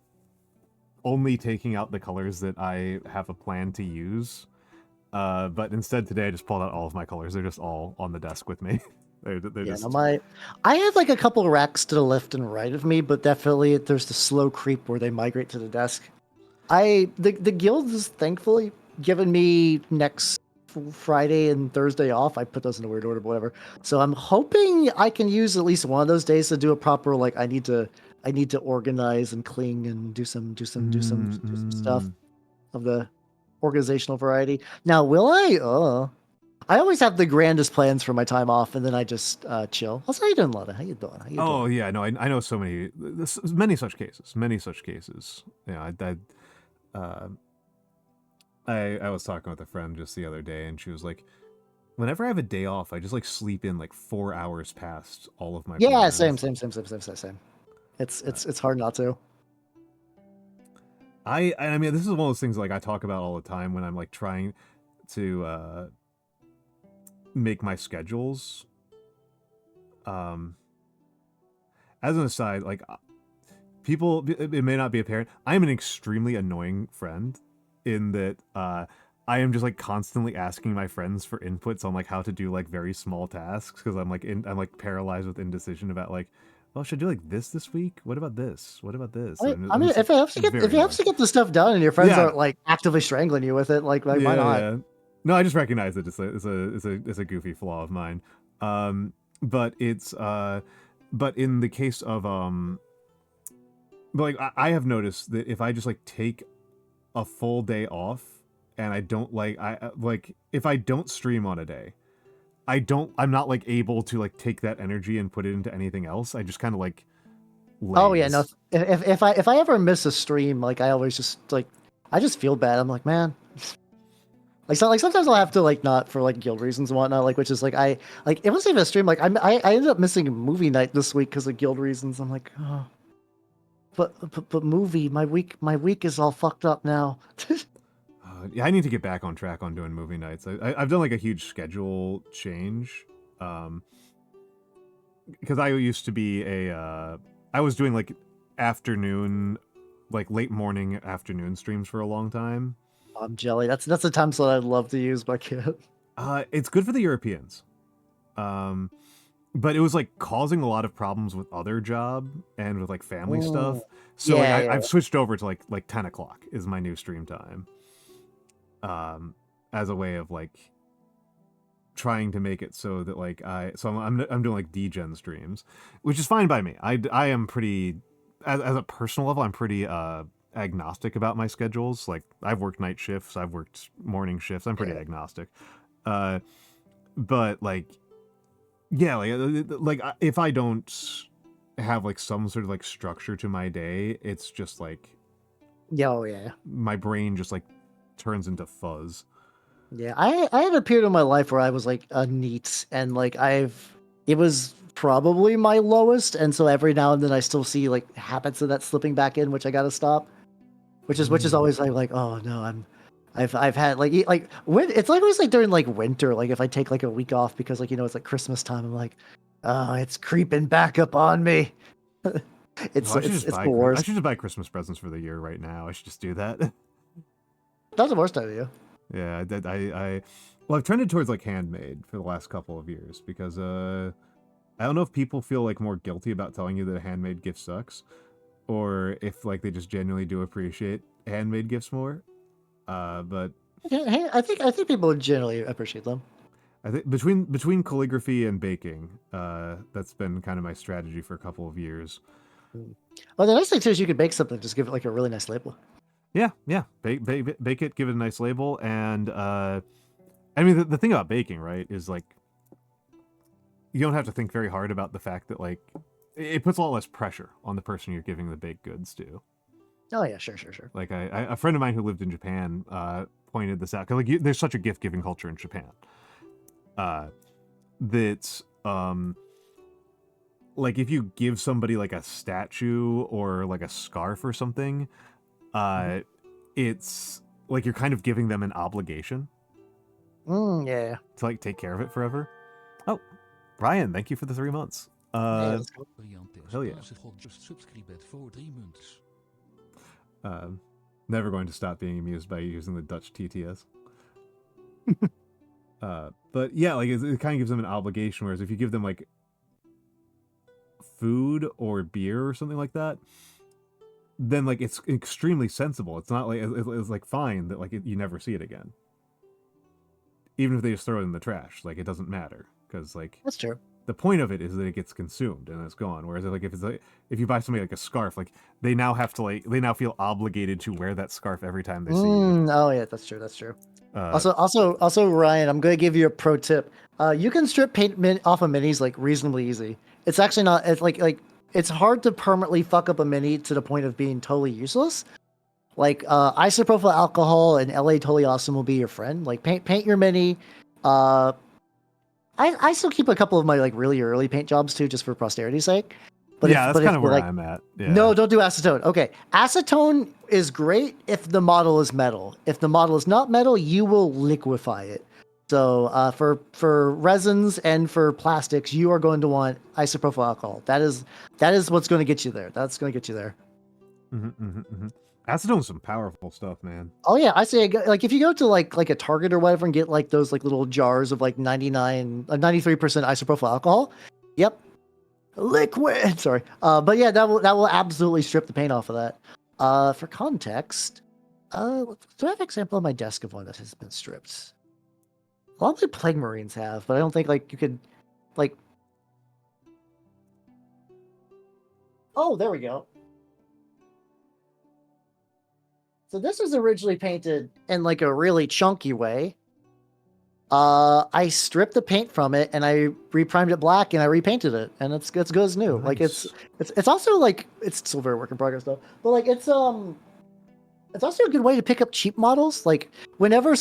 only taking out the colors that I have a plan to use, but instead today I just pulled out all of my colors. They're just all on the desk with me. I have like a couple of racks to the left and right of me, but definitely there's the slow creep where they migrate to the desk. The guild has thankfully given me next Friday and Thursday off. I put those in a weird order, but whatever. So I'm hoping I can use at least one of those days to do a proper like I need to organize and clean and do some stuff of the organizational variety. Now, will I? I always have the grandest plans for my time off, and then I just chill. Also, how you doing, Lotta? How you doing? Oh yeah, no, I know so many, many such cases. Yeah, I was talking with a friend just the other day, and she was like, whenever I have a day off, I just like sleep in like 4 hours past all of my yeah, plans. same. It's hard not to. I mean, this is one of those things like I talk about all the time when I'm like trying to make my schedules. As an aside, like people, it may not be apparent, I am an extremely annoying friend in that I am just like constantly asking my friends for inputs on like how to do like very small tasks because I'm like paralyzed with indecision about like, well, should I do like this week? What about this? What about this? I mean, if it helps to get the stuff done and your friends aren't like actively strangling you with it, like why not? Yeah. No, I just recognize that it's a goofy flaw of mine. But it's but in the case of but like I have noticed that if I just like take a full day off and I don't like if I don't stream on a day, I'm not like able to like take that energy and put it into anything else. I just kind of like laze. Oh yeah, no. If I ever miss a stream, like I always just like I just feel bad. I'm like, man. Like sometimes I'll have to like not for like guild reasons and whatnot, like which is like it wasn't even a stream, like I ended up missing a movie night this week because of guild reasons. I'm like, oh. But movie, my week is all fucked up now. Yeah, I need to get back on track on doing movie nights. I've done like a huge schedule change, because I used to be I was doing like afternoon, like late morning afternoon streams for a long time. I'm jelly. That's the time slot I'd love to use, but I can't. It's good for the Europeans, but it was like causing a lot of problems with other job and with like family stuff. So yeah, I've switched over to like 10 o'clock is my new stream time. As a way of like trying to make it so that like I'm doing like DGen streams, which is fine by me. I am pretty as a personal level, I'm pretty agnostic about my schedules. Like I've worked night shifts, I've worked morning shifts. I'm pretty agnostic. But like, yeah, like if I don't have like some sort of like structure to my day, it's just like, my brain just like turns into fuzz. Yeah, I had a period in my life where I was like a neat, and like it was probably my lowest, and so every now and then I still see like habits of that slipping back in, which I gotta stop. Which is always like oh no, I've had like when it's like always like during like winter, like if I take like a week off because like it's like Christmas time, I'm like, oh, it's creeping back up on me. It's the worst. I should just buy Christmas presents for the year right now. I should just do that. That's the worst idea. Yeah, I've trended towards like handmade for the last couple of years because I don't know if people feel like more guilty about telling you that a handmade gift sucks, or if like they just genuinely do appreciate handmade gifts more. But yeah, I think people generally appreciate them. I think between calligraphy and baking, that's been kind of my strategy for a couple of years. Well, the nice thing too is you can bake something, just give it like a really nice label. Yeah. Bake it, give it a nice label, and I mean the thing about baking, right, is like you don't have to think very hard about the fact that like it puts a lot less pressure on the person you're giving the baked goods to. Oh yeah, sure. Like a friend of mine who lived in Japan pointed this out, because like there's such a gift giving culture in Japan. That's like if you give somebody like a statue or like a scarf or something, it's like you're kind of giving them an obligation. Yeah. To like take care of it forever. Oh, Ryan, thank you for the 3 months. Hell yeah. Never going to stop being amused by using the Dutch TTS. But yeah, like it kind of gives them an obligation, whereas if you give them like food or beer or something like that, then like it's extremely sensible. It's not like it's like fine that like you never see it again, even if they just throw it in the trash. Like it doesn't matter because like That's true. the point of it is that it gets consumed and it's gone. Whereas like if you buy somebody like a scarf, like they now feel obligated to wear that scarf every time they see you. Oh yeah, that's true. That's true. Also, Ryan, I'm gonna give you a pro tip. You can strip paint off of minis like reasonably easy. It's actually not. It's like it's hard to permanently fuck up a mini to the point of being totally useless. Like isopropyl alcohol and LA Totally Awesome will be your friend. Like paint your mini. I still keep a couple of my like really early paint jobs too, just for posterity's sake. But yeah, that's kind of where like, I'm at. Yeah. No, don't do acetone. Okay, acetone is great if the model is metal. If the model is not metal, you will liquefy it. So for resins and for plastics, you are going to want isopropyl alcohol. That is what's going to get you there. That's going to get you there. Acetone's some powerful stuff, man. Oh yeah, I say like if you go to like a Target or whatever and get like those like little jars of like 93% isopropyl alcohol. Yep. Liquid. Sorry. But yeah, that will absolutely strip the paint off of that. For context, do I have an example on my desk of one that has been stripped? A lot of the Plague Marines have, but I don't think like you could like. Oh, there we go. So this was originally painted in like a really chunky way. I stripped the paint from it and I reprimed it black and I repainted it, and it's good as new. Nice. Like it's also like it's still very work in progress though. But like it's also a good way to pick up cheap models. Like whenever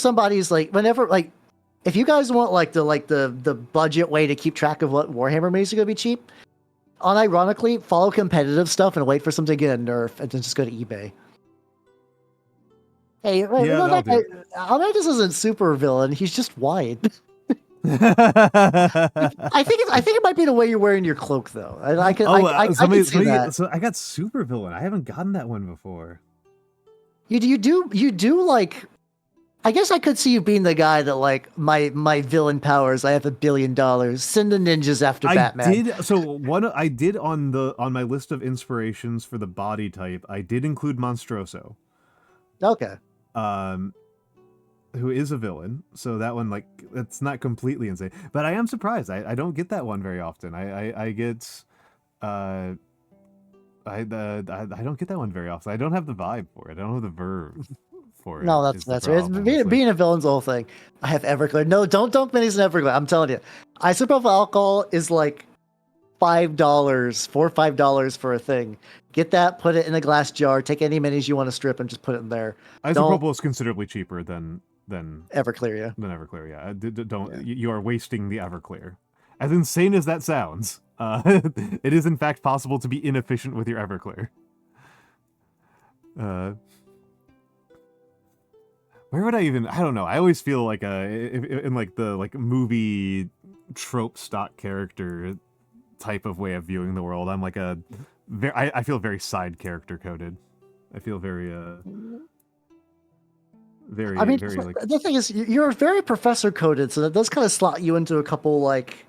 if you guys want like the budget way to keep track of what Warhammer minis are gonna be cheap, unironically follow competitive stuff and wait for something to get a nerf and then just go to eBay. Hey, Almantas isn't super villain. He's just wide. I think it might be the way you're wearing your cloak, though. I can see that. So I got super villain. I haven't gotten that one before. You do like. I guess I could see you being the guy that like my villain powers. I have $1 billion. Send the ninjas after Batman. I did on my list of inspirations for the body type. I did include Monstroso. Okay. Who is a villain, so that one like it's not completely insane, but I am surprised I don't get that one very often. I don't get that one very often. I don't have the vibe for it. I don't have the verve for it. No, that's right. Being a villain's the whole thing. I have Everclear. No, don't dunk minis in Everclear. I'm telling you, isopropyl alcohol is like $4 or $5 for a thing. Get that, put it in a glass jar, take any minis you want to strip and just put it in there. Isopropyl is considerably cheaper than Everclear, yeah. Than Everclear, yeah. You are wasting the Everclear. As insane as that sounds, it is in fact possible to be inefficient with your Everclear. Where would I don't know. I always feel like in like the like movie trope stock character type of way of viewing the world. I'm like I feel very side character coded. I feel very very. I mean, very, like, the thing is, you're very professor coded, so that does kind of slot you into a couple like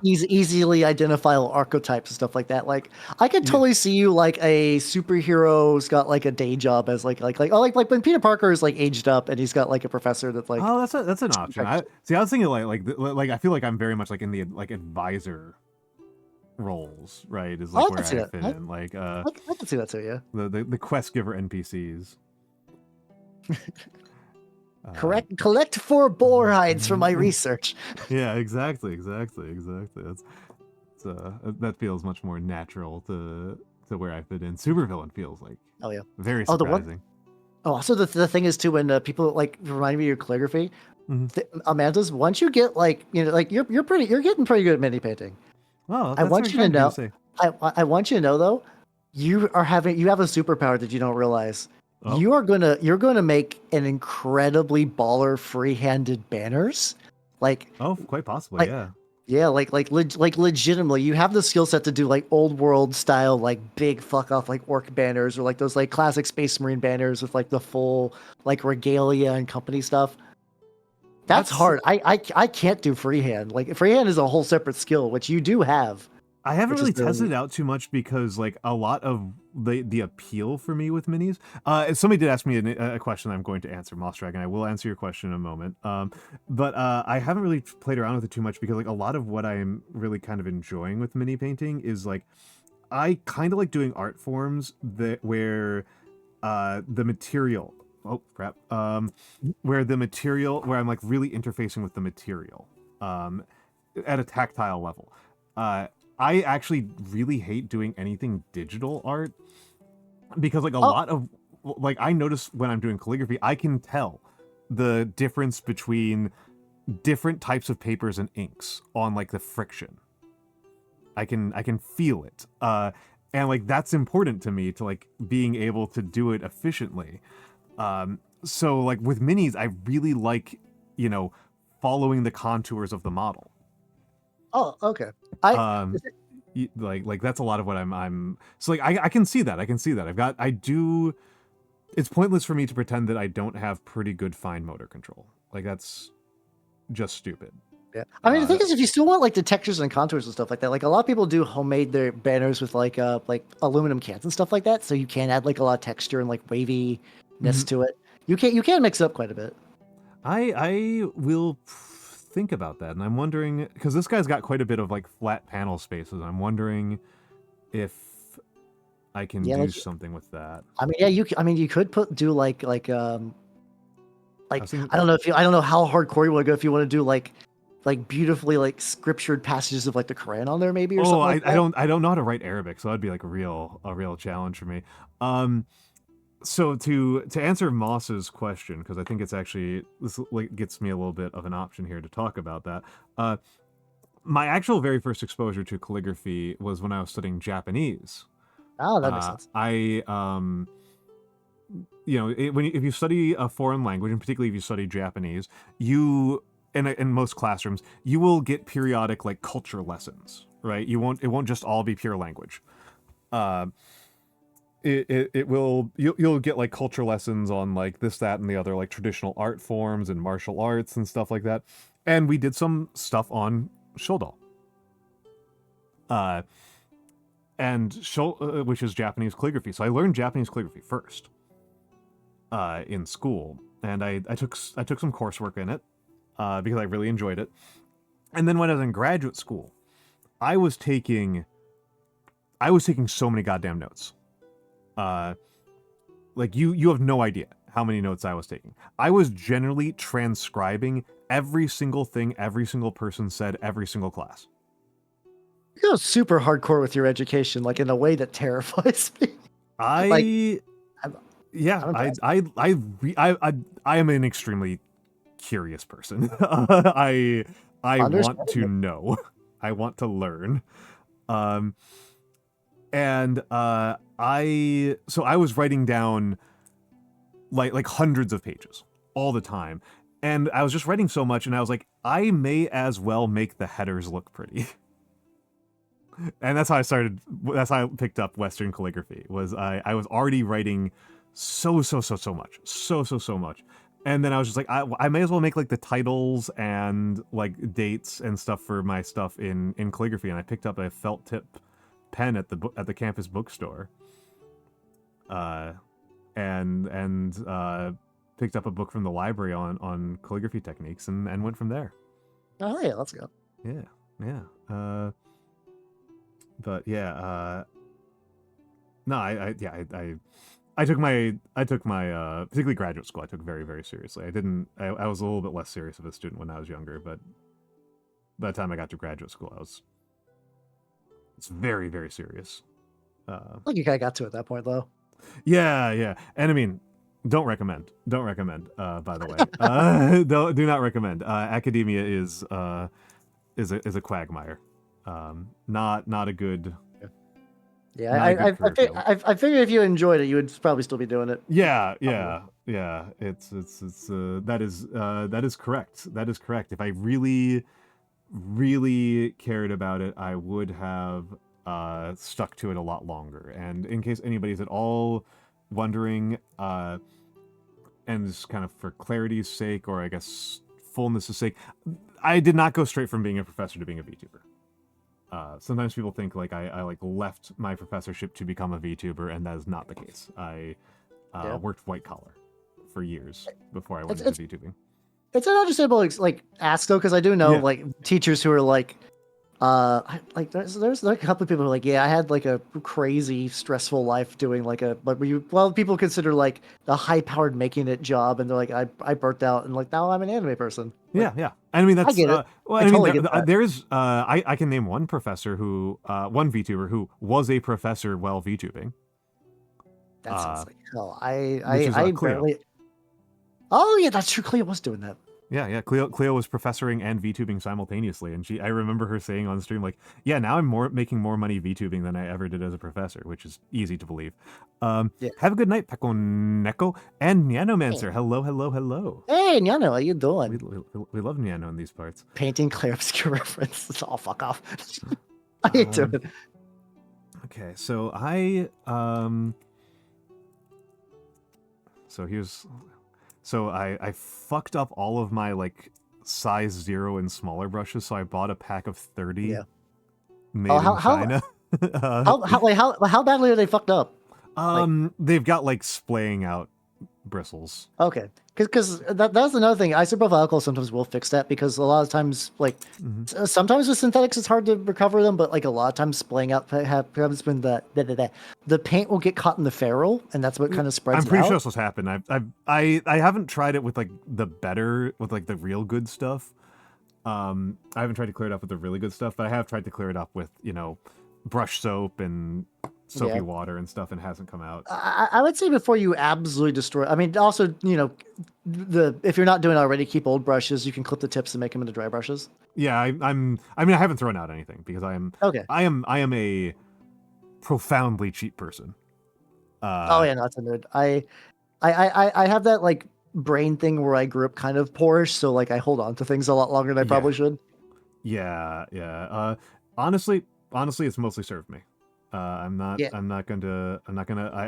easily identifiable archetypes and stuff like that. Like I could totally see you like a superhero who's got like a day job as like when Peter Parker is like aged up and he's got like a professor that's like. Oh, that's an option. I was thinking like I feel like I'm very much like in the like advisor roles, right? Is like where I fit in. Like I can see that too, yeah. The quest giver NPCs. Collect 4 boar hides for my research. Yeah, exactly. That's that feels much more natural to where I fit in. Supervillain feels like very surprising. Also the thing is too, when people like remind me of your calligraphy, Almantas, once you get like like you're getting pretty good at mini painting. Oh, I want you to know. I want you to know though, you have a superpower that you don't realize. Oh. You're gonna make an incredibly baller free-handed banners, like quite possibly, like legitimately, you have the skill set to do like old world style like big fuck off like orc banners or like those like classic Space Marine banners with like the full like regalia and company stuff. That's hard. I can't do freehand. Like freehand is a whole separate skill, which you do have. I haven't really tested it out too much because like a lot of the appeal for me with minis. Somebody did ask me a question that I'm going to answer, Moss Dragon. I will answer your question in a moment. But I haven't really played around with it too much because like a lot of what I'm really kind of enjoying with mini painting is like I kind of like doing art forms where the material. Oh crap. Where I'm like really interfacing with the material at a tactile level. I actually really hate doing anything digital art because like a lot of like I notice when I'm doing calligraphy, I can tell the difference between different types of papers and inks on like the friction. I can feel it. And like that's important to me to like being able to do it efficiently. So like with minis, I really like, you know, following the contours of the model. Oh, okay. Like that's a lot of what I'm so like I can see that. It's pointless for me to pretend that I don't have pretty good fine motor control. Like that's just stupid. Yeah. I mean, the thing is, if you still want like the textures and contours and stuff like that, like a lot of people do homemade their banners with like aluminum cans and stuff like that, so you can add like a lot of texture and like waviness to it. You can mix it up quite a bit. I will think about that, and I'm wondering because this guy's got quite a bit of like flat panel spaces. I'm wondering if I can do something with that. I mean, yeah, you could do like I don't know how hardcore you want to go if you want to do like beautifully like scriptured passages of like the Quran on there maybe or something like that. I don't know how to write Arabic, so that'd be like a real challenge for me. So to answer Moss's question, because I think it's actually this like gets me a little bit of an option here to talk about that. My actual very first exposure to calligraphy was when I was studying Japanese. Oh, that makes sense. You know, if you study a foreign language, and particularly if you study Japanese, you in most classrooms you will get periodic like culture lessons, right? It won't just all be pure language. You'll get like culture lessons on like this, that, and the other, like traditional art forms and martial arts and stuff like that. And we did some stuff on Shodo. Which is Japanese calligraphy. So I learned Japanese calligraphy first in school, and I took some coursework in it because I really enjoyed it. And then when I was in graduate school, I was taking so many goddamn notes. Like you have no idea how many notes I was taking. I was generally transcribing every single thing every single person said every single class. You go super hardcore with your education, like in a way that terrifies me. I am an extremely curious person. I want to know. I want to learn. I was writing down like hundreds of pages all the time, and I was just writing so much, and I was like, I may as well make the headers look pretty. And that's how I picked up Western calligraphy. I was already writing so much, and then I was just like, I may as well make like the titles and like dates and stuff for my stuff in calligraphy, and I picked up a felt tip pen at the campus bookstore, and picked up a book from the library on calligraphy techniques and went from there. Oh yeah, let's go. Yeah. But yeah, no, I took my particularly graduate school, I took very, very seriously. I was a little bit less serious of a student when I was younger, but by the time I got to graduate school, it's very, very serious. I think you kind of got to at that point, though. Yeah, and I mean, don't recommend. By the way, do not recommend. Academia is a quagmire. Not a good. Yeah, I figured if you enjoyed it, you would probably still be doing it. Yeah. It's that is correct. That is correct. If I really cared about it, I would have stuck to it a lot longer. And in case anybody's at all wondering, and just kind of for clarity's sake, or I guess fullness' sake, I did not go straight from being a professor to being a VTuber. Sometimes people think like I like left my professorship to become a VTuber, and that is not the case. I worked white collar for years before I went into VTubing. It's an understandable like ask though, because I do know like teachers who are like, there's like a couple of people who are like, yeah, I had like a crazy stressful life doing like people consider like a high powered making it job, and they're like, I burnt out, and like now I'm an anime person. Like, yeah. I mean, that's I get it. well, I totally get that. There's I can name one professor who one VTuber who was a professor while VTubing. That sounds like hell. I barely. Oh yeah, that's true. Cleo was doing that. Yeah. Cleo was professoring and VTubing simultaneously, and I remember her saying on stream like, "Yeah, now I'm making more money VTubing than I ever did as a professor," which is easy to believe. Have a good night, Peko Neko and Nyanomancer. Hey. Hello. Hey, Nyano, how you doing? We love Nyano in these parts. Painting clear obscure reference. It's all fuck off. How you doing? Okay, so So I fucked up all of my like size 0 and smaller brushes, so I bought a pack of 30 made in China. How badly are they fucked up? They've got like splaying out bristles. Okay, because that's another thing. Isopropyl alcohol sometimes will fix that, because a lot of times, like sometimes with synthetics it's hard to recover them, but like a lot of times splaying out happens when the paint will get caught in the ferrule, and that's what kind of spreads. I'm pretty sure that's what's happened. I haven't tried it with like the real good stuff. I haven't tried to clear it up with the really good stuff, but I have tried to clear it up with brush soap and soapy water and stuff, and hasn't come out. I would say before you absolutely destroy. I mean, also if you're not doing it already, keep old brushes. You can clip the tips and make them into dry brushes. Yeah, I haven't thrown out anything because I am a profoundly cheap person. Oh yeah, no, that's a nerd. I have that like brain thing where I grew up kind of poorish, so like I hold on to things a lot longer than I probably should. Yeah. Honestly, it's mostly served me. I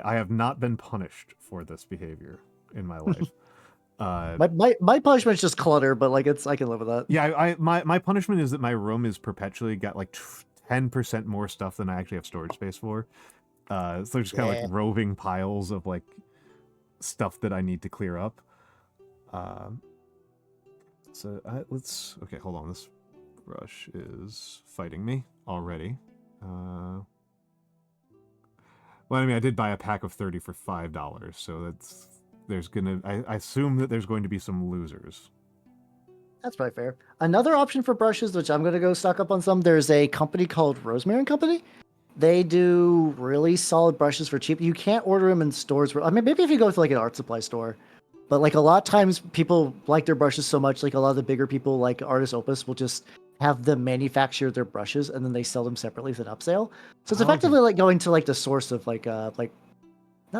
have not been punished for this behavior in my life. My punishment is just clutter, but like I can live with that. Yeah, my punishment is that my room is perpetually got like 10% more stuff than I actually have storage space for. So just kind of like roving piles of like stuff that I need to clear up. Okay, hold on. This brush is fighting me already. Well, I mean, I did buy a pack of 30 for $5, so I assume that there's going to be some losers. That's probably fair. Another option for brushes, which I'm going to go stock up on some, there's a company called Rosemary & Company. They do really solid brushes for cheap. You can't order them in stores. I mean, maybe if you go to like an art supply store, but like a lot of times people like their brushes so much, like a lot of the bigger people like Artist Opus will just have them manufacture their brushes and then they sell them separately as an upsale. So it's effectively like going to like the source of like not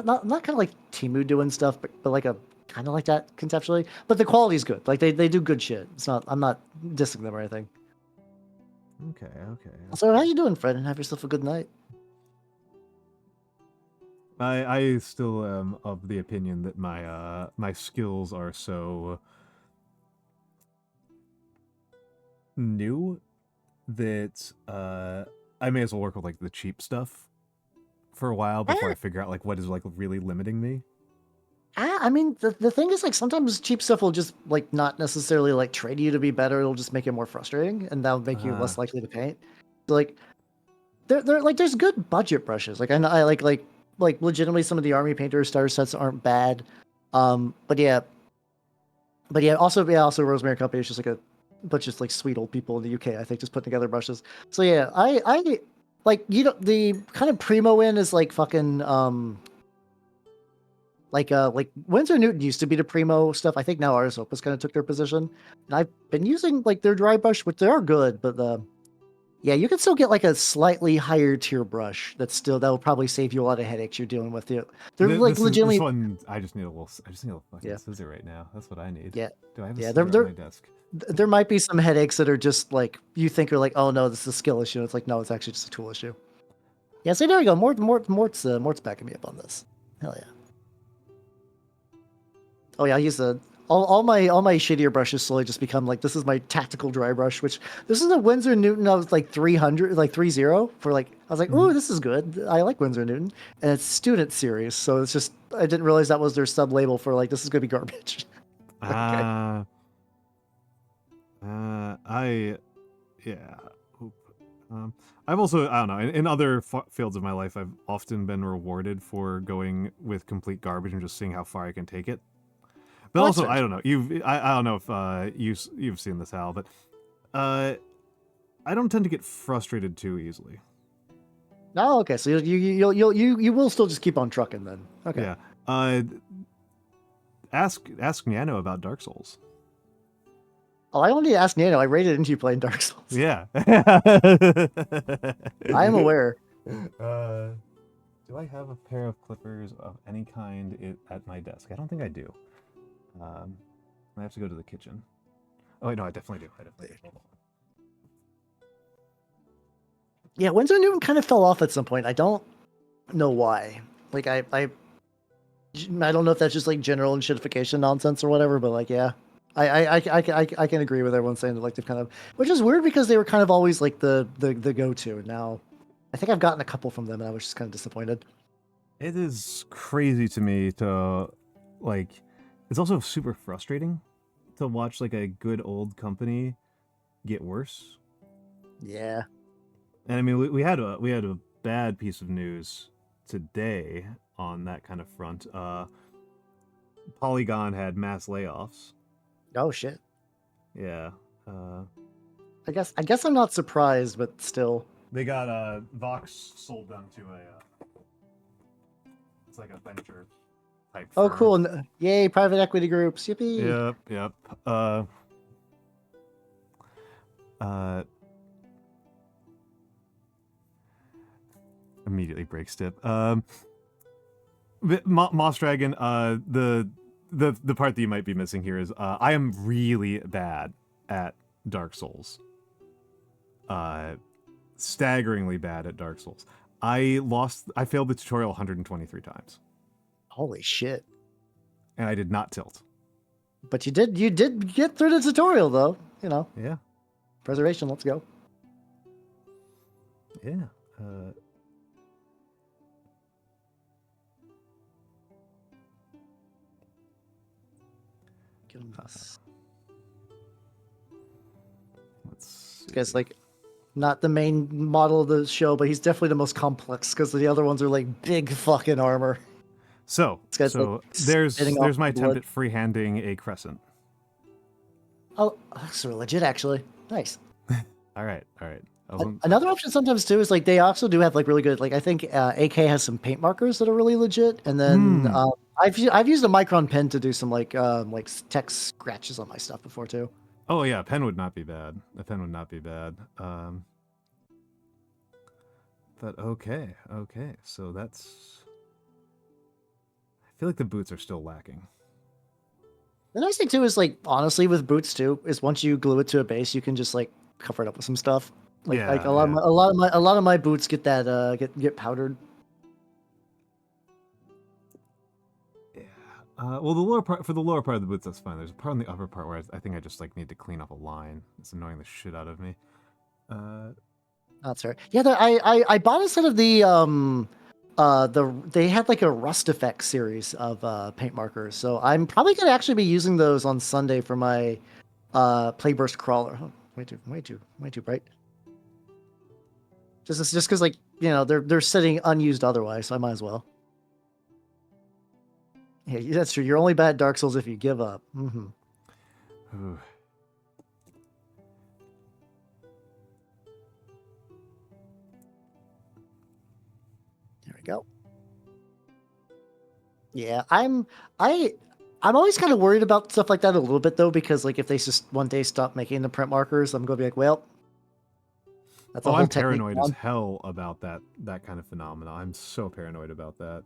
kind of like Temu doing stuff, but like a kind of like that conceptually. But the quality is good. Like they do good shit. I'm not dissing them or anything. Okay. So how you doing, Fred? And have yourself a good night. I still am of the opinion that my skills are so new that I may as well work with like the cheap stuff for a while before I figure out like what is like really limiting me. I mean, the thing is like sometimes cheap stuff will just like not necessarily like train you to be better. It'll just make it more frustrating, and that'll make you less likely to paint. Like they're like there's good budget brushes. Like I like legitimately some of the army painter starter sets aren't bad. But yeah. Also Rosemary Company is just like a bunch of like sweet old people in the UK, I think, just putting together brushes. So yeah, I like the kind of primo in is like fucking like Winsor Newton used to be the primo stuff. I think now Artist Opus kind of took their position, and I've been using like their dry brush, which they are good, but you can still get like a slightly higher tier brush that will probably save you a lot of headaches you're dealing with. They're like legitimately. This one, I just need a fucking scissor right now. That's what I need. Yeah. Do I have a scissor on my desk? There might be some headaches that are just like you think are like, oh no, this is a skill issue. It's like no, it's actually just a tool issue. Yeah, so there we go. Mort's backing me up on this. Hell yeah. Oh yeah, all my shittier brushes slowly just become like, this is my tactical dry brush, which this is a Winsor Newton of like 300, like 30 for like, I was like, oh, this is good. I like Winsor Newton, and it's student series, so it's just, I didn't realize that was their sub label for like, this is gonna be garbage. Yeah. I've also, I don't know, in other fields of my life, I've often been rewarded for going with complete garbage and just seeing how far I can take it. But also, I don't know. I don't know if you've seen this, Hal, but I don't tend to get frustrated too easily. Oh, okay. So you will still just keep on trucking then. Okay. Yeah. Ask Nano about Dark Souls. Oh, I only asked Nano. I rated into you playing Dark Souls. Yeah. I am aware. Do I have a pair of clippers of any kind at my desk? I don't think I do. I have to go to the kitchen. Oh, wait, no, I definitely do. Yeah, Winsor Newton kind of fell off at some point. I don't know why. Like, I don't know if that's just like general enshittification nonsense or whatever, but like, yeah. I can agree with everyone saying that like they've kind of, which is weird because they were kind of always like the go-to, and now I think I've gotten a couple from them and I was just kind of disappointed. It is crazy to me to like, it's also super frustrating to watch like a good old company get worse. Yeah. And I mean, we had a bad piece of news today on that kind of front. Polygon had mass layoffs. Oh shit. Yeah. I guess I'm not surprised, but still. They got Vox sold them to it's like a venture type Oh, firm. cool. Yay, private equity groups. Yippee. Yep. Immediately breaks tip. Moss Dragon, the part that you might be missing here is I am really bad at Dark Souls. Staggeringly bad at Dark Souls. I failed the tutorial 123 times. Holy shit. And I did not tilt. But you did get through the tutorial though, you know. Yeah. Preservation, let's go. Yeah. This guy's like not the main model of the show, but he's definitely the most complex because the other ones are like big fucking armor. So like, there's my attempt at freehanding a crescent. Oh, that's legit actually. Nice. All right. Another option sometimes too is like they also do have like really good, like I think AK has some paint markers that are really legit, and then I've used a Micron pen to do some like text scratches on my stuff before too. Oh yeah, a pen would not be bad. But okay. So that's. I feel like the boots are still lacking. The nice thing too is like honestly with boots too is once you glue it to a base, you can just like cover it up with some stuff. Like, yeah, like a lot of my boots get that get powdered. Yeah. Well, the lower part of the boots, that's fine. There's a part on the upper part where I think I just like need to clean up a line. It's annoying the shit out of me. That's fair. Yeah, I bought a set of they had like a Rust Effect series of paint markers, so I'm probably gonna actually be using those on Sunday for my Playburst crawler. Oh, way too bright. Just because like you know they're sitting unused otherwise, so I might as well. Yeah, that's true. You're only bad at Dark Souls if you give up. Mm-hmm. There we go. Yeah, I'm always kind of worried about stuff like that a little bit though, because like if they just one day stop making the print markers, I'm gonna be like, well, that's I'm paranoid as hell about that kind of phenomena. I'm so paranoid about that.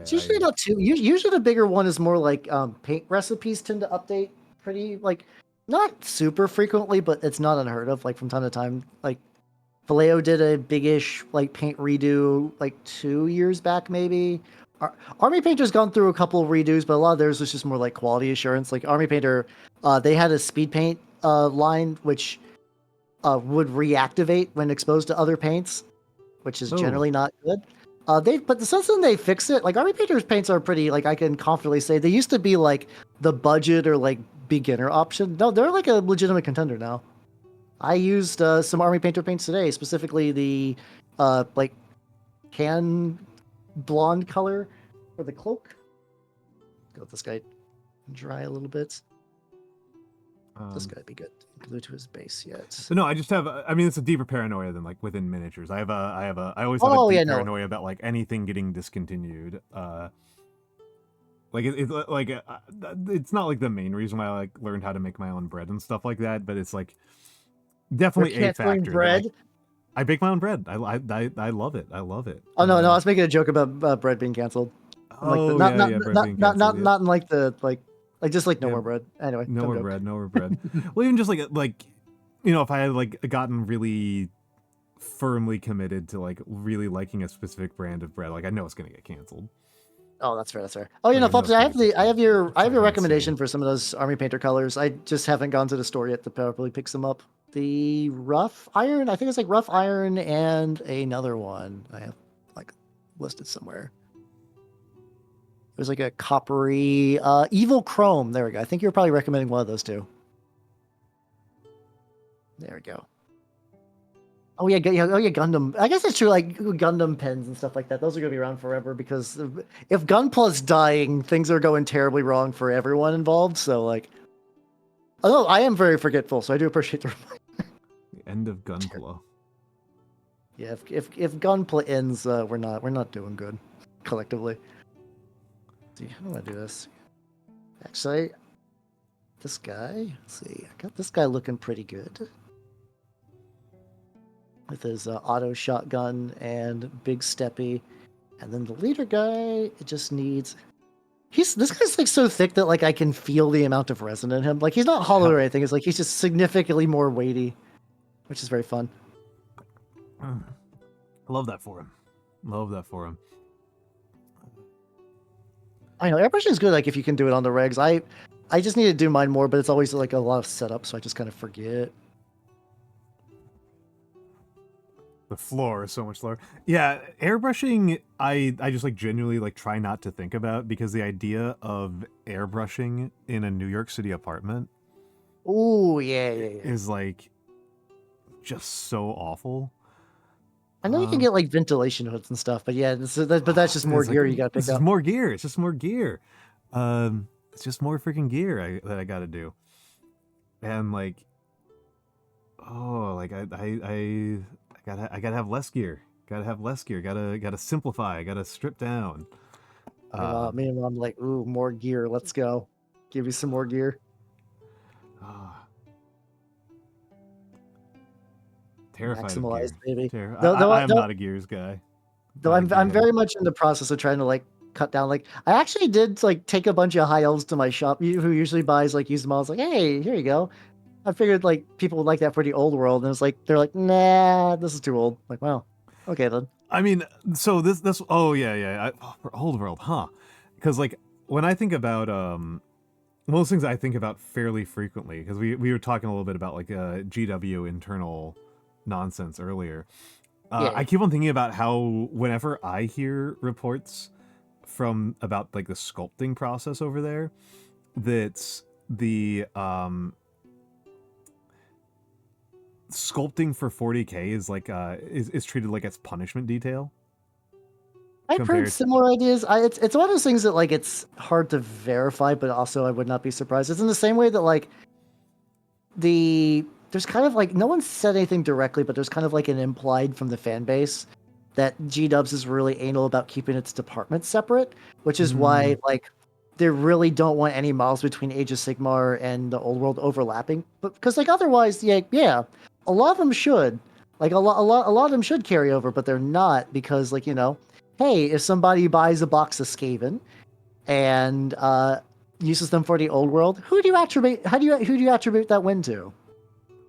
It's usually about two. Usually the bigger one is more like paint recipes tend to update pretty like not super frequently, but it's not unheard of. Like from time to time, like Vallejo did a big-ish like paint redo like 2 years back maybe, Army Painter's gone through a couple of redos, but a lot of theirs was just more like quality assurance. Like Army Painter, they had a speed paint line which would reactivate when exposed to other paints, which is generally not good. But since then they fixed it. Like Army Painter's paints are pretty, like I can confidently say, they used to be like the budget or like beginner option. No, they're like a legitimate contender now. I used some Army Painter paints today, specifically the like can blonde color for the cloak. Go with this guy dry a little bit. This guy be good. Glue to his base yet. So no, I just have. I mean, it's a deeper paranoia than like within miniatures. I always have a deep paranoia about like anything getting discontinued. Like it's not like the main reason why I like learned how to make my own bread and stuff like that, but it's like definitely a factor. Bread. Like, I bake my own bread. I love it. I love it. Oh no, I was making a joke about bread being canceled. Not in like the like just like no more bread. Anyway, no more bread. Well, even just like you know, if I had like gotten really firmly committed to like really liking a specific brand of bread, like I know it's gonna get canceled. Oh, that's fair. Oh, you know, Flopsy, I have your recommendation for some of those Army Painter colors. I just haven't gone to the store yet to properly pick them up. The rough iron, I think it's like rough iron and another one I have like listed somewhere. It was like a coppery evil chrome. There we go. I think you're probably recommending one of those two. There we go. Oh yeah, Gundam. I guess it's true. Like Gundam pens and stuff like that. Those are gonna be around forever because if Gunpla's dying, things are going terribly wrong for everyone involved. So like, although I am very forgetful, so I do appreciate the reminder. The end of Gunpla. Yeah, if Gunpla ends, we're not doing good collectively. Let's see, how do I do this? Actually, this guy. Let's see, I got this guy looking pretty good. With his auto shotgun and big steppy, and then the leader guy, it just needs. This guy's like so thick that like I can feel the amount of resin in him. Like he's not hollow or anything. It's like he's just significantly more weighty, which is very fun. I love that for him. I know airbrushing is good. Like if you can do it on the regs, I just need to do mine more, but it's always like a lot of setup, so I just kind of forget. The floor is so much lower. Yeah, airbrushing, I just like genuinely like try not to think about because the idea of airbrushing in a New York City apartment, is like just so awful. I know you can get like ventilation hoods and stuff, but yeah, but that's just more gear you gotta pick up. It's more gear. It's just more gear. It's just more freaking gear that I gotta do, and like, I gotta have less gear. Gotta simplify. Gotta strip down. Me and Mom like, ooh, more gear. Let's go. Give me some more gear. Terrified. Maximize, baby. I'm not a gears guy. Though I'm very much in the process of trying to like cut down. Like I actually did like take a bunch of high elves to my shop who usually buys like used models. Like, hey, here you go. I figured like people would like that for the old world, and it's like they're like, nah, this is too old. Like, well, okay then. I mean, so this for old world, huh? Because like when I think about one of those things I think about fairly frequently, because we were talking a little bit about like GW internal nonsense earlier. I keep on thinking about how whenever I hear reports from about like the sculpting process over there, that's the sculpting for 40K is like is treated like it's punishment detail. I've heard similar ideas. It's one of those things that like it's hard to verify, but also I would not be surprised. It's in the same way that like there's kind of like no one said anything directly, but there's kind of like an implied from the fan base that G-Dubs is really anal about keeping its departments separate, which is why like they really don't want any models between Age of Sigmar and the old world overlapping. But because like otherwise, yeah, a lot of them should. Like a lot of them should carry over, but they're not because like, you know, hey, if somebody buys a box of Skaven and uses them for the old world, who do you attribute that win to?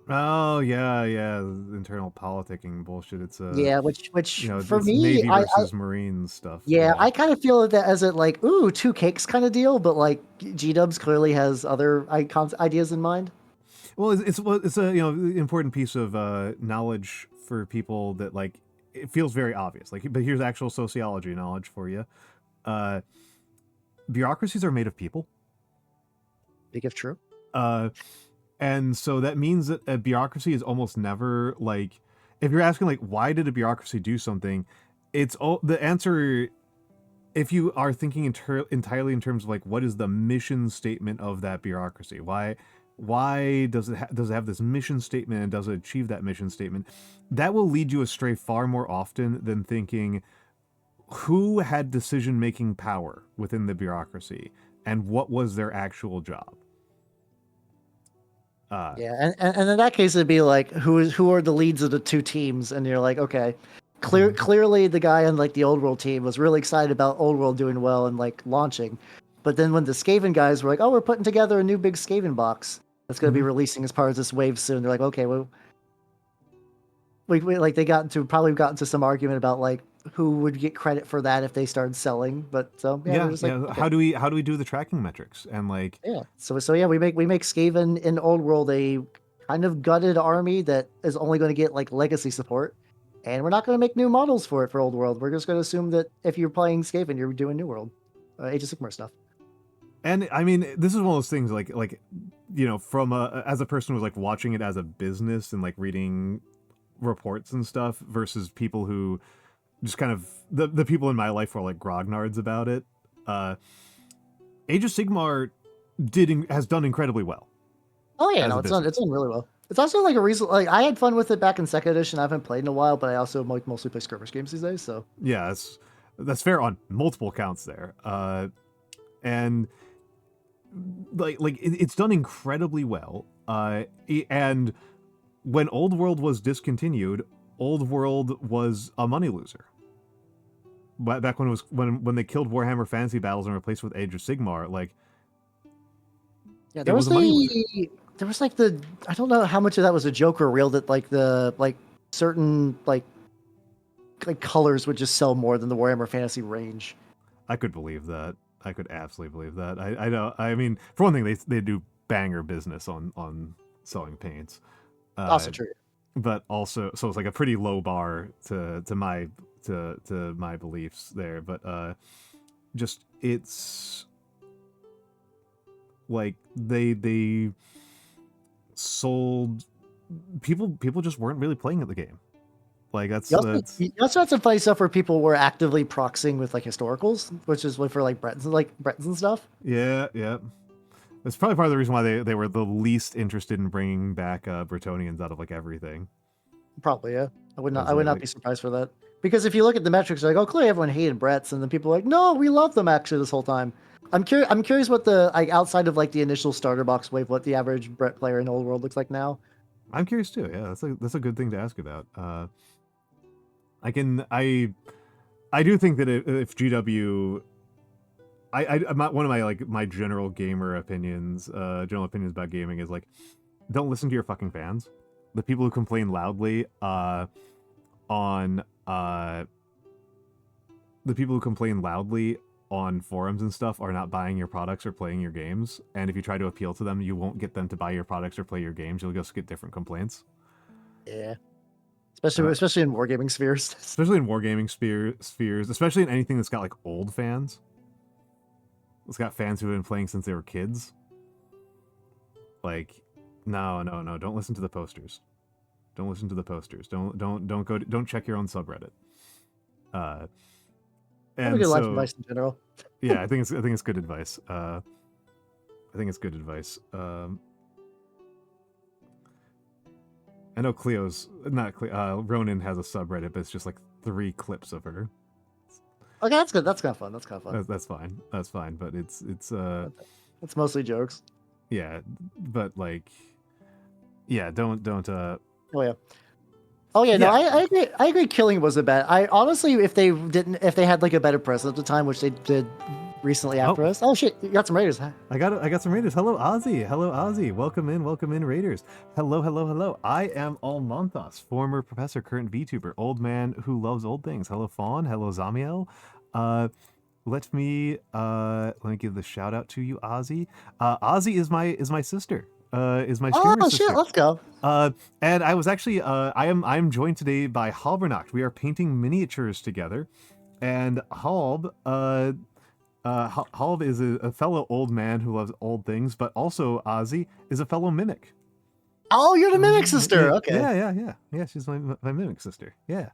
Oh yeah, yeah, internal politicking bullshit. It's Yeah, which for it's me, Navy versus Marines stuff. yeah, I kind of feel that as a like, ooh, two cakes kind of deal, but like G-Dubs clearly has other ideas in mind. Well, it's a important piece of knowledge for people that like it feels very obvious. Like, but here's actual sociology knowledge for you. Uh, Bureaucracies are made of people. Big if true. And so that means that a bureaucracy is almost never like, if you're asking like why did a bureaucracy do something, it's the answer. If you are thinking entirely in terms of like what is the mission statement of that bureaucracy, why does it have this mission statement and does it achieve that mission statement, that will lead you astray far more often than thinking who had decision-making power within the bureaucracy and what was their actual job. Yeah, and in that case, it'd be like who are the leads of the two teams, and you're like, okay, clearly the guy on like the Old World team was really excited about Old World doing well and like launching, but then when the Skaven guys were like, oh, we're putting together a new big Skaven box that's going to be releasing as part of this wave soon, they're like, okay, well, we like they probably got into some argument about like who would get credit for that if they started selling, but so yeah, we're just like, okay. How do we do the tracking metrics and like so yeah, we make Skaven in Old World a kind of gutted army that is only going to get like legacy support, and we're not going to make new models for it for Old World. We're just going to assume that if you're playing Skaven, you're doing New World, Age of Sigmar stuff. And I mean, this is one of those things like from as a person who's like watching it as a business and like reading reports and stuff versus people who just kind of the people in my life were like grognards about it. Age of Sigmar has done incredibly well. Oh yeah, no, it's done really well. It's also like a reason. Like I had fun with it back in second edition. I haven't played in a while, but I also like mostly play skirmish games these days. So yeah, that's fair on multiple counts there. And like it's done incredibly well. And when Old World was discontinued, Old World was a money loser. Back when it was when they killed Warhammer Fantasy Battles and replaced it with Age of Sigmar, like yeah, there was like I don't know how much of that was a joke or real, that like the certain like colors would just sell more than the Warhammer Fantasy range. I could believe that. I could absolutely believe that. I know. I mean, for one thing, they do banger business on selling paints. Also true. But also, so it's like a pretty low bar to my beliefs there. But just it's like they sold people just weren't really playing at the game. Like you also had some funny stuff where people were actively proxying with like historicals, which is for like Bretons and stuff. Yeah. That's probably part of the reason why they were the least interested in bringing back Bretonians out of like everything. Probably, yeah. I would not be surprised for that. Because if you look at the metrics, like, oh, clearly everyone hated Bretts, and then people are like, no, we love them actually this whole time. I'm curious what the like outside of like the initial starter box wave, what the average Brett player in Old World looks like now. I'm curious too. Yeah, that's a good thing to ask about. I do think that if GW, I'm not one of my like my general gamer opinions, general opinions about gaming is like, don't listen to your fucking fans. The people who complain loudly on forums and stuff are not buying your products or playing your games. And if you try to appeal to them, you won't get them to buy your products or play your games. You'll just get different complaints. Yeah. Especially in wargaming spheres. Especially in wargaming spheres, especially in anything that's got like old fans. It's got fans who have been playing since they were kids. Like, no, don't listen to the posters. Don't listen to the posters. Don't check your own subreddit. And good life advice in general. Yeah, I think it's good advice. I think it's good advice. I know Ronan has a subreddit, but it's just like 3 clips of her. Okay, that's good. That's kind of fun. That's fine. That's fine. But it's mostly jokes. Yeah, but like, yeah, don't. Oh yeah. No, I agree. Killing wasn't bad. I honestly, if they had like a better presence at the time, which they did recently after us. Oh shit, you got some raiders, huh? I got some raiders. Hello, Ozzy. Hello, Ozzy. Welcome in, raiders. Hello, hello, hello. I am Almantas, former professor, current VTuber, old man who loves old things. Hello, Fawn. Hello, Zamiel. Let me give the shout out to you, Ozzy. Ozzy is my sister. Is my streamer sister. Oh shit, let's go. And I was actually I'm joined today by Halbernacht. We are painting miniatures together, and Halb Halb is a fellow old man who loves old things, but also Ozzy is a fellow mimic. Oh, you're the mimic sister. Yeah, Okay. Yeah. She's my mimic sister. Yeah.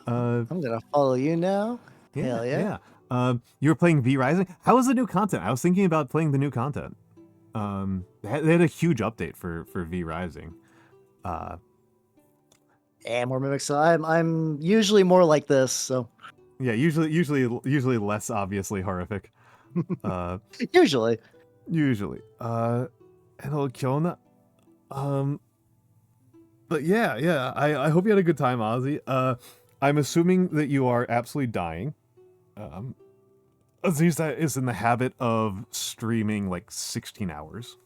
I'm gonna follow you now. Yeah, Hell yeah. You were playing V Rising. How was the new content? I was thinking about playing the new content. They had a huge update for V Rising. And more mimics. So I'm usually more like this. So yeah, usually less obviously horrific. usually. Hello, Kiona. But yeah. I hope you had a good time, Ozzy. I'm assuming that you are absolutely dying. Aziza is in the habit of streaming like 16 hours.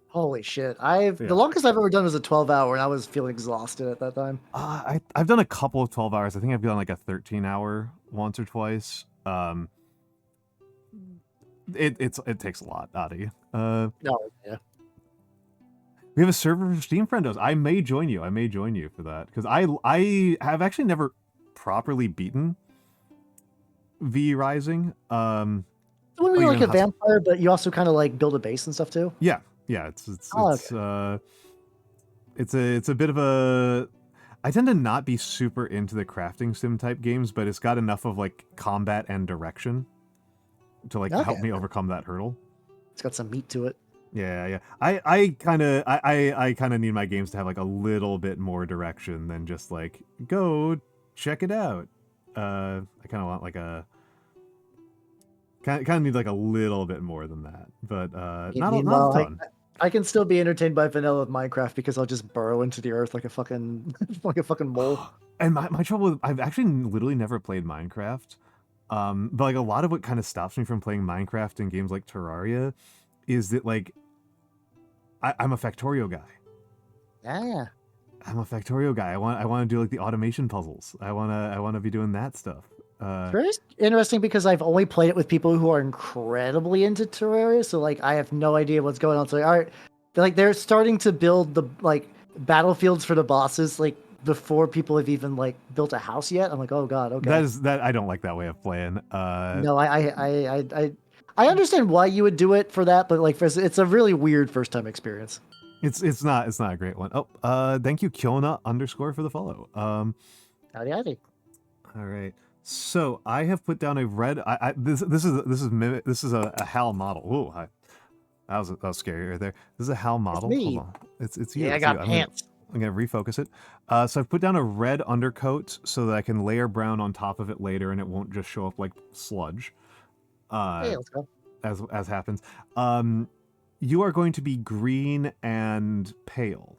Holy shit. The longest I've ever done was a 12-hour, and I was feeling exhausted at that time. I've done a couple of 12 hours. I think I've done like a 13-hour once or twice. It takes a lot out of you. No, yeah. We have a server for Steam Friendos. I may join you for that, because I have actually never properly beaten V Rising. When you're like a vampire, but you also kind of like build a base and stuff too. Yeah. It's a bit of a. I tend to not be super into the crafting sim type games, but it's got enough of like combat and direction to like help me overcome that hurdle. It's got some meat to it. Yeah. I kind of need my games to have like a little bit more direction than just like go check it out. I kind of want like a kind of need like a little bit more than that, but not a ton. I can still be entertained by vanilla of Minecraft because I'll just burrow into the earth like a fucking mole. And my trouble with I've actually literally never played Minecraft, but like a lot of what kind of stops me from playing Minecraft in games like Terraria is that like I'm a Factorio guy. Yeah. I'm a Factorio guy. I want to do like the automation puzzles. I want to be doing that stuff. It's very interesting because I've only played it with people who are incredibly into Terraria, so like I have no idea what's going on. So they're starting to build the like battlefields for the bosses like before people have even like built a house yet. I'm like, oh god, okay. That I don't like that way of playing. No, I understand why you would do it for that, but like it's a really weird first time experience. It's not a great one. Oh, thank you, Kiona _ for the follow. Howdy. All right. So I have put down a red. This is a HAL model. Ooh, that was scary right there. This is a HAL model. It's me. Hold on. It's you. Yeah, I got pants. I'm gonna refocus it. So I've put down a red undercoat so that I can layer brown on top of it later, and it won't just show up like sludge. Hey, let's go. As happens. You are going to be green and pale.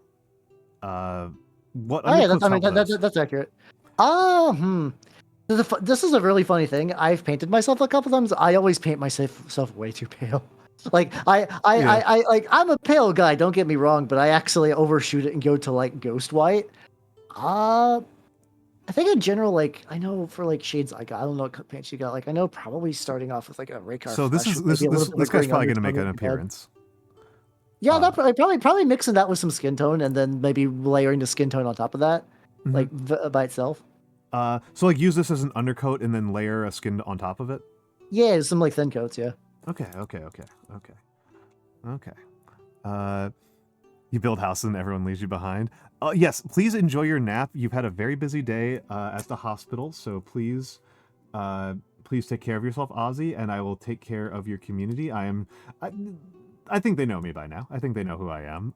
What? Oh yeah, that's accurate. This is a really funny thing. I've painted myself a couple times. I always paint myself way too pale. Like I'm a pale guy. Don't get me wrong, but I actually overshoot it and go to like ghost white. I think in general, like I know for like shades I don't know what paint you got. Like I know probably starting off with like a Raycar. So this guy's probably gonna make an appearance. Yeah, that probably mixing that with some skin tone and then maybe layering the skin tone on top of that, like by itself. So like use this as an undercoat and then layer a skin on top of it? Yeah, some like thin coats, yeah. Okay. You build houses and everyone leaves you behind. Yes, please enjoy your nap. You've had a very busy day at the hospital, so please take care of yourself, Ozzy, and I will take care of your community. I think they know me by now. I think they know who I am.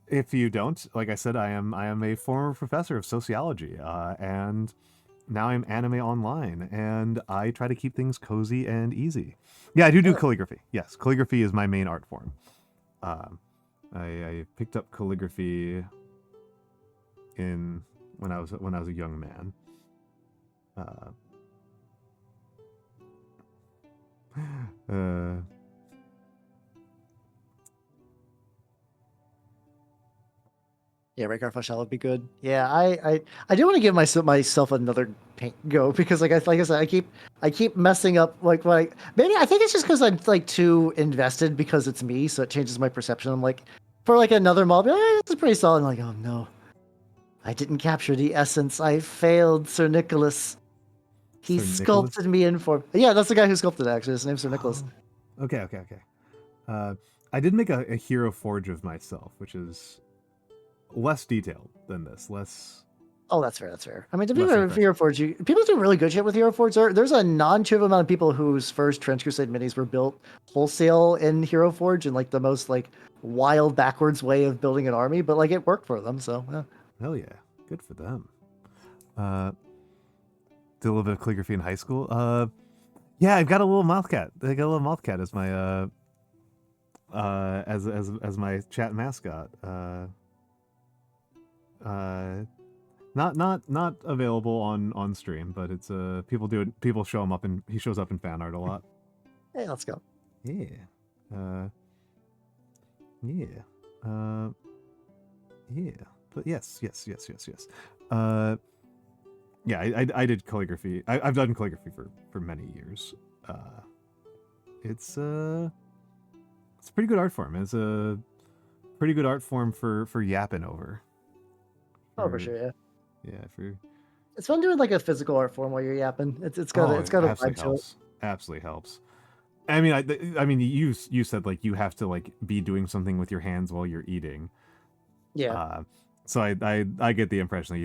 If you don't, like I said, I am a former professor of sociology, and now I'm anime online, and I try to keep things cozy and easy. Yeah, I do calligraphy. Yes, calligraphy is my main art form. I picked up calligraphy when I was a young man. Yeah, Raycar Flesh Out would be good. Yeah, I do want to give myself another paint go because like I said, I keep messing up like maybe I think it's just because I'm like too invested because it's me, so it changes my perception. I'm like for like another mob, this is pretty solid. I'm like, oh no, I didn't capture the essence. I failed, Sir Nicholas. He sculpted me in form. Yeah, that's the guy who sculpted it, actually. His name's Sir Nicholas. Okay. I did make a hero forge of myself, which is less detailed than this. Oh, that's fair. That's fair. I mean, to be fair, Hero Forge, people do really good shit with Hero Forge. There's a non-trivial amount of people whose first Trench Crusade minis were built wholesale in Hero Forge in like the most like wild backwards way of building an army, but like it worked for them. So yeah. Hell yeah, good for them. Did a little bit of calligraphy in high school. Yeah, I've got a little mouth cat. I got a little mouth cat as my as my chat mascot. Not available on stream, but it's people do it. People show him up, and he shows up in fan art a lot. Hey, let's go. Yeah. Yeah. But yes. Yeah, I did calligraphy. I've done calligraphy for many years. It's a pretty good art form. It's a pretty good art form for yapping over. Oh, for sure, yeah. Yeah, it's fun doing like a physical art form while you're yapping. It's got a vibe to it. Absolutely helps. I mean, you said like you have to like be doing something with your hands while you're eating. Yeah. So I get the impression that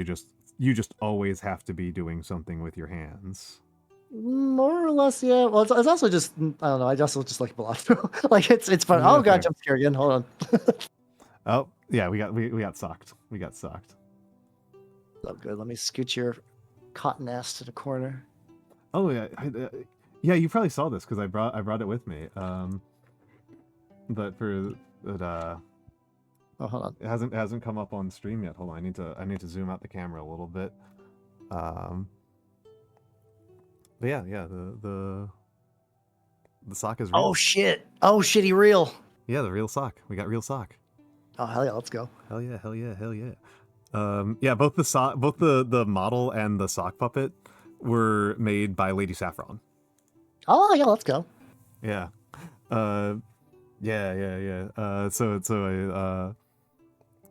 you just always have to be doing something with your hands. More or less, yeah. Well, it's also just I don't know. I also just like block through. Like it's fun. Yeah, oh god, jump scare again. Hold on. Oh yeah, we got socked. We got socked. Oh good. Let me scoot your cotton ass to the corner. Oh yeah, yeah. You probably saw this because I brought it with me. But oh, hold on. It hasn't come up on stream yet. Hold on, I need to zoom out the camera a little bit. But yeah, the sock is real. Oh shit! Oh shitty real. Yeah, the real sock. We got real sock. Oh hell yeah, let's go. Hell yeah. Yeah, both the model and the sock puppet were made by Lady Saffron. Oh yeah, let's go. Yeah. Yeah. So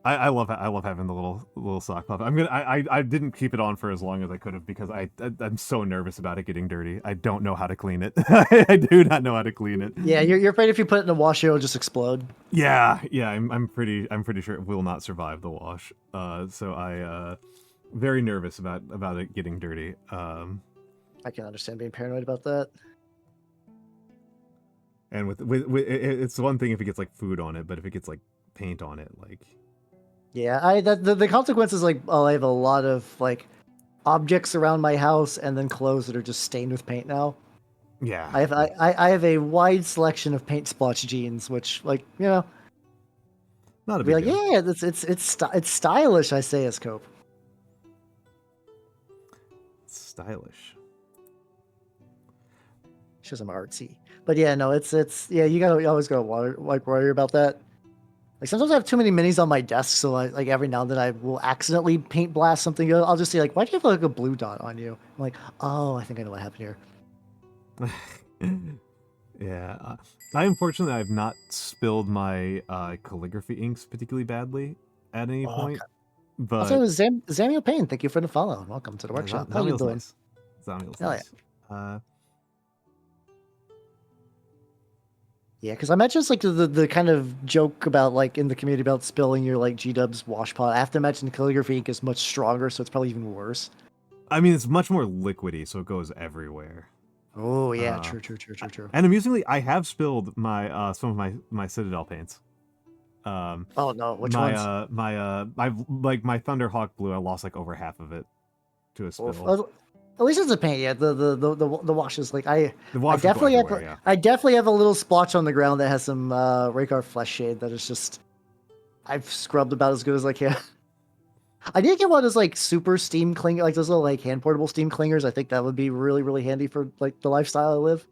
I love having the little sock puppet. I didn't keep it on for as long as I could have because I'm so nervous about it getting dirty. I don't know how to clean it. I do not know how to clean it. Yeah, you're afraid if you put it in the wash, it'll just explode. Yeah. I'm pretty sure it will not survive the wash. So I very nervous about it getting dirty. I can understand being paranoid about that. And with it's one thing if it gets like food on it, but if it gets like paint on it, like. Yeah, the consequences like I have a lot of like objects around my house and then clothes that are just stained with paint now. Yeah, I have a wide selection of paint splotch jeans, which like not a big deal. Yeah, it's stylish. I say as Cope. Stylish. Shows I'm artsy, but yeah, no, it's yeah. You always gotta worry about that. Like sometimes I have too many minis on my desk, so like every now and then I will accidentally paint blast something. I'll just see like, why do you have like a blue dot on you? I'm like, oh, I think I know what happened here. Yeah, I unfortunately I've not spilled my calligraphy inks particularly badly at any point. Okay. But also, Zamio Payne, thank you for the follow. Welcome to the workshop. How you doing? Nice. Zamiel's nice. Yeah. Yeah, because I mentioned like the kind of joke about like in the community about spilling your like G-dubs wash pot. I have to mention the calligraphy ink is much stronger, so it's probably even worse. I mean, it's much more liquidy, so it goes everywhere. Oh yeah, true. And amusingly, I have spilled my some of my Citadel paints. Oh no, which ones? My Thunderhawk blue. I lost like over half of it to a spill. At least it's a paint, yeah. The wash is like I definitely have a little splotch on the ground that has some Raycar flesh shade that is just I've scrubbed about as good as I can. I did get one of those like super steam clinger, like those little like hand portable steam clingers. I think that would be really, really handy for like the lifestyle I live.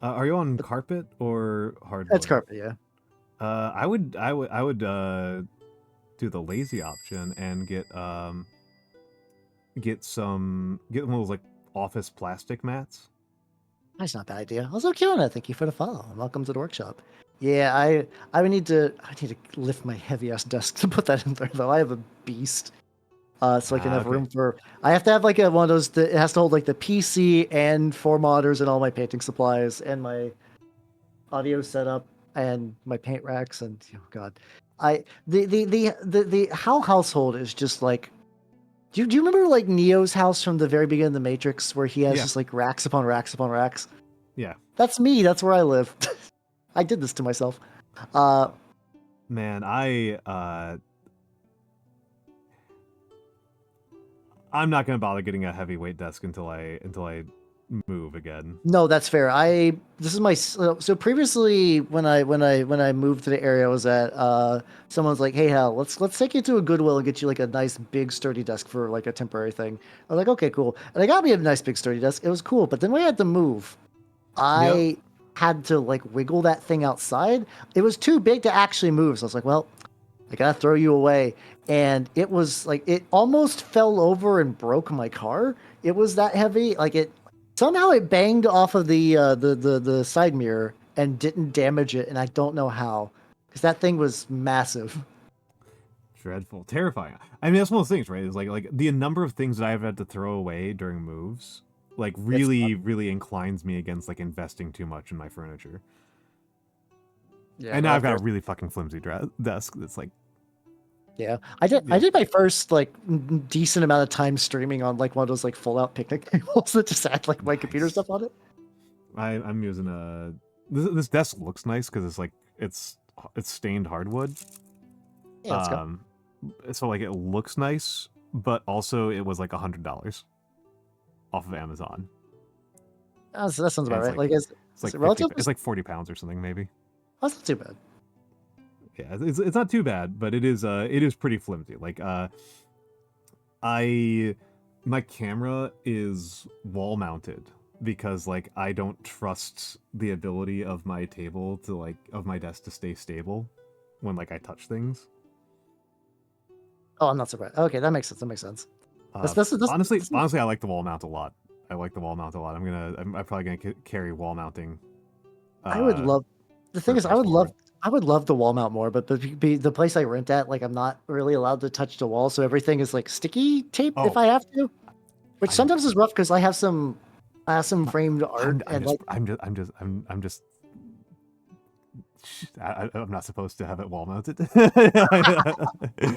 Are you on carpet or hardwood? It's carpet, yeah. I would do the lazy option and get one of those like office plastic mats. That's not a bad idea. Also, Kiona, thank you for the follow. Welcome to the workshop. Yeah, I would need to lift my heavy ass desk to put that in there though. I have a beast. So I can have room for. I have to have like one of those. It has to hold like the PC and 4 monitors and all my painting supplies and my audio setup and my paint racks and oh god, the Hal household is just like. Do you remember like Neo's house from the very beginning of the Matrix where he has just like racks upon racks upon racks? Yeah, that's me. That's where I live. I did this to myself. Man, I'm not gonna bother getting a heavyweight desk until I move again. No, that's fair. This is my so previously when I moved to the area I was at, someone's like, "Hey Hal, let's take you to a Goodwill and get you like a nice big sturdy desk for like a temporary thing." I was like, "Okay, cool." And they got me a nice big sturdy desk. It was cool, but then we had to move. I had to like wiggle that thing outside. It was too big to actually move. So I was like, "Well, I gotta throw you away." And it was like it almost fell over and broke my car. It was that heavy. Like it somehow it banged off of the side mirror and didn't damage it, and I don't know how, because that thing was massive. Dreadful, terrifying. I mean, that's one of those things, right? It's like the number of things that I've had to throw away during moves, like really inclines me against like investing too much in my furniture. Yeah, and now I've got a really fucking flimsy desk that's like. Yeah, I did my first like decent amount of time streaming on like one of those like full out picnic tables that just had like my computer stuff on it. I'm using this desk looks nice because it's like it's stained hardwood. Yeah, let's go. So like it looks nice, but also it was like $100 off of Amazon. That sounds about right. Like it's like relative. It's like 40 pounds or something maybe. That's not too bad. Yeah, it's not too bad, but it is pretty flimsy. Like my camera is wall mounted because like I don't trust the ability of my table to like of my desk to stay stable when like I touch things. Oh, I'm not surprised. Okay, that makes sense. Honestly, I like the wall mount a lot. I'm probably gonna carry wall mounting. I would love. The thing is, I would love the wall mount more, but the place I rent at, like, I'm not really allowed to touch the wall, so everything is like sticky tape if I have to, which sometimes is rough because I have some framed art I'm not supposed to have it wall mounted.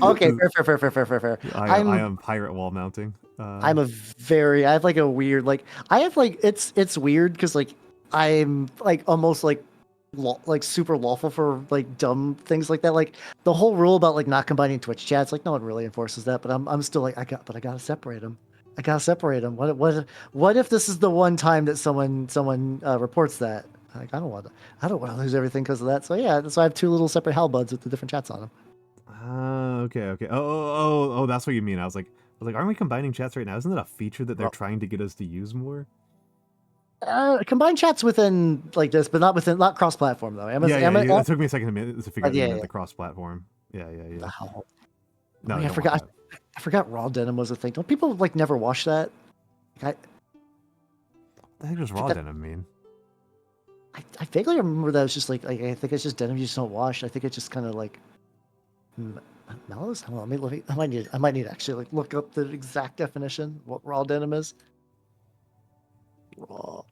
Okay, fair. I am pirate wall mounting. I have like a weird it's weird because like I'm like almost like super lawful for like dumb things like that. Like the whole rule about like not combining Twitch chats, like no one really enforces that, but I'm still like I gotta separate them. What if this is the one time that someone reports that? Like I don't want to lose everything because of that. So yeah, so I have 2 little separate halbuds with the different chats on them. Okay. Oh, that's what you mean. I was like, aren't we combining chats right now? Isn't that a feature that they're trying to get us to use more? Combine chats within like this, but not cross-platform though. It took me a second to figure out the cross-platform. Yeah. Oh. No, I forgot raw denim was a thing. Don't people like never wash that? What the heck does raw denim mean? I vaguely remember that was just like I think it's just denim you just don't wash. I think it's just kind of like mellows. Hold on, I might need to actually like look up the exact definition what raw denim is. Raw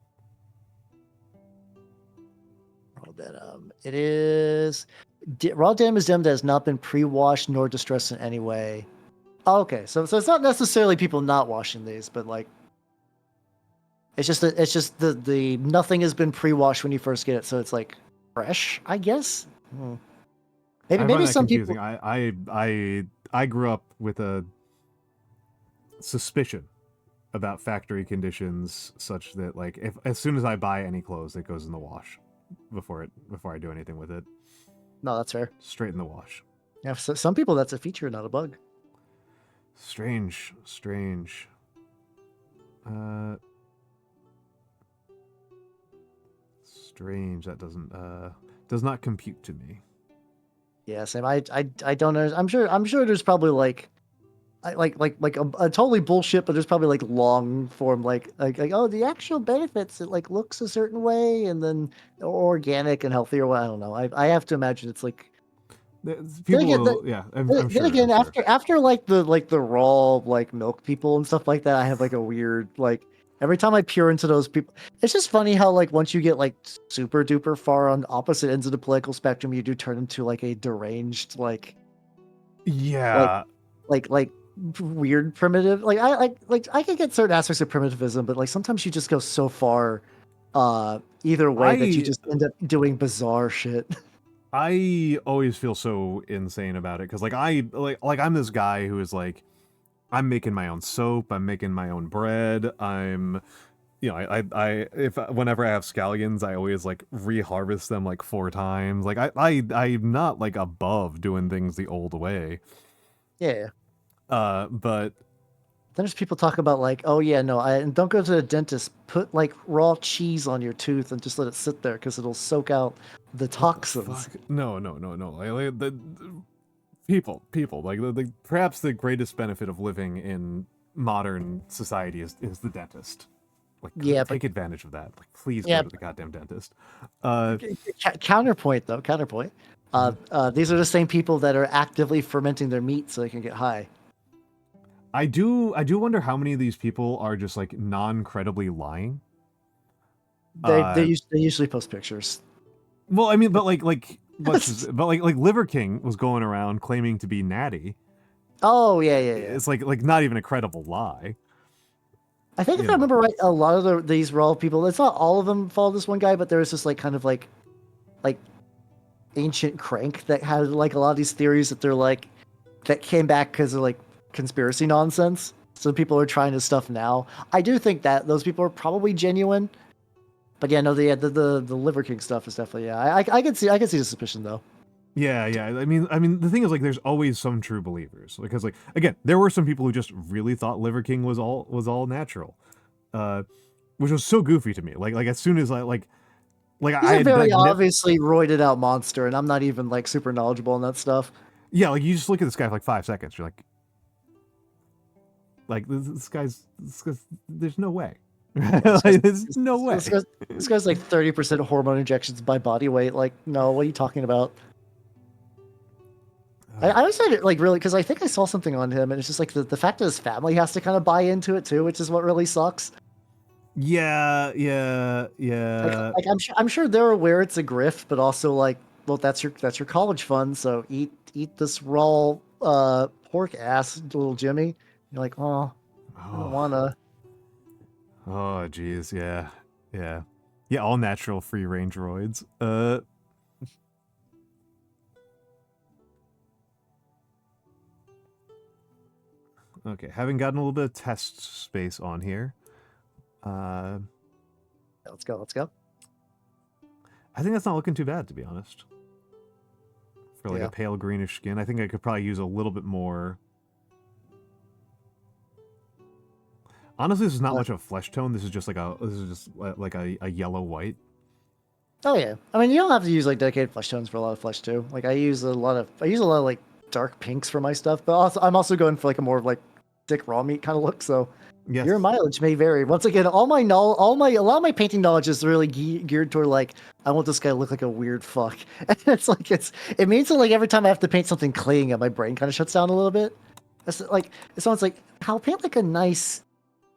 denim. It is raw denim is denim that has not been pre-washed nor distressed in any way. Oh, okay, so it's not necessarily people not washing these, but like it's just the nothing has been pre-washed when you first get it, so it's like fresh, I guess. Maybe some confusing. people. I grew up with a suspicion about factory conditions such that like if as soon as I buy any clothes, it goes in the wash before I do anything with it. No, that's fair. Straight in the wash. Yeah, for some people that's a feature, not a bug. Strange. strange. That does not compute to me. Yeah, same. I don't know. I'm sure there's probably like a totally bullshit, but there's probably like long form like oh, the actual benefits, it like looks a certain way and then organic and healthy or what, I don't know. I have to imagine it's like People yeah, I'm sure. Again, I'm sure. after like the raw like milk people and stuff like that, I have like a weird like every time I peer into those people, it's just funny how like once you get like super duper far on opposite ends of the political spectrum, you do turn into like a deranged Yeah. like weird primitive. Like I can get certain aspects of primitivism, but like sometimes you just go so far either way that you just end up doing bizarre shit. I always feel so insane about it because like I'm this guy who is like, I'm making my own soap, I'm making my own bread, I'm, you know, whenever I have scallions, I always like reharvest them like 4 times. Like I'm not like above doing things the old way. Yeah. But then there's people talk about like, oh yeah, no, and don't go to the dentist. Put like raw cheese on your tooth and just let it sit there because it'll soak out the toxins. No. Like, the people like perhaps the greatest benefit of living in modern society is the dentist. Like, yeah, take advantage of that. Like, please yeah, go to the goddamn dentist. Counterpoint. These are the same people that are actively fermenting their meat so they can get high. I do wonder how many of these people are just like non-credibly lying. They usually post pictures. Well, I mean, but like Liver King was going around claiming to be Natty. Oh yeah. It's like not even a credible lie. I think if I remember right, a lot of these raw people, it's not all of them follow this one guy, but there was this like kind of like ancient crank that had like a lot of these theories that they're like that came back because of like conspiracy nonsense. So people are trying this stuff now. I do think that those people are probably genuine. But yeah, no, the Liver King stuff is definitely I can see the suspicion though. Yeah. I mean, the thing is like, there's always some true believers because like again, there were some people who just really thought Liver King was all natural, which was so goofy to me. Like as soon as he's a very obviously roided out monster, and I'm not even like super knowledgeable on that stuff. Yeah, like you just look at this guy for like 5 seconds, you're like this guy's there's no way. There's no way. This guy's like 30% hormone injections by body weight. Like, no, what are you talking about? I always find it like really because I think I saw something on him, and it's just like the fact that his family has to kind of buy into it too, which is what really sucks. Yeah. Like I'm sure they're aware it's a grift, but also like, well, that's your college fund, so eat this raw pork ass, little Jimmy. You're like, oh, I don't wanna. Oh, geez, yeah, all natural free range roids. Okay, having gotten a little bit of test space on here. Let's go. I think that's not looking too bad, to be honest. For like a pale greenish skin, I think I could probably use a little bit more. Honestly, this is not much of a flesh tone. This is just like a yellow white. Oh yeah, I mean you don't have to use like dedicated flesh tones for a lot of flesh too. Like I use a lot of like dark pinks for my stuff, but I'm also going for like a more like thick raw meat kind of look. So your mileage may vary. Once again, a lot of my painting knowledge is really geared toward like I want this guy to look like a weird fuck. And it means that like every time I have to paint something clean, my brain kind of shuts down a little bit. It's sounds like I'll paint like a nice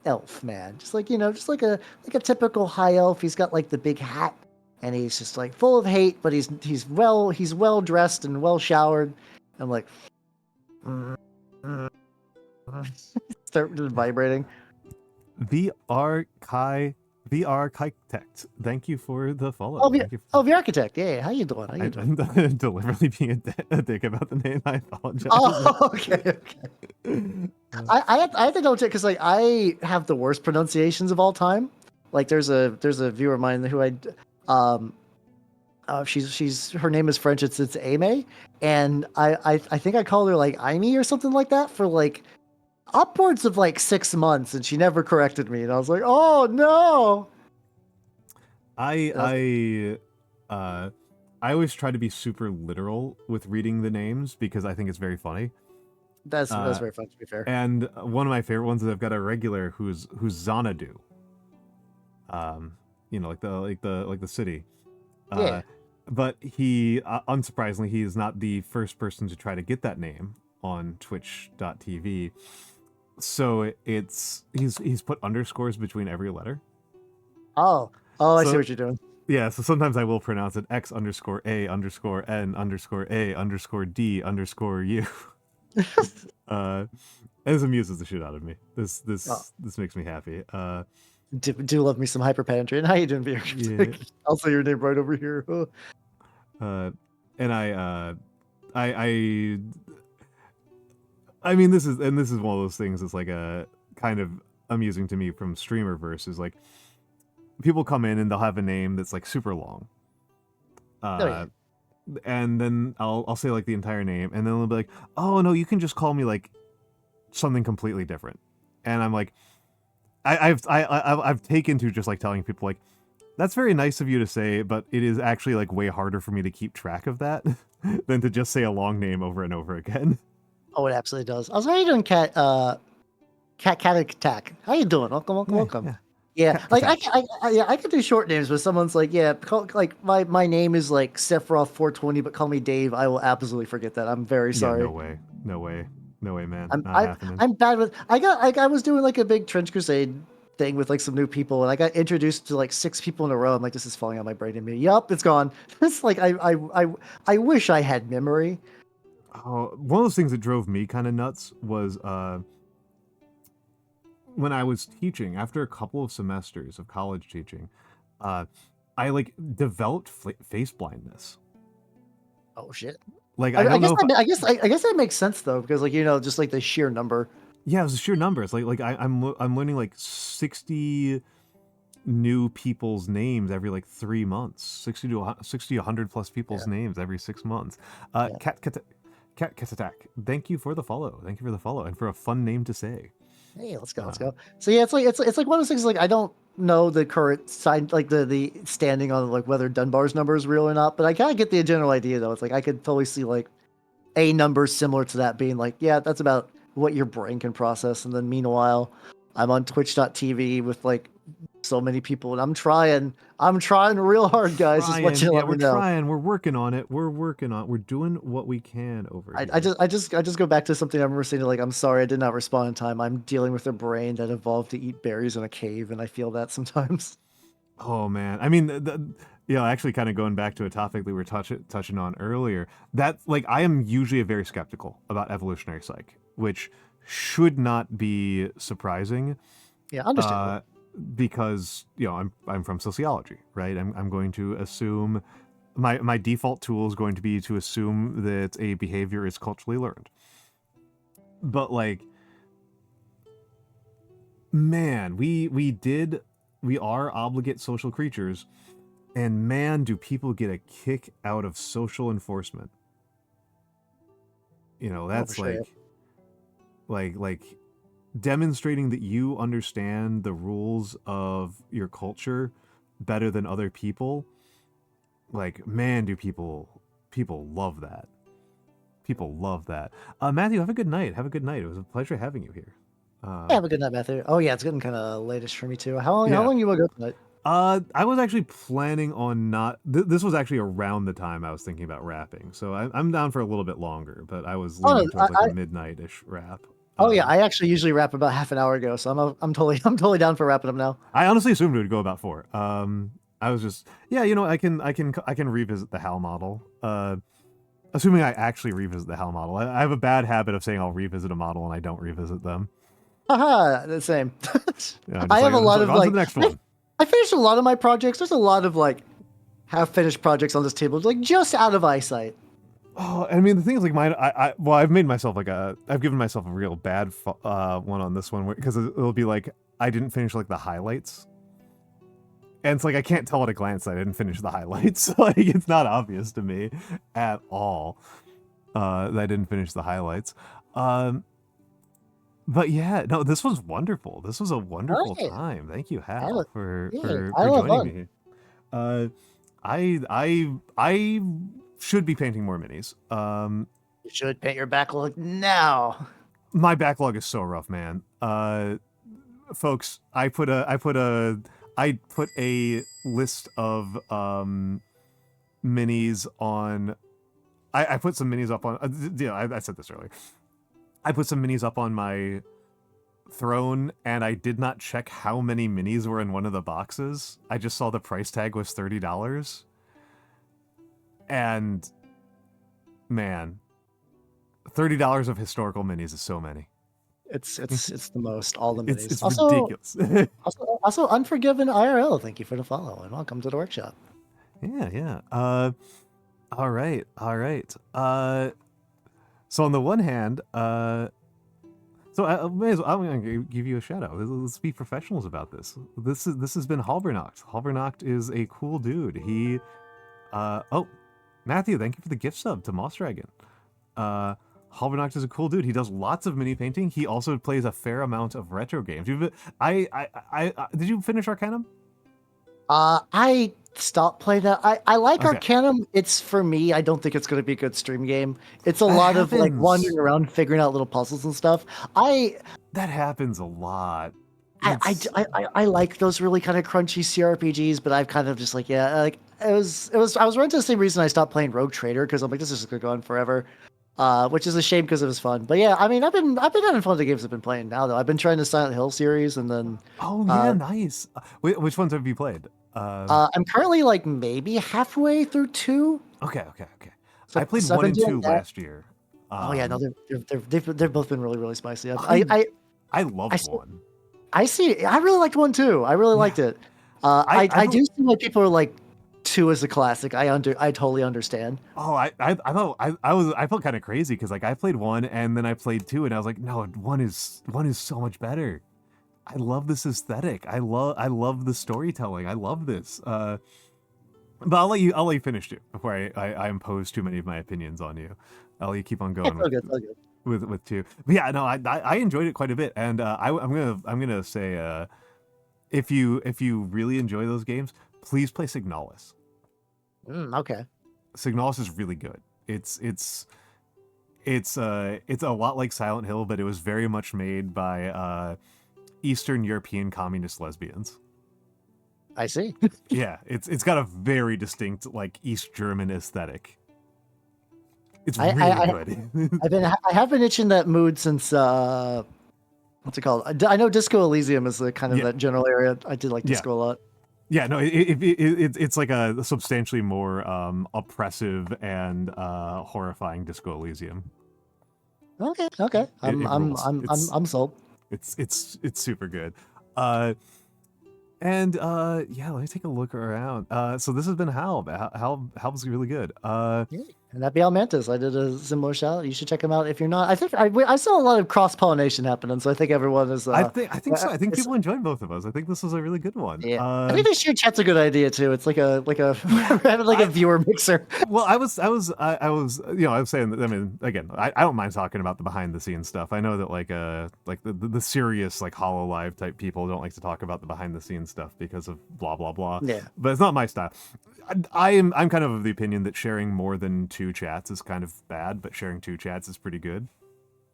elf man, just like just like a typical high elf. He's got like the big hat, and he's just like full of hate, but he's well dressed and well showered. I'm like, start vibrating. The Architect, thank you for the follow. The Architect, yeah. How you doing? I'm deliberately being a dick about the name. I apologize. Oh, okay. I have to double check because like I have the worst pronunciations of all time. Like there's a viewer of mine who she's her name is French. It's Amy, and I think I called her like Amy or something like that for like upwards of like 6 months, and she never corrected me, and I was like, oh no. I always try to be super literal with reading the names because I think it's very funny. That's very fun, to be fair. And one of my favorite ones is I've got a regular who's Xanadu. You know, like the city. Yeah. But he, unsurprisingly, he is not the first person to try to get that name on Twitch.tv. So he's put underscores between every letter. Oh, I see what you're doing. Yeah, so sometimes I will pronounce it X_A_N_N_D_U. This amuses the shit out of me. This makes me happy. Do love me some hyperpedantry. And how you doing, Beer? Yeah. I'll say your name right over here. And I mean, this is one of those things that's like a kind of amusing to me from Streamerverse is like people come in and they'll have a name that's like super long. And then I'll say like the entire name, and then they'll be like, "Oh no, you can just call me like something completely different." And I'm like, I've taken to just like telling people like, "That's very nice of you to say, but it is actually like way harder for me to keep track of that than to just say a long name over and over again." Oh, it absolutely does. I was how you doing, Cat Attack? How you doing? Welcome. Yeah, like I could do short names, but someone's like, yeah, like my name is like Sephiroth 420, but call me Dave. I will absolutely forget that. I'm very sorry. Yeah, no way, man. I'm bad with. I was doing like a big Trench Crusade thing with like some new people, and I got introduced to like 6 people in a row. I'm like, this is falling on my brain. And me, yup, it's gone. It's like I wish I had memory. Oh, one of those things that drove me kind of nuts was when I was teaching, after a couple of semesters of college teaching, I like developed face blindness. Oh shit! Like I guess that makes sense though, because like just like the sheer number. Yeah, it was the sheer numbers. Like I'm learning like 60 new people's names every like 3 months. 60 to 100 plus people's names every 6 months. Cat Attack, thank you for the follow. Thank you for the follow and for a fun name to say. Hey, let's go. So yeah, it's like one of those things. Like I don't know the current sign, like the standing on like whether Dunbar's number is real or not, but I kind of get the general idea though. It's like I could totally see like a number similar to that being like, yeah, that's about what your brain can process. And then meanwhile, I'm on Twitch.tv with like so many people, and I'm trying real hard, guys. We're trying. We're working on it. We're doing what we can over here. I just go back to something I remember saying. Like, I'm sorry I did not respond in time. I'm dealing with a brain that evolved to eat berries in a cave, and I feel that sometimes. Oh man, I mean, actually, kind of going back to a topic that we were touching on earlier. That like I am usually very skeptical about evolutionary psych, which should not be surprising. Yeah, understandable. Because I'm from sociology, right? I'm going to assume my default tool is going to be to assume that a behavior is culturally learned. But like, man, we are obligate social creatures, and man, do people get a kick out of social enforcement. That's like demonstrating that you understand the rules of your culture better than other people. Like, man, do people love that. People love that. Matthew, have a good night. It was a pleasure having you here. Have a good night, Matthew. Oh yeah, it's getting kind of late-ish for me too. How long you want to go tonight? I was actually planning on not. This was actually around the time I was thinking about wrapping, so I'm down for a little bit longer. But I was leaning towards like a midnight-ish wrap. Oh yeah, I actually usually wrap about half an hour ago, so I'm totally down for wrapping up now. I honestly assumed it would go about 4. I was just I can revisit the HAL model. Assuming I actually revisit the HAL model. I have a bad habit of saying I'll revisit a model and I don't revisit them. Haha, the same. I have a lot of like. The next one. I finished a lot of my projects. There's a lot of like half-finished projects on this table, like just out of eyesight. Oh, I mean, the thing is, like, I've made myself I've given myself a real bad one on this one because it'll be like I didn't finish like the highlights, and it's like I can't tell at a glance that I didn't finish the highlights. Like, it's not obvious to me at all that I didn't finish the highlights. But yeah, no, this was wonderful. This was a wonderful time. Thank you, Hal, for joining me. I should be painting more minis. You should paint your backlog now. My backlog is so rough, man. Folks, I put a list of minis on. I put some minis up on. Yeah, I said this earlier. I put some minis up on my throne, and I did not check how many minis were in one of the boxes. I just saw the price tag was $30, and man, $30 of historical minis is so many. It's the most. All the minis. It's ridiculous. also, Unforgiven IRL. Thank you for the follow and welcome to the workshop. Yeah. All right. So on the one hand, I'm going to give you a shout out. Let's be professionals about this. This has been Halbernacht. Halbernacht is a cool dude. He, Matthew, thank you for the gift sub to Moss Dragon. Halbernacht is a cool dude. He does lots of mini painting. He also plays a fair amount of retro games. Did you finish Arcanum? I stopped playing that. I like Arcanum. It's for me. I don't think it's going to be a good stream game. It's a lot of like wandering around, figuring out little puzzles and stuff. That happens a lot. I like those really kind of crunchy CRPGs, but I've kind of just like I was running to the same reason I stopped playing Rogue Trader, because I'm like, this is just going to go on forever. Which is a shame because it was fun. But yeah, I mean, I've been having fun with the games I've been playing now though. I've been trying the Silent Hill series, and then nice. Which ones have you played? I'm currently like maybe halfway through 2. Okay. So I played 1 and 2 last year. They've both been really spicy. I loved 1. I really liked 1 too. I really liked it. I do see why people are like 2 is a classic. I totally understand. Oh, I felt kind of crazy because like I played 1 and then I played 2 and I was like, no, 1 is so much better. I love this aesthetic. I love the storytelling. I love this. But I'll let you finish too before I impose too many of my opinions on you. I'll let you keep on going with 2. But yeah, no, I enjoyed it quite a bit, and I'm gonna say if you really enjoy those games, please play Signalis. Okay. Signalis is really good. It's a lot like Silent Hill, but it was very much made by Eastern European communist lesbians. I see. Yeah, it's got a very distinct like East German aesthetic. It's really good. I have been itching that mood since what's it called? I know Disco Elysium is the kind of that general area. I did like Disco a lot. Yeah, no, it's like a substantially more oppressive and horrifying Disco Elysium. Okay. I'm sold. It's super good. And let me take a look around. So this has been Halb. Halb's really good. And that'd be Almantas. I did a similar shout. You should check him out if you're not. I think I saw a lot of cross pollination happening, so I think everyone is. I think so. I think people enjoyed both of us. I think this was a really good one. Yeah, I think the shared chat's a good idea too. It's like a having like a viewer mixer. Well, I was saying. I mean, again, I don't mind talking about the behind the scenes stuff. I know that like the serious like HoloLive type people don't like to talk about the behind the scenes stuff because of blah blah blah. Yeah, but it's not my style. I'm kind of the opinion that sharing more than 2 chats is kind of bad, but sharing 2 chats is pretty good.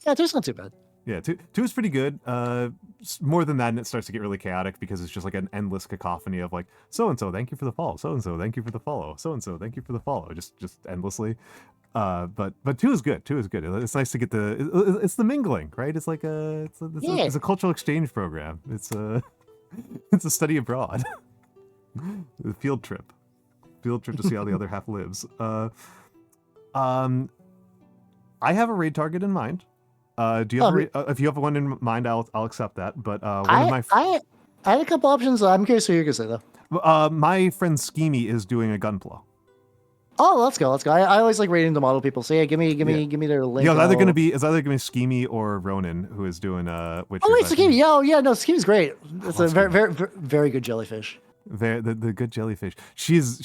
Yeah, 2's not too bad. Yeah, two is pretty good. More than that, and it starts to get really chaotic because it's just like an endless cacophony of like, so and so, thank you for the follow. So and so, thank you for the follow. So and so, thank you for the follow. Just endlessly. But 2 is good. 2 is good. It's nice to get it's the mingling, right? It's like it's a cultural exchange program. It's a study abroad. The field trip to see how the other half lives. I have a raid target in mind. Do you have if you have one in mind, I'll accept that. But I had a couple options. I'm curious what you're gonna say though. My friend Schemy is doing a gunpla. Oh, let's go. I always like rating the model people. So yeah, give me their link. Yeah, it's either gonna be Schemy or Ronan who is doing Witcher. Oh wait, Schemy. Yeah, no, Schemy's great. It's a very good jellyfish. The good jellyfish. She's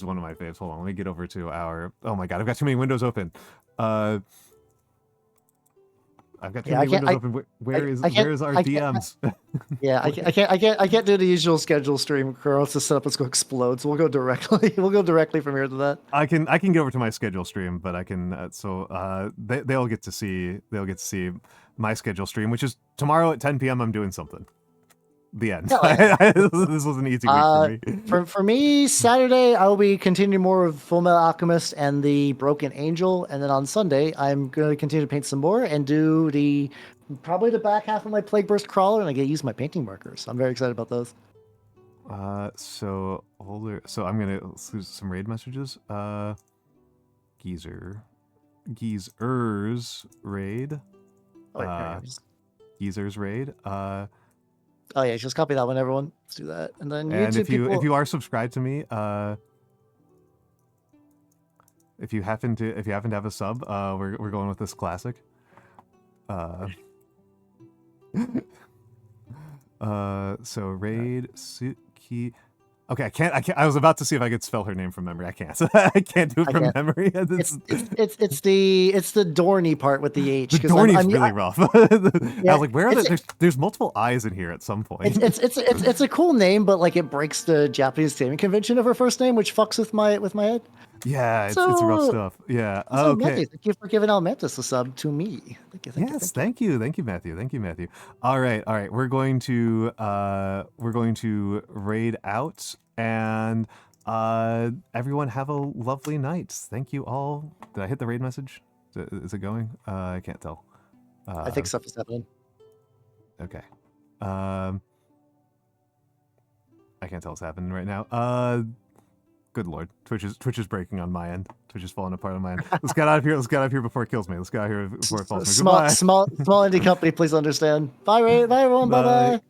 one of my faves. Hold on, let me get over to our. Oh my god, I've got too many windows open. I I've got too Yeah, many windows open. Where is our DMs? Yeah, I can't do the usual schedule stream, or else the setup is going to explode. So we'll go directly. We'll go directly from here to that. I can get over to my schedule stream, but I can they'll get to see my schedule stream, which is tomorrow at 10 p.m. I'm doing something. The end. This was an easy week for me. For me, Saturday I will be continuing more of Full Metal Alchemist and the Broken Angel, and then on Sunday I'm going to continue to paint some more and do probably the back half of my Plague Burst Crawler, and I get to use my painting markers. I'm very excited about those. So I'm gonna lose some raid messages. Geezer's raid. Geezer's raid. Oh yeah, just copy that one, everyone. Let's do that. And then and YouTube if you are subscribed to me, if you happen to have a sub, we're going with this classic. So raid Suki. Okay, I can't. I was about to see if I could spell her name from memory. I can't. I can't do it from memory. It's the Dorney part with the H. The Dorney's really rough. Yeah, I was like, where are there's multiple I's in here at some point. It's a cool name, but like it breaks the Japanese naming convention of her first name, which fucks with my head. Yeah, it's rough stuff. Yeah. Okay. Matthew, thank you for giving Almantas a sub to me. Thank you, Matthew. All right. We're going to raid out, and everyone have a lovely night. Thank you all. Did I hit the raid message? Is it going? I can't tell. I think stuff is happening. Okay. I can't tell what's happening right now. Good lord, Twitch is breaking on my end. Twitch is falling apart on my end. Let's get out of here. Let's get out of here before it kills me. Let's get out of here before it falls me. Small indie company, please understand. Bye, Ray. Bye, everyone. Bye, bye.